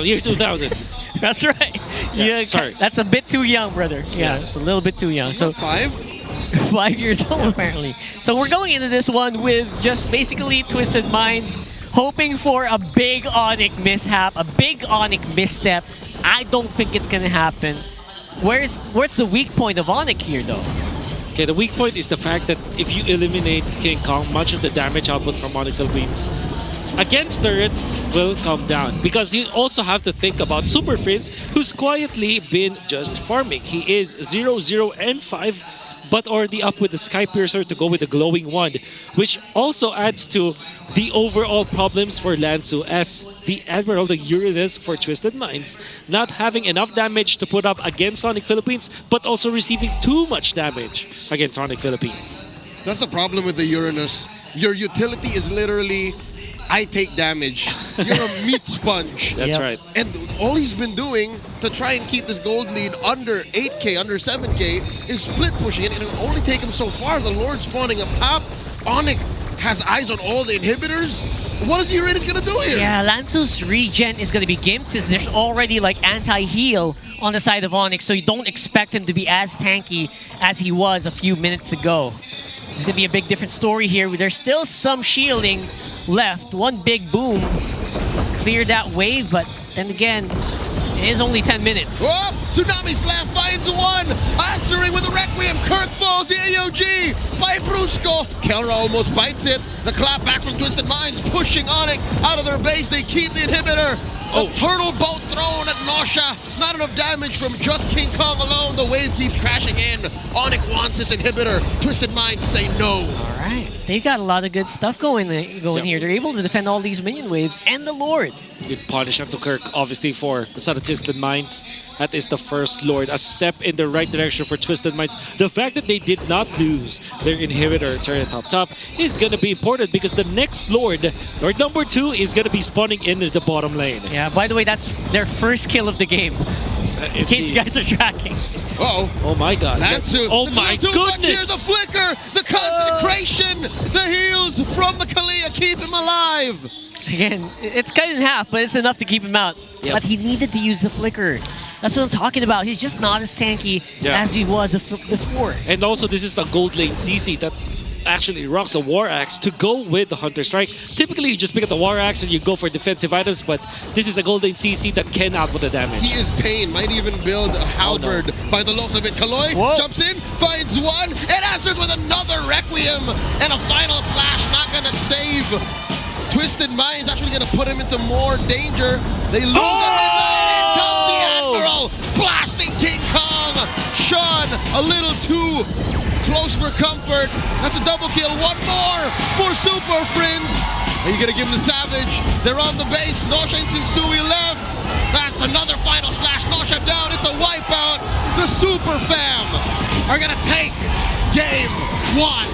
Speaker 1: Year 2000.
Speaker 5: That's right.
Speaker 1: Yeah, sorry.
Speaker 5: That's a bit too young, brother. Yeah, it's a little bit too young. So 5 years old, apparently. So we're going into this one with just basically Twisted Minds, hoping for a big ONIC mishap, a big ONIC misstep. I don't think it's gonna happen. Where's the weak point of ONIC here, though?
Speaker 1: Okay, the weak point is the fact that if you eliminate King Kong, much of the damage output from ONIC Philippines against turrets will come down. Because you also have to think about Super Prince, who's quietly been just farming. He is 0, 0, and 5, but already up with the Sky Piercer to go with the Glowing Wand, which also adds to the overall problems for Lansu as the Admiral, the Uranus for Twisted Minds, not having enough damage to put up against ONIC Philippines, but also receiving too much damage against ONIC Philippines.
Speaker 12: That's the problem with the Uranus. Your utility is literally, I take damage. You're a meat sponge.
Speaker 1: That's right.
Speaker 12: And all he's been doing to try and keep this gold lead under 8K, under 7K, is split pushing it. And it'll only take him so far. The Lord spawning up top. ONIC has eyes on all the inhibitors. What is Uranus going to do here?
Speaker 5: Yeah, Lansu's regen is going to be gimped since there's already like anti-heal on the side of ONIC, so you don't expect him to be as tanky as he was a few minutes ago. It's going to be a big different story here. There's still some shielding left. One big boom cleared that wave, but then again, it is only 10 minutes.
Speaker 12: Oh, Tsunami Slam finds one! Answering with a Requiem, Kirk falls, the AOG by Brusco. Kelra almost bites it. The clap back from Twisted Minds, pushing ONIC out of their base. They keep the inhibitor. A turtle boat thrown at Nausea. Not enough damage from just King Kong alone. The wave keeps crashing in. ONIC wants this inhibitor. Twisted Minds say no.
Speaker 5: All right. They've got a lot of good stuff going here. They're able to defend all these minion waves and the Lord.
Speaker 1: Good punish up to Kirk, obviously, for the side of Twisted Minds. That is the first Lord. A step in the right direction for Twisted Minds. The fact that they did not lose their inhibitor turret up top is going to be important because the next Lord, Lord number 2, is going to be spawning in the bottom lane.
Speaker 5: Yeah, by the way, that's their first kill of the game. In case you guys are tracking.
Speaker 12: Uh-oh.
Speaker 1: Oh my God.
Speaker 12: Lansu.
Speaker 1: Oh
Speaker 12: the
Speaker 1: my
Speaker 12: too much here,
Speaker 1: goodness.
Speaker 12: the flicker, the consecration, the heals from the Kalia keep him alive.
Speaker 5: Again, it's cut in half, but it's enough to keep him out.
Speaker 1: Yep.
Speaker 5: But he needed to use the flicker. That's what I'm talking about. He's just not as tanky as he was before.
Speaker 1: And also, this is the gold lane CC that actually rocks a War Axe to go with the Hunter Strike. Typically, you just pick up the War Axe and you go for defensive items, but this is a gold lane CC that can output the damage.
Speaker 12: He is pain. Might even build a halberd by the looks of it. Kaloi jumps in, finds one, and answered with another Requiem and a final slash. Not going to save. Twisted Mind's actually going to put him into more danger. They lose a midnight. In comes the Admiral, blasting King Kong. Sean, a little too close for comfort. That's a double kill. One more for Super Friends. Are you going to give him the Savage? They're on the base. Nosha and Sensui left. That's another final slash. Nosha down. It's a wipeout. The Super Fam are going to take game 1.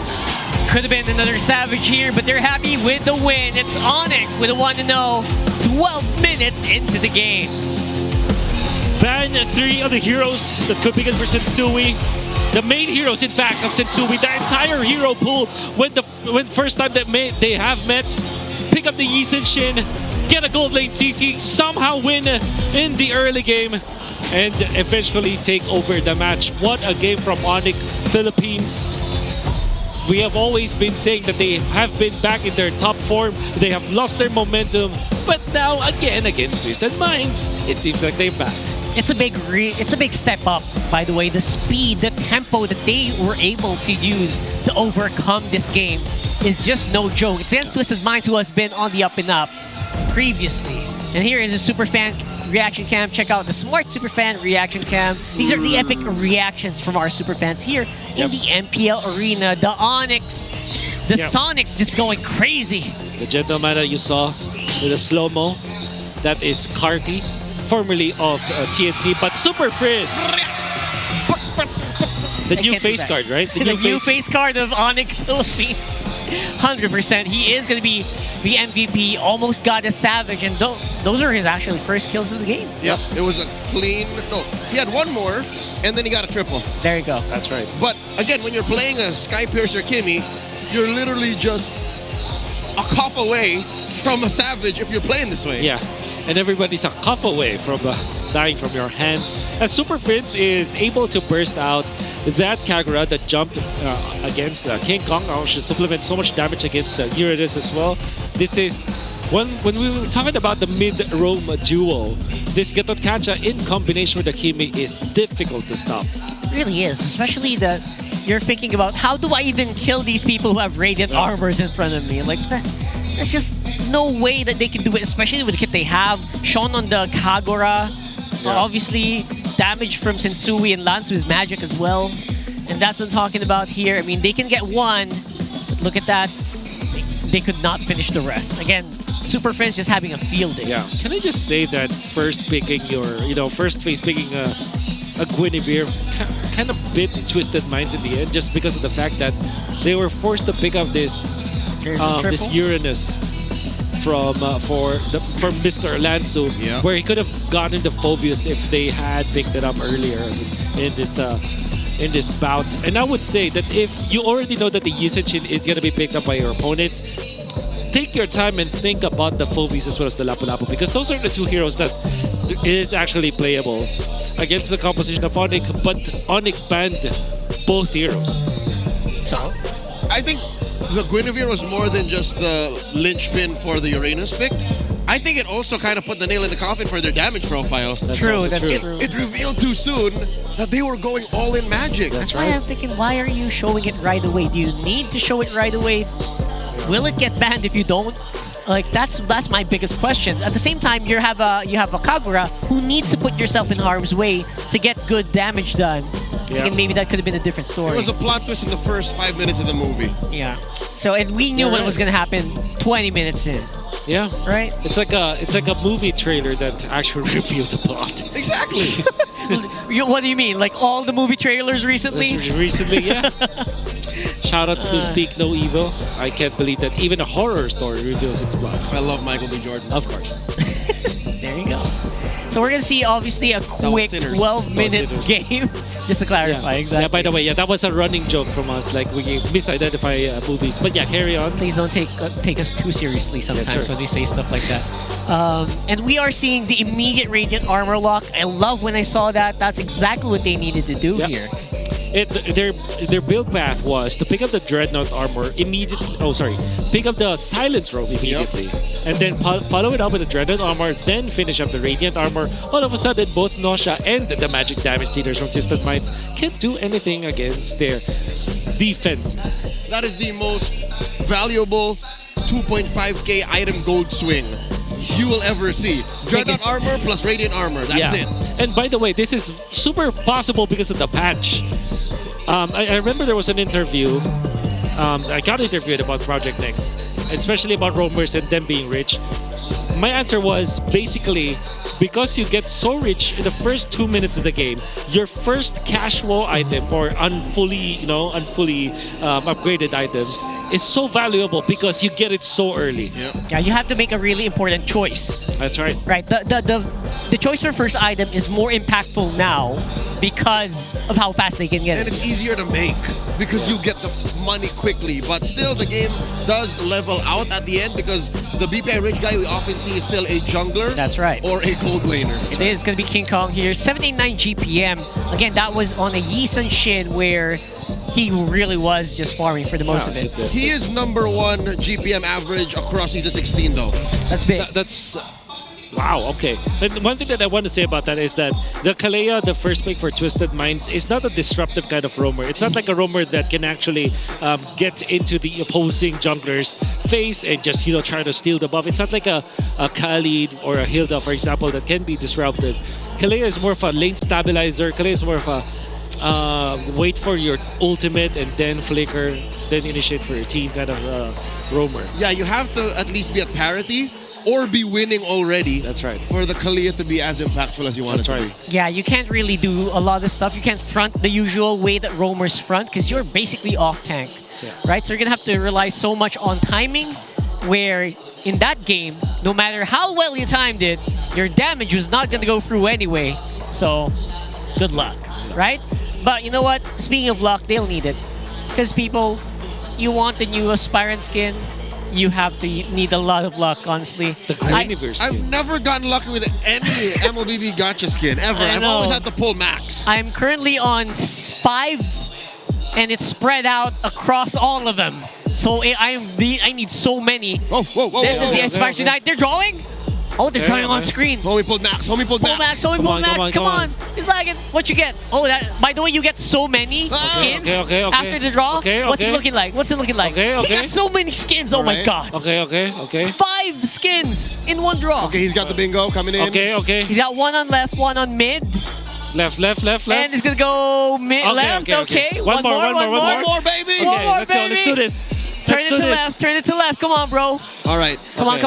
Speaker 5: Could have been another Savage here, but they're happy with the win. It's ONIC with a 1-0, 12 minutes into the game.
Speaker 1: Ban 3 of the heroes that could begin for Sensui. The main heroes, in fact, of Sensui. The entire hero pool, when first time that they have met, pick up the Yi Shin, get a gold lane CC, somehow win in the early game, and eventually take over the match. What a game from ONIC Philippines. We have always been saying that they have been back in their top form. They have lost their momentum. But now, again, against Twisted Minds, it seems like they're back.
Speaker 5: It's a big step up, by the way. The speed, the tempo that they were able to use to overcome this game is just no joke. It's against Twisted Minds, who has been on the up and up previously. And here is a Superfan reaction cam. Check out the smart Superfan reaction cam. These are the epic reactions from our Superfans here in the MPL arena. The Onyx, the Sonics just going crazy.
Speaker 1: The gentleman that you saw with a slow-mo, that is Carty, formerly of TNC, but Super Friends. The new face card, right?
Speaker 5: The new face card of ONIC Philippines. 100%. He is going to be the MVP. Almost got a Savage, and those are his actually first kills of the game.
Speaker 12: Yep, it was a clean. No, he had one more, and then he got a triple.
Speaker 5: There you go.
Speaker 1: That's right.
Speaker 12: But again, when you're playing a Skypiercer Kimmy, you're literally just a cough away from a Savage if you're playing this way.
Speaker 1: Yeah, and everybody's a cough away from dying from your hands. As Super Friends is able to burst out that Kagura that jumped against King Kong, should supplement so much damage against the Uranus as well. This is when we were talking about the mid-roam duo, this Gatot Kacha in combination with the Kimi is difficult to stop.
Speaker 5: It really is, especially that you're thinking about, how do I even kill these people who have radiant armors in front of me? Like, there's just no way that they can do it, especially with the kit they have. Sean on the Kagura, obviously damage from Sensui and Lansu's magic as well. And that's what I'm talking about here. I mean, they can get one, but look at that. They could not finish the rest. Again, Super Friends just having a field day.
Speaker 1: Yeah. Can I just say that first picking first phase picking a Guinevere kind of bit Twisted Minds in the end, just because of the fact that they were forced to pick up this Uranus from Mr. Lansu, where he could have gotten the Phobius if they had picked it up earlier in this bout. And I would say that if you already know that the Yisachin is going to be picked up by your opponents, take your time and think about the Phobius as well as the Lapu-Lapu, because those are the two heroes that is actually playable against the composition of ONIC, but ONIC banned both heroes.
Speaker 12: So I think the Guinevere was more than just the linchpin for the Uranus pick. I think it also kind of put the nail in the coffin for their damage profile.
Speaker 5: That's true.
Speaker 12: It revealed too soon that they were going all in magic.
Speaker 5: That's why I'm thinking, why are you showing it right away? Do you need to show it right away? Will it get banned if you don't? Like, that's my biggest question. At the same time, you have a Kagura who needs to put yourself in harm's way to get good damage done.
Speaker 1: Yeah.
Speaker 5: And maybe that could have been a different story.
Speaker 12: It was a plot twist in the first 5 minutes of the movie.
Speaker 5: Yeah. So, and we knew what was going to happen 20 minutes in.
Speaker 1: Yeah.
Speaker 5: Right?
Speaker 1: It's like a movie trailer that actually revealed the plot.
Speaker 12: Exactly.
Speaker 5: What do you mean? Like all the movie trailers recently?
Speaker 1: Recently, yeah. Shoutouts to Speak No Evil. I can't believe that even a horror story reveals its plot.
Speaker 12: I love Michael B. Jordan.
Speaker 1: Of course.
Speaker 5: There you go. So we're going to see, obviously, a quick 12-minute game Just to clarify, exactly.
Speaker 1: Yeah, by the way, that was a running joke from us. Like, we misidentify movies. But yeah, carry on.
Speaker 5: Please don't take us too seriously sometimes
Speaker 1: Yes, sir.
Speaker 5: when we say stuff like that. And we are seeing the immediate Radiant Armor lock. I love when I saw that. That's exactly what they needed to do here.
Speaker 1: Their build path was to pick up the Dreadnought armor immediately. Oh, sorry. Pick up the Silence Robe immediately. And then follow it up with the Dreadnought armor, then finish up the Radiant armor. All of a sudden, both Nausea and the magic damage dealers from Twisted Minds can't do anything against their defenses.
Speaker 12: That is the most valuable 2.5k item gold swing you will ever see. Dreadnought armor plus Radiant armor. That's it.
Speaker 1: And by the way, this is super possible because of the patch. I remember there was an interview. I got interviewed about Project Next, especially about roamers and them being rich. My answer was basically because you get so rich in the first 2 minutes of the game, your first casual item or unfully upgraded item is so valuable because you get it so early.
Speaker 5: Yeah, you have to make a really important choice.
Speaker 1: That's right.
Speaker 5: Right. The choice for first item is more impactful now because of how fast they can get
Speaker 12: And
Speaker 5: it.
Speaker 12: it's easier to make because you get the money quickly. But still, the game does level out at the end because the BPI rich guy we often see is still a jungler.
Speaker 5: That's right.
Speaker 12: Or a gold laner.
Speaker 5: It is going to be King Kong here. 789 GPM. Again, that was on a Yi Sun Shin where he really was just farming for the most of it.
Speaker 12: He is #1 GPM average across season 16 though.
Speaker 5: That's big.
Speaker 1: That's wow, okay. And one thing that I want to say about that is that the Kalea, the first pick for Twisted Minds, is not a disruptive kind of roamer. It's not like a roamer that can actually get into the opposing jungler's face and just, try to steal the buff. It's not like a Khalid or a Hilda, for example, that can be disruptive. Kalea is more of a lane stabilizer. Kalea is more of a wait for your ultimate and then flicker, then initiate for your team kind of roamer.
Speaker 12: Yeah, you have to at least be at parity or be winning already.
Speaker 1: That's right.
Speaker 12: For the Kalea to be as impactful as you want it to be.
Speaker 5: Yeah, you can't really do a lot of stuff. You can't front the usual way that roamers front because you're basically off tank, right? So you're gonna have to rely so much on timing where in that game, no matter how well you timed it, your damage was not gonna go through anyway. So good luck, right? But you know what? Speaking of luck, they'll need it. Because people, you want the new aspirant skin, you have to need a lot of luck, honestly.
Speaker 12: I've never gotten lucky with any MLBB gacha skin, ever. I've always had to pull max.
Speaker 5: I'm currently on 5, and it's spread out across all of them. So I need so many. This is the aspirant skin. They're drawing? Oh, they're drawing on screen.
Speaker 12: Homie pulled max. Homie pulled max.
Speaker 5: Homie pulled max. Come on. He's lagging. What you get? Oh, by the way, you get so many skins after the draw. What's it looking like? What's it looking like? He got so many skins. Oh my god.
Speaker 1: Okay.
Speaker 5: 5 skins in one draw.
Speaker 12: Okay, he's got the bingo coming in.
Speaker 1: Okay.
Speaker 5: He's got one on left, one on mid.
Speaker 1: Left.
Speaker 5: And he's gonna go mid left. Okay.
Speaker 1: One more,
Speaker 12: baby.
Speaker 5: One more,
Speaker 1: let's go. Let's do this.
Speaker 5: Turn it to left. Come on, bro.
Speaker 12: All right.
Speaker 5: Come on.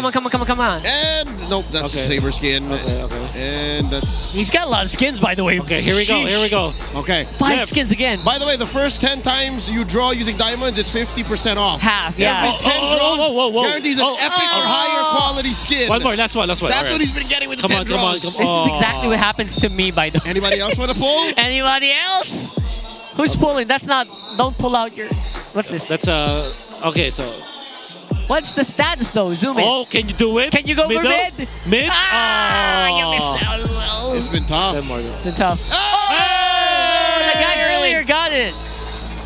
Speaker 12: And nope, that's a saber skin. And that's.
Speaker 5: He's got a lot of skins, by the way.
Speaker 1: Okay, here we go.
Speaker 12: Okay.
Speaker 5: 5 skins again.
Speaker 12: By the way, the first 10 times you draw using diamonds, it's 50% off.
Speaker 5: Half, yeah.
Speaker 12: Every 10 draws guarantees an epic or higher quality skin.
Speaker 1: One more, last one.
Speaker 12: That's what he's been getting with the 10 draws.
Speaker 5: This is exactly what happens to me, by the way.
Speaker 12: Anybody else want to pull?
Speaker 5: Anybody else? Who's pulling? That's not. Don't pull out your. What's this?
Speaker 1: That's okay, so.
Speaker 5: What's the status though? Zoom in.
Speaker 1: Oh, can you do it?
Speaker 5: Can you go for mid?
Speaker 1: Mid?
Speaker 5: You missed out as well.
Speaker 12: It's been tough.
Speaker 5: It's been tough. Oh! The guy earlier got it.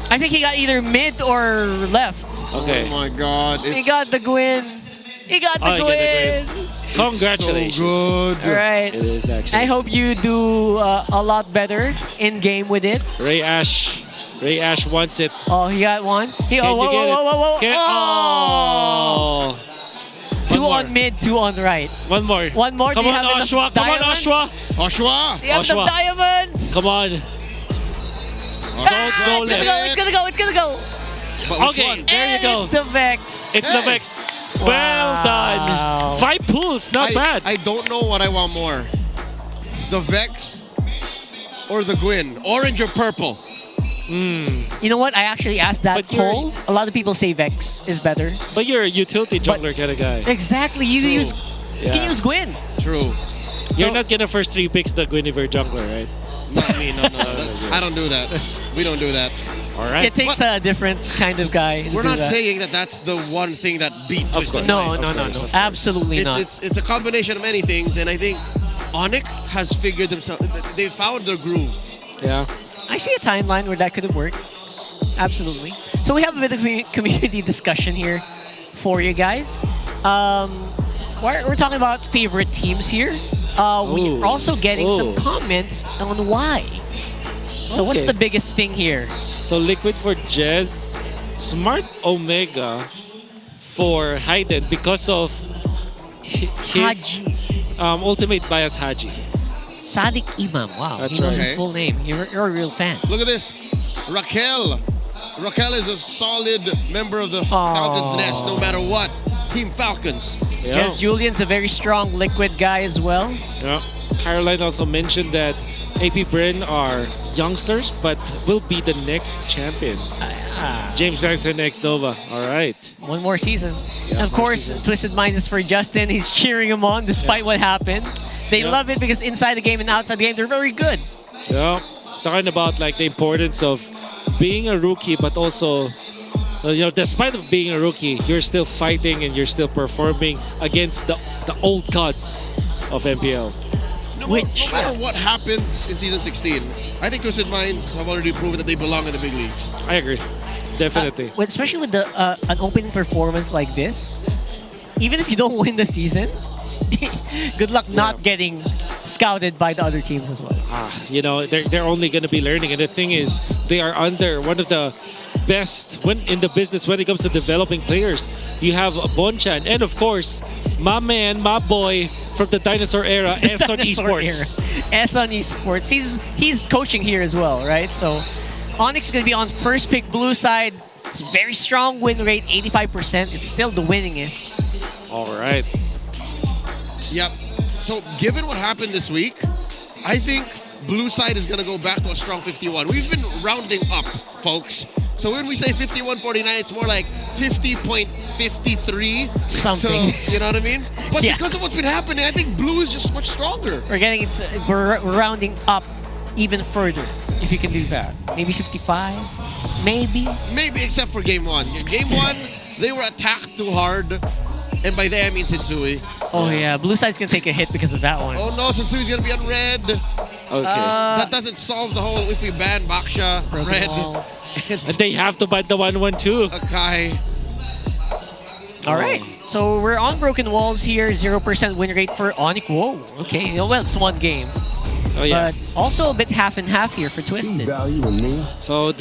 Speaker 5: I think he got either mid or left.
Speaker 1: Okay.
Speaker 12: Oh my god.
Speaker 5: He got the Gwyn. He got the Gwyn.
Speaker 1: Congratulations.
Speaker 12: So good.
Speaker 5: All right.
Speaker 1: It is actually.
Speaker 5: I hope you do a lot better in game with it.
Speaker 1: Ray Ash wants it.
Speaker 5: Oh, he got one.
Speaker 1: Can you get it? Oh.
Speaker 5: 2 on mid, 2 on right.
Speaker 1: One more.
Speaker 5: Come
Speaker 1: on, Oshwa. Come on, Oshwa.
Speaker 12: Oshwa.
Speaker 5: You have some diamonds.
Speaker 1: Come on.
Speaker 5: It's gonna go.
Speaker 1: Okay, there you go.
Speaker 5: It's the Vex.
Speaker 1: It's the Vex. Well done. 5 pulls, not bad.
Speaker 12: I don't know what I want more. The Vex or the Gwyn. Orange or purple?
Speaker 5: You know what? I actually asked that poll. A lot of people say Vex is better.
Speaker 1: But you're a utility jungler kind of guy.
Speaker 5: Exactly. You can use Gwyn.
Speaker 12: True.
Speaker 1: You're not gonna first 3 picks the Guinevere jungler, right?
Speaker 12: Not me, no. I don't do that. We don't do that.
Speaker 1: All right.
Speaker 5: It takes a different kind of guy. to
Speaker 12: We're
Speaker 5: do
Speaker 12: not
Speaker 5: that.
Speaker 12: saying that that's the one thing that beat Twisted
Speaker 5: No,
Speaker 12: Minds.
Speaker 5: no. Absolutely not.
Speaker 12: It's a combination of many things, and I think ONIC has figured themselves. They found their groove.
Speaker 1: Yeah.
Speaker 5: I see a timeline where that could have worked. Absolutely. So we have a bit of community discussion here for you guys. We're talking about favorite teams here. We're also getting some comments on why. So what's the biggest thing here?
Speaker 1: So Liquid for Jez, Smart Omega for Hayden because of his ultimate bias Haji.
Speaker 5: Sadiq Imam. Wow,
Speaker 1: That's
Speaker 5: he knows
Speaker 1: right.
Speaker 5: his full name. You're a real fan.
Speaker 12: Look at this. Raquel. Raquel is a solid member of the Falcons Nest, no matter what. Team Falcons.
Speaker 5: Jez Julian's a very strong Liquid guy as well.
Speaker 1: Yeah. Caroline also mentioned that AP are youngsters, but will be the next champions. James Jackson, X Nova. All right.
Speaker 5: One more season.
Speaker 1: Yeah,
Speaker 5: and of course, Twisted Minds is for Justin. He's cheering him on despite what happened. They love it because inside the game and outside the game, they're very good.
Speaker 1: Yeah. Talking about like the importance of being a rookie, but also, despite of being a rookie, you're still fighting and you're still performing against the old gods of MPL.
Speaker 12: No matter what happens in Season 16, I think Twisted Minds have already proven that they belong in the big leagues.
Speaker 1: I agree. Definitely.
Speaker 5: Especially with an opening performance like this, even if you don't win the season, good luck not getting scouted by the other teams as well.
Speaker 1: They're only going to be learning. And the thing is, they are under one of the best in the business when it comes to developing players. You have Bonchan and, of course, my man, my boy from the dinosaur era, S on Esports.
Speaker 5: S on Esports. He's coaching here as well, right? So ONIC is going to be on first pick blue side. It's a very strong win rate, 85%. It's still the winningest.
Speaker 1: All right.
Speaker 12: Yep. So given what happened this week, I think blue side is going to go back to a strong 51. We've been rounding up, folks. So when we say 51.49, it's more like 50.53.
Speaker 5: Something.
Speaker 12: You know what I mean? But because of what's been happening, I think blue is just much stronger.
Speaker 5: We're rounding up even further, if you can do that. Maybe 55? Maybe?
Speaker 12: Maybe, except for game one. Game one, they were attacked too hard. And by that, I mean Sensui.
Speaker 5: Oh, yeah. Blue side's going to take a hit because of that one.
Speaker 12: Oh, no. Sensui's going to be on red.
Speaker 1: Okay.
Speaker 12: That doesn't solve the whole if we ban Baksha, red.
Speaker 1: And they have to ban the 1-1-2.
Speaker 12: Akai.
Speaker 5: All right. So we're on broken walls here. 0% win rate for ONIC. Whoa. Okay. Well, it's one game.
Speaker 1: Oh, yeah.
Speaker 5: But also a bit half and half here for Twisted.
Speaker 1: So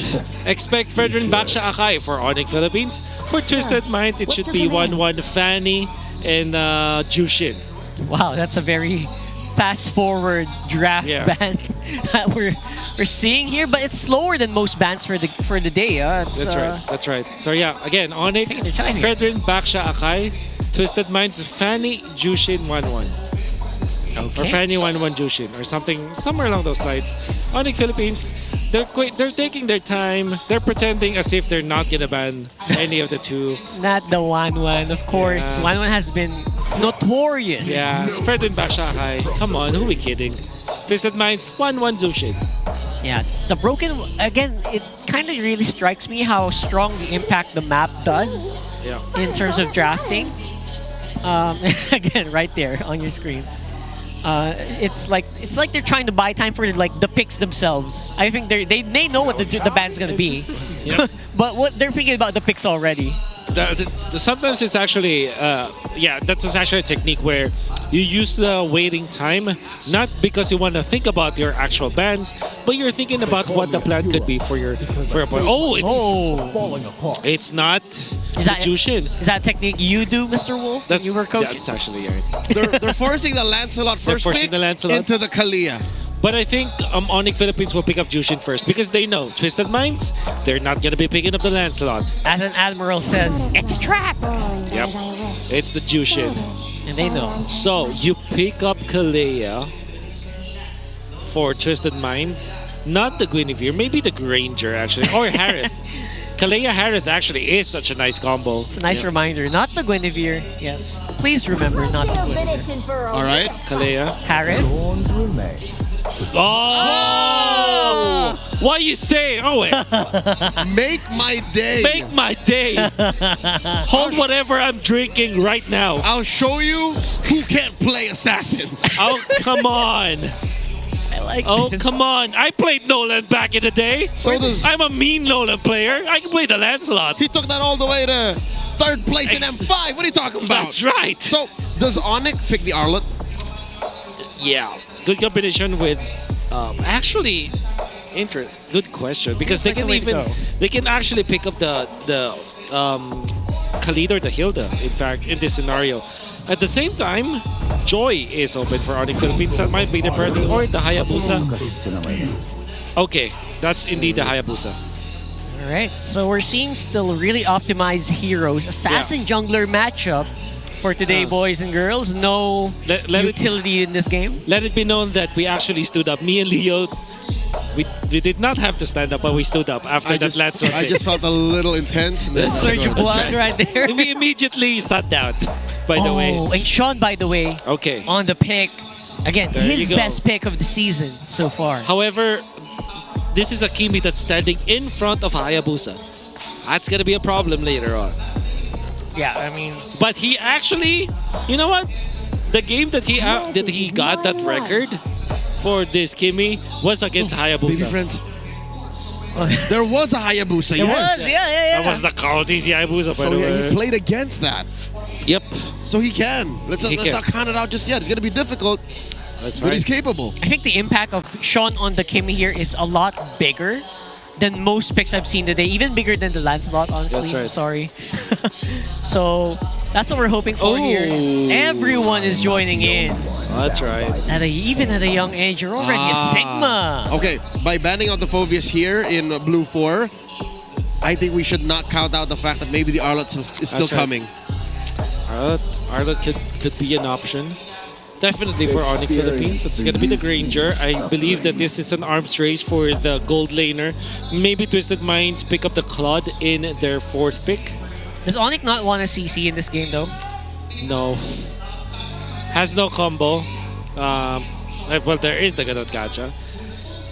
Speaker 1: expect Fredrin Baksha Akai for ONIC Philippines. For Twisted Minds, it should be 1-1 Fanny and Jushin.
Speaker 5: Wow, that's a very fast-forward draft ban that we're seeing here, but it's slower than most bans for the day.
Speaker 1: That's right. So yeah, again, ONIC, Fredrin Baksha Akai, Twisted Minds, Fanny, Jushin 1-1.
Speaker 5: Okay.
Speaker 1: Or Fanny 1-1 Jushin or something, somewhere along those lines. ONIC Philippines, they're taking their time. They're pretending as if they're not gonna ban any of the two.
Speaker 5: Not the 1-1, of course. 1-1 has been notorious.
Speaker 1: Yeah, spread in Bakshakai. Come on, who are we kidding? Twisted Minds, 1-1 Jushin.
Speaker 5: Yeah, the broken, again, it kind of really strikes me how strong the impact the map does in terms of drafting. Again, right there on your screens. It's like they're trying to buy time for like the picks themselves. I think they know what the band's gonna be, but what they're thinking about the picks already.
Speaker 1: Sometimes it's actually that's actually a technique where you use the waiting time not because you want to think about your actual bands, but you're thinking about what the plan could be for your opponent. Oh,
Speaker 5: falling apart.
Speaker 1: It's not. Jushin.
Speaker 5: Is that a technique you do, Mr. Wolf? When you were coaching?
Speaker 1: That's actually right.
Speaker 12: They're forcing the Lancelot first pick into the Kalia.
Speaker 1: But I think ONIC Philippines will pick up Jushin first because they know Twisted Minds, they're not going to be picking up the Lancelot.
Speaker 5: As an Admiral says, it's a trap!
Speaker 1: Yep. It's the Jushin.
Speaker 5: And they know.
Speaker 1: So, you pick up Kalea for Twisted Minds. Not the Guinevere, maybe the Granger actually, or Harith. Kalea Harith actually is such a nice combo.
Speaker 5: It's a nice reminder. Not the Guinevere. Yes. Please remember not the Guinevere.
Speaker 12: All right.
Speaker 1: Kalea.
Speaker 5: Harith.
Speaker 1: Oh! What you say? Oh, wait.
Speaker 12: Make my day.
Speaker 1: Make my day. Hold whatever I'm drinking right now.
Speaker 12: I'll show you who can't play Assassins.
Speaker 1: Oh, come on.
Speaker 5: I like this.
Speaker 1: Come on. I played Nolan back in the day. I'm a mean Nolan player. I can play the Lancelot.
Speaker 12: He took that all the way to 3rd place in M5. What are you talking about?
Speaker 1: That's right.
Speaker 12: So, does ONIC pick the Arlet?
Speaker 1: Yeah. Good combination with... actually... Good question, because they can actually pick up the Khalid or the Hilda, in fact, in this scenario. At the same time, Joy is open for ONIC Philippines. That might be the Perdi or the Hayabusa. Okay, that's indeed the Hayabusa.
Speaker 5: All right, so we're seeing still really optimized heroes. Assassin jungler matchup for today, boys and girls. No utility in this game.
Speaker 1: Let it be known that we actually stood up. Me and Leo, we did not have to stand up, but we stood up after that last one.
Speaker 12: I just felt a little intense.
Speaker 5: Surge of blood right there.
Speaker 1: We immediately sat down, by the way.
Speaker 5: Oh, and Sean, by the way, on the pick. Again,
Speaker 1: There
Speaker 5: his
Speaker 1: you go.
Speaker 5: best pick of the season so far.
Speaker 1: However, this is a Kimi that's standing in front of Hayabusa. That's going to be a problem later on.
Speaker 5: Yeah, I mean...
Speaker 1: But he actually, you know what? The game that he got that record for this Kimi was against Hayabusa.
Speaker 12: Baby friends. There was a Hayabusa, yes.
Speaker 1: That was the County's Hayabusa, by
Speaker 12: So
Speaker 1: the way.
Speaker 12: he played against that.
Speaker 1: Yep.
Speaker 12: So he can. Let's not count it out just yet. It's going to be difficult.
Speaker 1: That's
Speaker 12: but he's capable.
Speaker 5: I think the impact of Sean on the Kimi here is a lot bigger than most picks I've seen today. Even bigger than the Lancelot, honestly.
Speaker 1: That's right.
Speaker 5: I'm sorry. So that's what we're hoping for here. Everyone is joining in.
Speaker 1: That's right.
Speaker 5: Even at a young age, you're already a Sigma.
Speaker 12: Okay, by banning out the Phobius here in Blue 4, I think we should not count out the fact that maybe the Arlet is still coming.
Speaker 1: Arlet could be an option. Definitely for ONIC Philippines. It's going to be the Granger. I believe that this is an arms race for the gold laner. Maybe Twisted Minds pick up the Claude in their 4th pick.
Speaker 5: Does ONIC not want a CC in this game, though?
Speaker 1: No. Has no combo. Well, there is the Ganot Gacha.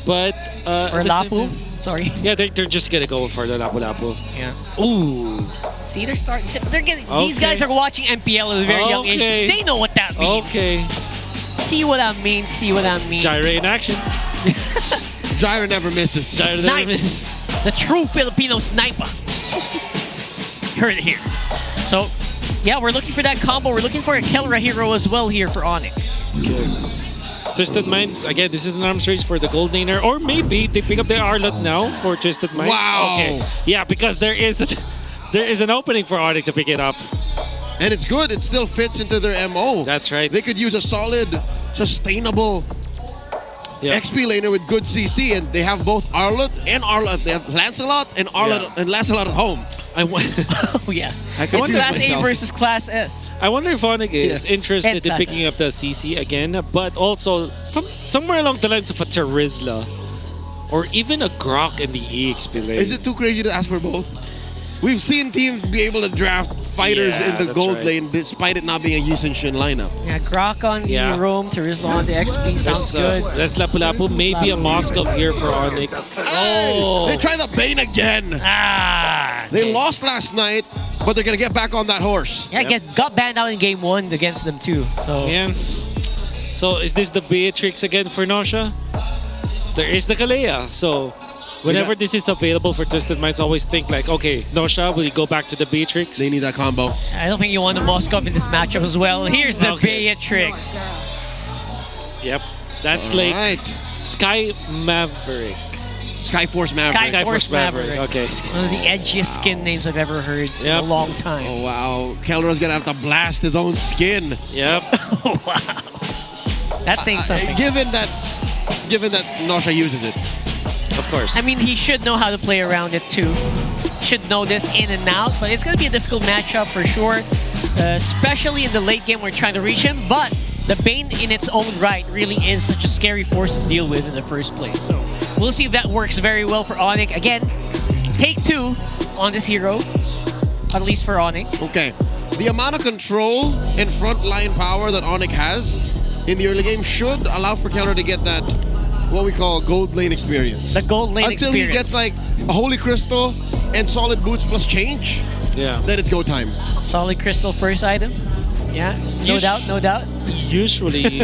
Speaker 1: But...
Speaker 5: or Lapu? Sorry.
Speaker 1: Yeah, they're just going to go for the Lapu-Lapu.
Speaker 5: Yeah.
Speaker 1: Ooh.
Speaker 5: See, they're getting... These guys are watching MPL at a very young age. They know what that means.
Speaker 1: Okay.
Speaker 5: See what I mean, see what I mean.
Speaker 1: Gyra in action.
Speaker 12: Gyra never misses.
Speaker 1: Gyra never misses.
Speaker 5: The true Filipino sniper. Heard it here. So, yeah, we're looking for that combo. We're looking for a Kelra hero as well here for ONIC.
Speaker 1: Okay. Twisted Minds, again, this is an arms race for the gold laner. Or maybe they pick up the Arlet now for Twisted Minds.
Speaker 12: Wow.
Speaker 1: Okay. Yeah, because there is an opening for ONIC to pick it up.
Speaker 12: And it's good. It still fits into their MO.
Speaker 1: That's right.
Speaker 12: They could use a solid, sustainable XP laner with good CC, and they have both Arlet and Arlet. They have Lancelot and Arlet and Lancelot at home.
Speaker 5: Oh, yeah.
Speaker 12: I
Speaker 5: It's
Speaker 12: confuse
Speaker 5: Class
Speaker 12: myself.
Speaker 5: A versus Class S.
Speaker 1: I wonder if ONIC is interested in
Speaker 5: Class
Speaker 1: picking
Speaker 5: S.
Speaker 1: up the CC again, but also somewhere along the lines of a Terizla or even a Grok in the EXP lane.
Speaker 12: Is it too crazy to ask for both? We've seen teams be able to draft fighters in the
Speaker 1: that's
Speaker 12: gold
Speaker 1: right.
Speaker 12: lane despite it not being a Yushin Shin lineup.
Speaker 5: Yeah, Grok on the roam, Terizla on the XP. Sounds good.
Speaker 1: There's Lapu-Lapu, maybe a Moskov here for ONIC.
Speaker 12: Hey, they try the Bane again. They lost last night, but they're going to get back on that horse.
Speaker 5: Yeah, got banned out in game 1 against them too. So
Speaker 1: Yeah. So is this the Beatrix again for Nosha? There is the Kalea. So whenever this is available for Twisted Minds, always think like, okay, Nosha, will you go back to the Beatrix?
Speaker 12: They need that combo.
Speaker 5: I don't think you want the Moskov in this matchup as well. Here's the Beatrix.
Speaker 1: Yep. That's like Sky Maverick.
Speaker 12: Skyforce Maverick.
Speaker 5: Skyforce Maverick.
Speaker 1: Okay.
Speaker 5: One of the edgiest skin names I've ever heard in a long time.
Speaker 12: Oh, wow. Kelra's going to have to blast his own skin.
Speaker 1: Yep.
Speaker 5: Oh, wow. That's saying something.
Speaker 12: Given that Nosha uses it.
Speaker 1: Of course.
Speaker 5: I mean, he should know how to play around it too. Should know this in and out, but it's going to be a difficult matchup for sure. Especially in the late game, we're trying to reach him, but the Bane in its own right really is such a scary force to deal with in the first place. So we'll see if that works very well for ONIC. Again, take 2 on this hero, at least for ONIC.
Speaker 12: Okay. The amount of control and frontline power that ONIC has in the early game should allow for Kelra to get that what we call gold lane experience.
Speaker 5: The gold lane
Speaker 12: Until
Speaker 5: experience.
Speaker 12: he gets like a holy crystal and solid boots plus change.
Speaker 1: Yeah.
Speaker 12: Then it's go time.
Speaker 5: Solid crystal first item. Yeah, no doubt, no doubt.
Speaker 1: Usually,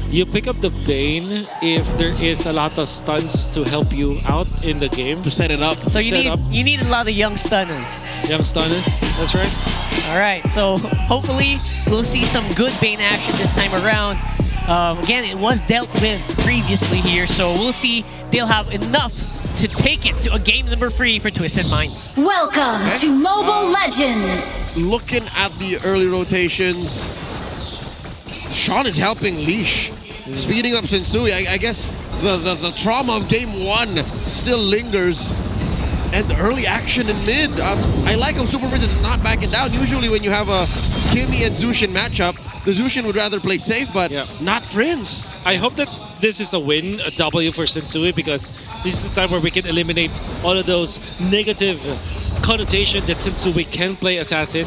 Speaker 1: you pick up the Bane if there is a lot of stuns to help you out in the game.
Speaker 12: To set it up.
Speaker 5: So you need a lot of young stunners.
Speaker 1: Young stunners, that's right.
Speaker 5: All right, so hopefully we'll see some good Bane action this time around. Again, it was dealt with previously here, so we'll see they'll have enough to take it to a game number 3 for Twisted Minds.
Speaker 8: Welcome to Mobile Legends.
Speaker 12: Looking at the early rotations, Sean is helping Leash, speeding up Sensui. I guess the trauma of game 1 still lingers. And the early action in mid. I like how Super Prince is not backing down. Usually when you have a Kimmy and Zushin matchup, the Zushin would rather play safe, but not Friends.
Speaker 1: I hope that this is a win, a W for Sensui, because this is the time where we can eliminate all of those negative connotation that Sensui can play Assassin.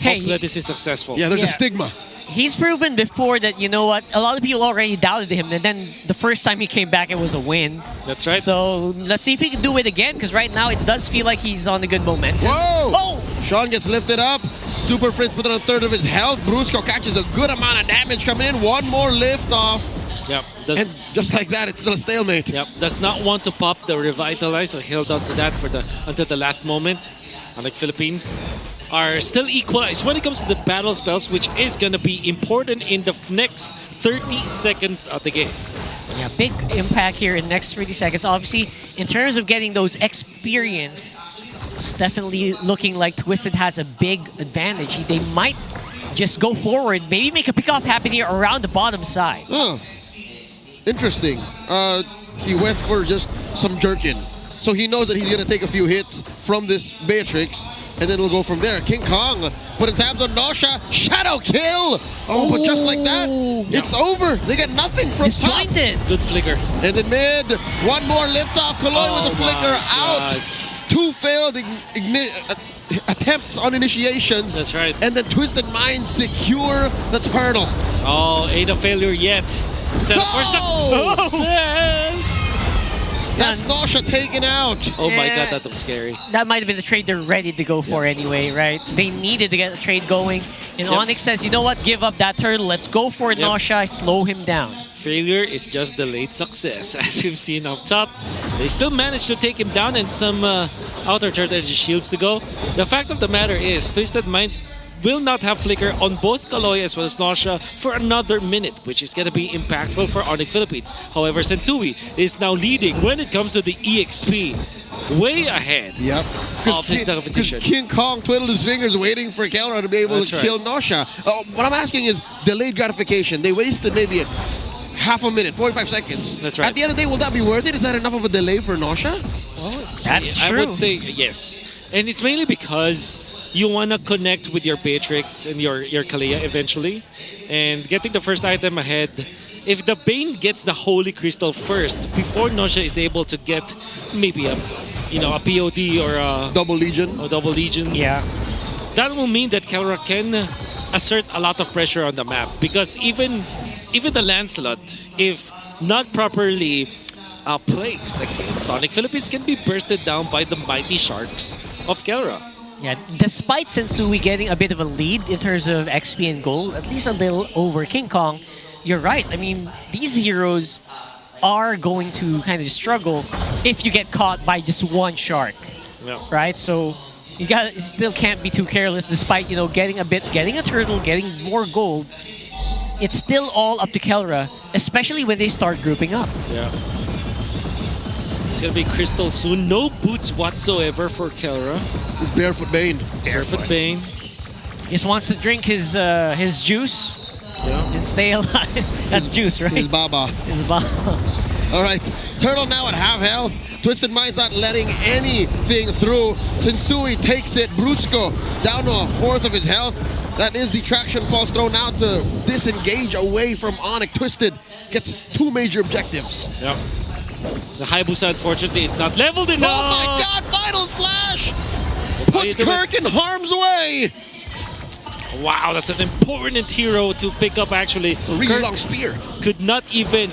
Speaker 5: Hey,
Speaker 1: hope that this is successful.
Speaker 12: Yeah, there's a stigma.
Speaker 5: He's proven before that, you know what, a lot of people already doubted him, and then the first time he came back, it was a win.
Speaker 1: That's right.
Speaker 5: So let's see if he can do it again, because right now it does feel like he's on a good momentum.
Speaker 12: Whoa!
Speaker 5: Oh!
Speaker 12: Sean gets lifted up. Super Prince put on a third of his health. Brusco catches a good amount of damage coming in. One more lift off.
Speaker 1: Yep.
Speaker 12: And just like that, it's still a stalemate.
Speaker 1: Yep. Does not want to pop the Revitalize, so held on to that for until the last moment. Unlike Philippines, are still equalized when it comes to the battle spells, which is going to be important in the next 30 seconds of the game.
Speaker 5: Yeah, big impact here in the next 30 seconds. Obviously, in terms of getting those experience, it's definitely looking like Twisted has a big advantage. They might just go forward, maybe make a pickoff happen here around the bottom side.
Speaker 12: Huh. Interesting. He went for just some jerkin. So he knows that he's going to take a few hits from this Beatrix, and then it'll go from there. King Kong putting tabs on Nosha. Shadow kill! Oh, but just like that, it's over. They get nothing from top.
Speaker 1: Good flicker.
Speaker 12: And in mid, one more liftoff. Kaloy with the flicker out. Two failed attempts on initiations.
Speaker 1: That's right.
Speaker 12: And then Twisted Minds secure the turtle.
Speaker 1: Oh, ain't a failure yet. Set up for success.
Speaker 12: That's Nosha taken out.
Speaker 1: Oh my god, that looks scary.
Speaker 5: That might have been the trade they're ready to go for anyway, right? They needed to get the trade going. And ONIC says, you know what, give up that turtle. Let's go for Nosha, slow him down.
Speaker 1: Failure is just delayed success. As we've seen up top, they still managed to take him down and some outer turret energy shields to go. The fact of the matter is, Twisted Minds will not have flicker on both Kaloy as well as Nosha for another minute, which is going to be impactful for ONIC Philippines. However, Sensui is now leading when it comes to the EXP. Way ahead of his competition.
Speaker 12: King Kong twiddled his fingers waiting for Kelra to be able to kill Nosha. What I'm asking is delayed gratification. They wasted maybe half a minute, 45 seconds.
Speaker 1: That's right.
Speaker 12: At the end of the day, will that be worth it? Is that enough of a delay for Nosha?
Speaker 5: That's
Speaker 1: I
Speaker 5: true.
Speaker 1: would say yes. And it's mainly because you want to connect with your Beatrix and your Kalia eventually. And getting the first item ahead, if the Bane gets the Holy Crystal first, before Nosha is able to get maybe a POD or a
Speaker 12: Double Legion.
Speaker 1: Yeah. That will mean that Kelra can assert a lot of pressure on the map. Because even the Lancelot, if not properly placed, like Sonic Philippines can be bursted down by the mighty sharks of Kelra.
Speaker 5: Yeah, despite Sensui getting a bit of a lead in terms of XP and gold, at least a little over King Kong, you're right. I mean, these heroes are going to kind of struggle if you get caught by just one shark, right? So you still can't be too careless, despite getting a turtle, getting more gold. It's still all up to Kelra, especially when they start grouping up.
Speaker 1: Yeah. It's gonna be Crystal soon. No boots whatsoever for Kelra.
Speaker 12: It's Barefoot Bane.
Speaker 1: Barefoot Bane.
Speaker 5: Just wants to drink his juice and stay alive. That's juice, right?
Speaker 12: His Baba.
Speaker 5: His Baba.
Speaker 12: All right, Turtle now at half health. Twisted Mind's not letting anything through. Sensui takes it. Brusco down to a fourth of his health. That is the traction pulse thrown out to disengage away from ONIC. Twisted gets two major objectives.
Speaker 1: Yep. The Hayabusa, unfortunately, is not leveled enough.
Speaker 12: Oh my god, Vital Slash! Puts Kirk in harm's way!
Speaker 1: Wow, that's an important hero to pick up, actually.
Speaker 12: It's a really long spear.
Speaker 1: Could not even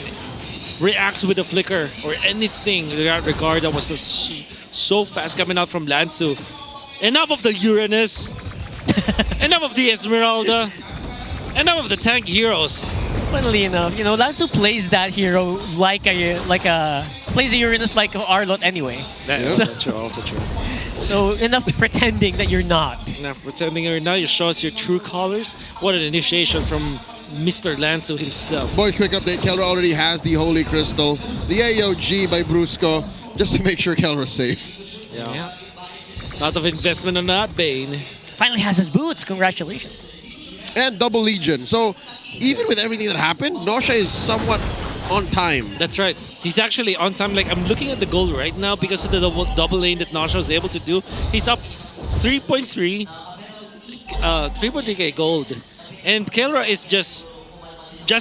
Speaker 1: reacts with a flicker or anything in that regard that was so fast coming out from Lansu. Enough of the Uranus. Enough of the Esmeralda. Enough of the tank heroes.
Speaker 5: Funnily enough, you know, Lansu plays that hero like a plays a Uranus like a Arlot anyway.
Speaker 1: That's true, also true.
Speaker 5: So enough pretending that you're not.
Speaker 1: Enough pretending you're not. You show us your true colors. What an initiation from Mr. Lansu himself.
Speaker 12: Boy, quick update. Kelra already has the Holy Crystal. The AOG by Brusco, just to make sure Kelra's safe.
Speaker 1: Yeah. Lot of investment on that, Bane.
Speaker 5: Finally has his boots. Congratulations.
Speaker 12: And double Legion. So, even with everything that happened, Nosha is somewhat on time.
Speaker 1: That's right. He's actually on time. Like, I'm looking at the goal right now because of the double lane that Nosha was able to do. He's up 3.3k gold. And Kelra is just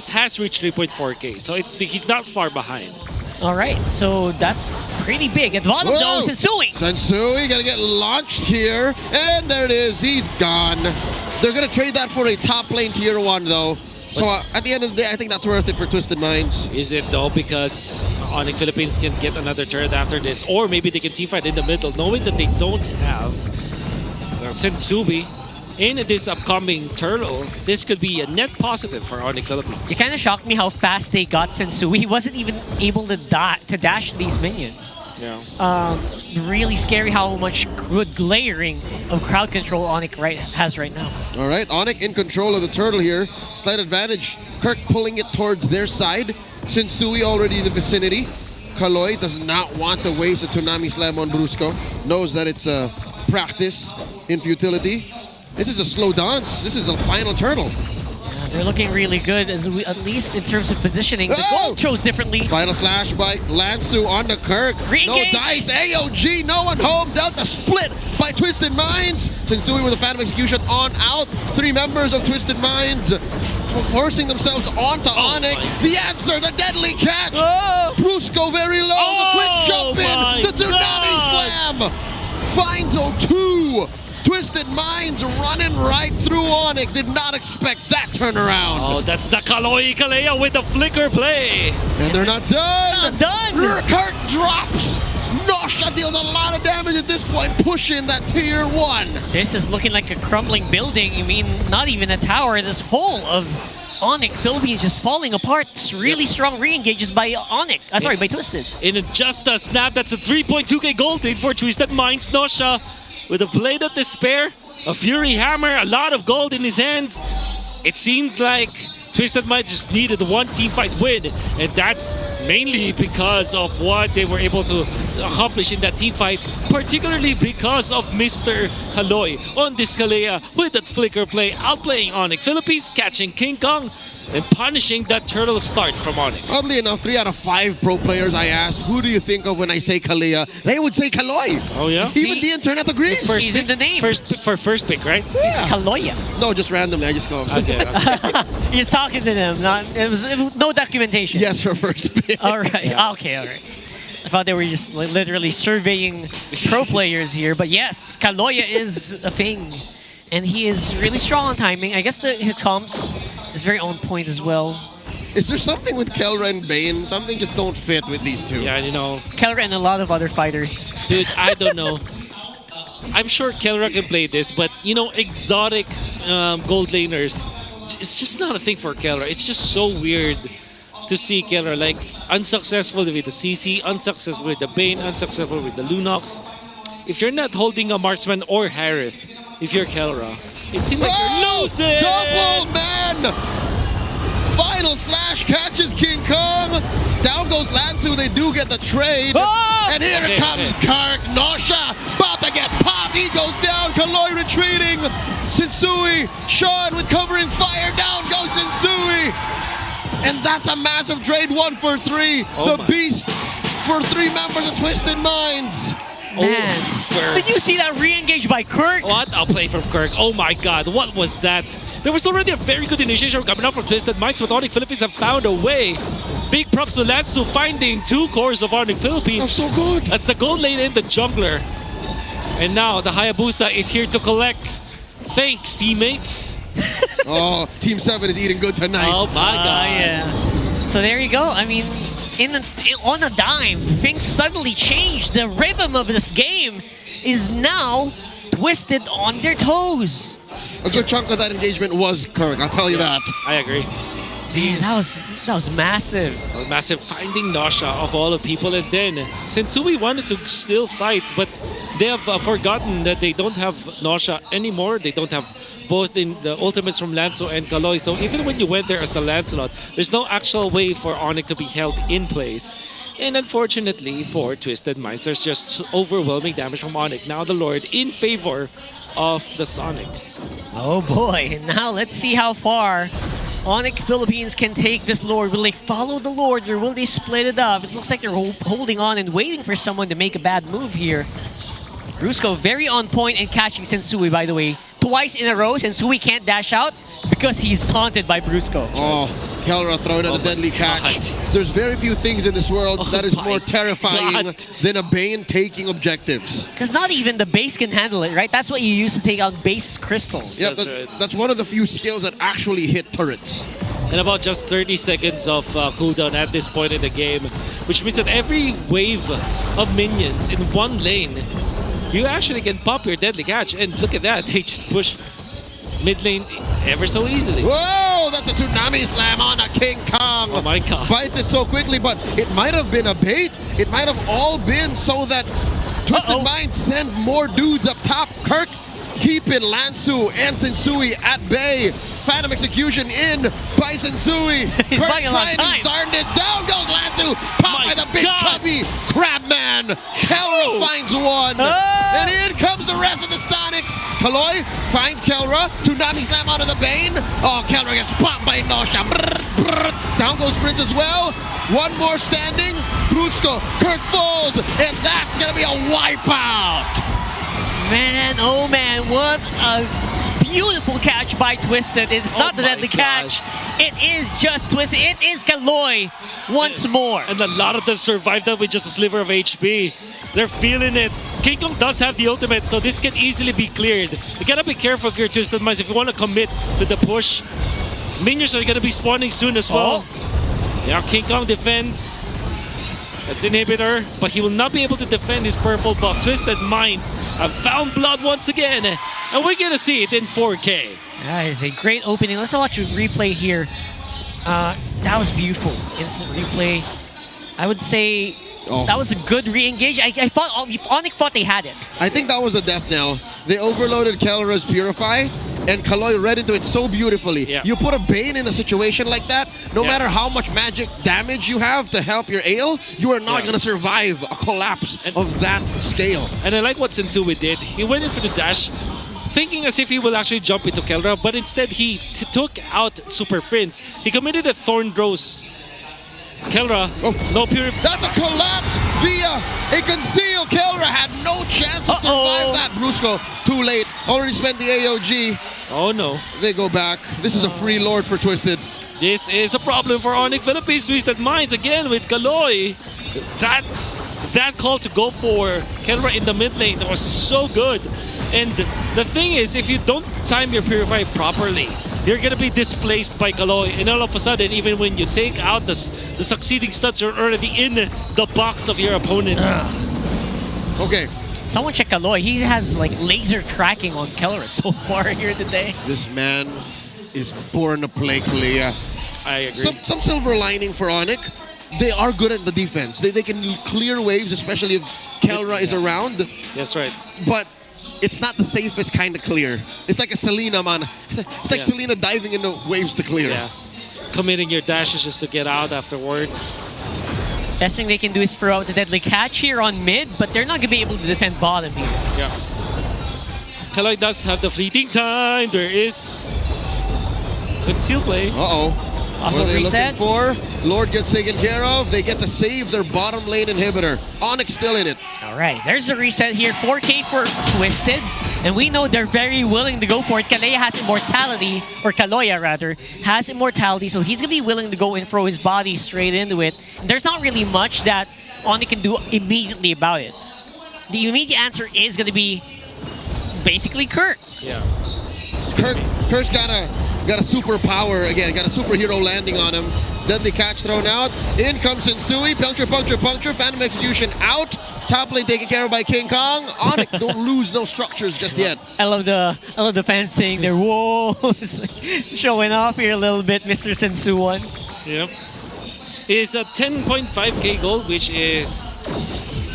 Speaker 1: has reached 3.4k. So he's not far behind.
Speaker 5: All right, so that's pretty big. At bottom though, Sensui.
Speaker 12: Sensui gonna get launched here. And there it is. He's gone. They're gonna trade that for a top lane tier 1 though. So at the end of the day, I think that's worth it for Twisted Minds.
Speaker 1: Is it though? Because ONIC Philippines can get another turret after this. Or maybe they can teamfight in the middle, knowing that they don't have Sensui in this upcoming turtle. This could be a net positive for ONIC Philippines.
Speaker 5: It kind of shocked me how fast they got Sensui. He wasn't even able to dash these minions.
Speaker 1: Yeah.
Speaker 5: Really scary how much good layering of crowd control ONIC has right now.
Speaker 12: All right, ONIC in control of the turtle here. Slight advantage. Kirk pulling it towards their side. Sensui already in the vicinity. Kaloy does not want to waste a Tsunami Slam on Brusco. Knows that it's a practice in futility. This is a slow dance. This is a final turtle.
Speaker 5: Yeah, they're looking really good, at least in terms of positioning. The goal chose differently.
Speaker 12: Final slash by Lansu on the Kirk.
Speaker 5: Re-engage.
Speaker 12: No dice. AOG, no one home. Delta split by Twisted Minds. Sensui with a Phantom Execution on out. 3 members of Twisted Minds forcing themselves onto ONIC. The answer, the deadly catch. Brusco very low. The quick jump in. The Tsunami Slam finds 0-2. Twisted Minds running right through ONIC. Did not expect that turnaround.
Speaker 1: Oh, that's the Kaloy Kalea with the flicker play.
Speaker 12: And they're not done.
Speaker 5: Not done.
Speaker 12: Kirk drops. Nosha deals a lot of damage at this point, pushing that tier 1.
Speaker 5: This is looking like a crumbling building. I mean, not even a tower. This whole of ONIC Philippines just falling apart. It's really strong re-engages by ONIC. Sorry, by Twisted.
Speaker 1: In just a snap, that's a 3.2k gold lead for Twisted Minds. Nosha with a Blade of Despair, a Fury Hammer, a lot of gold in his hands. It seemed like Twisted Minds just needed one teamfight win, and that's mainly because of what they were able to accomplish in that teamfight, particularly because of Mr. Kaloy on this Kalea with that flicker play, outplaying ONIC Philippines, catching King Kong, and punishing that turtle start from ONIC.
Speaker 12: Oddly enough, 3 out of 5 pro players I asked, who do you think of when I say Kalea? They would say Kaloy.
Speaker 1: Oh yeah?
Speaker 12: Even the internet agrees.
Speaker 5: He's in the name.
Speaker 1: First pick, right?
Speaker 5: It's Kaloya.
Speaker 12: No, just randomly. I just go.
Speaker 1: Okay.
Speaker 5: You're talking to them. It was no documentation.
Speaker 12: Yes, for first pick.
Speaker 5: All right. Yeah. Okay, all right. I thought they were just literally surveying pro players here. But yes, Kaloya is a thing. And he is really strong on timing. I guess the comms is very on point as well.
Speaker 12: Is there something with Kelra and Bane? Something just don't fit with these two.
Speaker 1: Yeah, you know.
Speaker 5: Kelra and a lot of other fighters.
Speaker 1: Dude, I don't know. I'm sure Kelra can play this, but you know, exotic gold laners, it's just not a thing for Kelra. It's just so weird to see Kelra like unsuccessful with the CC, unsuccessful with the Bane, unsuccessful with the Lunox. If you're not holding a marksman or Harith, if you're Kelra, it seems like you're losing!
Speaker 12: Double man! Final slash catches King Kong. Down goes Lansu. They do get the trade. And here it comes Kirk. Nosha about to get popped. He goes down. Kaloy retreating. Sensui. Sean with covering fire. Down goes Sensui. And that's a massive trade. 1 for 3. The beast for 3 members of Twisted Minds.
Speaker 5: Man, did you see that re-engage by Kirk?
Speaker 1: What a play from Kirk. Oh my god, what was that? There was already a very good initiation coming up from Twisted Minds, but ONIC Philippines have found a way. Big props to Lansu finding 2 cores of ONIC Philippines.
Speaker 12: That's so good.
Speaker 1: That's the gold lane and the jungler. And now the Hayabusa is here to collect. Thanks, teammates.
Speaker 12: Oh, Team 7 is eating good tonight.
Speaker 1: Oh my god.
Speaker 5: Yeah. So there you go. I mean, on a dime, things suddenly changed. The rhythm of this game is now Twisted on their toes.
Speaker 12: A good chunk of that engagement was Kirk, I'll tell you that.
Speaker 1: I agree.
Speaker 5: Man, that was massive.
Speaker 1: Massive finding Nausea of all the people, and then Sensui wanted to still fight, but they have forgotten that they don't have Nausea anymore. They don't have both in the ultimates from Lanzo and Kaloy. So even when you went there as the Lancelot, there's no actual way for ONIC to be held in place. And unfortunately for Twisted Minds, there's just overwhelming damage from ONIC. Now the Lord in favor of the Sonics.
Speaker 5: Oh boy, now let's see how far ONIC Philippines can take this Lord. Will they follow the Lord or will they split it up? It looks like they're holding on and waiting for someone to make a bad move here. Brusco very on point and catching Sensui, by the way. Twice in a row, Sensui can't dash out because he's taunted by Brusco.
Speaker 12: Oh, Kelra throwing out a deadly catch. There's very few things in this world that is more terrifying than a Bane taking objectives.
Speaker 5: Because not even the base can handle it, right? That's what you use to take out base crystals.
Speaker 12: Yeah, that's one of the few skills that actually hit turrets.
Speaker 1: And about just 30 seconds of cooldown at this point in the game, which means that every wave of minions in one lane, you actually can pop your deadly catch. And look at that, they just push mid lane ever so easily.
Speaker 12: Whoa, that's a tsunami slam on a King Kong.
Speaker 1: Oh my god.
Speaker 12: Bites it so quickly, but it might have been a bait. It might have all been so that Twisted Minds send more dudes up top. Kirk keeping Lansu and Sensui at bay. Phantom Execution in by Sensui. Kirk trying his darndest. Down goes Lansu. Pop by the big chubby Crabman. Kelra finds one. And in comes the rest of the Sonics. Kaloy finds Kelra. Tsunami slam out of the Bane. Oh, Kelra gets popped by Nausea. Down goes Prince as well. One more standing. Brusco. Kirk falls. And that's going to be a wipeout.
Speaker 5: Man, oh man, what a beautiful catch by Twisted. It's not the deadly catch. It is just Twisted. It is Kaloy once more.
Speaker 1: And a lot of them survived that with just a sliver of HP. They're feeling it. King Kong does have the ultimate, so this can easily be cleared. You gotta be careful of your Twisted Minds if you want to commit to the push. Minions are gonna be spawning soon as well. Yeah, King Kong defends. That's Inhibitor, but he will not be able to defend his purple buff. Twisted Minds have found blood once again, and we're gonna see it in 4K.
Speaker 5: That is a great opening. Let's watch a replay here. That was beautiful. Instant replay. I would say that was a good re-engage. I thought ONIC thought they had it.
Speaker 12: I think that was a death knell. They overloaded Kelra's Purify, and Kaloy read into it so beautifully.
Speaker 1: Yeah.
Speaker 12: You put a Bane in a situation like that, no matter how much magic damage you have to help your Ale, you are not going to survive a collapse of that scale.
Speaker 1: And I like what Sensui did. He went in for the dash, thinking as if he will actually jump into Kelra, but instead he took out Super Prince. He committed a Thorn Rose. Kelra, no pure.
Speaker 12: That's a collapse via a conceal. Kelra had no chance to survive that. Brusco, too late. Already spent the AOG.
Speaker 1: Oh no.
Speaker 12: They go back. This is a free Lord for Twisted.
Speaker 1: This is a problem for ONIC Philippines. Twisted Minds again with Kaloy. That call to go for Kelra in the mid lane was so good. And the thing is, if you don't time your Purify properly, you're going to be displaced by Kaloy. And all of a sudden, even when you take out the succeeding studs, you're already in the box of your opponents.
Speaker 12: Okay.
Speaker 5: Someone check Kaloy. He has like laser tracking on Kelra so far here today.
Speaker 12: This man is born to play Kalia.
Speaker 1: I agree.
Speaker 12: Some silver lining for ONIC. They are good at the defense. They can clear waves, especially if Kelra is around.
Speaker 1: That's right.
Speaker 12: But it's not the safest kind of clear. It's like a Selena, man. It's like Selena diving into waves to clear.
Speaker 1: Yeah. Committing your dashes just to get out afterwards.
Speaker 5: Best thing they can do is throw out the deadly catch here on mid, but they're not going to be able to defend bottom here.
Speaker 1: Yeah. Kaloy does have the fleeting time. There is conceal play.
Speaker 12: Uh-oh. What are they looking for? Lord gets taken care of. They get to save their bottom lane inhibitor. ONIC still in it.
Speaker 5: All right, there's a reset here. 4K for Twisted. And we know they're very willing to go for it. Kalea has immortality, or Kaloya rather, has immortality. So he's going to be willing to go and throw his body straight into it. There's not really much that ONIC can do immediately about it. The immediate answer is going to be basically Kirk.
Speaker 1: Yeah.
Speaker 12: Kirk's gotta got a superpower again, got a superhero landing on him. Deadly catch thrown out. In comes Sensui. Puncture. Phantom execution out. Top lane taken care of by King Kong. ONIC don't lose no structures just yet.
Speaker 5: I love the fans saying their whoa, showing off here a little bit, Mr. Sensuan.
Speaker 1: Yep. It's a 10.5k goal, which is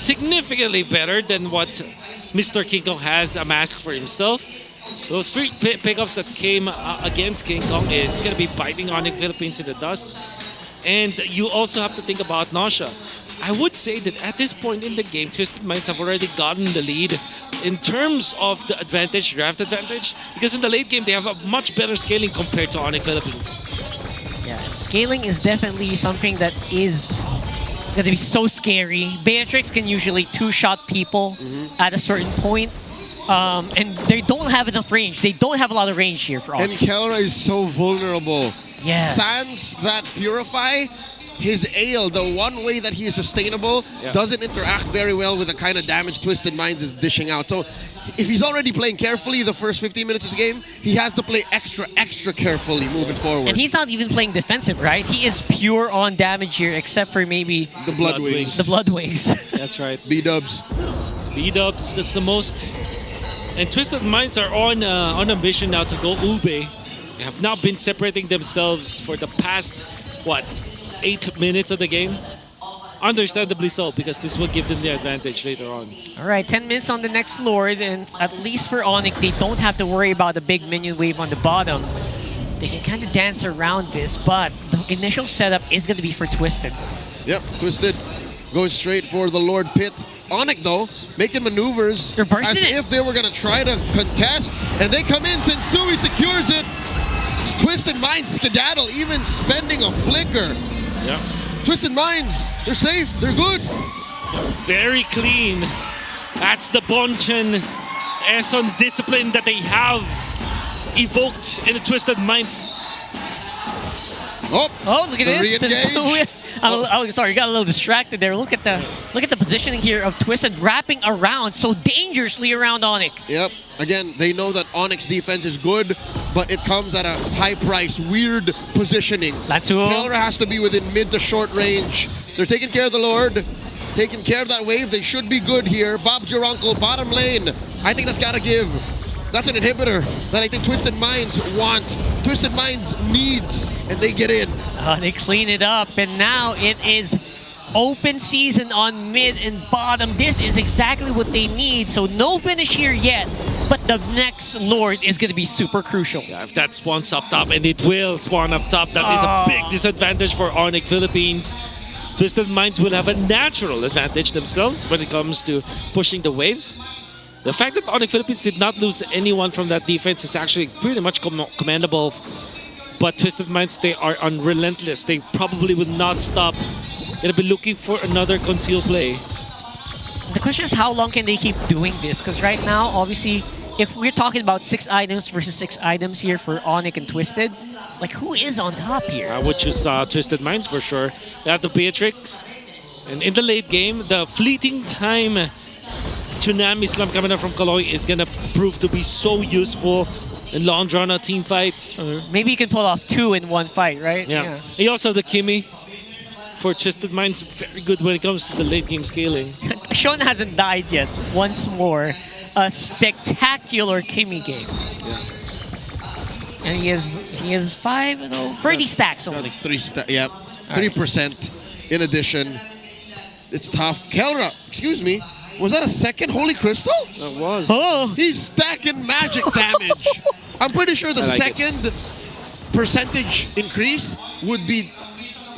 Speaker 1: significantly better than what Mr. King Kong has amassed for himself. Those 3 pickups that came against King Kong is going to be biting ONIC Philippines in the dust. And you also have to think about Nausea. I would say that at this point in the game, Twisted Minds have already gotten the lead in terms of the advantage, draft advantage, because in the late game, they have a much better scaling compared to ONIC Philippines.
Speaker 5: Yeah, scaling is definitely something that is going to be so scary. Beatrix can usually two-shot people at a certain point. And they don't have enough range. They don't have a lot of range here for ONIC.
Speaker 12: And Kelra is so vulnerable.
Speaker 5: Yeah.
Speaker 12: Sans that Purify, his Ale, the one way that he is sustainable, doesn't interact very well with the kind of damage Twisted Minds is dishing out. So if he's already playing carefully the first 15 minutes of the game, he has to play extra carefully moving forward.
Speaker 5: And he's not even playing defensive, right? He is pure on damage here, except for maybe
Speaker 12: the Blood Wings.
Speaker 5: The Blood Wings.
Speaker 1: That's right.
Speaker 12: B-dubs.
Speaker 1: B-dubs, that's the most. And Twisted Minds are on a mission now to go Ube. They have now been separating themselves for the past, 8 minutes of the game? Understandably so, because this will give them the advantage later on.
Speaker 5: All right, 10 minutes on the next Lord, and at least for ONIC, they don't have to worry about the big minion wave on the bottom. They can kind of dance around this, but the initial setup is going to be for Twisted.
Speaker 12: Yep, Twisted going straight for the Lord Pit. ONIC, though, making maneuvers as if they were going to try to contest, and they come in. Sensui secures it. Twisted Minds skedaddle, even spending a flicker.
Speaker 1: Yeah.
Speaker 12: Twisted Minds, they're safe, they're good.
Speaker 1: Very clean. That's the Bonchen Eson discipline that they have evoked in the Twisted Minds.
Speaker 12: Oh,
Speaker 5: look at this. Oh, sorry, got a little distracted there. Look at the positioning here of Twisted wrapping around so dangerously around ONIC.
Speaker 12: Yep. Again, they know that ONIC's defense is good, but it comes at a high price, weird positioning. Kelra has to be within mid to short range. They're taking care of the Lord, taking care of that wave. They should be good here. Bob's your uncle, bottom lane. I think that's got to give. That's an inhibitor that I think Twisted Minds want. Twisted Minds needs, and they get in.
Speaker 5: They clean it up, and now it is open season on mid and bottom. This is exactly what they need, so no finish here yet, but the next Lord is going to be super crucial.
Speaker 1: Yeah, if that spawns up top, and it will spawn up top, that is a big disadvantage for ONIC Philippines. Twisted Minds will have a natural advantage themselves when it comes to pushing the waves. The fact that ONIC Philippines did not lose anyone from that defense is actually pretty much commendable. But Twisted Minds, they are unrelentless. They probably will not stop. They'll be looking for another concealed play.
Speaker 5: The question is, how long can they keep doing this? Because right now, obviously, if we're talking about 6 items versus 6 items here for ONIC and Twisted, like, who is on top here?
Speaker 1: I would choose Twisted Minds for sure. They have the Beatrix. And in the late game, the fleeting time Tsunami Slam coming up from Kaloy is going to prove to be so useful in long drawn-out team fights.
Speaker 5: Maybe you can pull off 2 in one fight, right?
Speaker 1: Yeah. You also have the Kimmy for Twisted Minds. Very good when it comes to the late game scaling.
Speaker 5: Sean hasn't died yet. Once more, a spectacular Kimmy game.
Speaker 12: Yeah.
Speaker 5: And he has 30 stacks only.
Speaker 12: 3% in addition. It's tough. Kelra, excuse me. Was that a second Holy Crystal?
Speaker 1: That was.
Speaker 5: Oh.
Speaker 12: He's stacking magic damage. I'm pretty sure the second percentage increase would be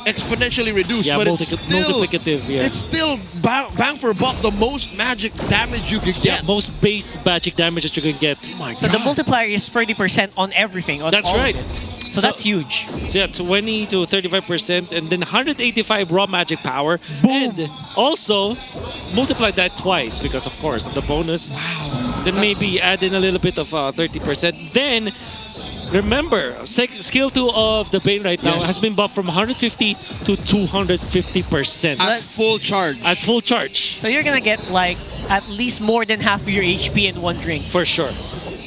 Speaker 12: exponentially reduced,
Speaker 1: yeah,
Speaker 12: but it's still
Speaker 1: multiplicative. Yeah.
Speaker 12: It's still bang for buck the most magic damage you could get.
Speaker 1: Yeah, most base magic damage that you can get.
Speaker 12: Oh my God.
Speaker 5: So the multiplier is 30% on everything. On
Speaker 1: that's
Speaker 5: all
Speaker 1: right.
Speaker 5: of it. So that's huge.
Speaker 1: So yeah, 20 to 35%, and then 185 raw magic power. Boom. And also multiply that twice because, of course, of the bonus.
Speaker 12: Wow.
Speaker 1: Then maybe add in a little bit of 30%. Then remember, skill 2 of the Bane right now has been buffed from 150 to 250%.
Speaker 12: At full charge.
Speaker 1: At full charge.
Speaker 5: So you're gonna get like at least more than half of your HP in one drink.
Speaker 1: For sure.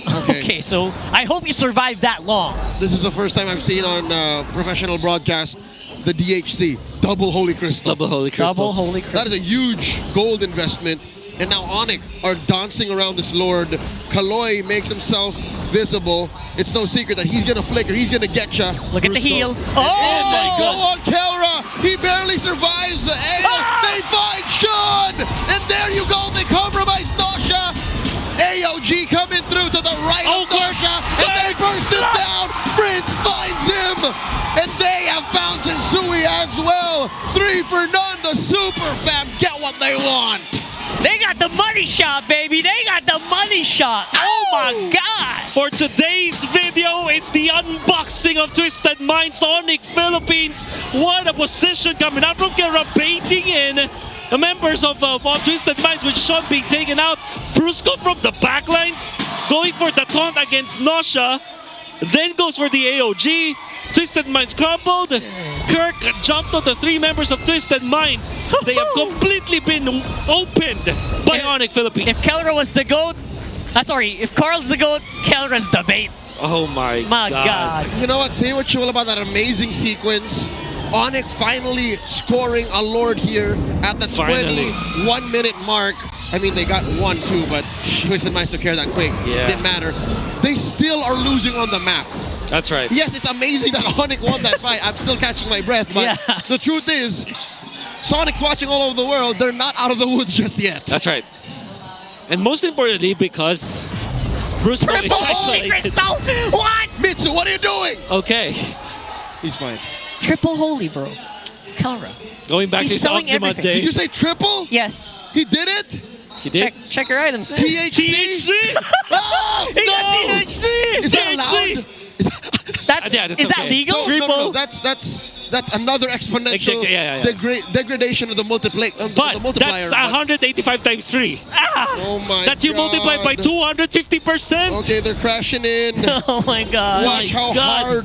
Speaker 5: Okay, so I hope you survived that long.
Speaker 12: This is the first time I've seen on professional broadcast the DHC, Double Holy Crystal.
Speaker 1: Double Holy Crystal.
Speaker 5: Double Holy Crystal.
Speaker 12: That is a huge gold investment. And now ONIC are dancing around this Lord. Kaloy makes himself visible. It's no secret that he's gonna flicker, he's gonna get ya.
Speaker 5: Look at the heel.
Speaker 12: And in they go on Kelra. He barely survives the AO. They find Sean! And there you go, they compromise Nosha. AOG coming through to the right of Nosha. And they burst him down. Prince finds him. And they have found Tensui as well. 3 for none. The Super Fam get what they want.
Speaker 5: They got the money shot, baby. They got the money shot. Oh my God.
Speaker 1: For today's video, it's the unboxing of Twisted Minds ONIC Philippines. What a position coming out from Kera, baiting in the members of Twisted Minds with Sean being taken out. Brusco from the backlines going for the taunt against Nosha. Then goes for the AOG. Twisted Minds crumbled. Kirk jumped on the 3 members of Twisted Minds. They have completely been opened by ONIC Philippines.
Speaker 5: If Kelra was the GOAT, if Carl's the GOAT, Kelra's the bait.
Speaker 1: Oh my
Speaker 5: God.
Speaker 12: You know what? Say what you will about that amazing sequence. ONIC finally scoring a Lord here at the 21-minute mark. I mean, they got 1-2, but Twisted Minds took care of that quick.
Speaker 1: Yeah.
Speaker 12: Didn't matter. They still are losing on the map.
Speaker 1: That's right.
Speaker 12: Yes, it's amazing that ONIC won that fight. I'm still catching my breath, but the truth is, Sonic's watching all over the world. They're not out of the woods just yet.
Speaker 1: That's right. And most importantly, because Brusco is isolated.
Speaker 5: What?
Speaker 12: Mitsu, what are you doing?
Speaker 1: Okay.
Speaker 12: He's fine.
Speaker 5: Triple holy, bro. Kelra.
Speaker 1: Going back to his Optima days.
Speaker 12: Did you say triple?
Speaker 5: Yes.
Speaker 12: He did it?
Speaker 1: He did?
Speaker 5: Check your items.
Speaker 12: THC?
Speaker 5: Oh,
Speaker 12: no!
Speaker 5: THC!
Speaker 12: Is that allowed?
Speaker 5: Is that legal?
Speaker 12: No, that's another exponential degradation of the multiplier.
Speaker 1: But that's 185 times 3.
Speaker 12: Oh my
Speaker 1: That you multiply by 250%.
Speaker 12: Okay, they're crashing in.
Speaker 5: Oh my God.
Speaker 12: Watch how hard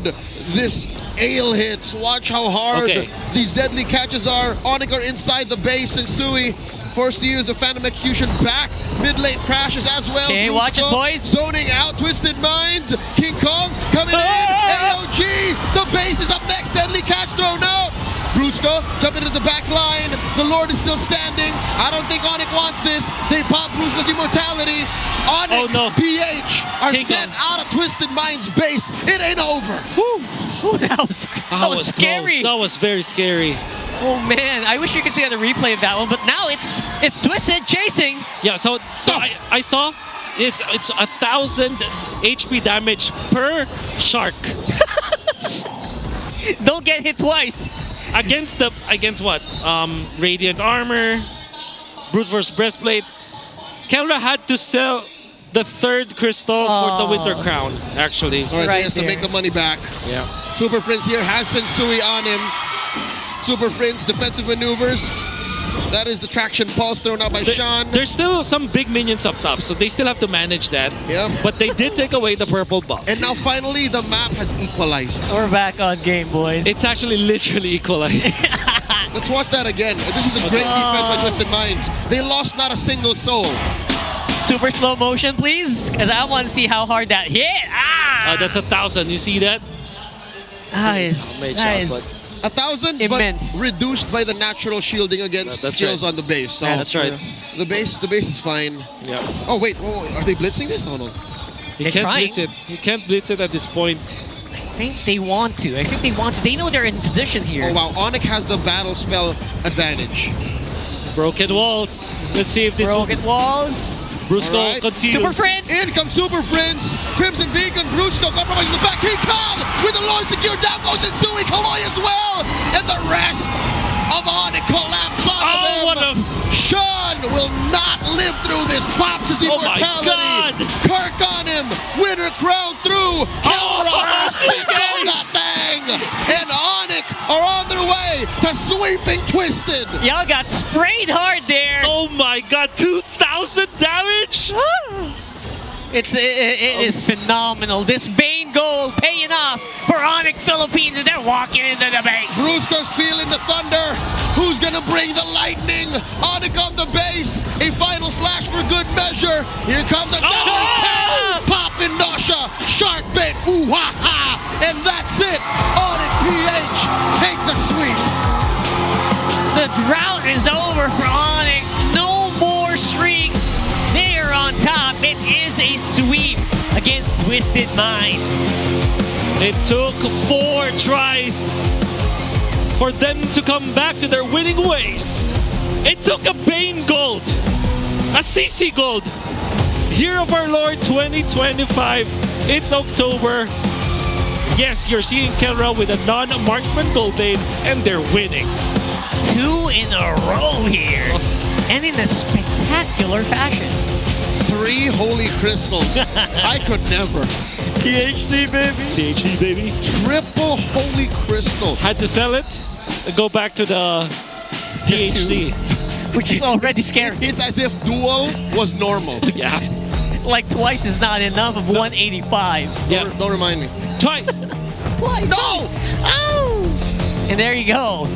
Speaker 12: this ale hits. Watch how hard these deadly catches are. ONIC are inside the base, and Sui forced to use the Phantom Execution back. Mid-lane crashes as well.
Speaker 5: Okay, watch it, boys.
Speaker 12: Zoning out, Twisted Minds. King Kong coming in. AOG, the base is up next. Deadly catch thrown out. Brusco jumping into the back line. The Lord is still standing. I don't think ONIC wants this. They pop Brusco's immortality. ONIC PH are sent out of Twisted Minds base. It ain't over.
Speaker 5: Ooh, that was scary.
Speaker 1: Close. That was very scary.
Speaker 5: Oh man, I wish you could see the replay of that one, but now it's Twisted chasing.
Speaker 1: Yeah, so I saw it's 1,000 HP damage per shark.
Speaker 5: Don't get hit twice.
Speaker 1: Against what? Radiant armor, brute force breastplate. Kelra had to sell the 3rd crystal for the Winter Crown, actually.
Speaker 12: All right, so he has to make the money back.
Speaker 1: Yeah.
Speaker 12: Super Prince here has Sensui on him. Super Prince defensive maneuvers. That is the traction pulse thrown out by Sean.
Speaker 1: There's still some big minions up top, so they still have to manage that.
Speaker 12: Yeah.
Speaker 1: But they did take away the purple buff.
Speaker 12: And now finally the map has equalized.
Speaker 5: We're back on game, boys.
Speaker 1: It's actually literally equalized.
Speaker 12: Let's watch that again. This is a great defense by Twisted Minds. They lost not a single soul.
Speaker 5: Super slow motion, please, because I want to see how hard that hit.
Speaker 1: That's 1,000. You see that?
Speaker 5: That is
Speaker 12: 1,000,
Speaker 5: immense.
Speaker 12: But reduced by the natural shielding against skills on the base. So
Speaker 1: that's right.
Speaker 12: The base is fine.
Speaker 1: Yeah.
Speaker 12: Oh wait, are they blitzing this? Oh no.
Speaker 1: You can't blitz it. You can't blitz it at this point.
Speaker 5: I think they want to. They know they're in position here.
Speaker 12: Oh wow, ONIC has the battle spell advantage.
Speaker 1: Broken walls. Let's see if this
Speaker 5: walls.
Speaker 1: Brusco concealed.
Speaker 5: Super Friends!
Speaker 12: In comes Super Friends! Crimson Beacon, Brusco compromising the back. King Kong with the Lord secure down goes Sensui, Kaloy as well! And the rest of ONIC collapse onto them! Sean will not live through this. Pops his immortality! Kirk on him! Winter crown through! Kelra! That thing! And ONIC are on their way to sweeping Twisted!
Speaker 5: Y'all got sprayed hard there!
Speaker 1: Oh my god, 2,000 damage?
Speaker 5: It is phenomenal. This Bane goal paying off for ONIC Philippines, and they're walking into the base.
Speaker 12: Brusco's feeling the thunder. Who's gonna bring the lightning? ONIC on the base. A final slash for good measure. Here comes a double kill. Poppin' Nosha. Shark bait. Ooh ha ha. And that's it. ONIC PH take the sweep.
Speaker 5: The drought is over for ONIC. No more streaks. They are on top. It is a sweep against Twisted Minds.
Speaker 1: It took 4 tries for them to come back to their winning ways. It took a Bane Gold, a CC Gold. Year of our Lord 2025. It's October. Yes, you're seeing Kelra with a non-marksman gold lane, and they're winning.
Speaker 5: 2 in a row here, and in a spectacular fashion.
Speaker 12: 3 holy crystals. I could never.
Speaker 1: THC, baby. THC, baby.
Speaker 12: Triple holy crystal.
Speaker 1: Had to sell it. Go back to the THC.
Speaker 5: Which is already scary.
Speaker 12: It's as if dual was normal.
Speaker 1: Yeah.
Speaker 5: Like TWIS is not enough of 185.
Speaker 1: Yeah.
Speaker 12: Don't remind me.
Speaker 1: TWIS.
Speaker 5: TWIS.
Speaker 12: No!
Speaker 5: Oh! And there you go.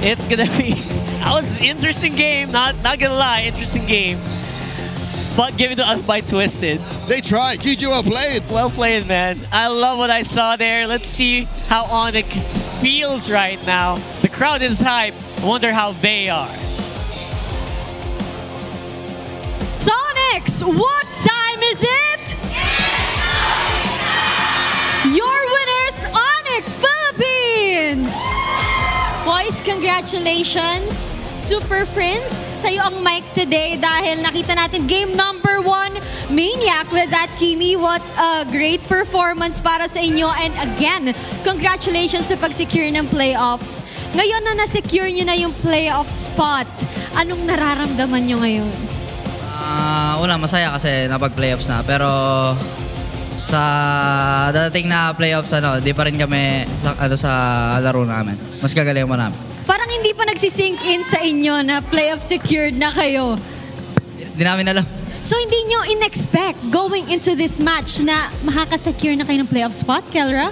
Speaker 5: It's gonna be. That was an interesting game. Not gonna lie, interesting game. But given to us by Twisted.
Speaker 12: They tried. GG, well played.
Speaker 5: Well played, man. I love what I saw there. Let's see how ONIC feels right now. The crowd is hype. I wonder how they are.
Speaker 10: Sonics, what time is it? Your winners, ONIC Philippines! Boys, congratulations. Super friends, sa'yo ang mic today dahil nakita natin game number 1, Maniac with that Kimi. What a great performance para sa inyo. And again, congratulations sa pag-secure ng playoffs. Ngayon na na-secure nyo na yung playoff spot, anong nararamdaman nyo ngayon?
Speaker 21: Wala, masaya kasi napag-playoffs na. Pero sa dadating na playoffs, di pa rin kami sa laro namin. Mas gagaling mo namin.
Speaker 10: Parang hindi pa nagsisink in sa inyo na playoff secured na kayo.
Speaker 21: Hindi namin alam.
Speaker 10: So hindi nyo in-expect going into this match na makakasecure na kayo ng playoff spot, Kelra?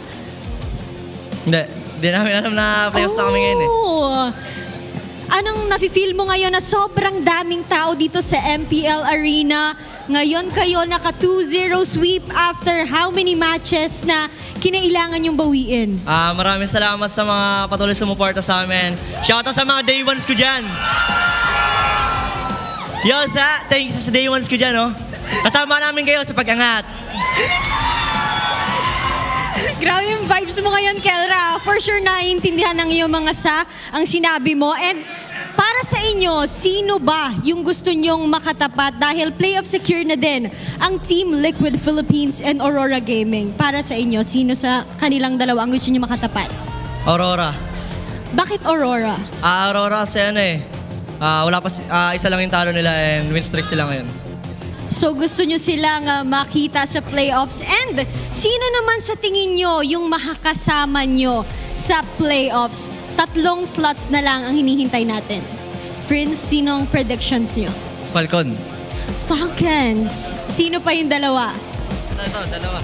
Speaker 21: Hindi namin alam na playoffs na kami ngayon eh.
Speaker 10: Anong nafe-feel mo ngayon na sobrang daming tao dito sa MPL Arena? Ngayon kayo naka 2-0 sweep after how many matches na kinailangan yung bawiin?
Speaker 21: Maraming salamat sa mga patuloy sumuporta sa amin. Shoutout sa mga day ones ko dyan. Yo, thank you sa day ones ko dyan, oh. Kasama namin kayo sa pag-angat.
Speaker 10: Grabe yung vibes mo ngayon, Kelra. For sure, naiintindihan ng iyong mga ang sinabi mo. And para sa inyo, sino ba yung gusto nyong makatapat? Dahil playoff secure na din ang Team Liquid Philippines and Aurora Gaming. Para sa inyo, sino sa kanilang dalawa ang gusto nyo makatapat?
Speaker 21: Aurora.
Speaker 10: Bakit Aurora?
Speaker 21: Aurora kasi wala pa, isa lang yung talo nila and win streak sila ngayon.
Speaker 10: So gusto nyo silang makita sa playoffs. And sino naman sa tingin nyo yung makakasama nyo sa playoffs? 3 slots na lang ang hinihintay natin. Friends, sinong predictions nyo?
Speaker 21: Falcons.
Speaker 10: Sino pa yung dalawa?
Speaker 21: Dalawa.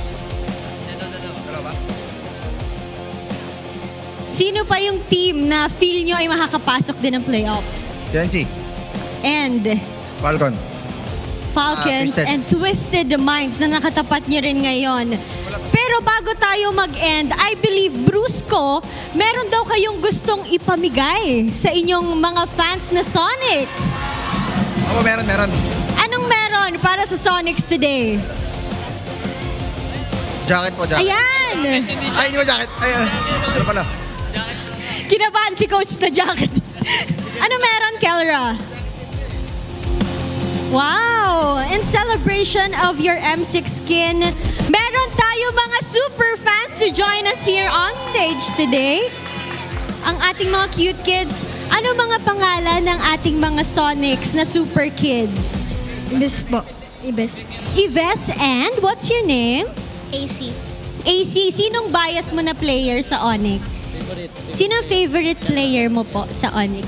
Speaker 10: Sino pa yung team na feel nyo ay makakapasok din ng playoffs?
Speaker 15: TNC.
Speaker 10: And Falcons
Speaker 15: Twisted.
Speaker 10: and Twisted Minds na nakatapat nyo rin ngayon. Pero bago tayo mag-end, I believe, Brusco, meron daw kayong gustong ipamigay sa inyong mga fans na Sonics.
Speaker 15: Meron.
Speaker 10: Anong meron para sa Sonics today?
Speaker 15: Jacket po, jacket.
Speaker 10: Ayan!
Speaker 15: Ay, hindi mo jacket. Ayan. Ano pala?
Speaker 10: Kinabahan si Coach na jacket. Ano meron, Kelra? Wow! In celebration of your M6 skin, meron tayo mga super fans to join us here on stage today. Ang ating mga cute kids, ano mga pangalan ng ating mga Sonics na super kids?
Speaker 23: Ibes po. Ibes.
Speaker 10: Ives, and what's your name?
Speaker 23: AC.
Speaker 10: AC, sinong bias mo na player sa ONIC? Sino favorite player mo po sa ONIC?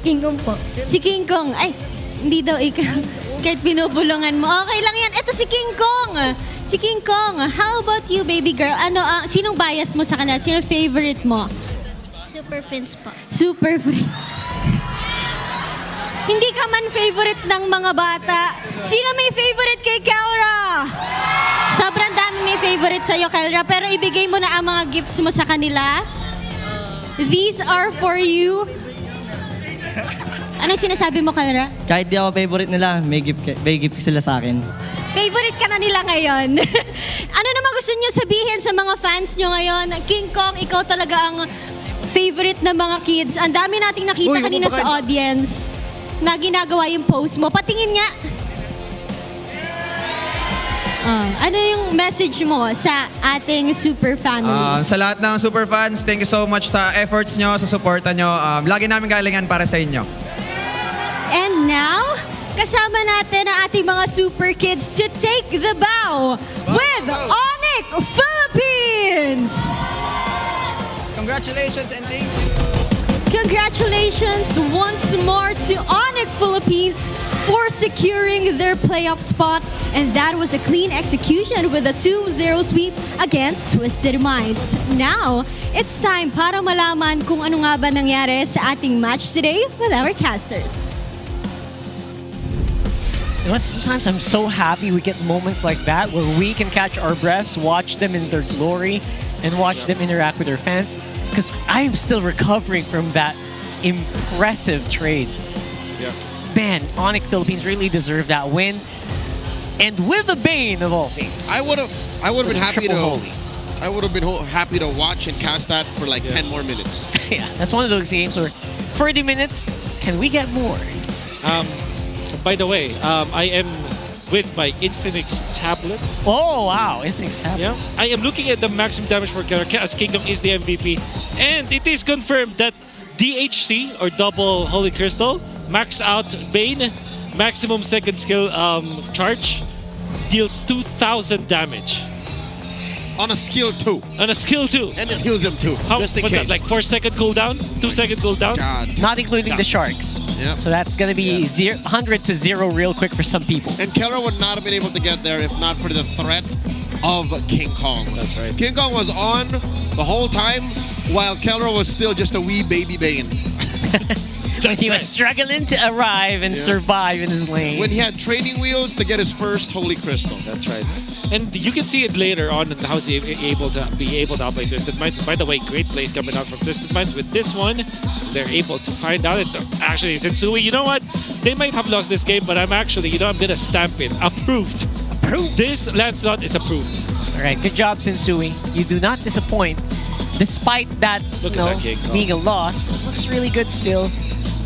Speaker 23: King Kong po.
Speaker 10: Si King Kong. Ay, hindi daw ikaw. Kahit binubulungan mo. Okay lang yan. Ito eto si King Kong. Si King Kong, how about you, baby girl? Ano, sinong bias mo sa kanila? Sino favorite mo?
Speaker 23: Super Friends po.
Speaker 10: Super Friends. Hindi ka man favorite ng mga bata. Sino may favorite kay Kelra? Sobrang dami may favorite sa'yo, Kelra. Pero ibigay mo na ang mga gifts mo sa kanila. These are for you. Ano sinasabi mo, Kelra?
Speaker 3: Kahit di ako favorite nila, may gift sila sa akin.
Speaker 10: Favorite ka na nila ngayon. Ano naman gusto niyo sabihin sa mga fans niyo ngayon? King Kong, ikaw talaga ang favorite ng mga kids. Ang dami nating nakita kanina sa audience na ginagawa yung post mo. Patingin nga. Ano yung message mo sa ating super family?
Speaker 4: Sa lahat ng super fans, thank you so much sa efforts nyo, sa suporta nyo. Lagi namin galingan para sa inyo.
Speaker 10: And now, kasama natin ang ating mga super kids to take the bow with ONIC Philippines!
Speaker 4: Congratulations and thank you!
Speaker 10: Congratulations once more to ONIC Philippines for securing their playoff spot, and that was a clean execution with a 2-0 sweep against Twisted Minds. Now, it's time para malaman kung ano nga ba nangyari sa ating match today with our casters.
Speaker 5: You know, sometimes I'm so happy we get moments like that where we can catch our breaths, watch them in their glory, and watch them interact with their fans. Because I'm still recovering from that impressive trade.
Speaker 12: Yeah.
Speaker 5: Man, ONIC Philippines really deserved that win. And with the bane of all things.
Speaker 12: I would have been happy
Speaker 5: triple
Speaker 12: to
Speaker 5: holy.
Speaker 12: I would have been happy to watch and cast that for like 10 more minutes.
Speaker 5: Yeah, that's one of those games where 30 minutes, can we get more?
Speaker 1: By the way, I am with my Infinix tablet.
Speaker 5: Oh, wow. Infinix tablet.
Speaker 1: Yeah. I am looking at the maximum damage per character as Kingdom is the MVP. And it is confirmed that DHC, or Double Holy Crystal, max out Bane, maximum second skill charge, deals 2,000 damage.
Speaker 12: On a skill 2.
Speaker 1: On a skill 2.
Speaker 12: And it heals him too, just in
Speaker 1: what's
Speaker 12: case.
Speaker 1: that, like 4-second cooldown? 2-second cooldown?
Speaker 12: God.
Speaker 5: Not including the sharks.
Speaker 12: Yep.
Speaker 5: So that's going to be 100 to 0 real quick for some people.
Speaker 12: And Kelra would not have been able to get there if not for the threat of King Kong.
Speaker 1: That's right.
Speaker 12: King Kong was on the whole time while Kelra was still just a wee baby Bane.
Speaker 5: He was struggling to arrive and survive in his lane.
Speaker 12: When he had training wheels to get his first Holy Crystal.
Speaker 1: That's right. And you can see it later on in how he's able to outplay Twisted Minds. By the way, great plays coming out from Twisted Minds. With this one, they're able to find out it. Actually, Sensui, you know what? They might have lost this game, but I'm actually, I'm going to stamp it. Approved.
Speaker 5: Approved?
Speaker 1: This Lancelot is approved.
Speaker 5: All right, good job, Sensui. You do not disappoint. Despite that, being a loss, it looks really good still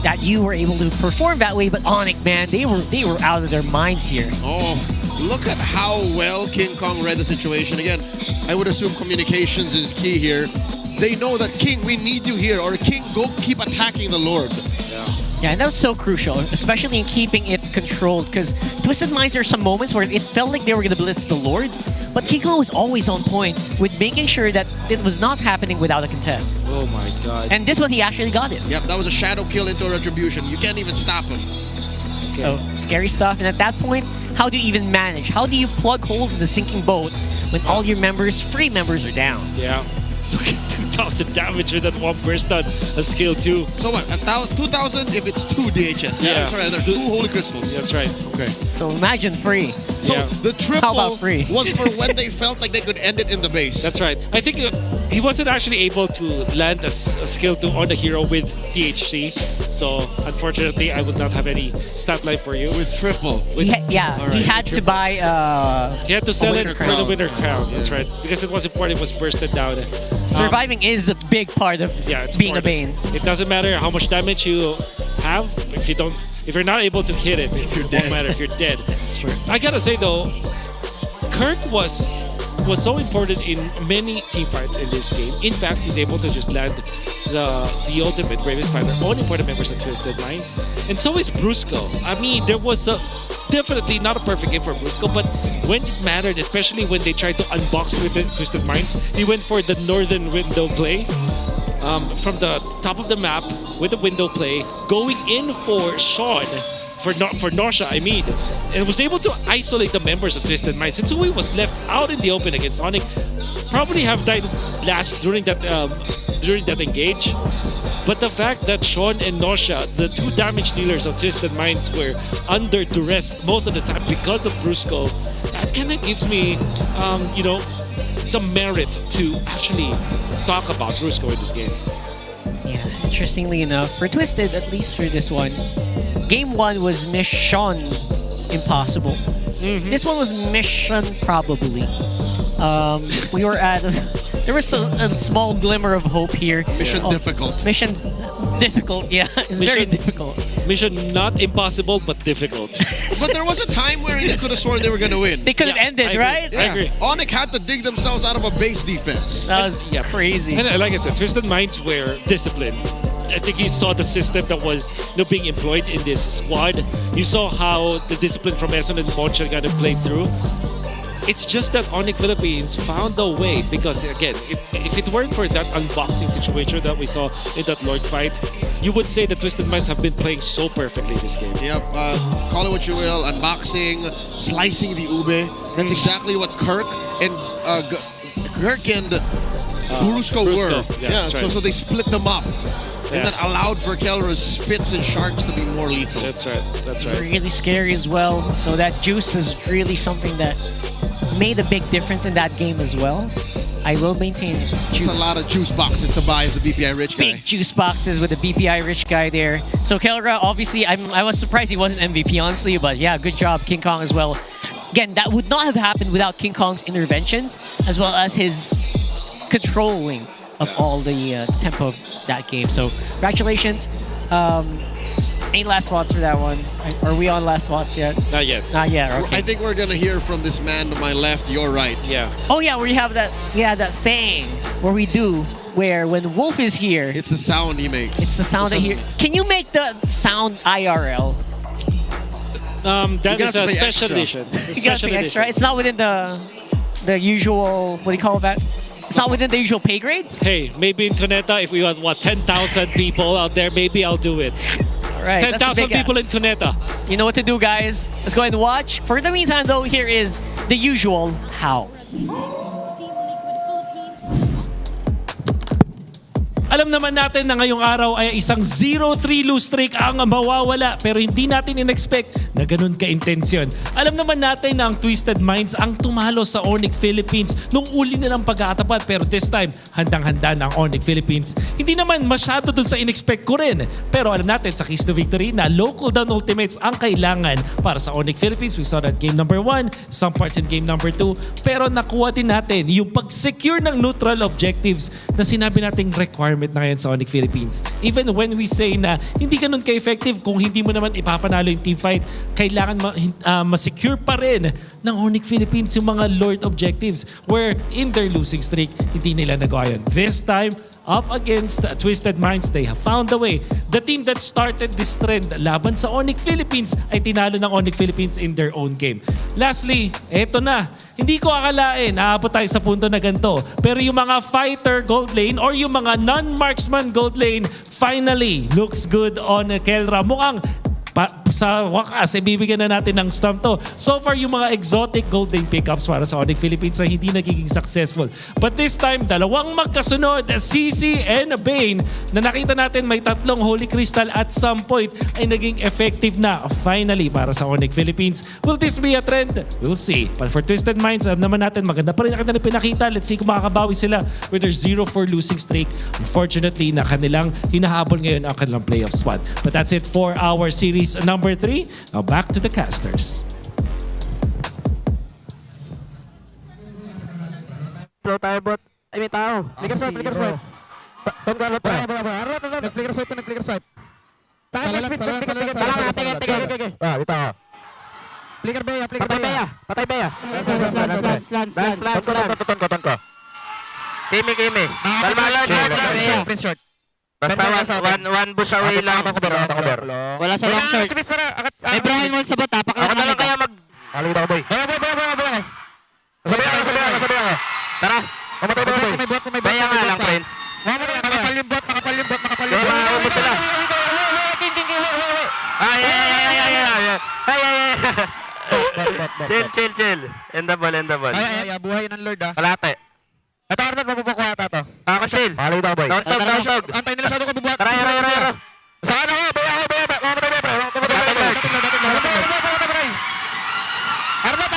Speaker 5: that you were able to perform that way. But ONIC, man, they were out of their minds here.
Speaker 12: Oh, look at how well King Kong read the situation. Again, I would assume communications is key here. They know that, King, we need you here, or King, go keep attacking the Lord.
Speaker 5: Yeah, and that was so crucial, especially in keeping it controlled, because Twisted Minds, there are some moments where it felt like they were going to blitz the Lord, but King Kong was always on point with making sure that it was not happening without a contest.
Speaker 1: Oh my god.
Speaker 5: And this one, he actually got it.
Speaker 12: Yep, that was a shadow kill into a retribution. You can't even stop him.
Speaker 1: Okay.
Speaker 5: So, scary stuff. And at that point, how do you even manage? How do you plug holes in the sinking boat when all your free members are down?
Speaker 1: Yeah. Look at 2,000 damage with that one burst on a skill 2.
Speaker 12: So what? 2,000 if it's 2 DHS.
Speaker 1: Yeah.
Speaker 12: Sorry, there's 2 Holy Crystals.
Speaker 1: That's right.
Speaker 12: Okay.
Speaker 5: So imagine free.
Speaker 12: So the triple
Speaker 5: How about free?
Speaker 12: was for when they felt like they could end it in the base.
Speaker 1: That's right. I think he wasn't actually able to land a skill 2 on the hero with THC. So unfortunately, I would not have any stat line for you.
Speaker 12: With triple.
Speaker 5: He had to buy
Speaker 1: he had to sell it for the winner crown.
Speaker 12: Yeah.
Speaker 1: That's right. Because it was important, it was bursted down.
Speaker 5: Surviving is a big part of being a Bane.
Speaker 1: It doesn't matter how much damage you have if you're not able to hit it. It won't matter if you're dead.
Speaker 5: That's true.
Speaker 1: I gotta say though, Kirk was so important in many team fights in this game. In fact, he's able to just land the ultimate Bravest Fighter on important members of Twisted Minds. And so is Brusco. I mean, there was definitely not a perfect game for Brusco, but when it mattered, especially when they tried to unbox with the Twisted Minds, he went for the northern window play. From the top of the map with the window play, going in for Sean for Nosha, I mean, and was able to isolate the members of Twisted Minds. Sensui was left out in the open against ONIC. Probably have died last during that engage. But the fact that Sean and Nosha, the two damage dealers of Twisted Minds, were under duress most of the time because of Brusco, that kind of gives me, some merit to actually talk about Brusco in this game.
Speaker 5: Yeah, interestingly enough, for Twisted, at least for this one, Game 1 was mission impossible. This one was mission probably. We were at... There was a small glimmer of hope here.
Speaker 12: Mission difficult.
Speaker 5: Mission difficult, yeah. It's very difficult.
Speaker 1: Mission not impossible, but difficult.
Speaker 12: But there was a time where you could have sworn they were going to win.
Speaker 5: They could have ended, right?
Speaker 12: Yeah.
Speaker 1: I agree.
Speaker 12: ONIC had to dig themselves out of a base defense.
Speaker 5: That was crazy.
Speaker 1: And like I said, Twisted Minds were disciplined. I think you saw the system that was being employed in this squad. You saw how the discipline from Eson and Moncha kind of played through. It's just that ONIC Philippines found a way because, again, if it weren't for that unboxing situation that we saw in that Lord fight, you would say the Twisted Minds have been playing so perfectly this game.
Speaker 12: Yep, call it what you will, unboxing, slicing the ube. That's exactly what Kirk and Brusco were.
Speaker 1: Yeah,
Speaker 12: so they split them up. And that allowed for Kelra's spits and sharks to be more lethal.
Speaker 1: That's right.
Speaker 5: Really scary as well. So that juice is really something that made a big difference in that game as well. I will maintain it's juice.
Speaker 12: It's a lot of juice boxes to buy as a BPI rich guy.
Speaker 5: Big juice boxes with a BPI rich guy there. So Kelra, obviously, I was surprised he wasn't MVP, honestly, but yeah, good job, King Kong as well. Again, that would not have happened without King Kong's interventions, as well as his controlling of all the tempo of that game. So congratulations. Ain't last spots for that one. Are we on last spots yet?
Speaker 1: Not yet.
Speaker 5: Not yet, okay.
Speaker 12: I think we're going to hear from this man to my left, your right.
Speaker 1: Yeah.
Speaker 5: Oh yeah, where you have that fang where we do where when Wolf is here.
Speaker 12: It's the sound he makes.
Speaker 5: It's the sound that he. Can you make the sound IRL?
Speaker 1: That is a special edition.
Speaker 5: You gotta pay extra. It's not within the usual. What do you call that? It's not within the usual pay grade.
Speaker 1: Hey, maybe in Cuneta, if we had 10,000 people out there, maybe I'll do it.
Speaker 5: All right,
Speaker 1: 10,000 people in Cuneta.
Speaker 5: You know what to do, guys. Let's go ahead and watch. For the meantime, though, here is the usual how.
Speaker 1: Alam naman natin na ngayong araw ay isang 0-3 lose streak ang mawawala pero hindi natin in-expect na ganun ka-intensyon. Alam naman natin na ang Twisted Minds ang tumalo sa ONIC Philippines nung uli nilang pagkakatapat pero this time handang-handa na ang ONIC Philippines. Hindi naman masyado dun sa in-expect ko rin pero alam natin sa keys to victory na local down ultimates ang kailangan para sa ONIC Philippines. We saw that game number 1, some parts in game number 2 pero nakuha din natin yung pag-secure ng neutral objectives na sinabi nating requirement na ngayon sa ONIC Philippines. Even when we say na hindi ganun ka-effective kung hindi mo naman ipapanalo yung teamfight, kailangan ma-secure pa rin ng ONIC Philippines yung mga Lord objectives where in their losing streak, hindi nila nagawa yun. This time, up against Twisted Minds, they have found a way. The team that started this trend laban sa ONIC Philippines ay tinalo ng ONIC Philippines in their own game. Lastly, eto na. Hindi ko akalain, aabot tayo sa punto na ganito. Pero yung mga fighter gold lane or yung mga non-marksman gold lane, finally, looks good on Kelra. Mukhang sa wakas, bibigyan na natin ng stump to. So far, yung mga exotic gold lane pickups para sa ONIC Philippines na hindi nagiging successful. But this time, dalawang magkasunod, CC and Bane, na nakita natin may tatlong Holy Crystal at some point ay naging effective na finally para sa ONIC Philippines. Will this be a trend? We'll see. But for Twisted Minds, naman natin, maganda pa rin ang kanilang pinakita. Let's see kung makakabawi sila with their 0-4 losing streak. Unfortunately, na kanilang hinahabol ngayon ang kanilang playoff spot. But that's it for our series number 3. Now back to the casters.
Speaker 9: Flow tayo bot. Ay may tao. Flicker swipe, flicker swipe. Tunggal pa. Nag-flicker swipe, nag-flicker swipe. Talang, tige. Dito ako. Flicker Bea, flicker Bea. Patay Bea. Slants. Tonko. Kimi. Dalma. Press short. Basta one bush away lang. Wala sa long short. May Brian Wall sa bota. Ako na lang kaya mag... Kalita ko, boy. Nasabi ako. Tara. Mamatay ba, boy? Baya nga lang, friends. Makapal yung bot. Umos sila. Ay.
Speaker 2: Chill. End the ball.
Speaker 11: Ay, buhay ng Lord ah.
Speaker 2: Kalate.
Speaker 11: Ito, Arnold, mabubuko yata to.
Speaker 2: Ako, chill.
Speaker 11: Pakalaw daw, boy.
Speaker 2: Down.
Speaker 11: Antay nila siya doon kabubuhat.
Speaker 2: Tara.
Speaker 11: Saan ako? Baya. Mamatay, pre. Arnold.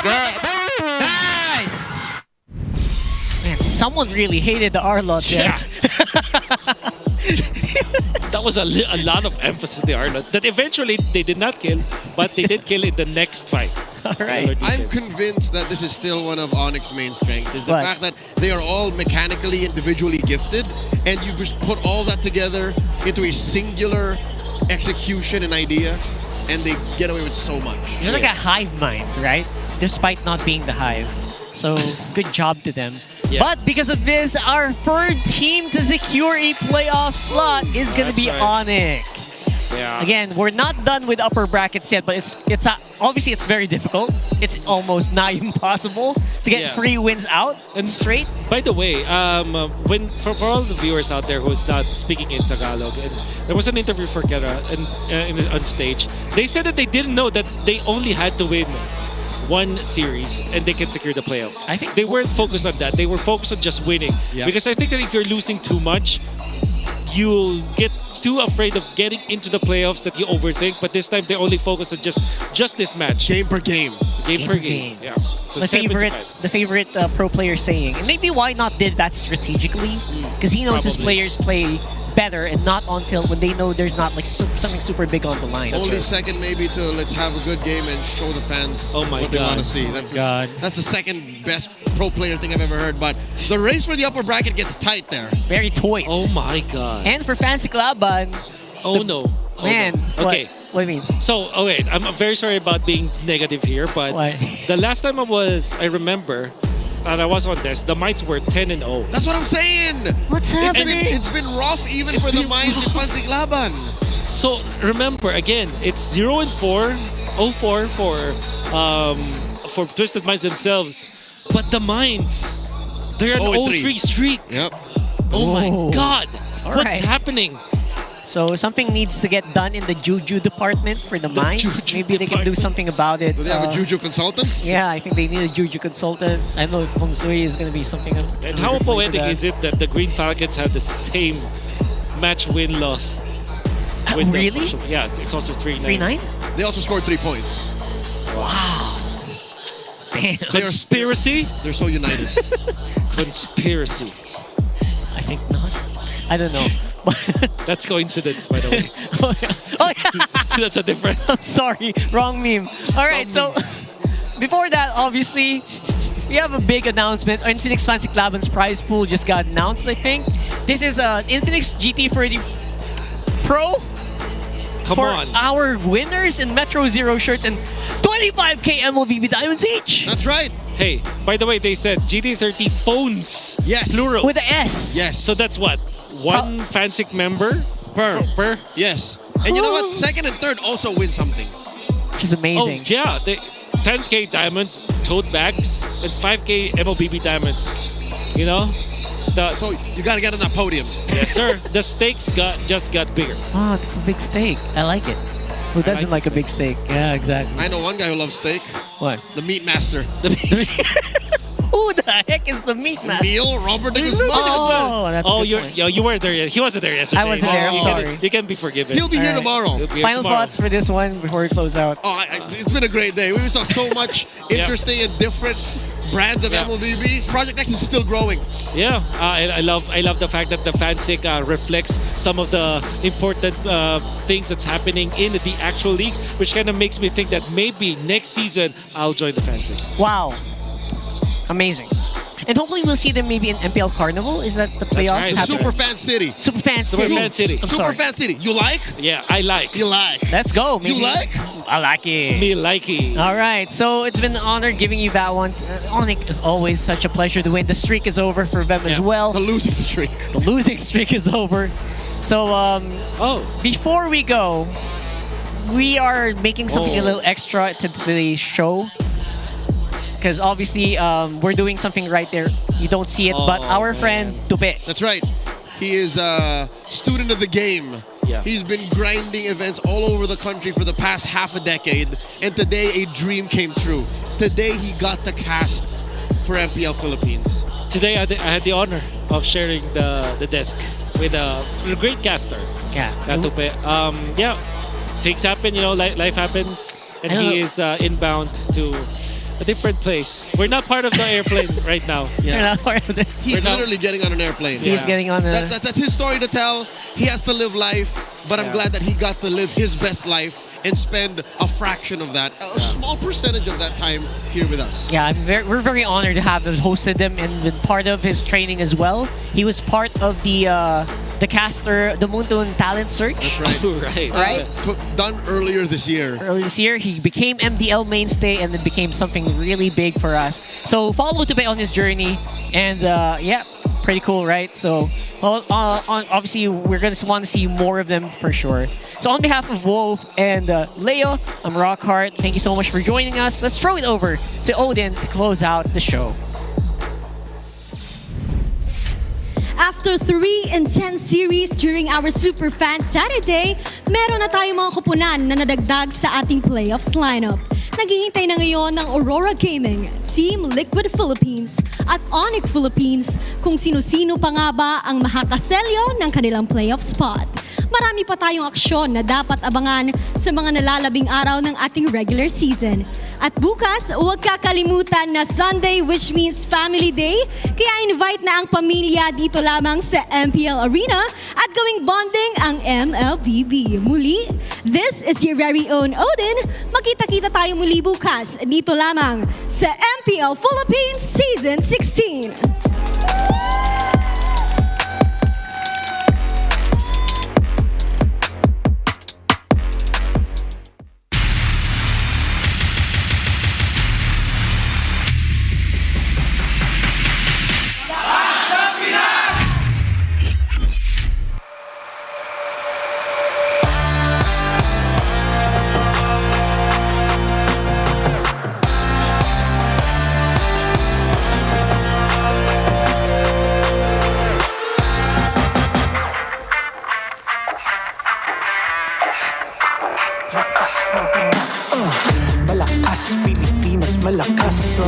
Speaker 11: Nice!
Speaker 5: Man, someone really hated the Arlot there.
Speaker 1: That was a lot of emphasis on the Arnold that eventually they did not kill, but they did kill in the next fight.
Speaker 5: All right.
Speaker 12: I'm convinced that this is still one of ONIC's main strengths, is the
Speaker 5: What?
Speaker 12: fact that they are all mechanically, individually gifted, and you just put all that together into a singular execution and idea, and they get away with so much.
Speaker 5: They're like a hive mind, right? Despite not being the hive. So, good job to them.
Speaker 1: Yeah.
Speaker 5: But because of this, our third team to secure a playoff slot is going to be ONIC.
Speaker 1: Yeah.
Speaker 5: Again, we're not done with upper brackets yet, but it's obviously it's very difficult. It's almost nigh impossible to get 3 wins out and straight.
Speaker 1: By the way, for all the viewers out there who's not speaking in Tagalog, and there was an interview for Kera on stage, they said that they didn't know that they only had to win one series and they can secure the playoffs. I think they weren't focused on that. They were focused on just winning.
Speaker 12: Yep.
Speaker 1: Because I think that if you're losing too much, you'll get too afraid of getting into the playoffs that you overthink. But this time they only focus on just this match.
Speaker 12: Game per game.
Speaker 1: Game per game. Yeah. So
Speaker 5: The favorite pro player saying, and maybe why not did that strategically, because he knows his players play better and not until when they know there's not like something super big on the line.
Speaker 12: Only second maybe to let's have a good game and show the fans what they want to see. That's the second best pro player thing I've ever heard. But the race for the upper bracket gets tight there.
Speaker 5: Very tight.
Speaker 1: Oh my god.
Speaker 5: And for Fancy Kalaban, man,
Speaker 1: Okay.
Speaker 5: What do you mean?
Speaker 1: So, wait, I'm very sorry about being negative here, but the last time I remember, and I was on this, the Minds were 10-0.
Speaker 12: That's what I'm saying.
Speaker 5: What's happening?
Speaker 12: It's been rough even for the Minds in Fancy Laban.
Speaker 1: So remember again, it's 0-4, 0-4 for Twisted Minds themselves, but the Minds, they're an 0-3 streak.
Speaker 12: Yep.
Speaker 1: Oh my god,
Speaker 5: All
Speaker 1: what's
Speaker 5: right.
Speaker 1: happening?
Speaker 5: So something needs to get done in the Juju department for the Minds. Maybe they can do something about it.
Speaker 12: Do they have a Juju consultant?
Speaker 5: Yeah, I think they need a Juju consultant. I don't know if Feng Shui is going to be something.
Speaker 1: And how poetic is it that the Green Falcons have the same match win-loss?
Speaker 5: Really?
Speaker 1: Yeah, it's also 3-9.
Speaker 5: 3-9?
Speaker 12: They also scored 3 points.
Speaker 5: Wow. Damn.
Speaker 1: Conspiracy?
Speaker 12: They're so united.
Speaker 1: Conspiracy.
Speaker 5: I think not. I don't know.
Speaker 1: That's coincidence, by the way.
Speaker 5: Oh, yeah.
Speaker 1: That's a different...
Speaker 5: I'm sorry. Wrong meme. All right, so before that, obviously, we have a big announcement. Infinix Fancy Laban's prize pool just got announced, I think. This is Infinix GT30 Pro.
Speaker 1: Come
Speaker 5: for
Speaker 1: on.
Speaker 5: our winners in Metro Zero shirts and 25k MLBB diamonds each.
Speaker 12: That's right.
Speaker 1: Hey, by the way, they said GT30 phones.
Speaker 12: Yes.
Speaker 1: Plural.
Speaker 5: With an S.
Speaker 12: Yes.
Speaker 1: So that's what? One Fansik member
Speaker 12: per. Yes. And you know what? Second and third also win something.
Speaker 5: Which is amazing.
Speaker 1: Oh, yeah. 10k diamonds, tote bags, and 5k MLBB diamonds. You know?
Speaker 12: So you got to get on that podium.
Speaker 1: Yes, sir. The stakes just got bigger.
Speaker 5: Oh, it's a big steak. I like it. Who doesn't like a big steak? Yeah, exactly.
Speaker 12: I know one guy who loves steak.
Speaker 5: What?
Speaker 12: The Meat Master.
Speaker 5: Who the heck is the meat master?
Speaker 12: Neil Robert de Guzman.
Speaker 5: Oh, that's a good point.
Speaker 1: you weren't there yet. He wasn't there yesterday.
Speaker 5: I wasn't there. I'm sorry.
Speaker 1: You can be forgiven.
Speaker 12: He'll be here tomorrow.
Speaker 1: He'll be here
Speaker 5: Final
Speaker 1: tomorrow.
Speaker 5: thoughts for this one before we close out.
Speaker 12: Oh, it's been a great day. We saw so much interesting and different brands of MLBB. Project X is still growing.
Speaker 1: Yeah, I love the fact that the Fansik reflects some of the important things that's happening in the actual league, which kind of makes me think that maybe next season I'll join the Fansik.
Speaker 5: Wow. Amazing. And hopefully we'll see them maybe in MPL Carnival. Is that the playoffs?
Speaker 1: right.
Speaker 12: Super Fan City.
Speaker 5: Super Fan City.
Speaker 1: Super Fan City.
Speaker 5: I'm
Speaker 12: Super
Speaker 5: sorry.
Speaker 12: Fan City. You like?
Speaker 1: Yeah, I like.
Speaker 12: You like.
Speaker 5: Let's go. Maybe.
Speaker 12: You like?
Speaker 5: I like it.
Speaker 1: Me like it.
Speaker 5: All right, so it's been an honor giving you that one. ONIC is always such a pleasure to win. The streak is over for them as well.
Speaker 12: The losing streak.
Speaker 5: The losing streak is over. So, before we go, we are making something a little extra to today's show. Because obviously, we're doing something right there. You don't see it, but our friend Tupe.
Speaker 12: That's right. He is a student of the game.
Speaker 1: Yeah.
Speaker 12: He's been grinding events all over the country for the past half a decade, and today a dream came true. Today he got the cast for MPL Philippines.
Speaker 6: Today I had the honor of sharing the desk with a great caster.
Speaker 5: Yeah.
Speaker 6: Yeah, things happen, life happens, and
Speaker 5: I know.
Speaker 6: he is inbound to a different place. We're not part of the airplane right now.
Speaker 12: Yeah. He's
Speaker 6: We're not-
Speaker 12: literally getting on an airplane.
Speaker 5: He's getting on a...
Speaker 12: That's his story to tell. He has to live life, but I'm glad that he got to live his best life and spend a fraction of that, a small percentage of that time here with us.
Speaker 5: Yeah, we're very honored to have hosted him and been part of his training as well. He was part of the caster, the Moontoon Talent Search.
Speaker 12: That's right.
Speaker 5: Right?
Speaker 12: Done earlier this year.
Speaker 5: Earlier this year, he became MDL mainstay and then became something really big for us. So follow Tube on his journey, and yeah, pretty cool, right? So obviously, we're gonna want to see more of them for sure. So on behalf of Wolf and Leo, I'm Rockhart. Thank you so much for joining us. Let's throw it over to Odin to close out the show.
Speaker 10: After 3 intense series during our Superfan Saturday, meron na tayong mga kupunan na nadagdag sa ating playoffs lineup. Naghihintay na ngayon ng Aurora Gaming, Team Liquid Philippines at ONIC Philippines kung sino-sino pa nga ba ang makakaselyo ng kanilang playoff spot. Marami pa tayong aksyon na dapat abangan sa mga nalalabing araw ng ating regular season. At bukas, huwag kakalimutan na Sunday, which means Family Day. Kaya invite na ang pamilya dito lamang sa MPL Arena at gawing bonding ang MLBB. Muli, this is your very own Odin. Magkita-kita tayo muli bukas dito lamang sa MPL Philippines Season 16.
Speaker 7: Malakas Pilipinas, malakas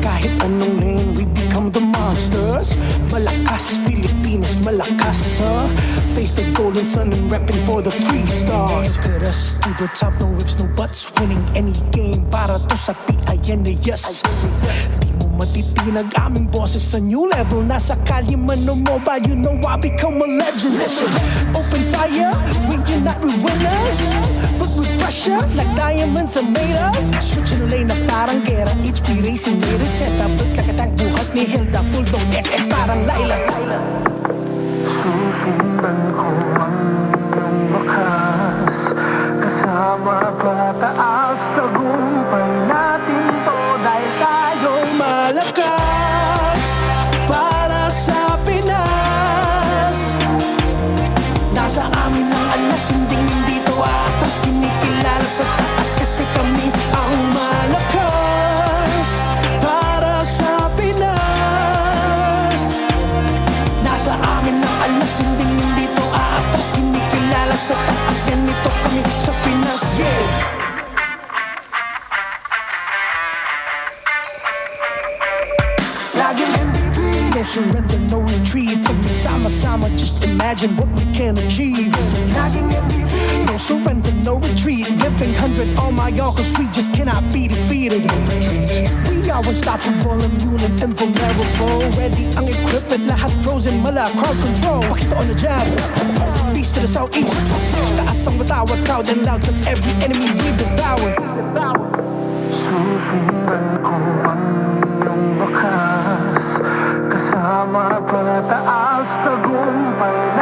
Speaker 7: kahit anong lane we become the monsters. Malakas Pilipinas, malakas face the golden sun and repping for the 3 stars. Look at us to the top, no ifs, no buts, winning any game para to sa PINAS. Di mo matitinag aming boses sa new level. Nasa kalye man o mobile, you know I become a legend. Listen, open fire, we unite, we winners. But with pressure, like diamonds are made of. Switching the lane na parang gera. HP racing made a setup. Look like a tank, buhat ni Hilda. Full dome SS parang Laila. Susundan ko ang iyong bakas. Kasama pataas, tagumpay natin to. Dahil tayo'y malakas para sa Pinas. Nasa amin ang alas, hindi to atas. Kinikilala sa taas kasi kami ang malakas para sa Pinas. Nasa amin ang alas, hindi to atas. Kinikilala sa taas, ganito kami sa Pinas. Laging MVP, no surrender, no retreat. Pag nagsama-sama, just imagine what we can achieve. Laging MVP, no surrender, no retreat. Giving 100 on my all, cause we just cannot be defeated. We are unstoppable, immune and invulnerable. Ready ang equipment, lahat frozen, mala, crowd control. Pakita on the jab, beast to the southeast. Taas ang matawad, proud and loud, cause every enemy we devour. Susundan ko ang iyong bakas. Kasama pataas, tagumpay na